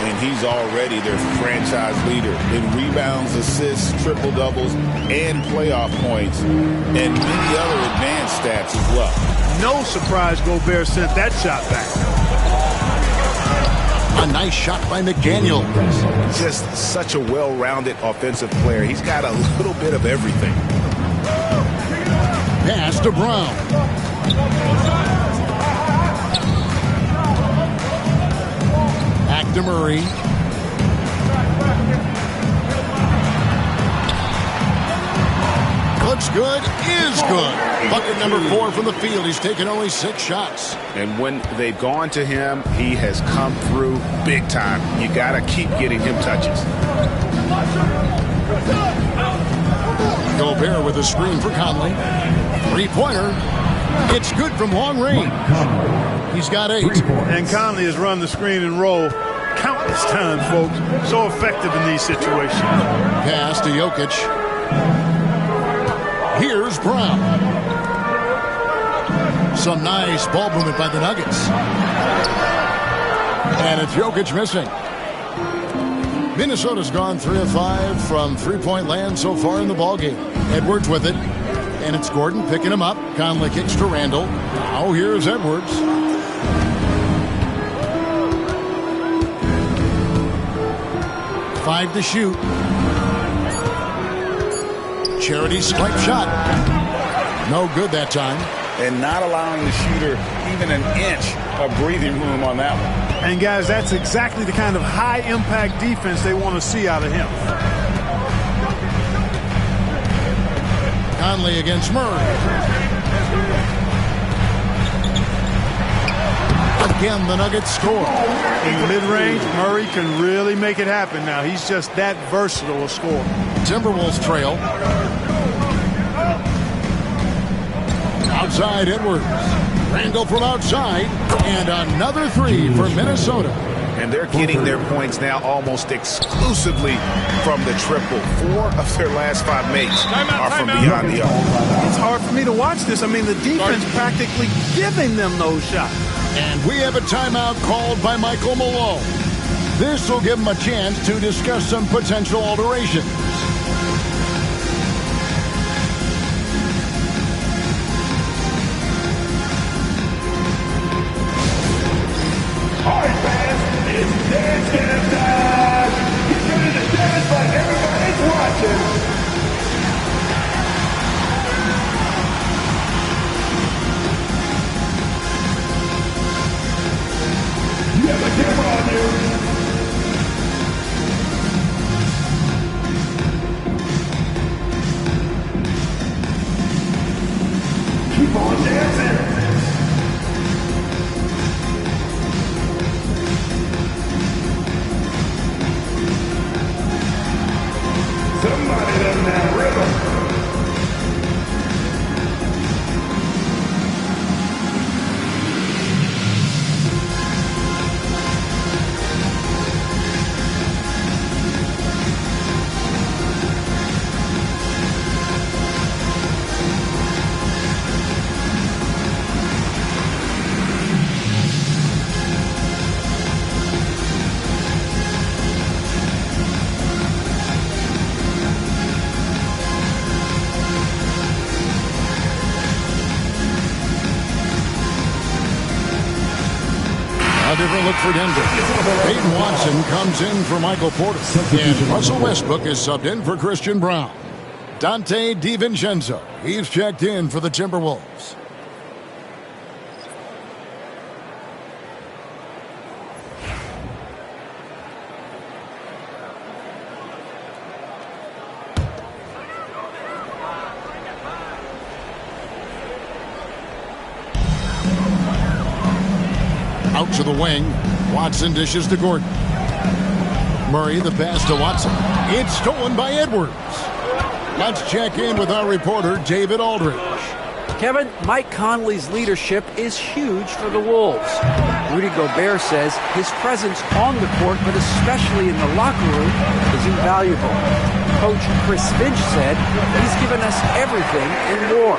And he's already their franchise leader in rebounds, assists, triple-doubles, and playoff points, and many other advanced stats as well. No surprise Gobert sent that shot back. A nice shot by McDaniel. Just such a well-rounded offensive player. He's got a little bit of everything. Pass to Brown. Back to Murray. Looks good, is good. Bucket number 4 from the field. He's taken only 6 shots. And when they've gone to him, he has come through big time. You got to keep getting him touches. Gobert with a screen for Conley. 3-pointer. It's good from long range. He's got 8. And Conley has run the screen and roll countless times, folks. So effective in these situations. Pass to Jokic. Here's Brown. Some nice ball movement by the Nuggets. And it's Jokic missing. Minnesota's gone 3 of 5 from three-point land so far in the ballgame. Edwards with it. And it's Gordon picking him up. Conley kicks to Randle. Now here's Edwards. 5 to shoot. Charity stripe shot. No good that time. And not allowing the shooter even an inch of breathing room on that one. And guys, that's exactly the kind of high-impact defense they want to see out of him. Conley against Murray. Again, the Nuggets score. In the mid-range, Murray can really make it happen now. He's just that versatile a scorer. Timberwolves trail. Outside Edwards. Randall from outside. And another three for Minnesota. And they're getting their points now almost exclusively from the triple. 4 of their last 5 makes are from beyond the arc. It's hard for me to watch this. I mean, the defense practically giving them those shots. And we have a timeout called by Michael Malone. This will give him a chance to discuss some potential alterations. All right, fans, it's dance time. Get ready to dance like everybody's watching. You have a camera on you. Keep on dancing. Somebody done that rhythm. A different look for Denver. Peyton Watson comes in for Michael Porter. And Russell Westbrook is subbed in for Christian Brown. Dante DiVincenzo, he's checked in for the Timberwolves. Out to the wing. Watson dishes to Gordon. Murray, the pass to Watson. It's stolen by Edwards. Let's check in with our reporter, David Aldridge. Kevin, Mike Conley's leadership is huge for the Wolves. Rudy Gobert says his presence on the court, but especially in the locker room, is invaluable. Coach Chris Finch said he's given us everything and more.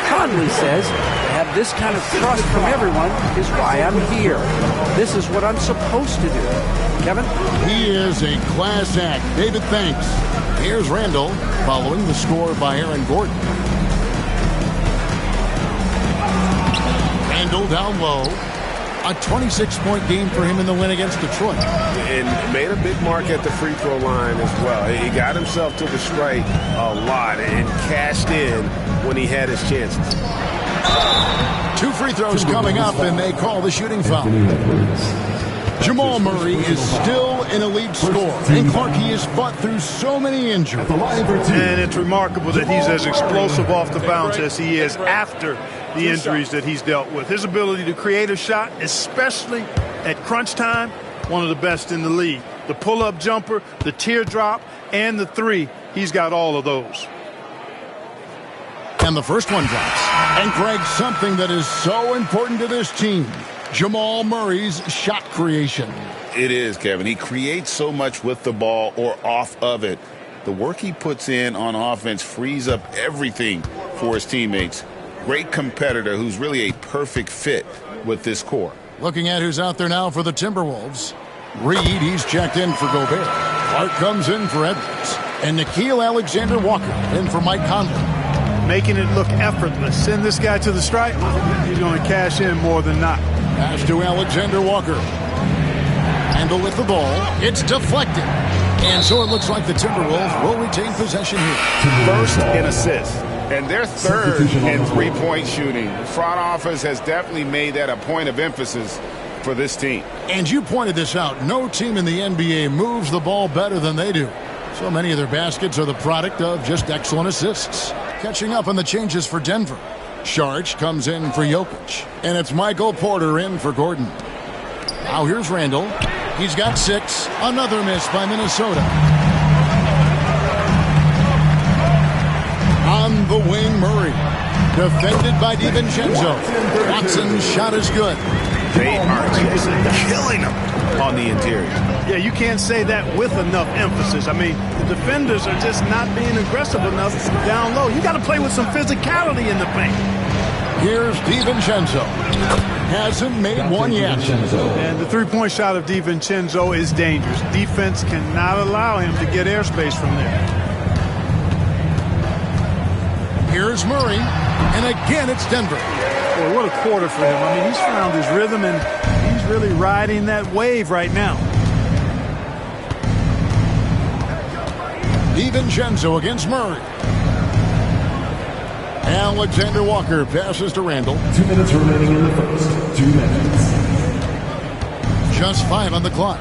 Conley says to have this kind of trust from everyone is why I'm here. This is what I'm supposed to do. Kevin? He is a class act. David, thanks. Here's Randall following the score by Aaron Gordon. Randall down low. A 26-point game for him in the win against Detroit. And made a big mark at the free throw line as well. He got himself to the strike a lot and cashed in when he had his chances. 2 free throws coming up, and they call the shooting foul. Jamal Murray is still an elite scorer, and Clark, he has fought through so many injuries. And it's remarkable that he's as explosive off the bounce as he is after the injuries that he's dealt with. His ability to create a shot, especially at crunch time, one of the best in the league. The pull-up jumper, the teardrop, and the three, he's got all of those. And the first one drops. And Greg, something that is so important to this team, Jamal Murray's shot creation. It is, Kevin. He creates so much with the ball or off of it. The work he puts in on offense frees up everything for his teammates. Great competitor who's really a perfect fit with this core. Looking at who's out there now for the Timberwolves. Reed, he's checked in for Gobert. Clark comes in for Edwards. And Nickeil Alexander-Walker in for Mike Conley. Making it look effortless. Send this guy to the stripe, he's going to cash in more than not. Pass to Alexander-Walker. Handle with the ball. It's deflected. And so it looks like the Timberwolves will retain possession here. First in assists, and they're third in three-point shooting. The front office has definitely made that a point of emphasis for this team. And you pointed this out. No team in the NBA moves the ball better than they do. So many of their baskets are the product of just excellent assists. Catching up on the changes for Denver. Saric comes in for Jokic. And it's Michael Porter in for Gordon. Now here's Randall. He's got 6. Another miss by Minnesota. On the wing, Murray. Defended by DiVincenzo. Watson's shot is good. They are just killing him on the interior. Yeah, you can't say that with enough emphasis. I mean, the defenders are just not being aggressive enough down low. You got to play with some physicality in the paint. Here's DiVincenzo. Hasn't made one yet. And the three-point shot of DiVincenzo is dangerous. Defense cannot allow him to get airspace from there. Here's Murray. And again, it's Denver. Boy, what a quarter for him. I mean, he's found his rhythm, and he's really riding that wave right now. DiVincenzo against Murray. Alexander Walker passes to Randall. 2 minutes remaining in the first. 2 minutes. Just 5 on the clock.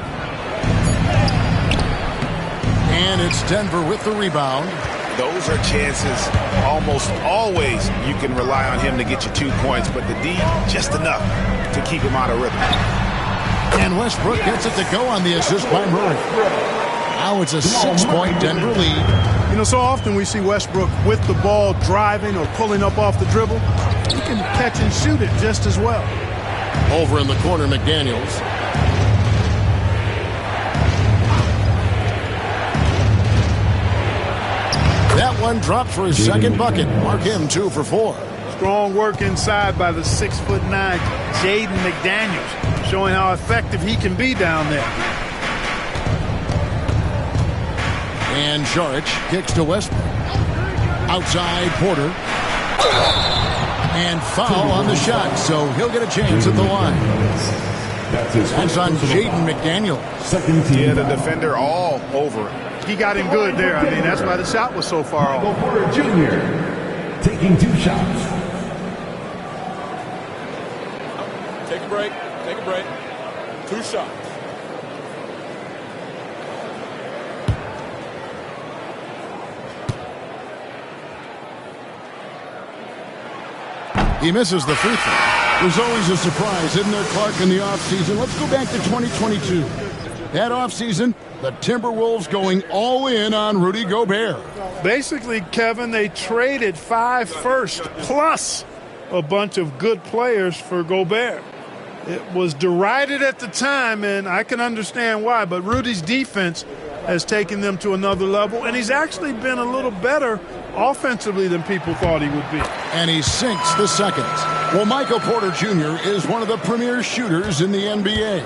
And it's Denver with the rebound. Those are chances almost always you can rely on him to get you 2 points, but the D just enough to keep him out of rhythm. And Westbrook gets it to go on the assist by Murray. Now it's a 6-point Denver lead. You know, so often we see Westbrook with the ball driving or pulling up off the dribble. He can catch and shoot it just as well. Over in the corner, McDaniels. That one dropped for his second bucket. Mark him 2 for 4. Strong work inside by the 6'9" Jaden McDaniels, showing how effective he can be down there. And Saric kicks to Westbrook. Outside Porter. And foul on the shot, so he'll get a chance at the line. That's on Jaden McDaniels. Yeah, the defender all over it. He got him good there. I mean, that's why the shot was so far off. Porter Jr. taking 2 shots. Take a break. Take a break. 2 shots. He misses the free throw. There's always a surprise, isn't there, Clark, in the offseason? Let's go back to 2022. That offseason, the Timberwolves going all in on Rudy Gobert. Basically, Kevin, they traded 5 firsts plus a bunch of good players for Gobert. It was derided at the time, and I can understand why, but Rudy's defense has taken them to another level, and he's actually been a little better offensively than people thought he would be. And he sinks the second. Well, Michael Porter Jr. is one of the premier shooters in the NBA.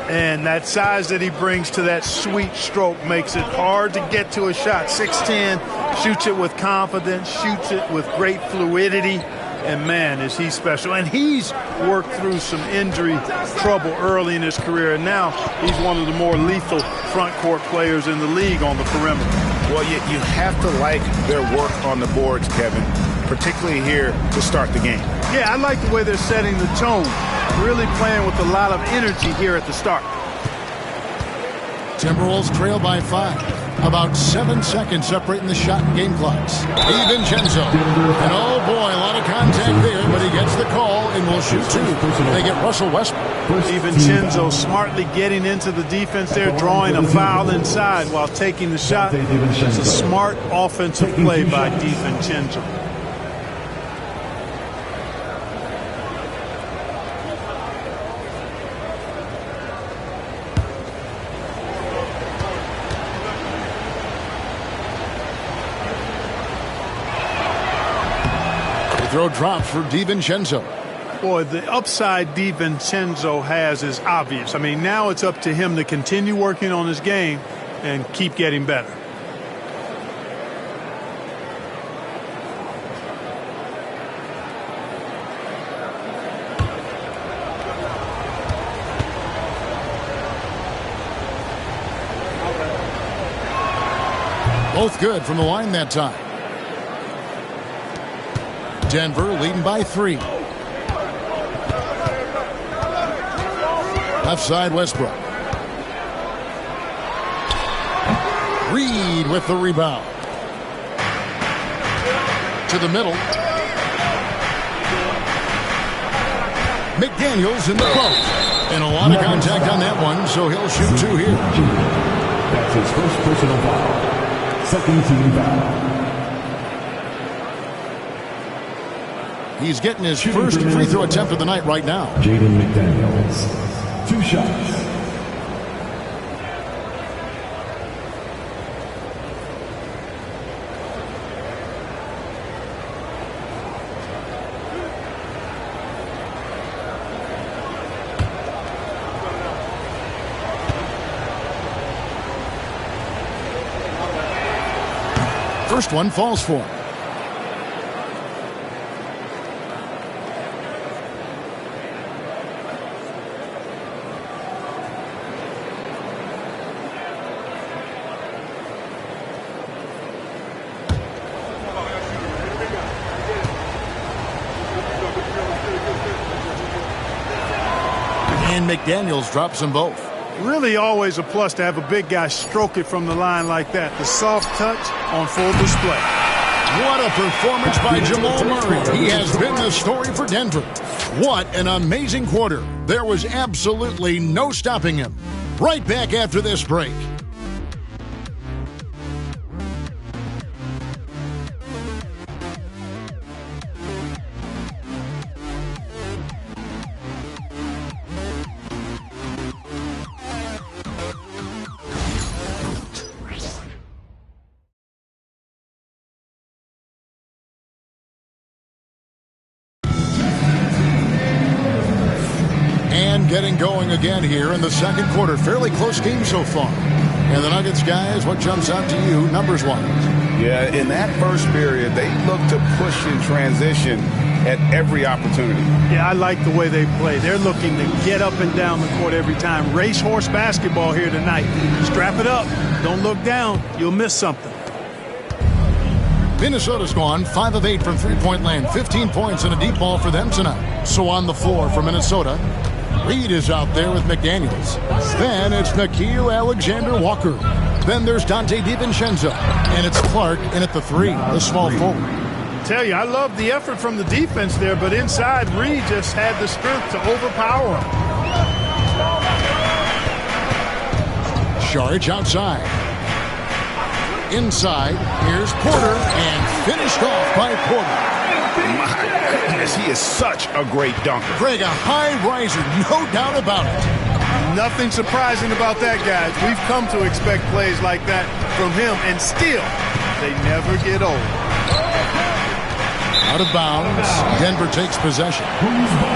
And that size that he brings to that sweet stroke makes it hard to get to a shot. 6'10", shoots it with confidence, shoots it with great fluidity. And, man, is he special. And he's worked through some injury trouble early in his career. And now he's one of the more lethal front court players in the league on the perimeter. Well, you have to like their work on the boards, Kevin, particularly here to start the game. Yeah, I like the way they're setting the tone. Really playing with a lot of energy here at the start. Timberwolves trail by 5. About 7 seconds separating the shot and game clocks. DiVincenzo. And oh boy, a lot of contact there, but he gets the call and will shoot 2. They get Russell Westbrook. DiVincenzo smartly getting into the defense there, drawing a foul inside while taking the shot. It's a smart offensive play by DiVincenzo. Throw drops for DiVincenzo. Boy, the upside DiVincenzo has is obvious. I mean, now it's up to him to continue working on his game and keep getting better. Both good from the line that time. Denver leading by 3. Left side, Westbrook. Reed with the rebound. To the middle. McDaniels in the post. And a lot of contact on that one, so he'll shoot 2 here. That's his first personal foul. Second team foul. He's getting his first free throw attempt of the night right now. Jaden McDaniels. 2 shots. First one falls for him. And McDaniels drops them both. Really always a plus to have a big guy stroke it from the line like that. The soft touch on full display. What a performance by Jamal Murray. He has been the story for Denver. What an amazing quarter. There was absolutely no stopping him. Right back after this break. Getting going again here in the second quarter. Fairly close game so far. And the Nuggets, guys, what jumps out to you numbers-wise? Yeah, in that first period, they looked to push in transition at every opportunity. Yeah, I like the way they play. They're looking to get up and down the court every time. Racehorse basketball here tonight. Strap it up. Don't look down. You'll miss something. Minnesota's gone 5 of 8 from three-point land. 15 points and a deep ball for them tonight. So on the floor for Minnesota, Reed is out there with McDaniels. Then it's Nickeil Alexander-Walker. Then there's Dante DiVincenzo. And it's Clark in at the 3, the small forward. Tell you, I love the effort from the defense there, but inside, Reed just had the strength to overpower him. Saric outside. Inside, here's Porter, and finished off by Porter. My goodness, he is such a great dunker. Greg, a high riser, no doubt about it. Nothing surprising about that, guys. We've come to expect plays like that from him, and still, they never get old. Out of bounds, Denver takes possession.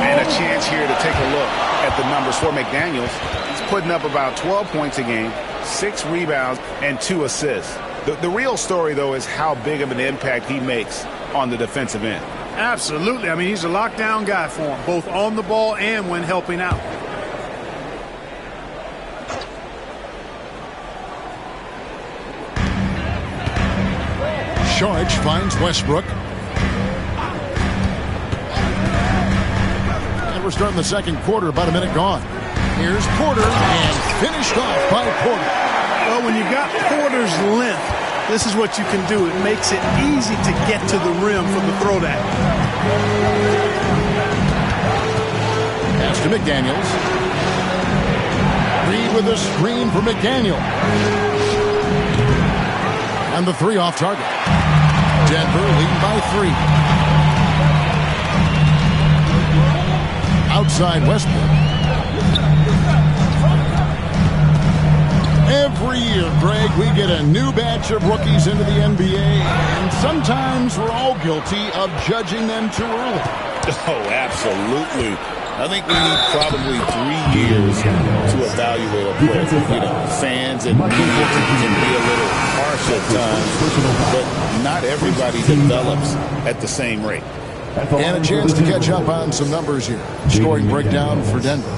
And a chance here to take a look at the numbers for McDaniels. He's putting up about 12 points a game, 6 rebounds, and 2 assists. The real story, though, is how big of an impact he makes on the defensive end. Absolutely. I mean, he's a lockdown guy for him, both on the ball and when helping out. Saric finds Westbrook. And we're starting the second quarter, about a minute gone. Here's Porter, and finished off by Porter. Well, when you've got Porter's length, this is what you can do. It makes it easy to get to the rim for the throwdown. Pass to McDaniels. Reed with a screen for McDaniel. And the 3 off target. Denver leading by 3. Outside Westbrook. Every year, Greg, we get a new batch of rookies into the NBA, and sometimes we're all guilty of judging them too early. Oh, absolutely. I think we need probably 3 years to evaluate a player. You know, fans and media can be a little harsh at times, but not everybody develops at the same rate. And a chance to catch up on some numbers here. Scoring breakdown for Denver.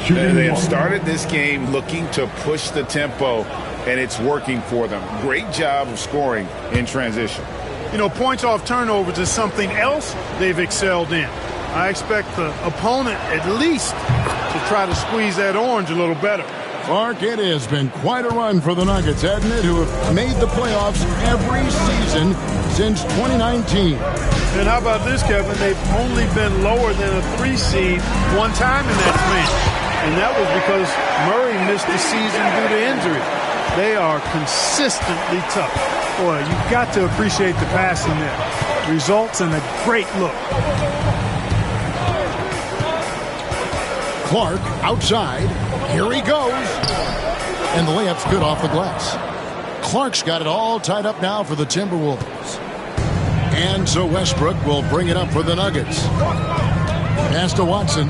They have started this game looking to push the tempo and it's working for them. Great job of scoring in transition. You know, points off turnovers is something else they've excelled in. I expect the opponent at least to try to squeeze that orange a little better. Clark, it has been quite a run for the Nuggets, hasn't it, who have made the playoffs every season since 2019. And how about this, Kevin? They've only been lower than a 3 seed one time in that span. And that was because Murray missed the season due to injury. They are consistently tough. Boy, you've got to appreciate the passing there. Results in a great look. Clark outside. Here he goes. And the layup's good off the glass. Clark's got it all tied up now for the Timberwolves. And so Westbrook will bring it up for the Nuggets. Pass to Watson.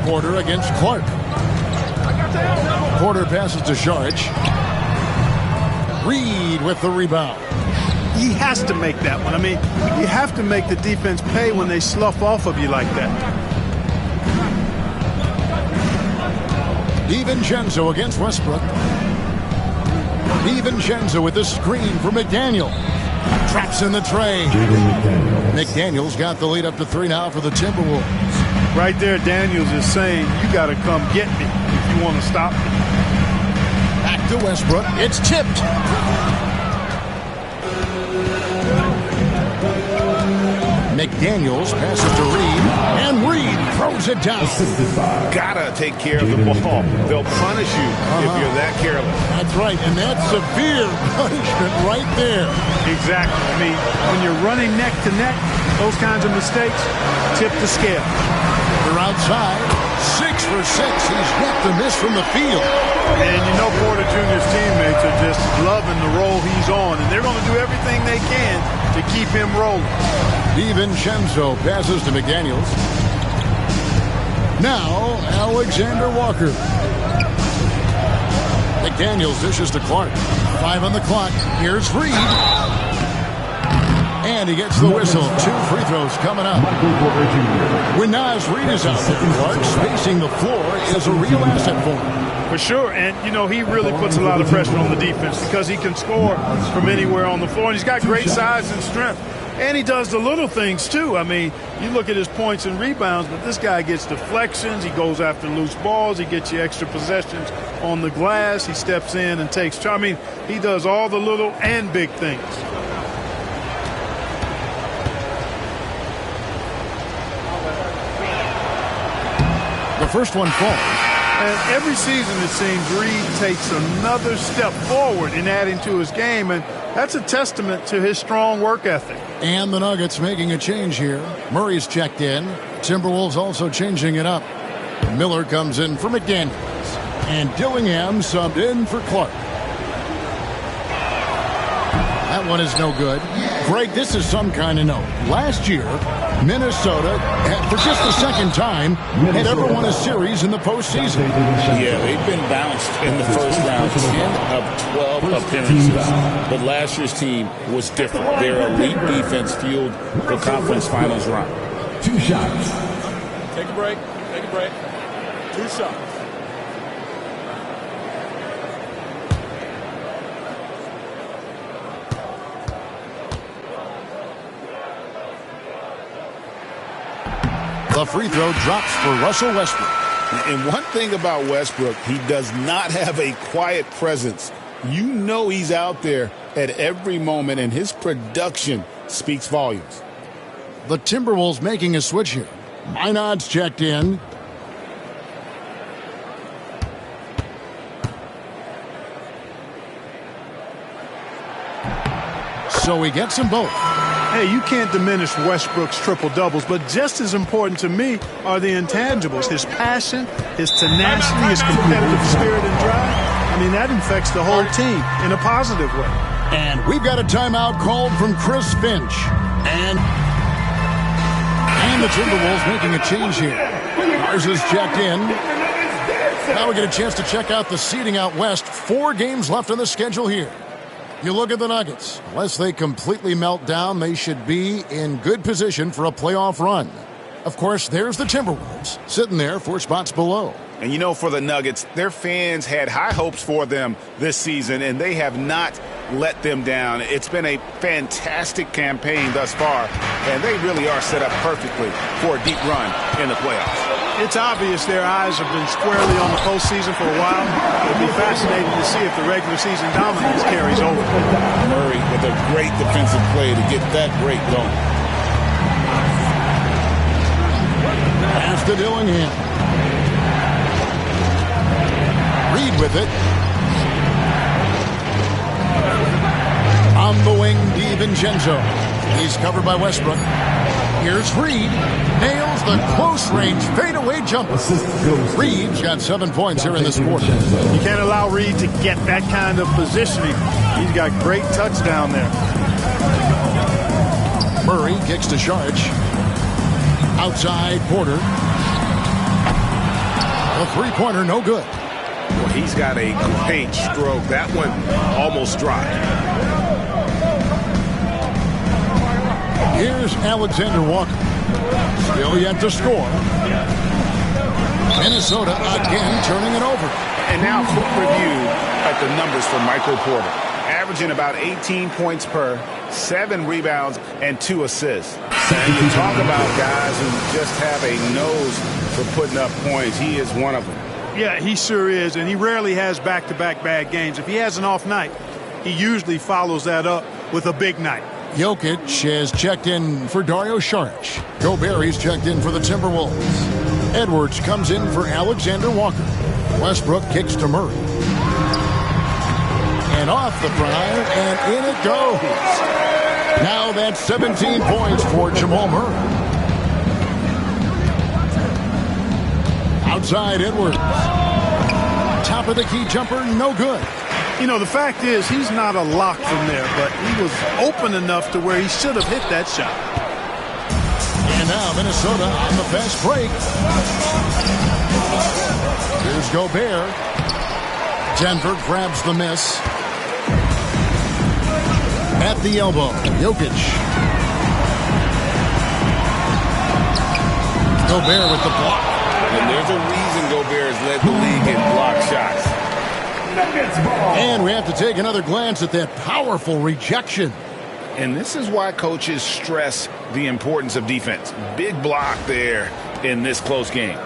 Porter against Clark. Porter passes to Saric. Reed with the rebound. He has to make that one. I mean, you have to make the defense pay when they slough off of you like that. DiVincenzo against Westbrook. DiVincenzo with the screen for McDaniel. Traps in the tray. McDaniel's got the lead up to 3 now for the Timberwolves. Right there, Daniels is saying, you got to come get me if you want to stop me. Back to Westbrook. It's tipped. McDaniels passes to Reed, and Reed throws it down. Gotta take care of the ball. They'll punish you if you're that careless. That's right, and that's severe punishment right there. Exactly. I mean, when you're running neck to neck, those kinds of mistakes tip the scale. They're outside. 6 for 6. He's yet to miss from the field. And you know Porter Jr.'s teammates are just loving the role he's on, and they're going to do everything they can to keep him rolling. DiVincenzo passes to McDaniels. Now, Alexander Walker. McDaniels dishes to Clark. 5 on the clock. Here's Reed. And he gets the whistle. 2 free throws coming up. When Naz Reed is out there, Clark spacing the floor is a real asset for him. For sure, and you know he really puts a lot of pressure on the defense because he can score from anywhere on the floor, and he's got great size and strength. And he does the little things, too. I mean, you look at his points and rebounds, but this guy gets deflections. He goes after loose balls. He gets you extra possessions on the glass. He steps in and takes charge. I mean, he does all the little and big things. The first one falls. And every season, it seems, Reed takes another step forward in adding to his game, and that's a testament to his strong work ethic. And the Nuggets making a change here. Murray's checked in. Timberwolves also changing it up. Miller comes in for McDaniels. And Dillingham subbed in for Clark. That one is no good. Greg, this is some kind of note. Last year, Minnesota, for just the second time, had ever won a series in the postseason. Yeah, they've been bounced in the first round, 10 of 12 appearances. But last year's team was different. Their elite defense fueled the conference finals run. 2 shots. Take a break. Take a break. 2 shots. The free throw drops for Russell Westbrook. And one thing about Westbrook, he does not have a quiet presence. You know he's out there at every moment, and his production speaks volumes. The Timberwolves making a switch here. Minod's checked in. So he gets them both. Hey, you can't diminish Westbrook's triple-doubles, but just as important to me are the intangibles. His passion, his tenacity, his competitive spirit and drive. I mean, that infects the whole team in a positive way. And we've got a timeout called from Chris Finch. And the Timberwolves making a change here. Ours is checked in. Now we get a chance to check out the seeding out west. 4 games left on the schedule here. You look at the Nuggets. Unless they completely melt down, they should be in good position for a playoff run. Of course, there's the Timberwolves, sitting there 4 spots below. And you know, for the Nuggets, their fans had high hopes for them this season, and they have not let them down. It's been a fantastic campaign thus far, and they really are set up perfectly for a deep run in the playoffs. It's obvious their eyes have been squarely on the postseason for a while. It'll be fascinating to see if the regular season dominance carries over. Murray with a great defensive play to get that break going. Pass to Dillingham. Reed with it. On the wing, DiVincenzo. He's covered by Westbrook. Here's Reed. Nails the close-range fadeaway jumper. Reed's got 7 points here in this quarter. You can't allow Reed to get that kind of positioning. He's got great touch down there. Murray kicks to Sharge. Outside Porter. A three-pointer, no good. Well, he's got a great stroke. That one almost dropped. Here's Alexander Walker. Still yet to score. Minnesota again turning it over. And now a quick review at the numbers for Michael Porter. Averaging about 18 points per, 7 rebounds, and 2 assists. And you talk about guys who just have a nose for putting up points. He is one of them. Yeah, he sure is, and he rarely has back-to-back bad games. If he has an off night, he usually follows that up with a big night. Jokic has checked in for Dario Saric. Gobert checked in for the Timberwolves. Edwards comes in for Alexander Walker. Westbrook kicks to Murray. And off the prior, and in it goes. Now that's 17 points for Jamal Murray. Outside Edwards. Top of the key jumper, no good. You know, the fact is he's not a lock from there, but he was open enough to where he should have hit that shot. And now Minnesota on the fast break. Here's Gobert. Denver grabs the miss. At the elbow, Jokic. Gobert with the block. And there's a reason Gobert has led the league in block shots. And we have to take another glance at that powerful rejection. And this is why coaches stress the importance of defense. Big block there in this close game.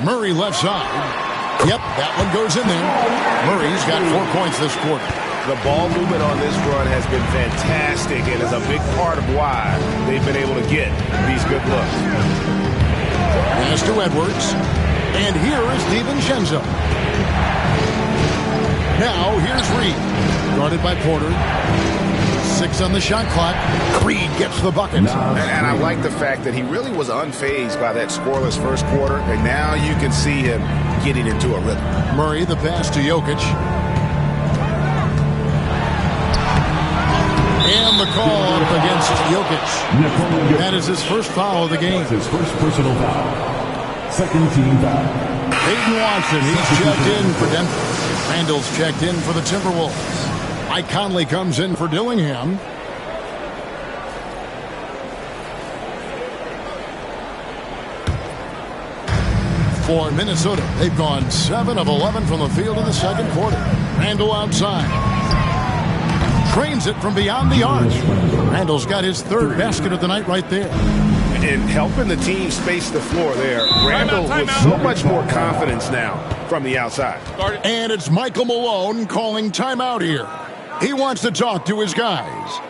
Murray left side. Yep, that one goes in there. Murray's got 4 points this quarter. The ball movement on this run has been fantastic and is a big part of why they've been able to get these good looks. Pass to Edwards. And here is DiVincenzo. Now here's Reed. Guarded by Porter. 6 on the shot clock. Reed gets the bucket. And I like the fact that he really was unfazed by that scoreless first quarter. And now you can see him getting into a rhythm. Murray the pass to Jokic. And the call up against Jokic. That is his first foul of the game. His first personal foul. Second team foul. Peyton Watson, he's checked in for Denver. Randall's checked in for the Timberwolves. Mike Conley comes in for Dillingham. For Minnesota, they've gone 7 of 11 from the field in the second quarter. Randall outside. Trains it from beyond the arc. Randall's got his 3rd basket of the night right there. And helping the team space the floor there. Randall with so much more confidence now from the outside. And it's Michael Malone calling timeout here. He wants to talk to his guys.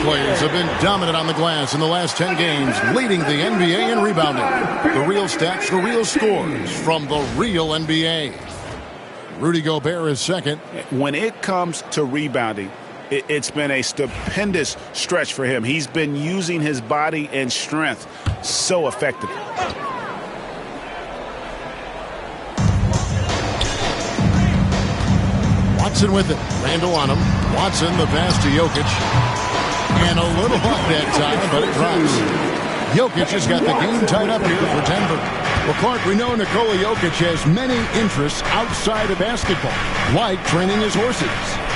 players have been dominant on the glass in the last 10 games, leading the NBA in rebounding. The real stats, the real scores from the real NBA. Rudy Gobert is second. When it comes to rebounding, it's been a stupendous stretch for him. He's been using his body and strength so effectively. Watson with it. Randall on him. Watson, the pass to Jokic. And a little off that time, but it drops. Jokic has got the game tied up here for Denver. Well, Clark, we know Nikola Jokic has many interests outside of basketball, like training his horses.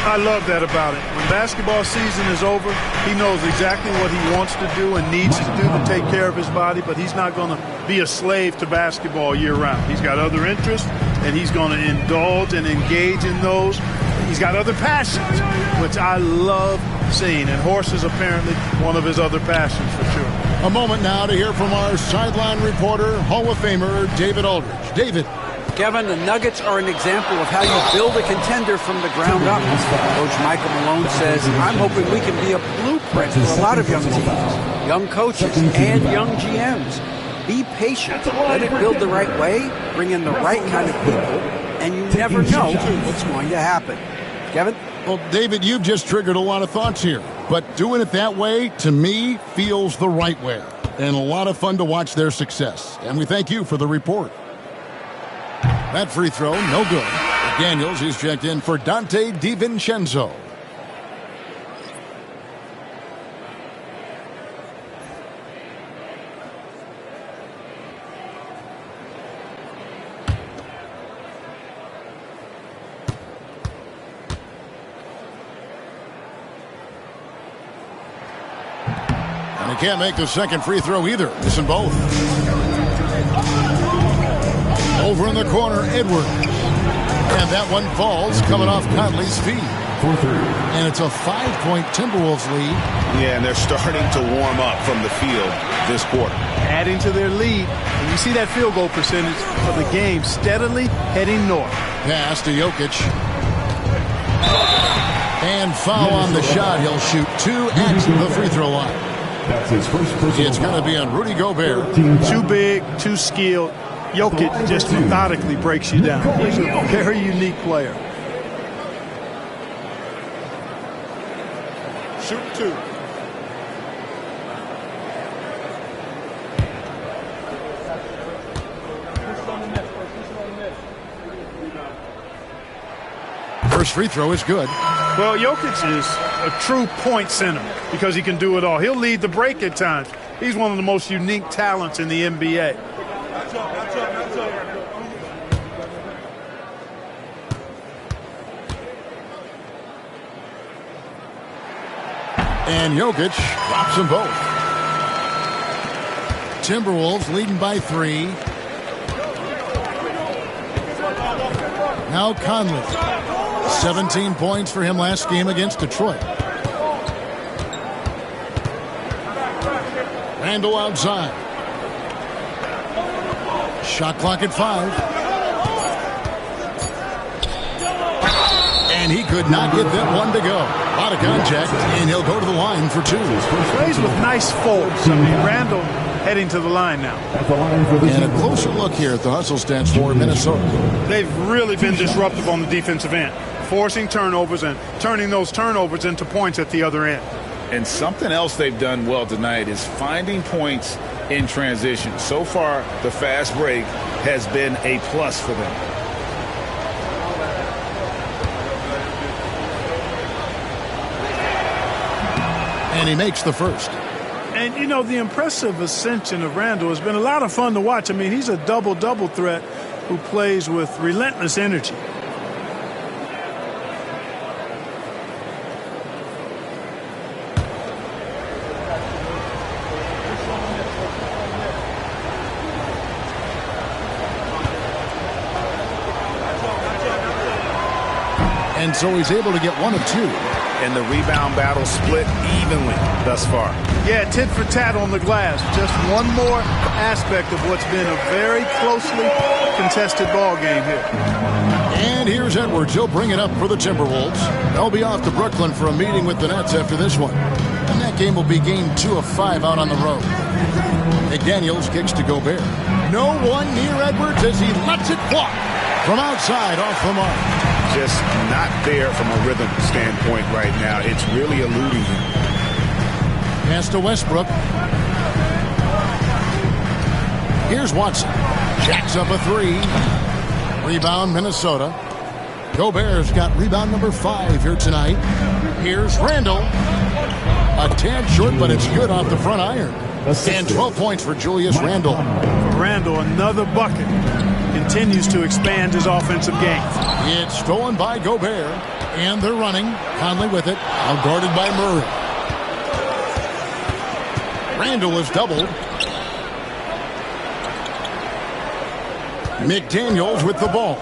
I love that about it. When basketball season is over, he knows exactly what he wants to do and needs to do to take care of his body, but he's not going to be a slave to basketball year-round. He's got other interests, and he's going to indulge and engage in those. He's got other passions, which I love seeing, and horses apparently one of his other passions for sure. A moment now to hear from our sideline reporter, Hall of Famer David Aldridge. David. Kevin, the Nuggets are an example of how you build a contender from the ground up. Coach Michael Malone says, I'm hoping we can be a blueprint for a lot of young teams, young coaches, and young GMs. Be patient. Let it build the right way, bring in the right kind of people, and you never know what's going to happen. Kevin? Well, David, you've just triggered a lot of thoughts here. But doing it that way, to me, feels the right way. And a lot of fun to watch their success. And we thank you for the report. That free throw, no good. Daniels is checked in for Dante DiVincenzo. And he can't make the second free throw either. Missing both. Over in the corner, Edwards. And that one falls, coming off Conley's feet. And it's a 5-point Timberwolves lead. Yeah, and they're starting to warm up from the field this quarter. Adding to their lead. And you see that field goal percentage of the game steadily heading north. Pass to Jokic. And foul on the shot. He'll shoot 2 at the free throw line. That's his first personal. It's going to be on Rudy Gobert. Too big, too skilled. Jokic just methodically breaks you down. He's a very unique player. Shoot 2. First free throw is good. Well, Jokic is a true point center because he can do it all. He'll lead the break at times. He's one of the most unique talents in the NBA. And Jokic drops them both. Timberwolves leading by 3. Now Conley. 17 points for him last game against Detroit. Randall outside. Shot clock at 5. And he could not get that one to go. A lot of contact, and he'll go to the line for 2. Plays with nice force. I mean, Randall heading to the line now. And a closer look here at the hustle stats for Minnesota. They've really been disruptive on the defensive end, forcing turnovers and turning those turnovers into points at the other end. And something else they've done well tonight is finding points in transition. So far, the fast break has been a plus for them. And he makes the first. And, you know, the impressive ascension of Randall has been a lot of fun to watch. I mean, he's a double-double threat who plays with relentless energy. And so he's able to get 1 of 2. And the rebound battle split evenly thus far. Yeah, tit for tat on the glass. Just one more aspect of what's been a very closely contested ball game here. And here's Edwards. He'll bring it up for the Timberwolves. They'll be off to Brooklyn for a meeting with the Nets after this one. And next That game will be game 2 of 5 out on the road. McDaniels kicks to Gobert. No one near Edwards as he lets it fly from outside off the mark. Just not there from a rhythm standpoint right now. It's really eluding him. Pass to Westbrook. Here's Watson. Jacks up a 3. Rebound, Minnesota. Gobert's got rebound number 5 here tonight. Here's Randall. A tad short, but it's good off the front iron. And 12 points for Julius Randle. Randall, another bucket. Continues to expand his offensive game. It's stolen by Gobert. And they're running. Conley with it. Out guarded by Murray. Randall is doubled. McDaniels with the ball.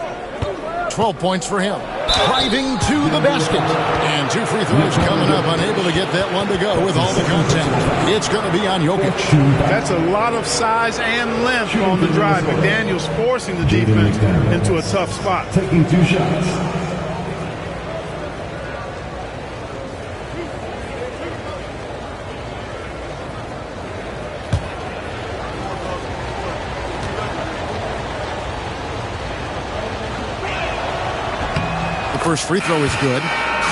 12 points for him. Driving to the basket. And 2 free throws coming up. Unable to get that one to go with all the contact. It's going to be on Jokic. That's a lot of size and length on the drive. McDaniels forcing the defense into a tough spot. Taking 2 shots. First free throw is good.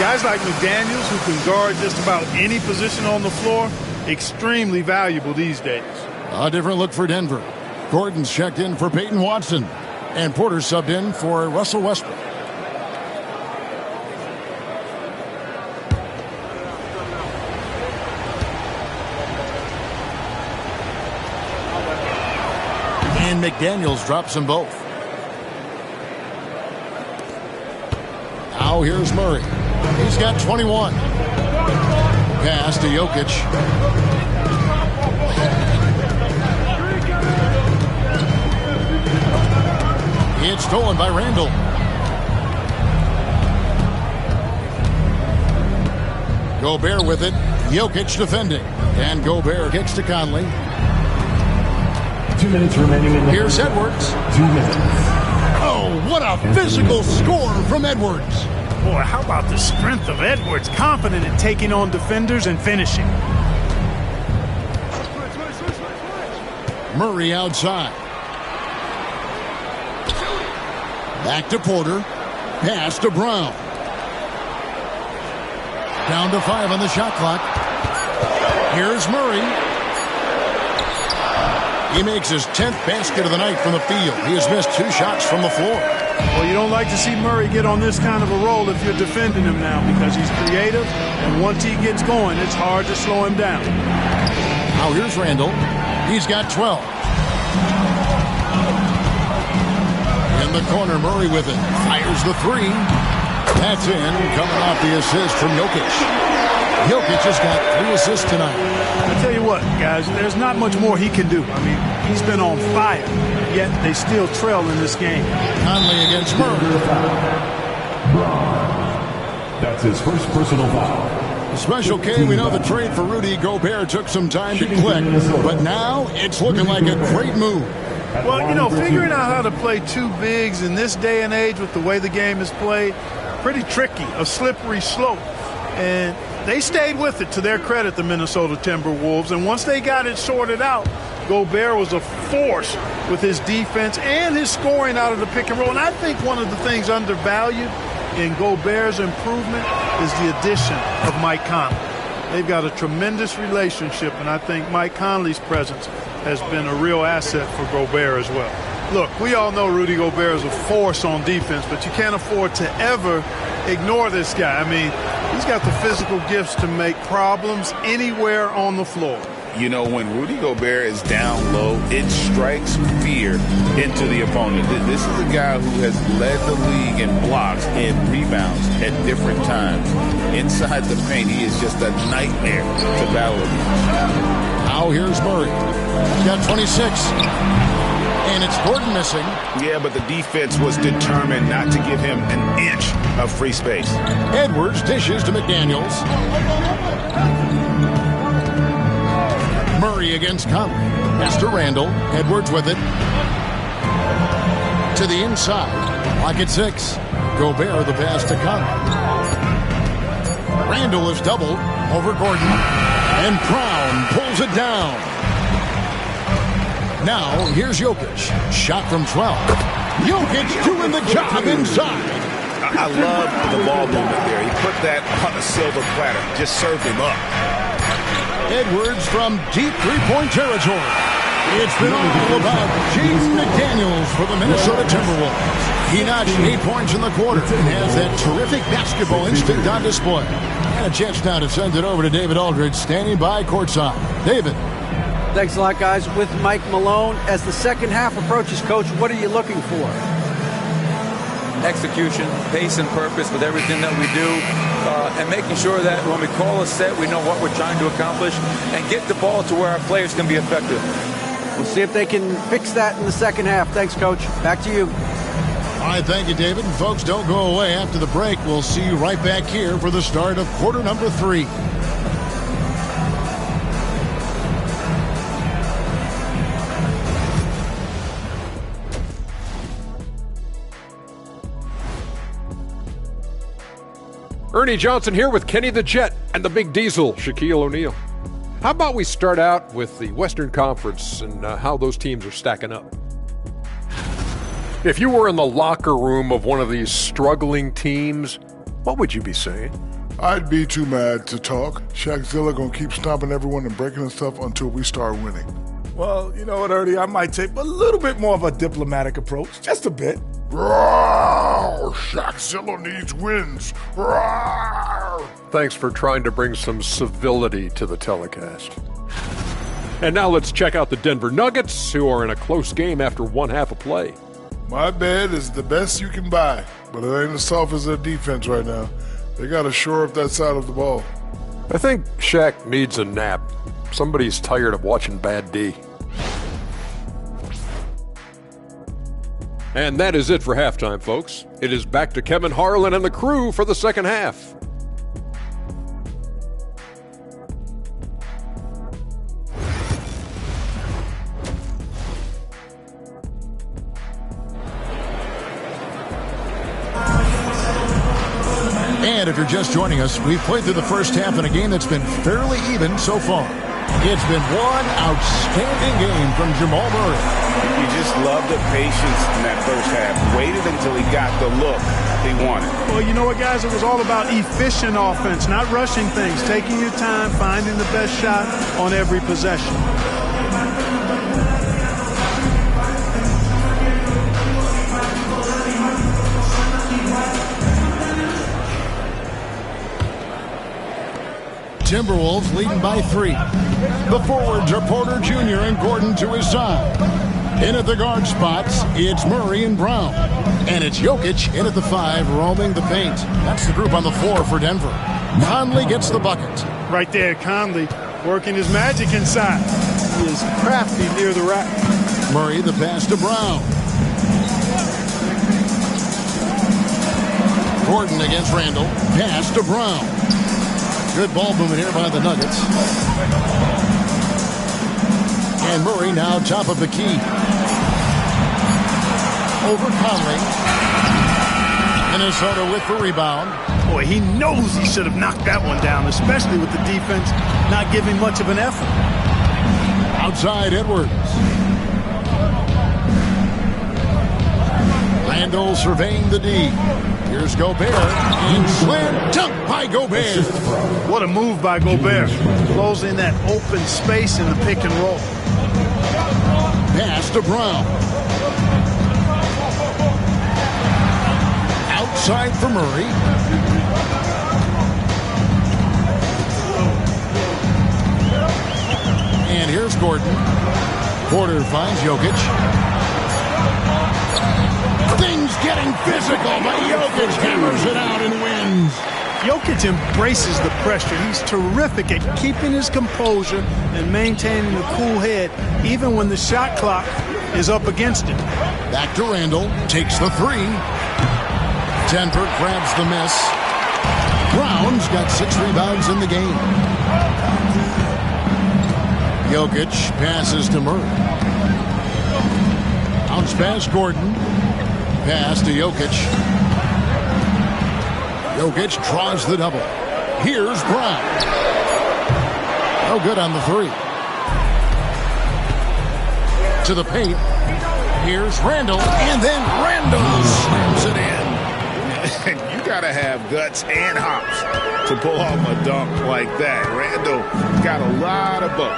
Guys like McDaniels who can guard just about any position on the floor, extremely valuable these days. A different look for Denver. Gordon's checked in for Peyton Watson. And Porter subbed in for Russell Westbrook. And McDaniels drops them both. Now here's Murray. He's got 21. Pass to Jokic. It's stolen by Randall. Gobert with it. Jokic defending. And Gobert kicks to Conley. 2 minutes remaining in the Here's Edwards. 2 minutes. Oh, what a physical score from Edwards. Boy, how about the strength of Edwards? Confident in taking on defenders and finishing. Murray outside. Back to Porter. Pass to Brown. Down to 5 on the shot clock. Here's Murray. He makes his 10th basket of the night from the field. He has missed 2 shots from the floor. Well, you don't like to see Murray get on this kind of a roll if you're defending him now because he's creative, and once he gets going, it's hard to slow him down. Now here's Randall. He's got 12. In the corner, Murray with it. Fires the 3. That's in, coming off the assist from Jokic. Jokic has got 3 assists tonight. I tell you what, guys, there's not much more he can do. I mean, he's been on fire, yet they still trail in this game. Conley against Murray. That's his first personal foul. Special K, we know the trade for Rudy Gobert took some time to click, but now it's looking like a great move. Well, you know, figuring out how to play 2 bigs in this day and age with the way the game is played, pretty tricky, a slippery slope. And they stayed with it, to their credit, the Minnesota Timberwolves. And once they got it sorted out, Gobert was a force with his defense and his scoring out of the pick and roll. And I think one of the things undervalued in Gobert's improvement is the addition of Mike Conley. They've got a tremendous relationship, and I think Mike Conley's presence has been a real asset for Gobert as well. Look, we all know Rudy Gobert is a force on defense, but you can't afford to ever ignore this guy. I mean, he's got the physical gifts to make problems anywhere on the floor. You know, when Rudy Gobert is down low, it strikes fear into the opponent. This is a guy who has led the league in blocks and rebounds at different times. Inside the paint, he is just a nightmare to battle against. Now here's Murray. He's got 26. And it's Gordon missing. Yeah, but the defense was determined not to give him an inch of free space. Edwards dishes to McDaniels. Murray against Conley. Pass to Randall. Edwards with it. To the inside. Lock at 6. Gobert the pass to Conley. Randall is doubled over Gordon. And Brown pulls it down. Now, here's Jokic. Shot from 12. Jokic doing the job inside. I love the ball movement there. He put that on a silver platter. Just served him up. Edwards from deep three-point territory. It's been all about Jaden McDaniels for the Minnesota Timberwolves. He notched 8 points in the quarter and has that terrific basketball instinct on display. And a chance now to send it over to David Aldridge, standing by courtside. David. Thanks a lot, guys. With Mike Malone, as the second half approaches, Coach, what are you looking for? Execution, pace and purpose with everything that we do, and making sure that when we call a set, we know what we're trying to accomplish and get the ball to where our players can be effective. We'll see if they can fix that in the second half. Thanks, Coach. Back to you. All right, thank you, David. And folks, don't go away. After the break, we'll see you right back here for the start of quarter number 3. Ernie Johnson here with Kenny the Jet and the Big Diesel, Shaquille O'Neal. How about we start out with the Western Conference and how those teams are stacking up? If you were in the locker room of one of these struggling teams, what would you be saying? I'd be too mad to talk. Shaqzilla gonna keep stomping everyone and breaking us stuff until we start winning. Well, you know what, Ernie? I might take a little bit more of a diplomatic approach. Just a bit. Rawr! Shaqzilla needs wins. Rawr! Thanks for trying to bring some civility to the telecast. And now let's check out the Denver Nuggets, who are in a close game after one half of play. My bed is the best you can buy, but it ain't as soft as their defense right now. They got to shore up that side of the ball. I think Shaq needs a nap. Somebody's tired of watching Bad D. And that is it for halftime, folks. It is back to Kevin Harlan and the crew for the second half. And if you're just joining us, we've played through the first half in a game that's been fairly even so far. It's been one outstanding game from Jamal Murray. You just love the patience in that first half. Waited until he got the look he wanted. Well, you know what, guys? It was all about efficient offense, not rushing things, taking your time, finding the best shot on every possession. Timberwolves leading by 3. The forwards are Porter Jr. and Gordon to his side. In at the guard spots, it's Murray and Brown. And it's Jokic in at the 5, roaming the paint. That's the group on the floor for Denver. Conley gets the bucket. Right there, Conley working his magic inside. He is crafty near the rack. Murray the pass to Brown. Gordon against Randall. Pass to Brown. Good ball movement here by the Nuggets. And Murray now top of the key. Over Conley. Minnesota with the rebound. Boy, he knows he should have knocked that one down, especially with the defense not giving much of an effort. Outside Edwards. Randall surveying the D. Here's Gobert. And slam dunk by Gobert. What a move by Gobert. Closing that open space in the pick and roll. Pass to Brown. Outside for Murray. And here's Gordon. Porter finds Jokic. Things getting physical, but Jokic hammers it out and wins. Jokic embraces the pressure. He's terrific at keeping his composure and maintaining a cool head, even when the shot clock is up against him. Back to Randall, takes the 3. Denver grabs the miss. Brown's got 6 rebounds in the game. Jokic passes to Murray. Bounce pass Gordon. Pass to Jokic. Jokic draws the double. Here's Brown. No good on the three. To the paint. Here's Randall, and then Randall slams it in. You got to have guts and hops to pull off a dunk like that. Randall got a lot of both.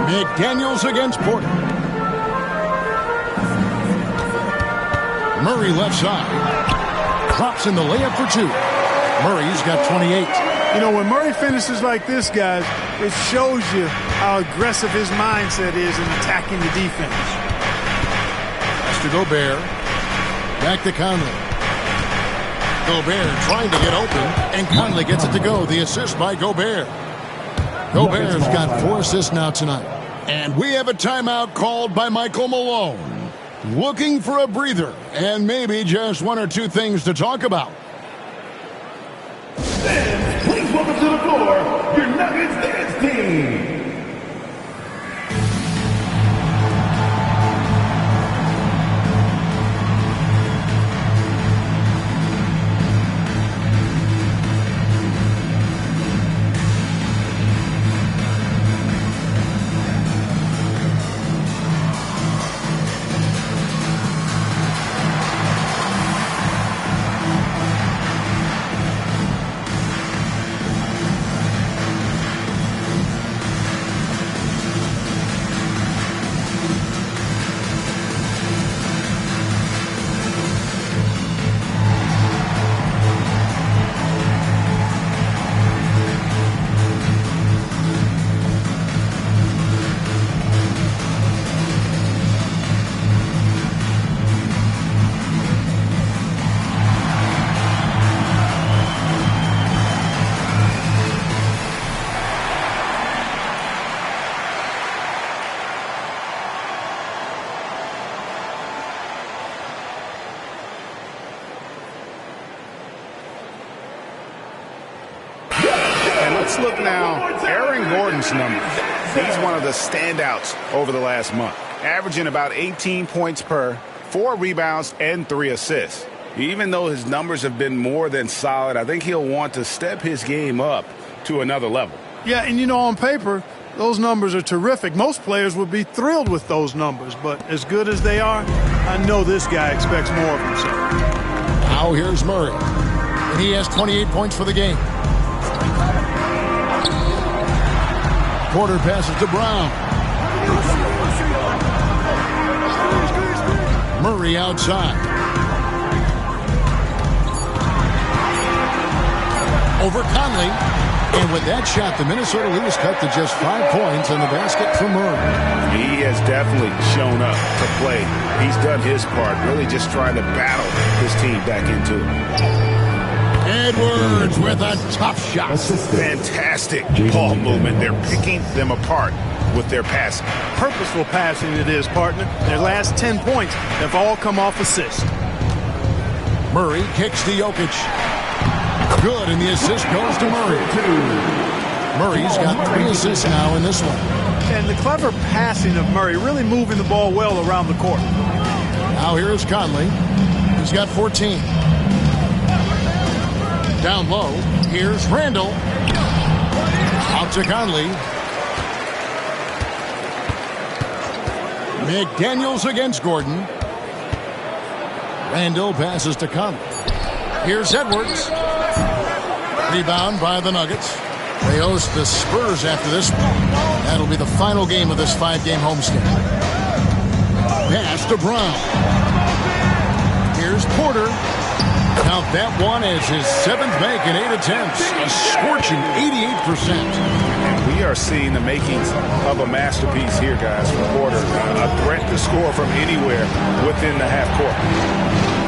McDaniels against Porter. Murray left side. Drops in the layup for two. Murray's got 28. You know, when Murray finishes like this, guys, it shows you how aggressive his mindset is in attacking the defense. Pass to Gobert. Back to Conley. Gobert trying to get open, and Conley gets it to go. The assist by Gobert. Gobert's got 4 assists now tonight. And we have a timeout called by Michael Malone. Looking for a breather, and maybe just 1 or 2 things to talk about. Please welcome to the floor your Nuggets dance team. Let's look now. Aaron Gordon's numbers. He's one of the standouts over the last month, averaging about 18 points per, 4 rebounds, and 3 assists. Even though his numbers have been more than solid, I think he'll want to step his game up to another level. Yeah, and you know, on paper, those numbers are terrific. Most players would be thrilled with those numbers, but as good as they are, I know this guy expects more of himself. Now here's Murray, and he has 28 points for the game. Porter passes to Brown. Murray outside. Over Conley. And with that shot, the Minnesota lead is cut to just 5 points on the basket for Murray. He has definitely shown up to play. He's done his part, really just trying to battle his team back into it. Edwards with a tough shot. Fantastic ball movement. They're picking them apart with their passing. Purposeful passing it is, partner. Their last 10 points have all come off assist. Murray kicks to Jokic. Good, and the assist goes to Murray. Murray's got 3 assists now in this one. And the clever passing of Murray, really moving the ball well around the court. Now here's Conley. He's got 14. Down low, here's Randall. Out to Conley. McDaniels against Gordon. Randall passes to Conley. Here's Edwards. Rebound by the Nuggets. They host the Spurs after this one. That'll be the final game of this 5-game homestand. Pass to Brown. Here's Porter. Count that one as his 7th make in 8 attempts. A scorching 88%. And we are seeing the makings of a masterpiece here, guys, from Porter. A threat to score from anywhere within the half court.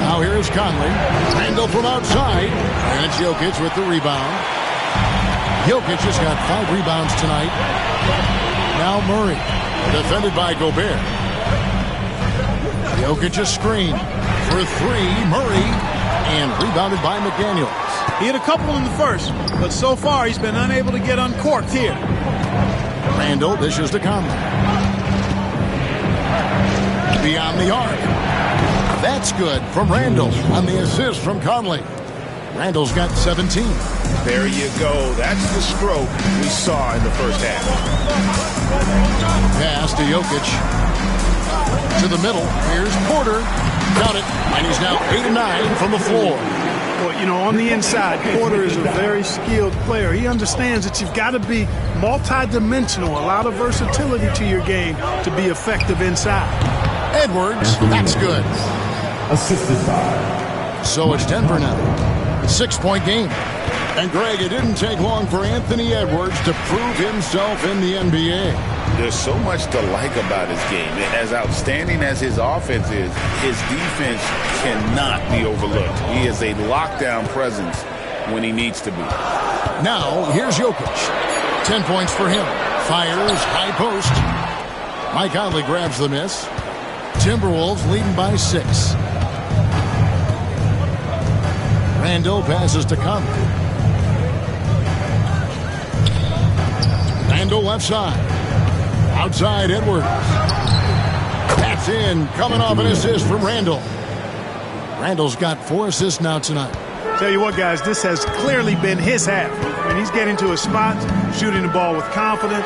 Now here's Conley. Randall from outside. And it's Jokic with the rebound. Jokic has got 5 rebounds tonight. Now Murray. Defended by Gobert. Jokic a screen. For 3, Murray. And rebounded by McDaniels. He had a couple in the first, but so far he's been unable to get uncorked here. Randall dishes to Conley. Beyond the arc. That's good from Randall on the assist from Conley. Randall's got 17. There you go. That's the stroke we saw in the first half. Pass to Jokic. To the middle. Here's Porter. Got it. And he's now 8 of 9 from the floor. Well, you know, on the inside, Porter is a very skilled player. He understands that you've got to be multi-dimensional, a lot of versatility to your game to be effective inside. Edwards, that's good. Assisted by. So it's Denver now. 6-point game. And Greg, it didn't take long for Anthony Edwards to prove himself in the NBA. There's so much to like about his game. As outstanding as his offense is, his defense cannot be overlooked. He is a lockdown presence when he needs to be. Now, here's Jokic. 10 points for him. Fires, high post. Mike Conley grabs the miss. Timberwolves leading by 6. Randall passes to Conley. Randall left side. Outside Edwards. That's in. Coming off an assist from Randall. Randall's got 4 assists now tonight. Tell you what, guys, this has clearly been his half. When he's getting to his spots, shooting the ball with confidence,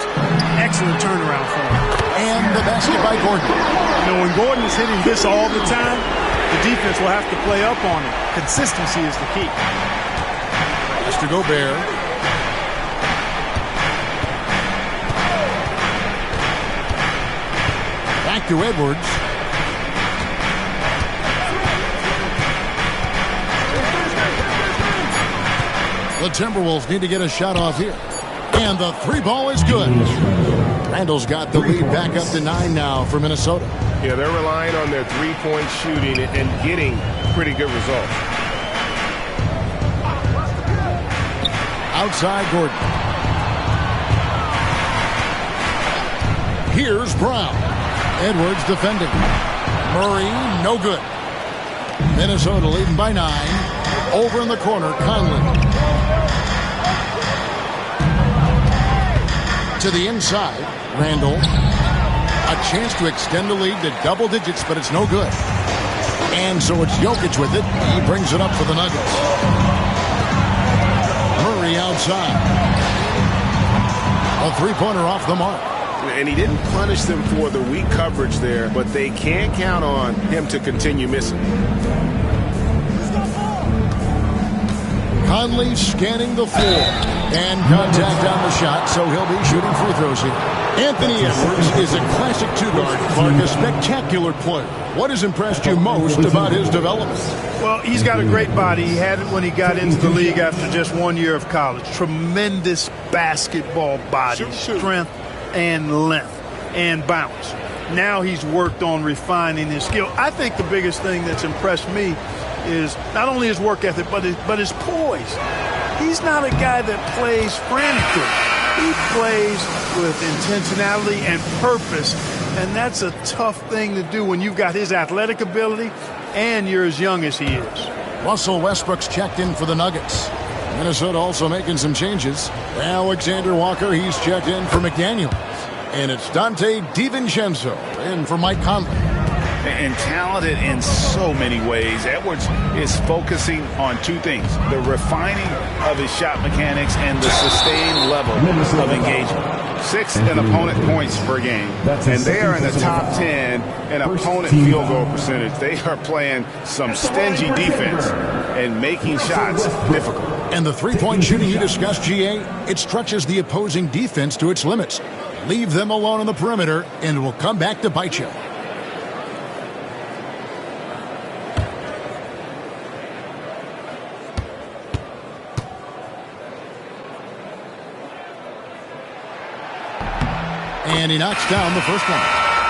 excellent turnaround for him. And the basket by Gordon. You know, when Gordon is hitting this all the time, the defense will have to play up on it. Consistency is the key. Mr. Gobert. Back to Edwards. The Timberwolves need to get a shot off here. And the 3-ball is good. Randall's got the lead back up to 9 now for Minnesota. Yeah, they're relying on their 3-point shooting and getting pretty good results. Outside Gordon. Here's Brown. Edwards defending. Murray, no good. Minnesota leading by 9. Over in the corner, Conley. To the inside, Randall. A chance to extend the lead to double digits, but it's no good. And so it's Jokic with it. He brings it up for the Nuggets. Murray outside. A 3-pointer off the mark. And he didn't punish them for the weak coverage there, but they can't count on him to continue missing. Conley scanning the floor. And contact on the shot, so he'll be shooting free throws here. Anthony Edwards is a classic 2-guard, Clark, a spectacular player. What has impressed you most about his development? Well, he's got a great body. He had it when he got into the league after just 1 year of college. Tremendous basketball body, strength and length and bounce. Now he's worked on refining his skill. I think the biggest thing that's impressed me is not only his work ethic, but his poise. He's not a guy that plays frantically. He plays with intentionality and purpose, and that's a tough thing to do when you've got his athletic ability and you're as young as he is. Russell Westbrook's checked in for the Nuggets. Minnesota also making some changes. Alexander Walker, he's checked in for McDaniel. And it's Dante DiVincenzo in for Mike Conley. And talented in so many ways. Edwards is focusing on 2 things: the refining of his shot mechanics and the sustained level of engagement. 6 in opponent points per game, and they are in the top 10 in opponent field goal percentage. They are playing some stingy defense and making shots difficult. And the 3-point shooting you discussed, GA, it stretches the opposing defense to its limits. Leave them alone on the perimeter, and it will come back to bite you. And he knocks down the first one.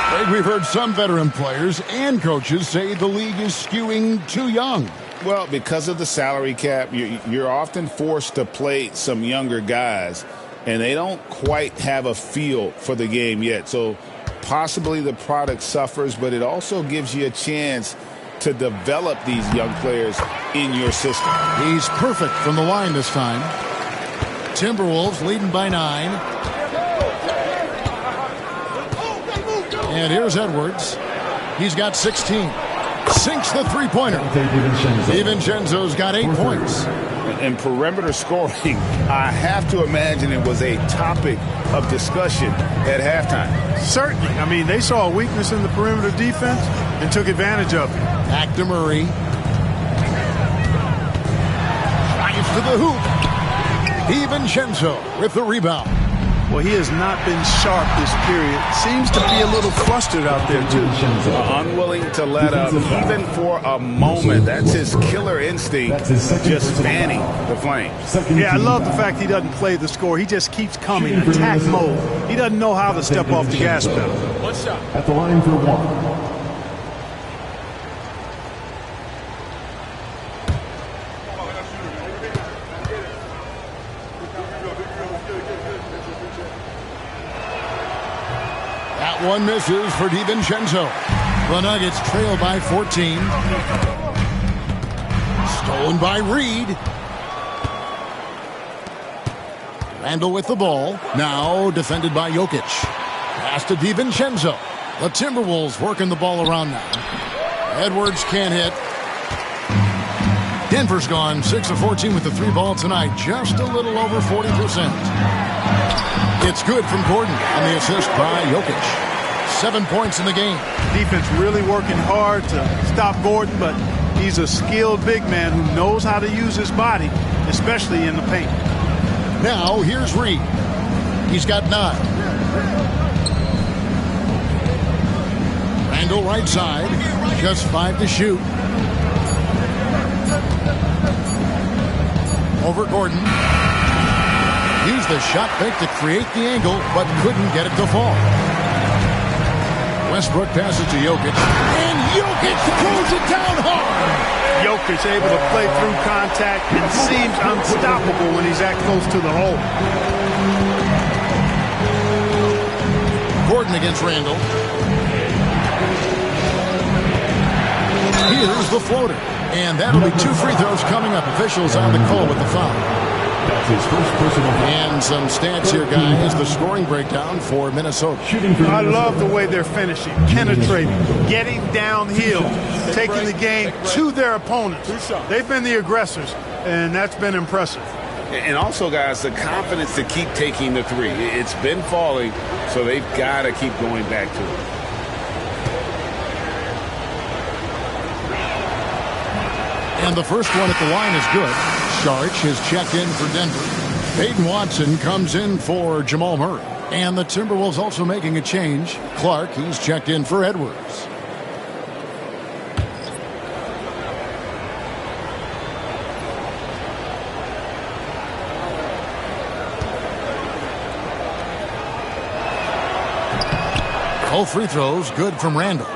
Greg, we've heard some veteran players and coaches say the league is skewing too young. Well, because of the salary cap, you're often forced to play some younger guys, and they don't quite have a feel for the game yet. So possibly the product suffers, but it also gives you a chance to develop these young players in your system. He's perfect from the line this time. Timberwolves leading by 9. And here's Edwards. He's got 16. sinks the three-pointer. DiVincenzo's got 8 points. And perimeter scoring, I have to imagine it was a topic of discussion at halftime. Certainly. I mean, they saw a weakness in the perimeter defense and took advantage of it. Back to Murray. Drives to the hoop. DiVincenzo with the rebound. Well, he has not been sharp this period. Seems to be a little flustered out there, too. Unwilling to let up, even for a moment. That's his killer instinct, just fanning the flames. Yeah, I love the fact he doesn't play the score. He just keeps coming, attack mode. He doesn't know how to step off the gas pedal. One shot. At the line for one. One misses for DiVincenzo. The Nuggets trail by 14. Stolen by Reed. Randall with the ball. Now defended by Jokic. Pass to DiVincenzo. The Timberwolves working the ball around now. Edwards can't hit. Denver's gone 6 of 14 with the 3-ball tonight. Just a little over 40%. It's good from Gordon on the assist by Jokic. 7 points in the game. Defense really working hard to stop Gordon, but he's a skilled big man who knows how to use his body, especially in the paint. Now here's Reed. He's got 9. Randall right side. Just 5 to shoot. Over Gordon. Used the shot fake to create the angle, but couldn't get it to fall. Westbrook passes to Jokic, and Jokic throws it down hard. Jokic able to play through contact and seems unstoppable when he's that close to the hole. Gordon against Randall. Here's the floater, and that'll be 2 free throws coming up. Officials on the call with the foul. That's his first personal. And some stats here, guys. The scoring breakdown for Minnesota. I love the way they're finishing, penetrating, getting downhill, taking the game to their opponents. They've been the aggressors, and that's been impressive. And also, guys, the confidence to keep taking the 3. It's been falling, so they've got to keep going back to it. And the first one at the line is good. Saric is checked in for Denver. Peyton Watson comes in for Jamal Murray. And the Timberwolves also making a change. Clark, he's checked in for Edwards. All free throws good from Randall.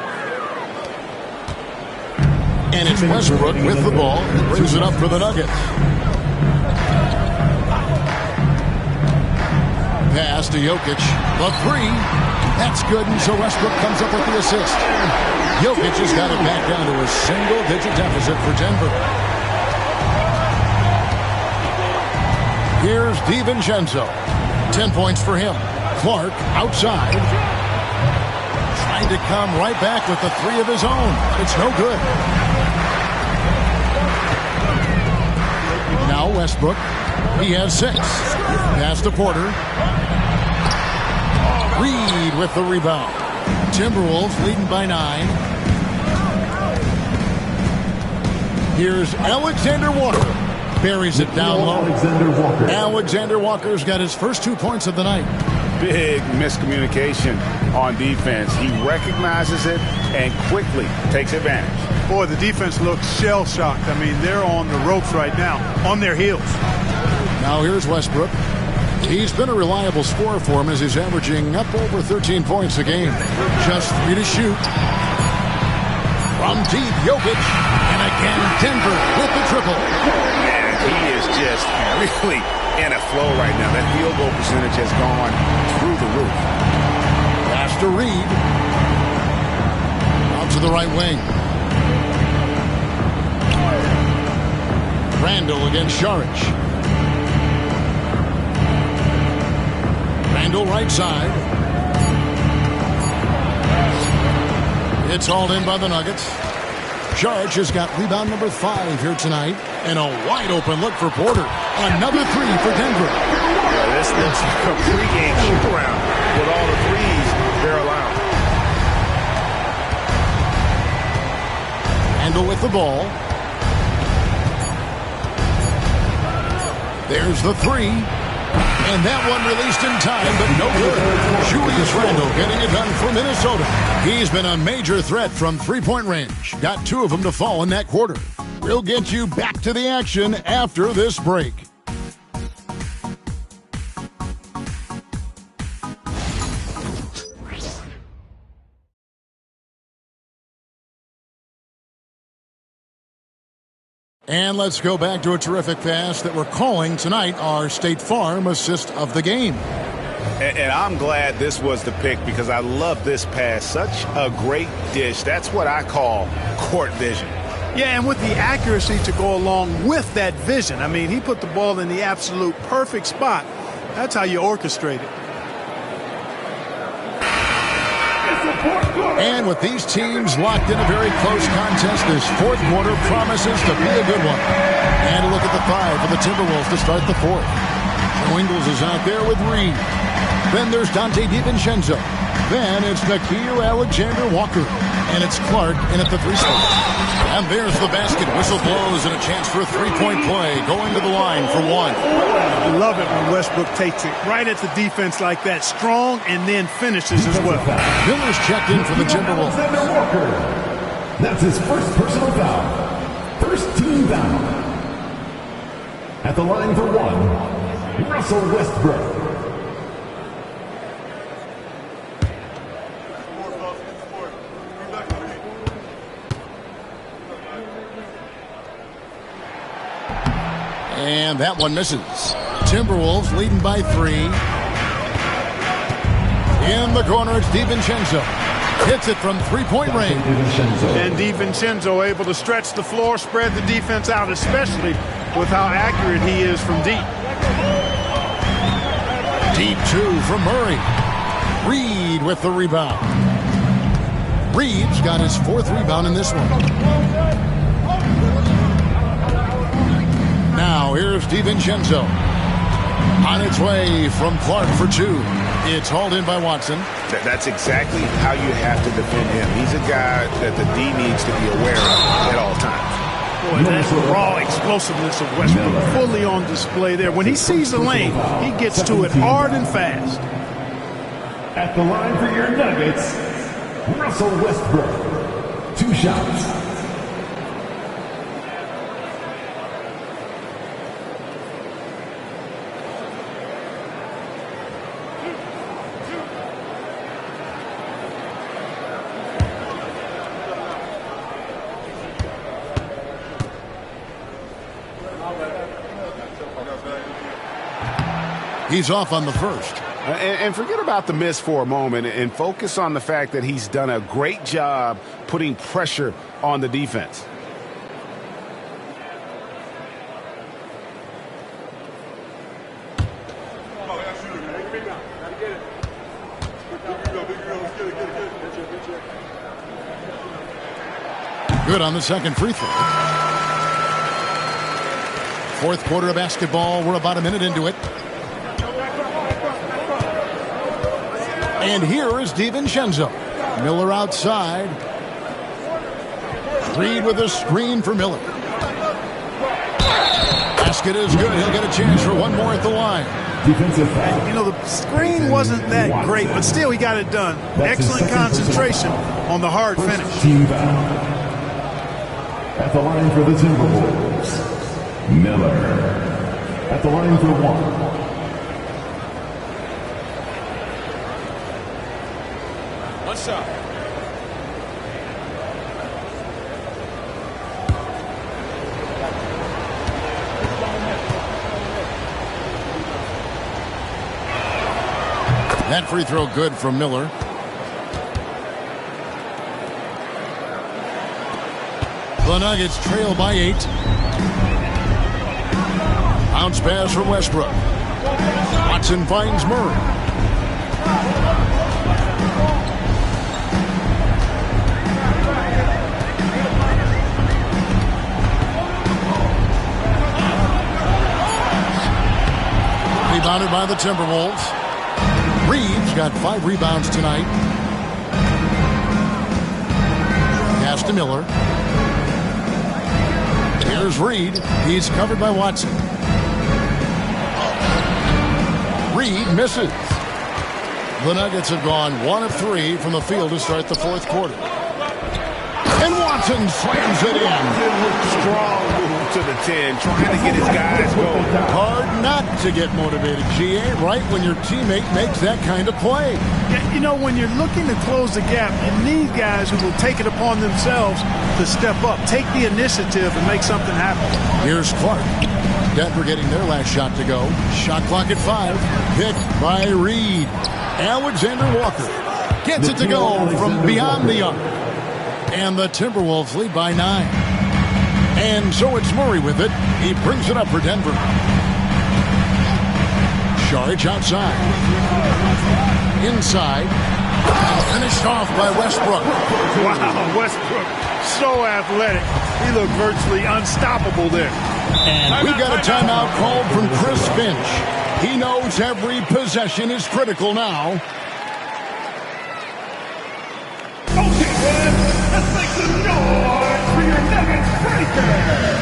And it's Westbrook with the ball. Brings it up for the Nuggets. Pass to Jokic. The 3. That's good, and so Westbrook comes up with the assist. Jokic has got it back down to a single-digit deficit for Denver. Here's DiVincenzo. 10 points for him. Clark outside. Trying to come right back with the 3 of his own. It's no good. Now Westbrook. He has 6. Pass to Porter. Reed with the rebound. Timberwolves leading by 9. Here's Alexander Walker. Buries it down low. Alexander Walker's got his first 2 points of the night. Big miscommunication on defense. He recognizes it and quickly takes advantage. Boy, the defense looks shell-shocked. I mean, they're on the ropes right now, on their heels. Now here's Westbrook. He's been a reliable scorer for him as he's averaging up over 13 points a game. Just 3 to shoot. From deep, Jokic. And again, Denver with the triple. Man, he is just really in a flow right now. That field goal percentage has gone through the roof. Pass to Reed. Out to the right wing. Randall against Saric. Randall right side. It's hauled in by the Nuggets. Saric has got rebound number 5 here tonight. And a wide open look for Porter. Another 3 for Denver. Yeah, this looks like a pregame shoot-around with all the threes they're allowing. Handle with the ball. There's the 3. And that one released in time, but no good. Julius Randle getting it done for Minnesota. He's been a major threat from three-point range. Got 2 of them to fall in that quarter. We'll get you back to the action after this break. And let's go back to a terrific pass that we're calling tonight our State Farm assist of the game. And I'm glad this was the pick because I love this pass. Such a great dish. That's what I call court vision. Yeah, and with the accuracy to go along with that vision. I mean, he put the ball in the absolute perfect spot. That's how you orchestrate it. And with these teams locked in a very close contest, this fourth quarter promises to be a good one. And a look at the 5 for the Timberwolves to start the fourth. Joe Ingles is out there with Reed. Then there's Dante DiVincenzo. Then it's Nickeil Alexander-Walker. And it's Clark in at the 3 spot. And there's the basket. Whistle blows and a chance for a three-point play. Going to the line for 1. I love it when Westbrook takes it right at the defense like that. Strong and then finishes as well. Miller's checked in for the Timberwolves. That's his first personal foul. First team foul. At the line for 1, Russell Westbrook. And that one misses. Timberwolves leading by 3. In the corner, it's DiVincenzo. Hits it from three-point range. And DiVincenzo able to stretch the floor, spread the defense out, especially with how accurate he is from deep. Deep 2 from Murray. Reed with the rebound. Reed's got his 4th rebound in this one. Now here's DiVincenzo. On its way from Clark for 2. It's hauled in by Watson. That's exactly how you have to defend him. He's a guy that the D needs to be aware of at all times. Boy, that raw explosiveness of Westbrook fully on display there. When he sees the lane, he gets to it hard and fast. At the line for your Nuggets, Russell Westbrook. 2 shots. He's off on the first. And forget about the miss for a moment and focus on the fact that he's done a great job putting pressure on the defense. Good on the second free throw. Fourth quarter of basketball. We're about a minute into it. And here is DiVincenzo. Miller outside. Reed with a screen for Miller. Basket is good. He'll get a chance for one more at the line. Defensive foul. You know, the screen wasn't that great, but still he got it done. Excellent concentration on the hard finish. Team foul. At the line for the Timberwolves, Miller. At the line for 1. One shot. That free throw good from Miller. The Nuggets trail by 8. Bounce pass from Westbrook. Watson finds Murray. by the Timberwolves. Reed's got 5 rebounds tonight. Pass to Miller. Here's Reed. He's covered by Watson. Reed misses. The Nuggets have gone 1 of 3 from the field to start the fourth quarter. And Watson slams it in. Strong move to the 10, trying to get his guys going. Hard not to get motivated, GA, right when your teammate makes that kind of play. Yeah, you know, when you're looking to close the gap, you need guys who will take it upon themselves to step up, take the initiative, and make something happen. Here's Clark. Denver getting their last shot to go. Shot clock at 5. Picked by Reed. Alexander Walker gets it to go from beyond the arc. And the Timberwolves lead by 9. And so it's Murray with it. He brings it up for Denver. Saric outside. Inside. And finished off by Westbrook. Wow, Westbrook, so athletic. He looked virtually unstoppable there. And we've got a timeout called from Chris Finch. He knows every possession is critical now. Okay, let's make some noise for your Nuggets breaker.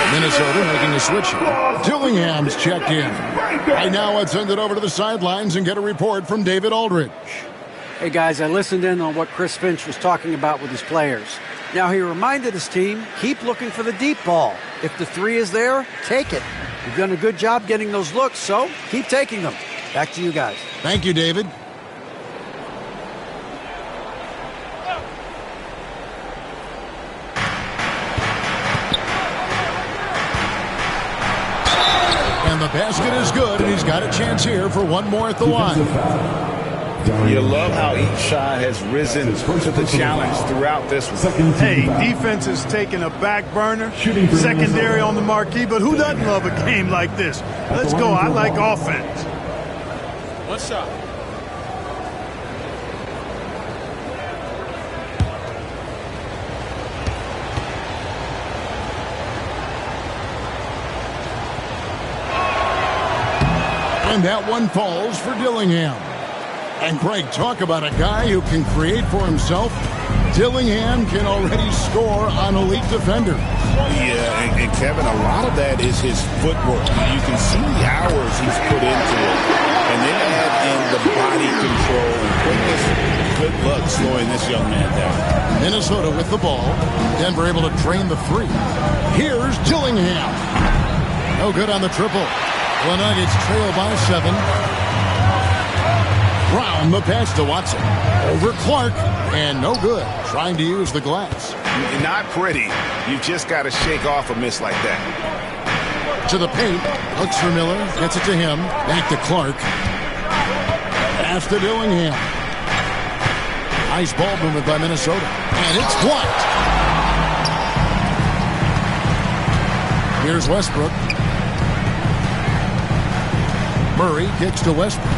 Minnesota making a switch. Dillingham's checked in. Right now, let's send it over to the sidelines and get a report from David Aldridge. Hey, guys, I listened in on what Chris Finch was talking about with his players. Now, he reminded his team, keep looking for the deep ball. If the 3 is there, take it. You've done a good job getting those looks, so keep taking them. Back to you guys. Thank you, David. And the basket is good, and he's got a chance here for one more at the line. You love how each shot has risen to the challenge throughout this one. Hey, defense is taking a back burner, secondary on the marquee, but who doesn't love a game like this? Let's go. I like offense. One shot. And that one falls for Dillingham. And Greg, talk about a guy who can create for himself. Dillingham can already score on elite defenders. Yeah, and Kevin, a lot of that is his footwork. You can see the hours he's put into it. And then add in the body control and quickness. Good luck slowing this young man down. Minnesota with the ball. Denver able to drain the 3. Here's Dillingham. No good on the triple. The Nuggets trail by 7. Brown, the pass to Watson. Over Clark, and no good. Trying to use the glass. Not pretty. You've just got to shake off a miss like that. To the paint. Looks for Miller. Gets it to him. Back to Clark. Pass to Dillingham. Nice ball movement by Minnesota. And it's blocked. Here's Westbrook. Murray kicks to Westbrook.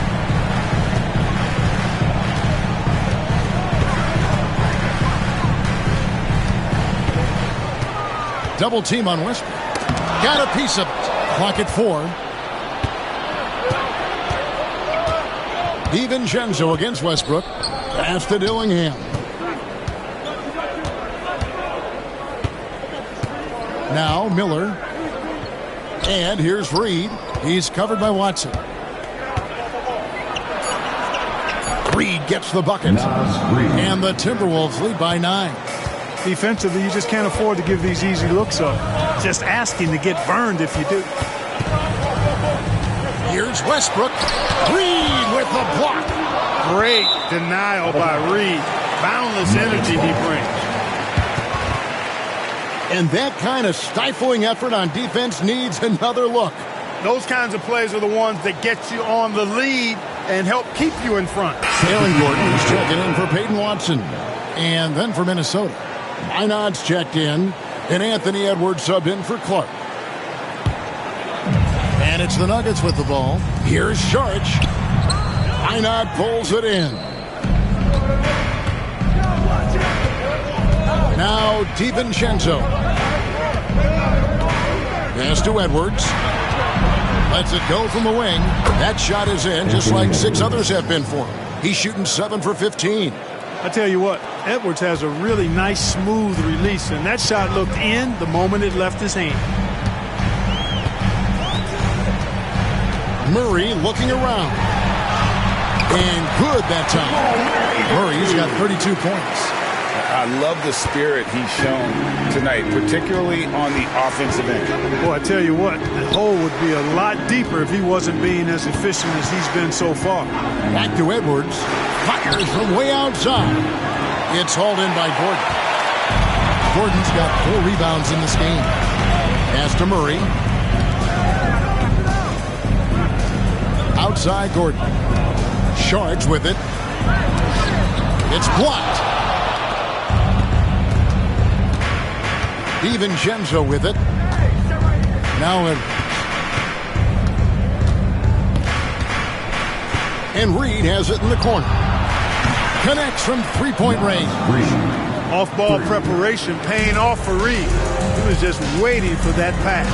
Double team on Westbrook. Got a piece of it. Clock at 4. DiVincenzo against Westbrook. Pass to Dillingham. Now Miller. And here's Reed. He's covered by Watson. Reed gets the bucket. And the Timberwolves lead by 9. Defensively, you just can't afford to give these easy looks up. Just asking to get burned if you do. Here's Westbrook. Reed with the block. Great denial by Reed. Boundless energy he brings. And that kind of stifling effort on defense needs another look. Those kinds of plays are the ones that get you on the lead and help keep you in front. Jalen Gordon is checking in for Peyton Watson. And then for Minnesota, Einod's checked in, and Anthony Edwards subbed in for Clark. And it's the Nuggets with the ball. Here's Sharch. Einod pulls it in. Now DiVincenzo. Pass to Edwards. Lets it go from the wing. That shot is in, just like 6 others have been for him. He's shooting 7 for 15. I tell you what, Edwards has a really nice, smooth release, and that shot looked in the moment it left his hand. Murray looking around. And good that time. Murray's got 32 points. I love the spirit he's shown tonight, particularly on the offensive end. Boy, I tell you what, the hole would be a lot deeper if he wasn't being as efficient as he's been so far. Back to Edwards. Fires from way outside. It's hauled in by Gordon. Gordon's got 4 rebounds in this game. Pass to Murray. Outside Gordon. Sharch with it. It's blocked. DiVincenzo with it. Now and Reed has it in the corner. Connects from 3-point range. Off-ball preparation paying off for Reed. He was just waiting for that pass.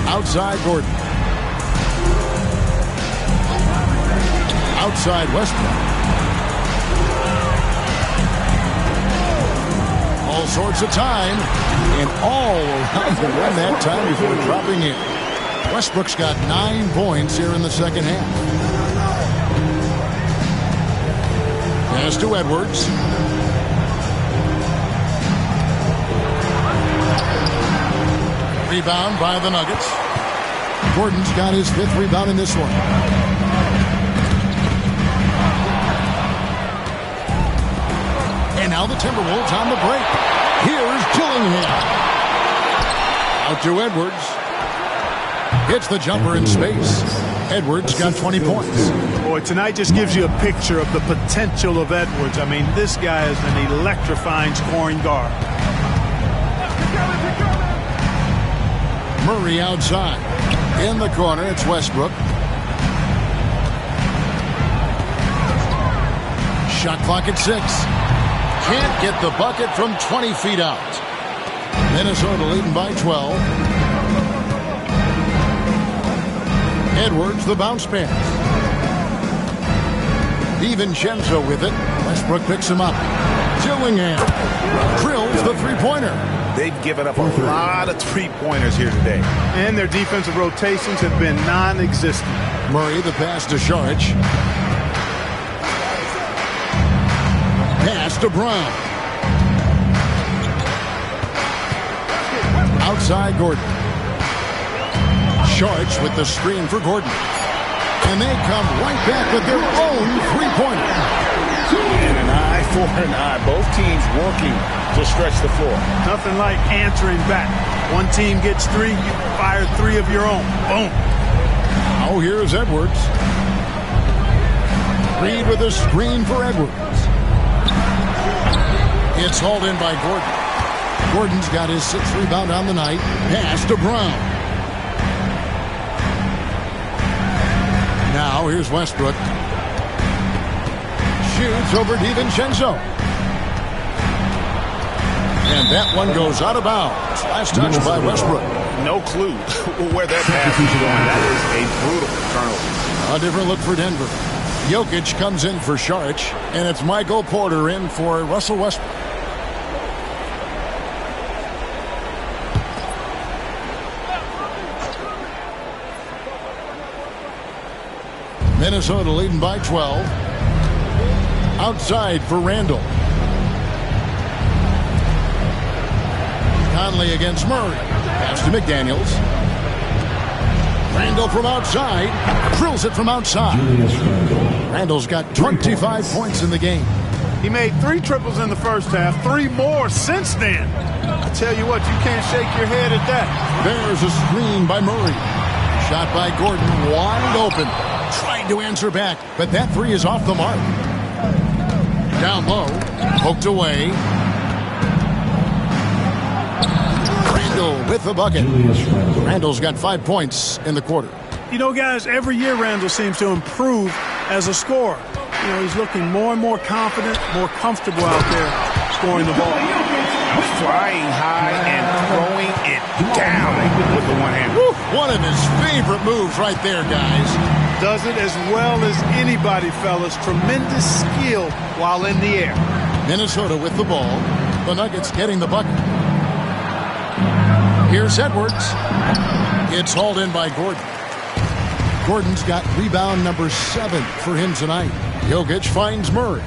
Outside Gordon. Outside Westbrook. All sorts of time, and all around the rim that time before dropping in. Westbrook's got 9 points here in the second half. Pass to Edwards. Rebound by the Nuggets. Gordon's got his 5th rebound in this one. And now the Timberwolves on the break. Here's Dillingham. Out to Edwards. Hits the jumper in space. Edwards got 20 points. Boy, tonight just gives you a picture of the potential of Edwards. I mean, this guy is an electrifying scoring guard. Murray outside. In the corner, it's Westbrook. Shot clock at 6. Can't get the bucket from 20 feet out. Minnesota leading by 12. Edwards, the bounce pass. DiVincenzo with it. Westbrook picks him up. Dillingham drills the 3-pointer. They've given up a lot of 3-pointers here today. And their defensive rotations have been non-existent. Murray, the pass to Sharch. Pass to Brown. Outside Gordon. Sharch with the screen for Gordon. And they come right back with their own 3-pointer. And an eye for an eye. Both teams working to stretch the floor. Nothing like answering back. One team gets 3, you fire 3 of your own. Boom. Oh, here's Edwards. Reed with a screen for Edwards. It's hauled in by Gordon. Gordon's got his 6th rebound on the night. Pass to Brown. Now here's Westbrook. Shoots over DiVincenzo. And that one goes out of bounds. Last touch by Westbrook. No clue where that pass is going. That is a brutal turnover. A different look for Denver. Jokic comes in for Saric, and it's Michael Porter in for Russell Westbrook. Minnesota leading by 12. Outside for Randall. Conley against Murray. Pass to McDaniels. Randall from outside. Drills it from outside. Randall's got 25 points in the game. He made 3 triples in the first half, 3 more since then. I tell you what, you can't shake your head at that. There's a screen by Murray. Shot by Gordon, wide open. Trying to answer back, but that 3 is off the mark. Down low, poked away. Randall with the bucket. Randall's got 5 points in the quarter. You know, guys, every year Randall seems to improve as a scorer. You know, he's looking more and more confident, more comfortable out there scoring the ball. Flying high and throwing it down with the one hand. One of his favorite moves right there, guys. Does it as well as anybody, fellas. Tremendous skill while in the air. Minnesota with the ball. The Nuggets getting the bucket. Here's Edwards. It's hauled in by Gordon. Gordon's got rebound number 7 for him tonight. Jokic finds Murray.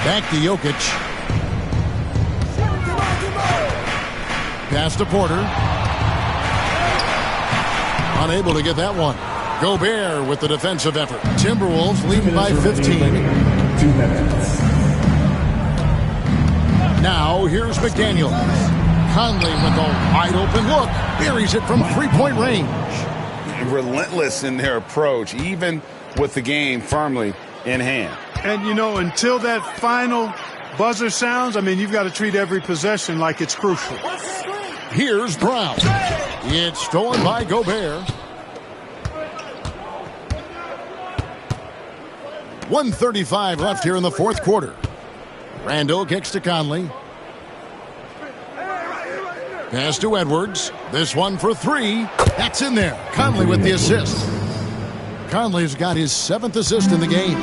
Back to Jokic. Pass to Porter. Unable to get that one. Gobert with the defensive effort. Timberwolves leading by 15. 2 minutes. Now here's McDaniels. Conley with a wide open look. Buries it from 3-point range. Relentless in their approach, even with the game firmly in hand. And, you know, until that final buzzer sounds, I mean, you've got to treat every possession like it's crucial. Here's Brown. It's stolen by Gobert. 1:35 left here in the fourth quarter. Randall kicks to Conley. Pass to Edwards. This one for 3. That's in there. Conley with the assist. Conley's got his 7th assist in the game.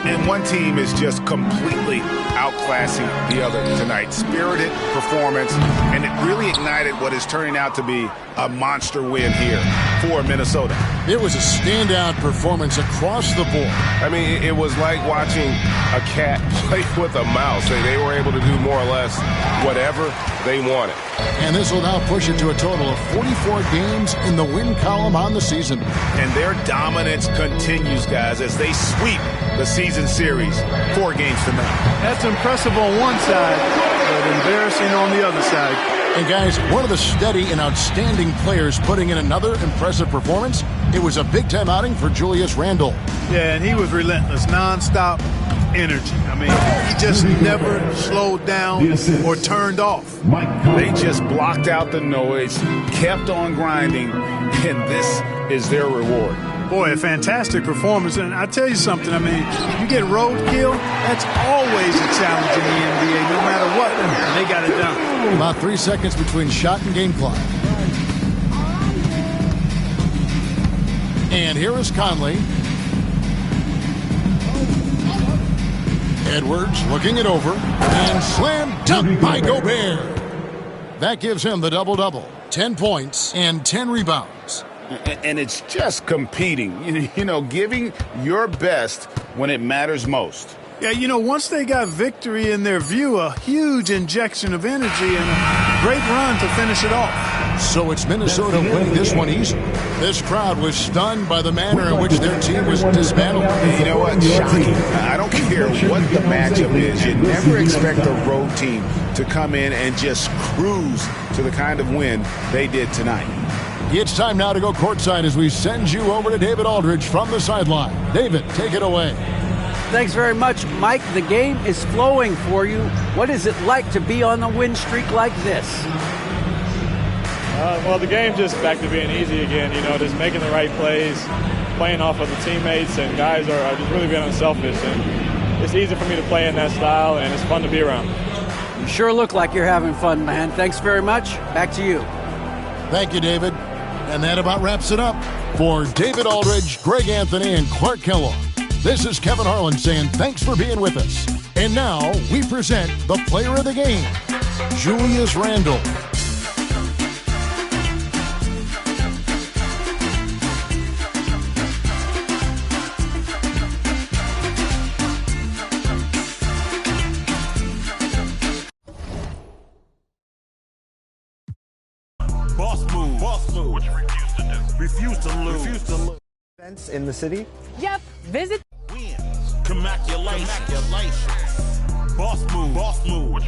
And one team is just completely outclassing the other tonight. Spirited performance, and it really ignited what is turning out to be a monster win here for Minnesota. It was a standout performance across the board. I mean, it was like watching a cat play with a mouse. They were able to do more or less whatever they wanted. And this will now push it to a total of 44 games in the win column on the season. And their dominance continues, guys, as they sweep the season series 4 games to none. That's impressive on one side, but embarrassing on the other side. And guys, one of the steady and outstanding players putting in another impressive performance, it was a big-time outing for Julius Randle. Yeah, and he was relentless, nonstop energy. I mean, he just never slowed down or turned off. They just blocked out the noise, kept on grinding, and this is their reward. Boy, a fantastic performance. And I tell you something, I mean, you get roadkill, that's always a challenge in the NBA, no matter what, and they got it done. About 3 seconds between shot and game clock. And here is Conley. Edwards looking it over. And slam dunk by Gobert. That gives him the double-double. 10 points and 10 rebounds. And it's just competing, you know, giving your best when it matters most. Yeah, you know, once they got victory in their view, a huge injection of energy and a great run to finish it off. So it's Minnesota winning this one easy. This crowd was stunned by the manner in which their team was dismantled. You know what? Shocking. I don't care what the matchup is. You never expect a road team to come in and just cruise to the kind of win they did tonight. It's time now to go courtside as we send you over to David Aldridge from the sideline. David, take it away. Thanks very much, Mike. The game is flowing for you. What is it like to be on the win streak like this? Well, the game's just back to being easy again, you know, just making the right plays, playing off of the teammates, and guys are just really being unselfish. And it's easy for me to play in that style, and it's fun to be around. You sure look like you're having fun, man. Thanks very much. Back to you. Thank you, David. And that about wraps it up. For David Aldridge, Greg Anthony, and Clark Kellogg, This is Kevin Harlan saying thanks for being with us. And now we present the player of the game, Julius Randle. Boss move. Refuse to lose. Events in the city? Yep. Visit. Wins. Commaculation. Boss move.